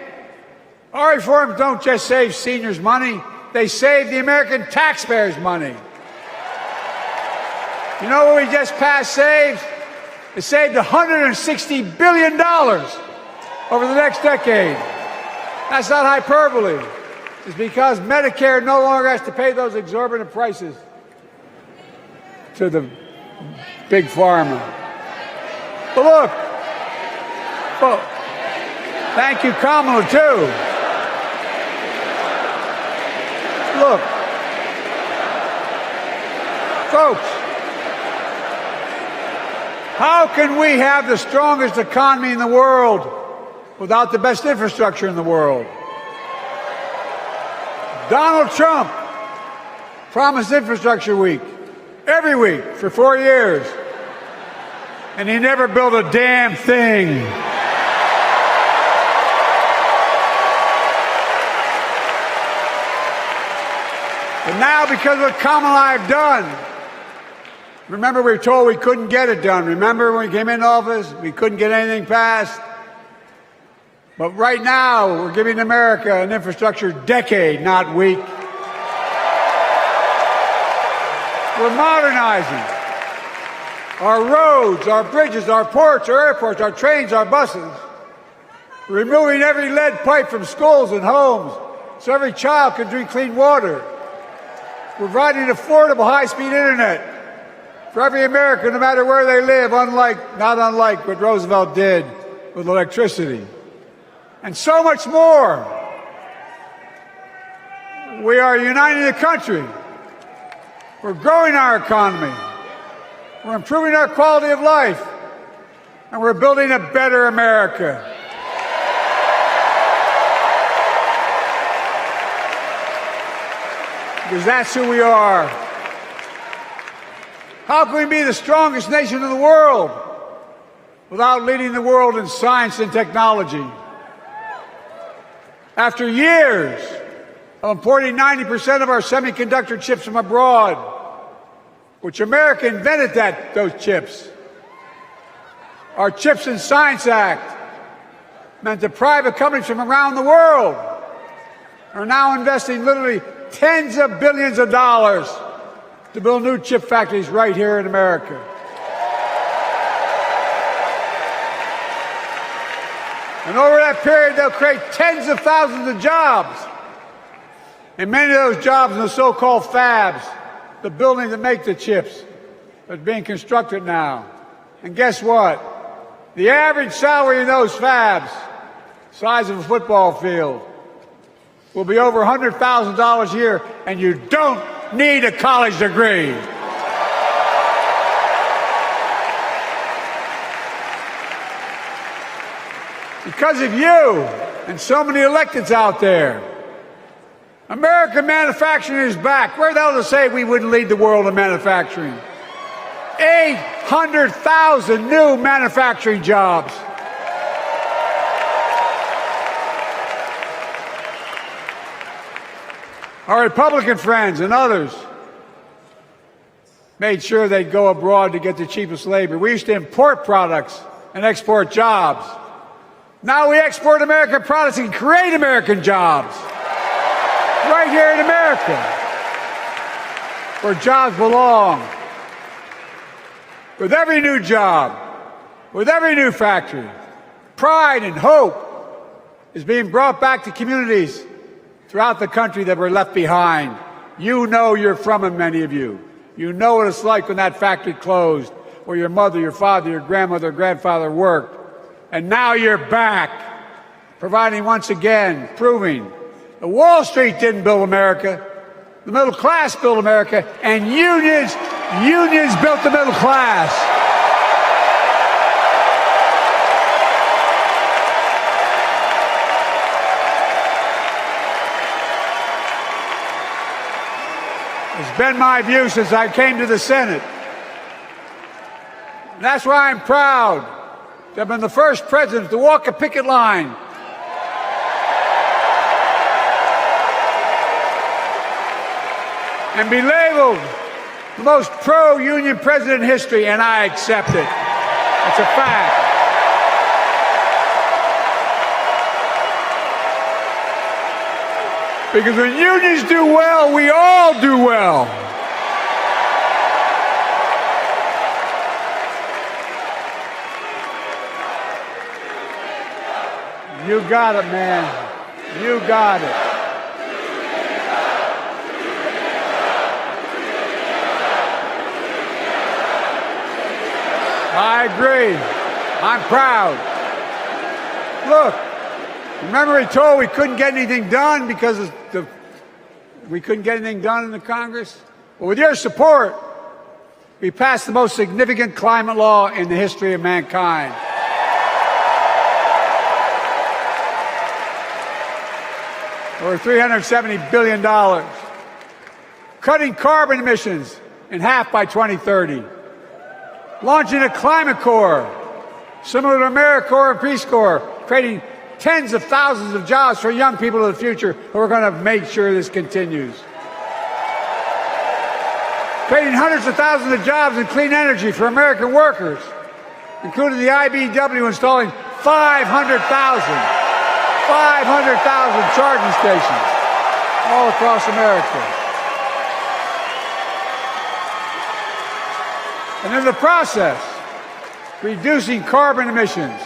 our reforms don't just save seniors money, they save the American taxpayers money. You know what we just passed saved? It saved $160 billion over the next decade. That's not hyperbole. It's because Medicare no longer has to pay those exorbitant prices to the big pharma. But look, thank you, Kamala, too. Look, folks, how can we have the strongest economy in the world without the best infrastructure in the world? Donald Trump promised Infrastructure Week every week for 4 years, and he never built a damn thing. But now, because of what Kamala and I have done, remember we were told we couldn't get it done. Remember when we came into office, we couldn't get anything passed? But right now, we're giving America an infrastructure decade, not week. We're modernizing our roads, our bridges, our ports, our airports, our trains, our buses. We're removing every lead pipe from schools and homes so every child can drink clean water. We're providing affordable high-speed internet for every American, no matter where they live, not unlike what Roosevelt did with electricity. And so much more. We are uniting the country. We're growing our economy. We're improving our quality of life. And we're building a better America. Because that's who we are. How can we be the strongest nation in the world without leading the world in science and technology? After years of importing 90% of our semiconductor chips from abroad, which America invented those chips, our Chips and Science Act meant that private companies from around the world are now investing literally tens of billions of dollars to build new chip factories right here in America. And over that period, they'll create tens of thousands of jobs. And many of those jobs in the so-called fabs, the buildings that make the chips, are being constructed now. And guess what? The average salary in those fabs, size of a football field, will be over $100,000 a year, and you don't need a college degree. Because of you and so many electeds out there, American manufacturing is back. Where the hell to say we wouldn't lead the world in manufacturing? 800,000 new manufacturing jobs. Our Republican friends and others made sure they'd go abroad to get the cheapest labor. We used to import products and export jobs. Now we export American products and create American jobs right here in America, where jobs belong. With every new job, with every new factory, pride and hope is being brought back to communities throughout the country that were left behind. You know you're from them, many of you. You know what it's like when that factory closed, where your mother, your father, your grandmother, grandfather worked. And now you're back, providing once again, proving that Wall Street didn't build America, the middle class built America, and unions built the middle class. It's been my view since I came to the Senate. And that's why I'm proud to have been the first president to walk a picket line and be labeled the most pro-union president in history, and I accept it. It's a fact. Because when unions do well, we all do well. You got it, man. You got it. I agree. I'm proud. Look, remember he told we couldn't get anything done because we couldn't get anything done in the Congress? Well, with your support, we passed the most significant climate law in the history of mankind. Over $370 billion. Cutting carbon emissions in half by 2030. Launching a climate corps, similar to AmeriCorps and Peace Corps, creating tens of thousands of jobs for young people of the future who are going to make sure this continues. Creating hundreds of thousands of jobs in clean energy for American workers, including the IBEW installing 500,000 charging stations all across America. And in the process, reducing carbon emissions.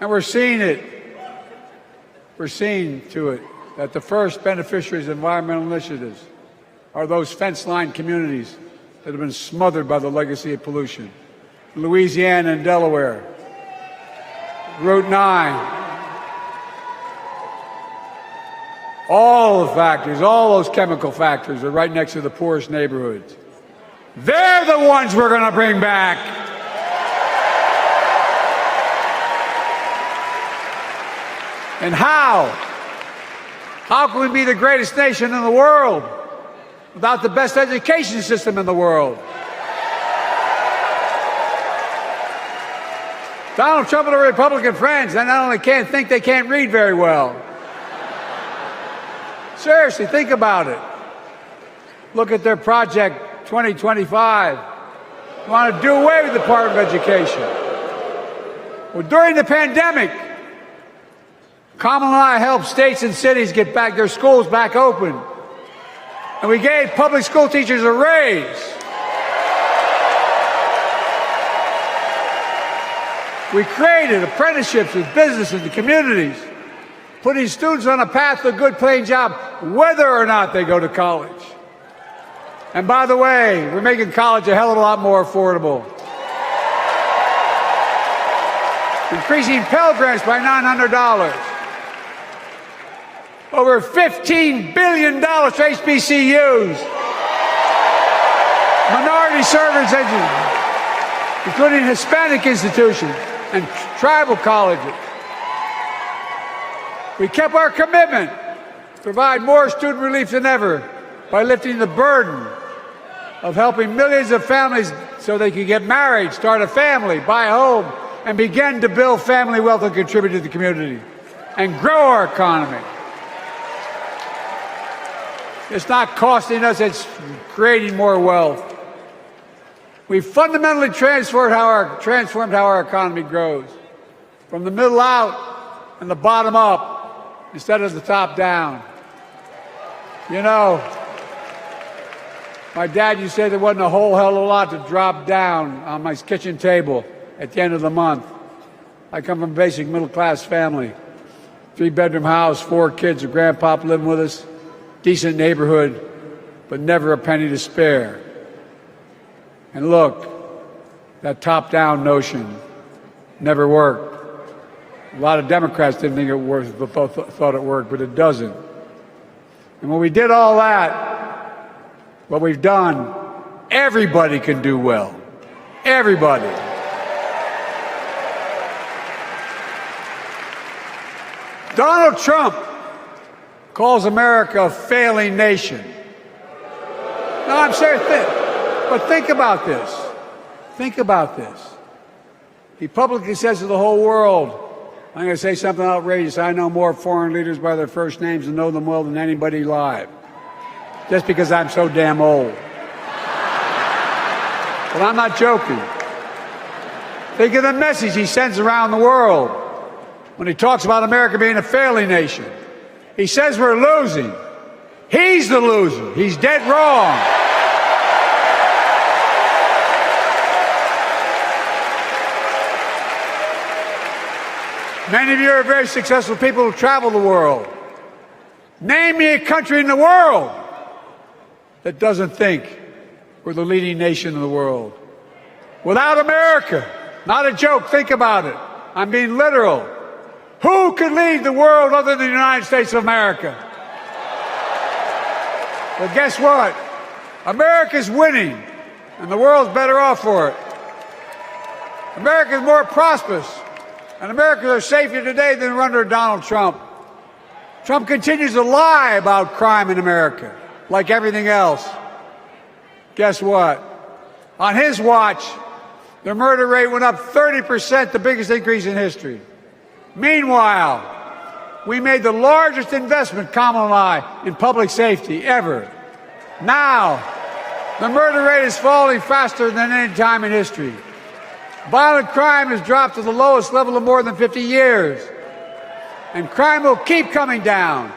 And we're seeing it. We're seeing to it that the first beneficiaries of environmental initiatives are those fence-line communities that have been smothered by the legacy of pollution. Louisiana and Delaware, Route 9, all the factories, all those chemical factories are right next to the poorest neighborhoods. They're the ones we're going to bring back. And how? How can we be the greatest nation in the world without the best education system in the world? Donald Trump and the Republican friends, they not only can't think, they can't read very well. Seriously, think about it. Look at their Project 2025. They want to do away with the Department of Education. Well, during the pandemic, Kamala and I helped states and cities get back their schools back open. And we gave public school teachers a raise. We created apprenticeships with businesses and communities, putting students on a path to a good paying job, whether or not they go to college. And by the way, we're making college a hell of a lot more affordable. Increasing Pell Grants by $900. Over $15 billion to HBCUs. Minority service education, including Hispanic institutions and tribal colleges. We kept our commitment to provide more student relief than ever by lifting the burden of helping millions of families so they can get married, start a family, buy a home, and begin to build family wealth and contribute to the community and grow our economy. It's not costing us, it's creating more wealth. We fundamentally transformed how our economy grows, from the middle out and the bottom up instead of the top down. You know, my dad used to say there wasn't a whole hell of a lot to drop down on my kitchen table at the end of the month. I come from a basic middle-class family, 3-bedroom house, 4 kids, a grandpop living with us, decent neighborhood, but never a penny to spare. And look, that top-down notion never worked. A lot of Democrats didn't think it worked, but thought it worked, but it doesn't. And when we did all that, what we've done, everybody can do well. Everybody. Donald Trump calls America a failing nation. No, I'm serious. But think about this. Think about this. He publicly says to the whole world, I'm going to say something outrageous. I know more foreign leaders by their first names and know them well than anybody alive. Just because I'm so damn old. But I'm not joking. Think of the message he sends around the world when he talks about America being a failing nation. He says we're losing. He's the loser. He's dead wrong. Many of you are very successful people who travel the world. Name me a country in the world that doesn't think we're the leading nation in the world. Without America, not a joke, think about it. I'm being literal. Who could lead the world other than the United States of America? Well, guess what? America's winning, and the world's better off for it. America's more prosperous, and Americans are safer today than under Donald Trump. Trump continues to lie about crime in America, like everything else. Guess what? On his watch, the murder rate went up 30%, the biggest increase in history. Meanwhile, we made the largest investment, Kamala and I, in public safety ever. Now, the murder rate is falling faster than any time in history. Violent crime has dropped to the lowest level of more than 50 years. And crime will keep coming down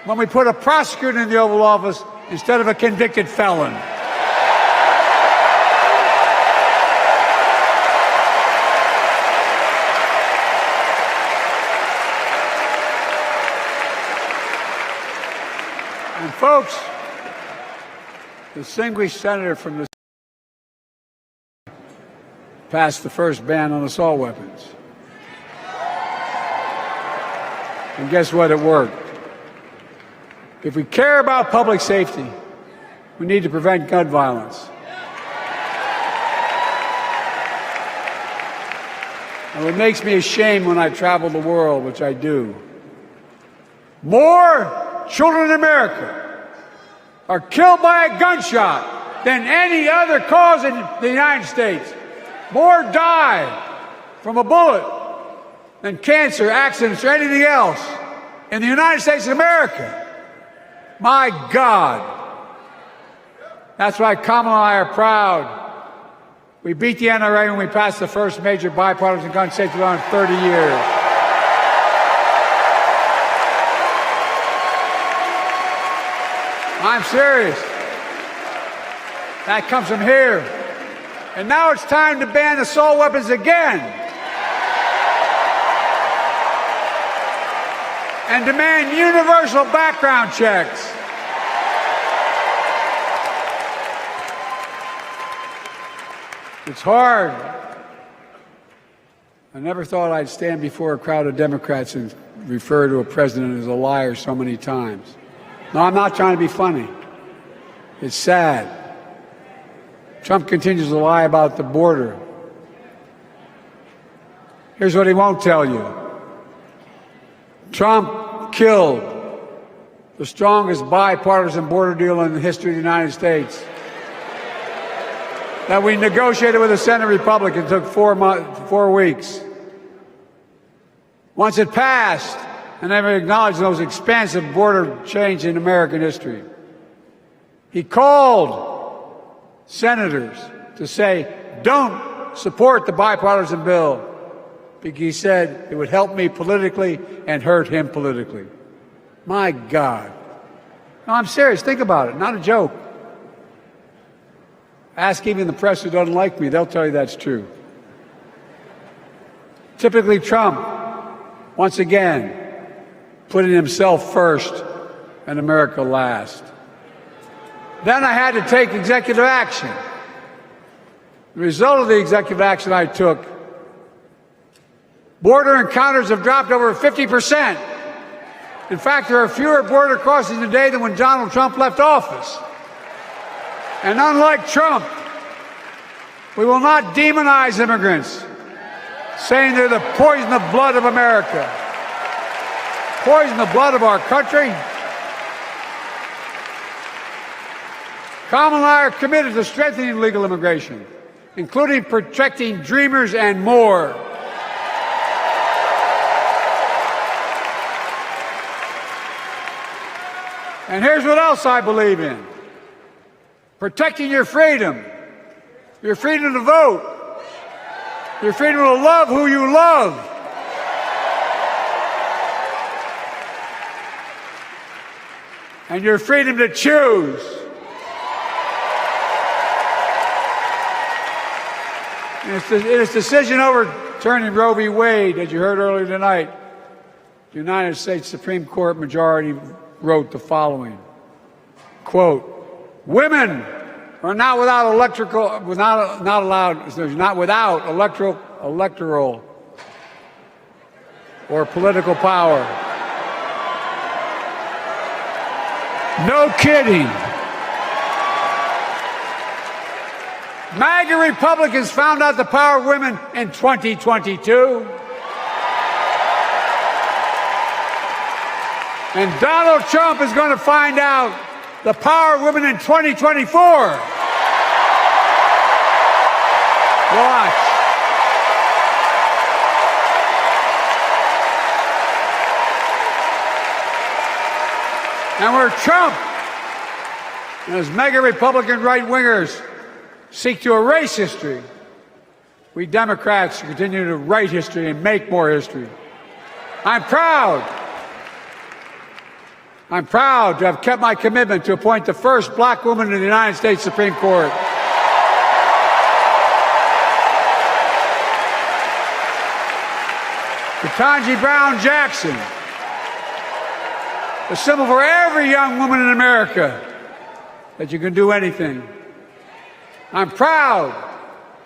when we put a prosecutor in the Oval Office instead of a convicted felon. And folks, the distinguished senator from the passed the first ban on assault weapons. And guess what? It worked. If we care about public safety, we need to prevent gun violence. And it makes me ashamed when I travel the world, which I do. More children in America are killed by a gunshot than any other cause in the United States. More die from a bullet than cancer, accidents, or anything else in the United States of America. My God. That's why Kamala and I are proud. We beat the NRA when we passed the first major bipartisan gun safety law in 30 years. I'm serious. That comes from here. And now it's time to ban assault weapons again. And demand universal background checks. It's hard. I never thought I'd stand before a crowd of Democrats and refer to a president as a liar so many times. No, I'm not trying to be funny. It's sad. Trump continues to lie about the border. Here's what he won't tell you. Trump killed the strongest bipartisan border deal in the history of the United States that we negotiated with the Senate Republicans. Took 4 weeks. Once it passed, and never acknowledged the most expansive border change in American history, he called senators to say, don't support the bipartisan bill, because he said it would help me politically and hurt him politically. My God. No, I'm serious. Think about it. Not a joke. Ask even the press who doesn't like me. They'll tell you that's true. Typically Trump, once again, putting himself first and America last. Then I had to take executive action. The result of the executive action I took, border encounters have dropped over 50%. In fact, there are fewer border crossings today than when Donald Trump left office. And unlike Trump, we will not demonize immigrants, saying they're the poison of blood of America, poison the blood of our country. Kamala and I are committed to strengthening legal immigration, including protecting dreamers and more. And here's what else I believe in. Protecting your freedom to vote, your freedom to love who you love. And your freedom to choose. In its decision over overturning Roe v. Wade, as you heard earlier tonight, the United States Supreme Court majority wrote the following, quote, women are not without electoral or political power. No kidding. MAGA Republicans found out the power of women in 2022. And Donald Trump is going to find out the power of women in 2024. Watch. And where Trump and his mega Republican right-wingers seek to erase history, we Democrats continue to write history and make more history. I'm proud to have kept my commitment to appoint the first black woman to the United States Supreme Court. Ketanji Brown Jackson, a symbol for every young woman in America that you can do anything. I'm proud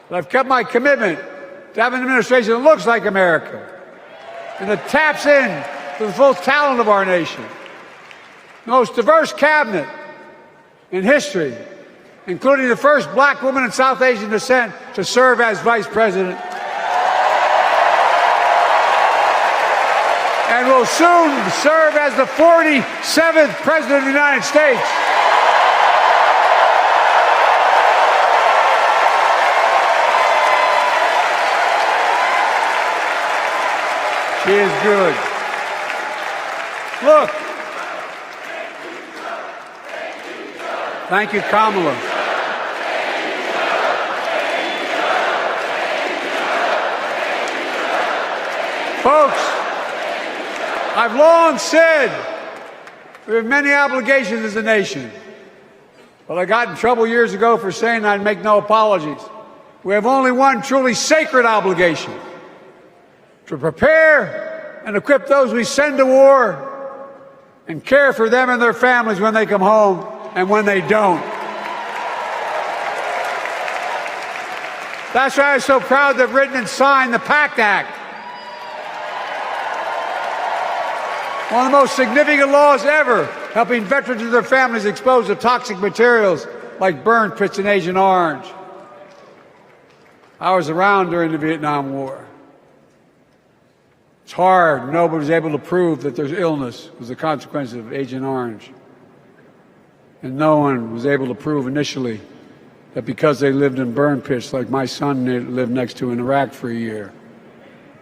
that I've kept my commitment to have an administration that looks like America and that taps in to the full talent of our nation. The most diverse cabinet in history, including the first black woman of South Asian descent to serve as vice president. And will soon serve as the 47th president of the United States. She is good. Look. Thank you, Kamala. Folks, I've long said we have many obligations as a nation. But I got in trouble years ago for saying I'd make no apologies. We have only one truly sacred obligation: to prepare and equip those we send to war and care for them and their families when they come home and when they don't. That's why I'm so proud to have written and signed the PACT Act, one of the most significant laws ever, helping veterans and their families exposed to toxic materials like burn pits in Agent Orange. I was around during the Vietnam War. It's hard. Nobody was able to prove that there's illness was a consequence of Agent Orange. And no one was able to prove initially that because they lived in burn pits like my son lived next to in Iraq for a year,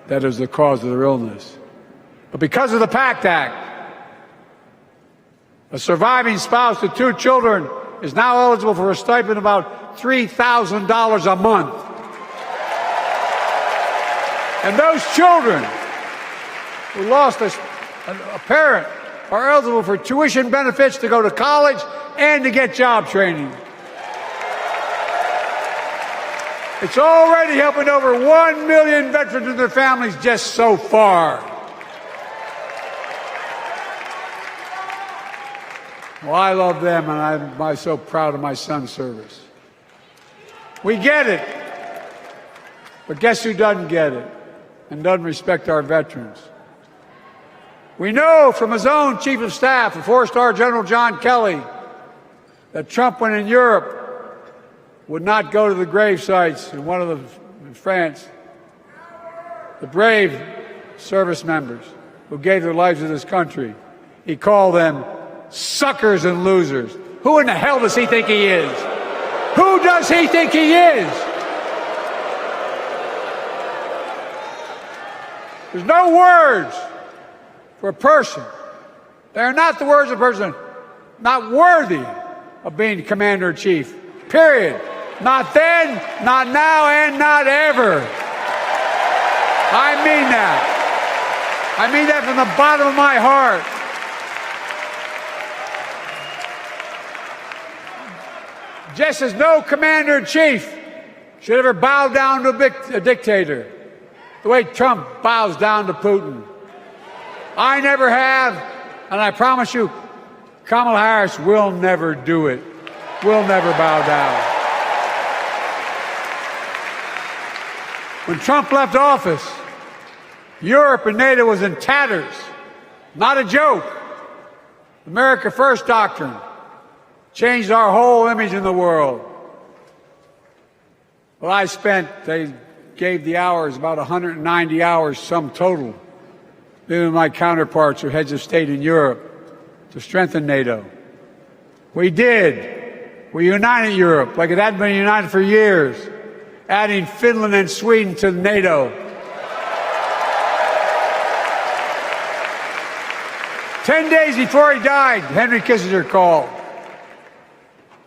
that is the cause of their illness. But because of the PACT Act, a surviving spouse to 2 children is now eligible for a stipend of about $3,000 a month. And those children who lost a parent are eligible for tuition benefits to go to college and to get job training. It's already helping over 1 million veterans and their families just so far. Well, I love them, and I'm so proud of my son's service. We get it. But guess who doesn't get it and doesn't respect our veterans? We know from his own chief of staff, the 4-star General John Kelly, that Trump, when in Europe, would not go to the grave sites in France, the brave service members who gave their lives to this country. He called them suckers and losers. Who in the hell does he think he is? Who does he think he is? There's no words for a person. They are not the words of a person not worthy of being commander-in-chief. Period. Not then, not now, and not ever. I mean that. I mean that from the bottom of my heart. Just as no commander-in-chief should ever bow down to a dictator, the way Trump bows down to Putin. I never have, and I promise you, Kamala Harris will never do it. Will never bow down. When Trump left office, Europe and NATO was in tatters. Not a joke. America First doctrine changed our whole image in the world. Well, they gave the hours, about 190 hours sum total, me and my counterparts or heads of state in Europe, to strengthen NATO. We did. We united Europe like it hadn't been united for years, adding Finland and Sweden to NATO. 10 days before he died, Henry Kissinger called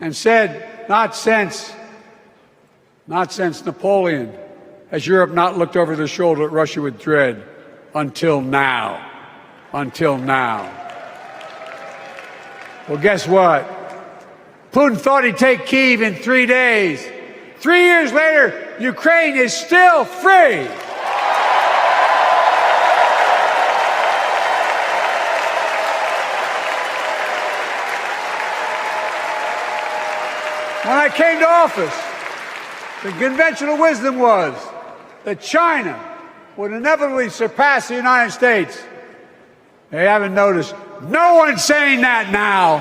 and said, not since Napoleon has Europe not looked over their shoulder at Russia with dread until now. Until now. Well, guess what? Putin thought he'd take Kyiv in 3 days. 3 years later, Ukraine is still free. When I came to office, the conventional wisdom was that China would inevitably surpass the United States. They haven't noticed. No one's saying that now.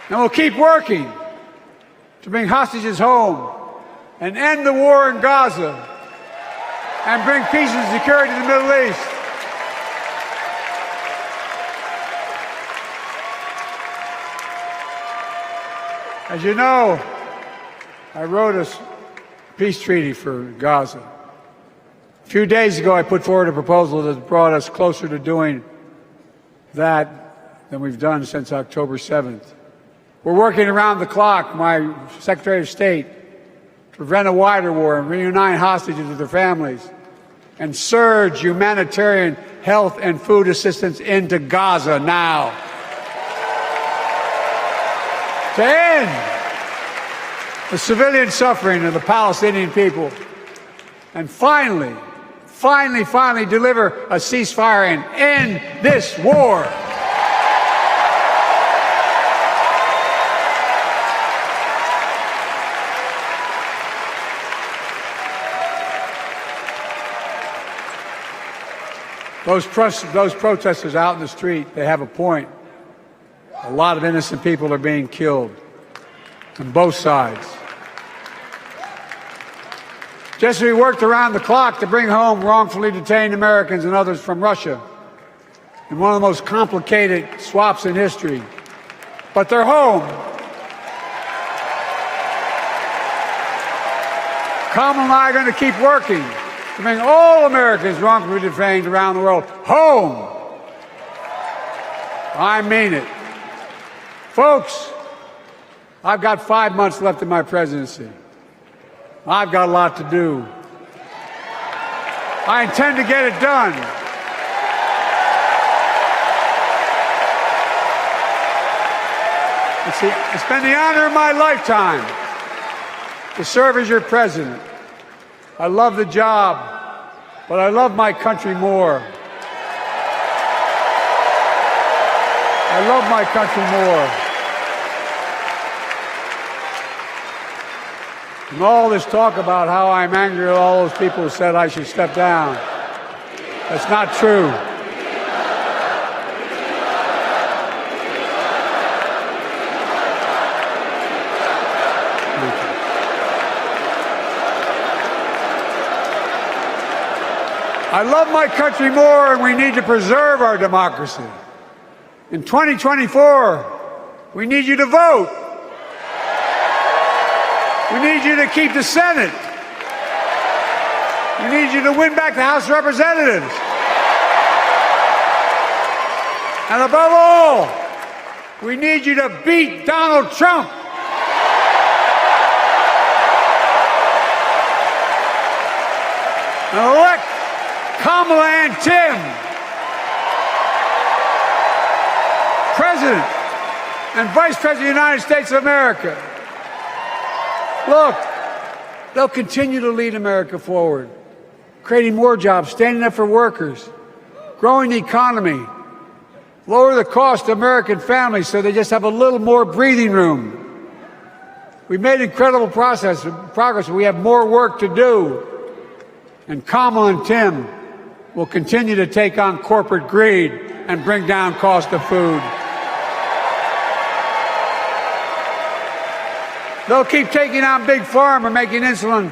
And we'll keep working to bring hostages home and end the war in Gaza and bring peace and security to the Middle East. As you know, I wrote a peace treaty for Gaza. A few days ago, I put forward a proposal that brought us closer to doing that than we've done since October 7th. We're working around the clock, my Secretary of State, to prevent a wider war and reunite hostages with their families and surge humanitarian health and food assistance into Gaza now. To end the civilian suffering of the Palestinian people, and finally deliver a ceasefire and end this war. Those protesters out in the street, they have a point. A lot of innocent people are being killed on both sides. Just as we worked around the clock to bring home wrongfully detained Americans and others from Russia in one of the most complicated swaps in history, but they're home. Kamala and I are going to keep working to bring all Americans wrongfully detained around the world home. I mean it. Folks, I've got 5 months left in my presidency. I've got a lot to do. I intend to get it done. It's been the honor of my lifetime to serve as your president. I love the job, but I love my country more. I love my country more. And all this talk about how I'm angry at all those people who said I should step down, that's not true. I love my country more, and we need to preserve our democracy. In 2024, we need you to vote. We need you to keep the Senate. We need you to win back the House of Representatives. And above all, we need you to beat Donald Trump. And elect Kamala and Tim President and Vice President of the United States of America. Look, they'll continue to lead America forward, creating more jobs, standing up for workers, growing the economy, lower the cost to American families so they just have a little more breathing room. We've made incredible progress, but we have more work to do. And Kamala and Tim will continue to take on corporate greed and bring down cost of food. They'll keep taking on Big Pharma, making insulin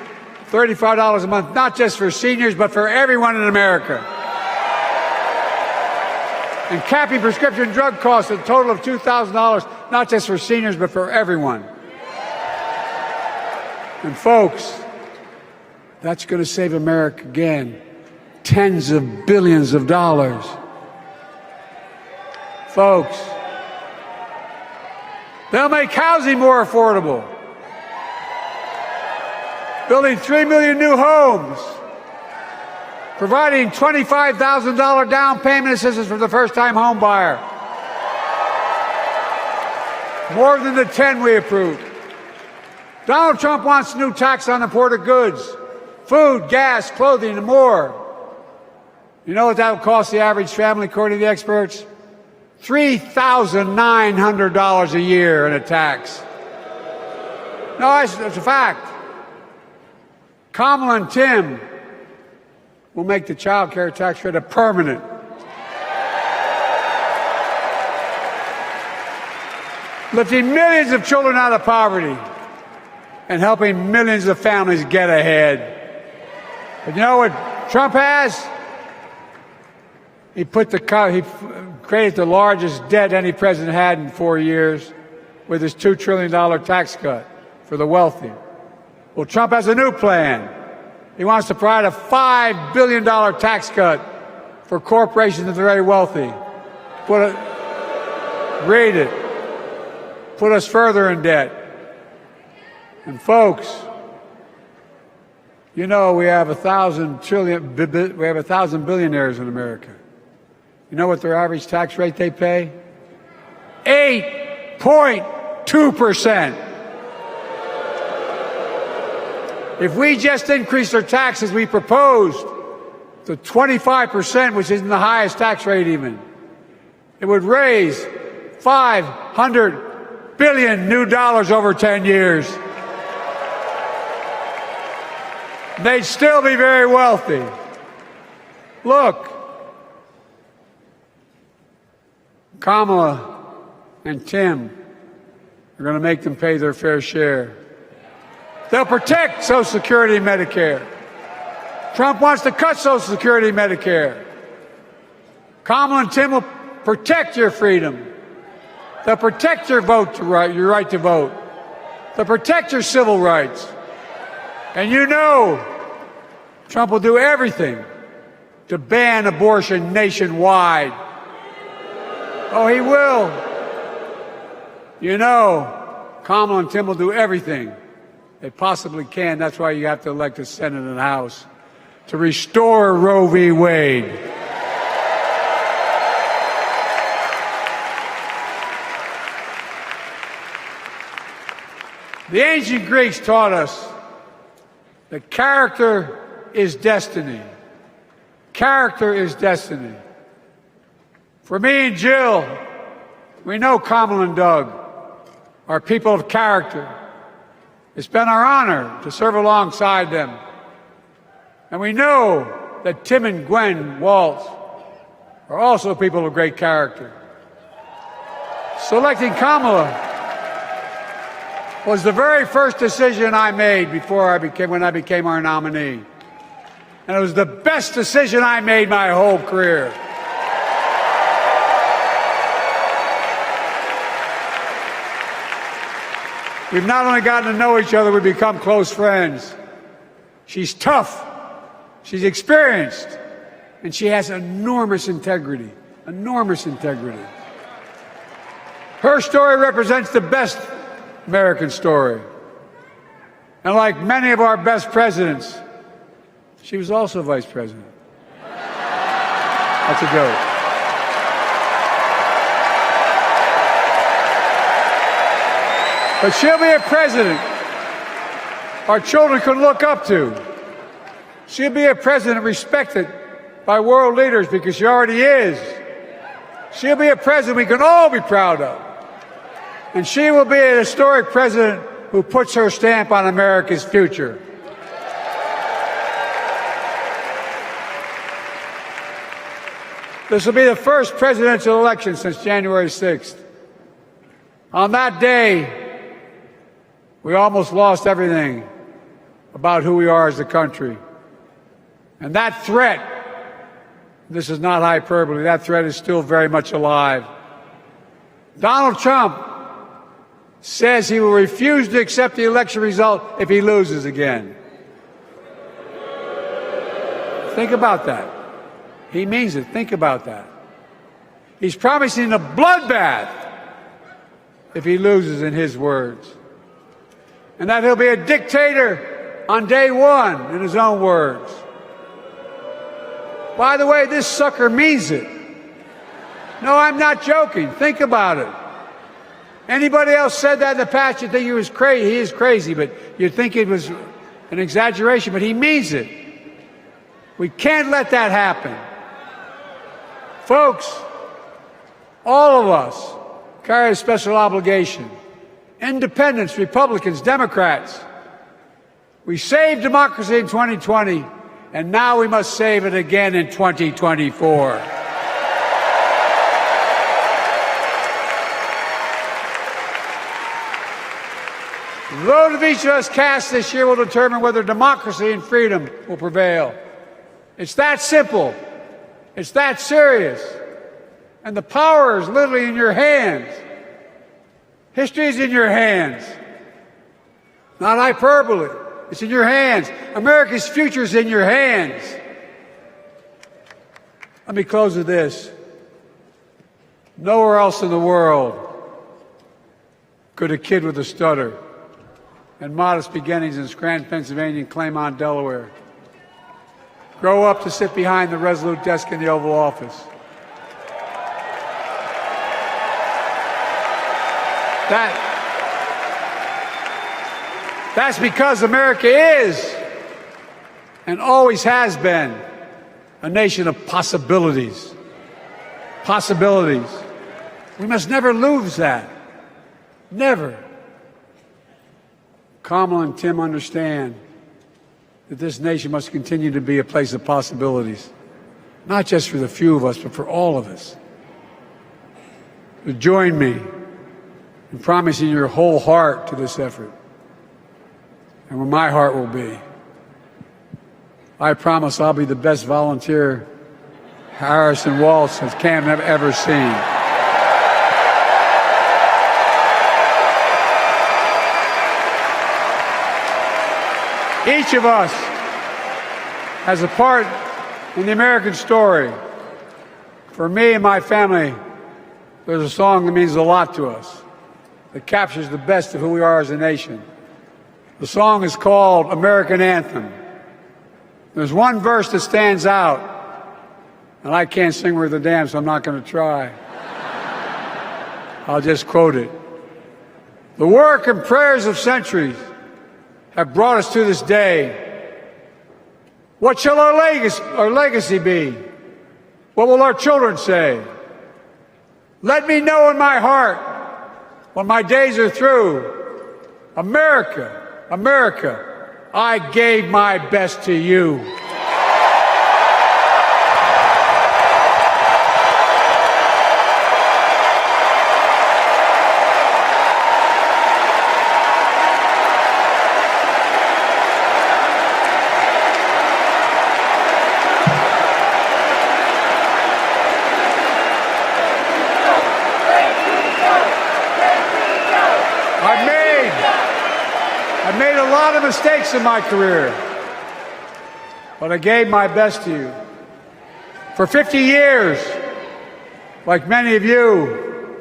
$35 a month, not just for seniors, but for everyone in America. And capping prescription drug costs at a total of $2,000, not just for seniors, but for everyone. And folks, that's going to save America again tens of billions of dollars. Folks, they'll make housing more affordable, building 3 million new homes, providing $25,000 down payment assistance for the first-time home buyer, more than the 10 we approved. Donald Trump wants a new tax on imported goods, food, gas, clothing, and more. You know what that will cost the average family, according to the experts? $3,900 a year in a tax. No, it's a fact. Kamala and Tim will make the child care tax credit permanent. Lifting millions of children out of poverty and helping millions of families get ahead. But you know what Trump has? He created the largest debt any president had in 4 years with his $2 trillion tax cut for the wealthy. Well, Trump has a new plan. He wants to provide a $5 billion tax cut for corporations and the very wealthy. Read it. Put us further in debt. And folks, you know we have 1,000 billionaires in America. You know what their average tax rate they pay? 8.2%. If we just increased our taxes we proposed to 25%, which isn't the highest tax rate even, it would raise $500 billion new dollars over 10 years. They'd still be very wealthy. Look, Kamala and Tim are going to make them pay their fair share. They'll protect Social Security and Medicare. Trump wants to cut Social Security and Medicare. Kamala and Tim will protect your freedom. They'll protect your your right to vote. They'll protect your civil rights. And you know Trump will do everything to ban abortion nationwide. Oh, he will. You know, Kamala and Tim will do everything they possibly can. That's why you have to elect a Senate and a House to restore Roe v. Wade. The ancient Greeks taught us that character is destiny. Character is destiny. For me and Jill, we know Kamala and Doug are people of character. It's been our honor to serve alongside them. And we know that Tim and Gwen Walz are also people of great character. Selecting Kamala was the very first decision I made when I became our nominee. And it was the best decision I made my whole career. We've not only gotten to know each other, we've become close friends. She's tough, she's experienced, and she has enormous integrity. Enormous integrity. Her story represents the best American story. And like many of our best presidents, she was also vice president. That's a joke. But she'll be a president our children can look up to. She'll be a president respected by world leaders because she already is. She'll be a president we can all be proud of. And she will be a historic president who puts her stamp on America's future. This will be the first presidential election since January 6th. On that day, we almost lost everything about who we are as a country. And that threat, this is not hyperbole, that threat is still very much alive. Donald Trump says he will refuse to accept the election result if he loses again. Think about that. He means it. Think about that. He's promising a bloodbath if he loses, in his words. And that he'll be a dictator on day one, in his own words. By the way, this sucker means it. No, I'm not joking. Think about it. Anybody else said that in the past, you'd think he was crazy. He is crazy, but you'd think it was an exaggeration, but he means it. We can't let that happen. Folks, all of us carry a special obligation. Independents, Republicans, Democrats. We saved democracy in 2020, and now we must save it again in 2024. The vote of each of us cast this year will determine whether democracy and freedom will prevail. It's that simple. It's that serious. And the power is literally in your hands. History is in your hands. Not hyperbole. It's in your hands. America's future is in your hands. Let me close with this. Nowhere else in the world could a kid with a stutter and modest beginnings in Scranton, Pennsylvania, and Claymont, Delaware, grow up to sit behind the resolute desk in the Oval Office. That's because America is and always has been a nation of possibilities. Possibilities. We must never lose that. Never. Kamala and Tim understand that this nation must continue to be a place of possibilities, not just for the few of us, but for all of us. So join me in promising your whole heart to this effort, and where my heart will be. I promise I'll be the best volunteer Harris and Walz has Cam ever seen. Each of us has a part in the American story. For me and my family, there's a song that means a lot to us, that captures the best of who we are as a nation. The song is called American Anthem. There's one verse that stands out, and I can't sing worth a damn, so I'm not going to try. I'll just quote it. The work and prayers of centuries have brought us to this day. What shall our legacy be? What will our children say? Let me know in my heart when my days are through. America, America, I gave my best to you. I've made a lot of mistakes in my career, but I gave my best to you. For 50 years, like many of you,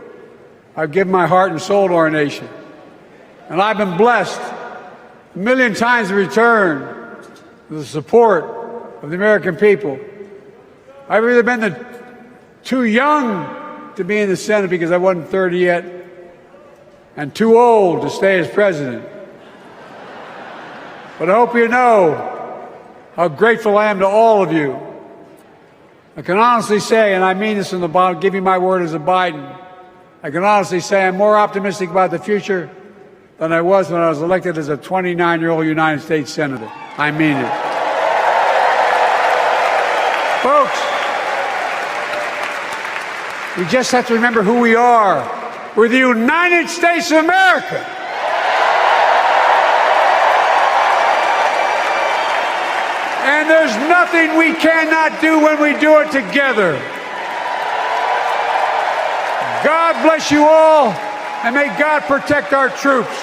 I've given my heart and soul to our nation. And I've been blessed a million times in return with the support of the American people. I've either been too young to be in the Senate because I wasn't 30 yet, and too old to stay as president. But I hope you know how grateful I am to all of you. I can honestly say, and I mean this in the bottom, give you my word as a Biden, I can honestly say I'm more optimistic about the future than I was when I was elected as a 29-year-old United States Senator. I mean it. Folks, we just have to remember who we are. We're the United States of America. And there's nothing we cannot do when we do it together. God bless you all, and may God protect our troops.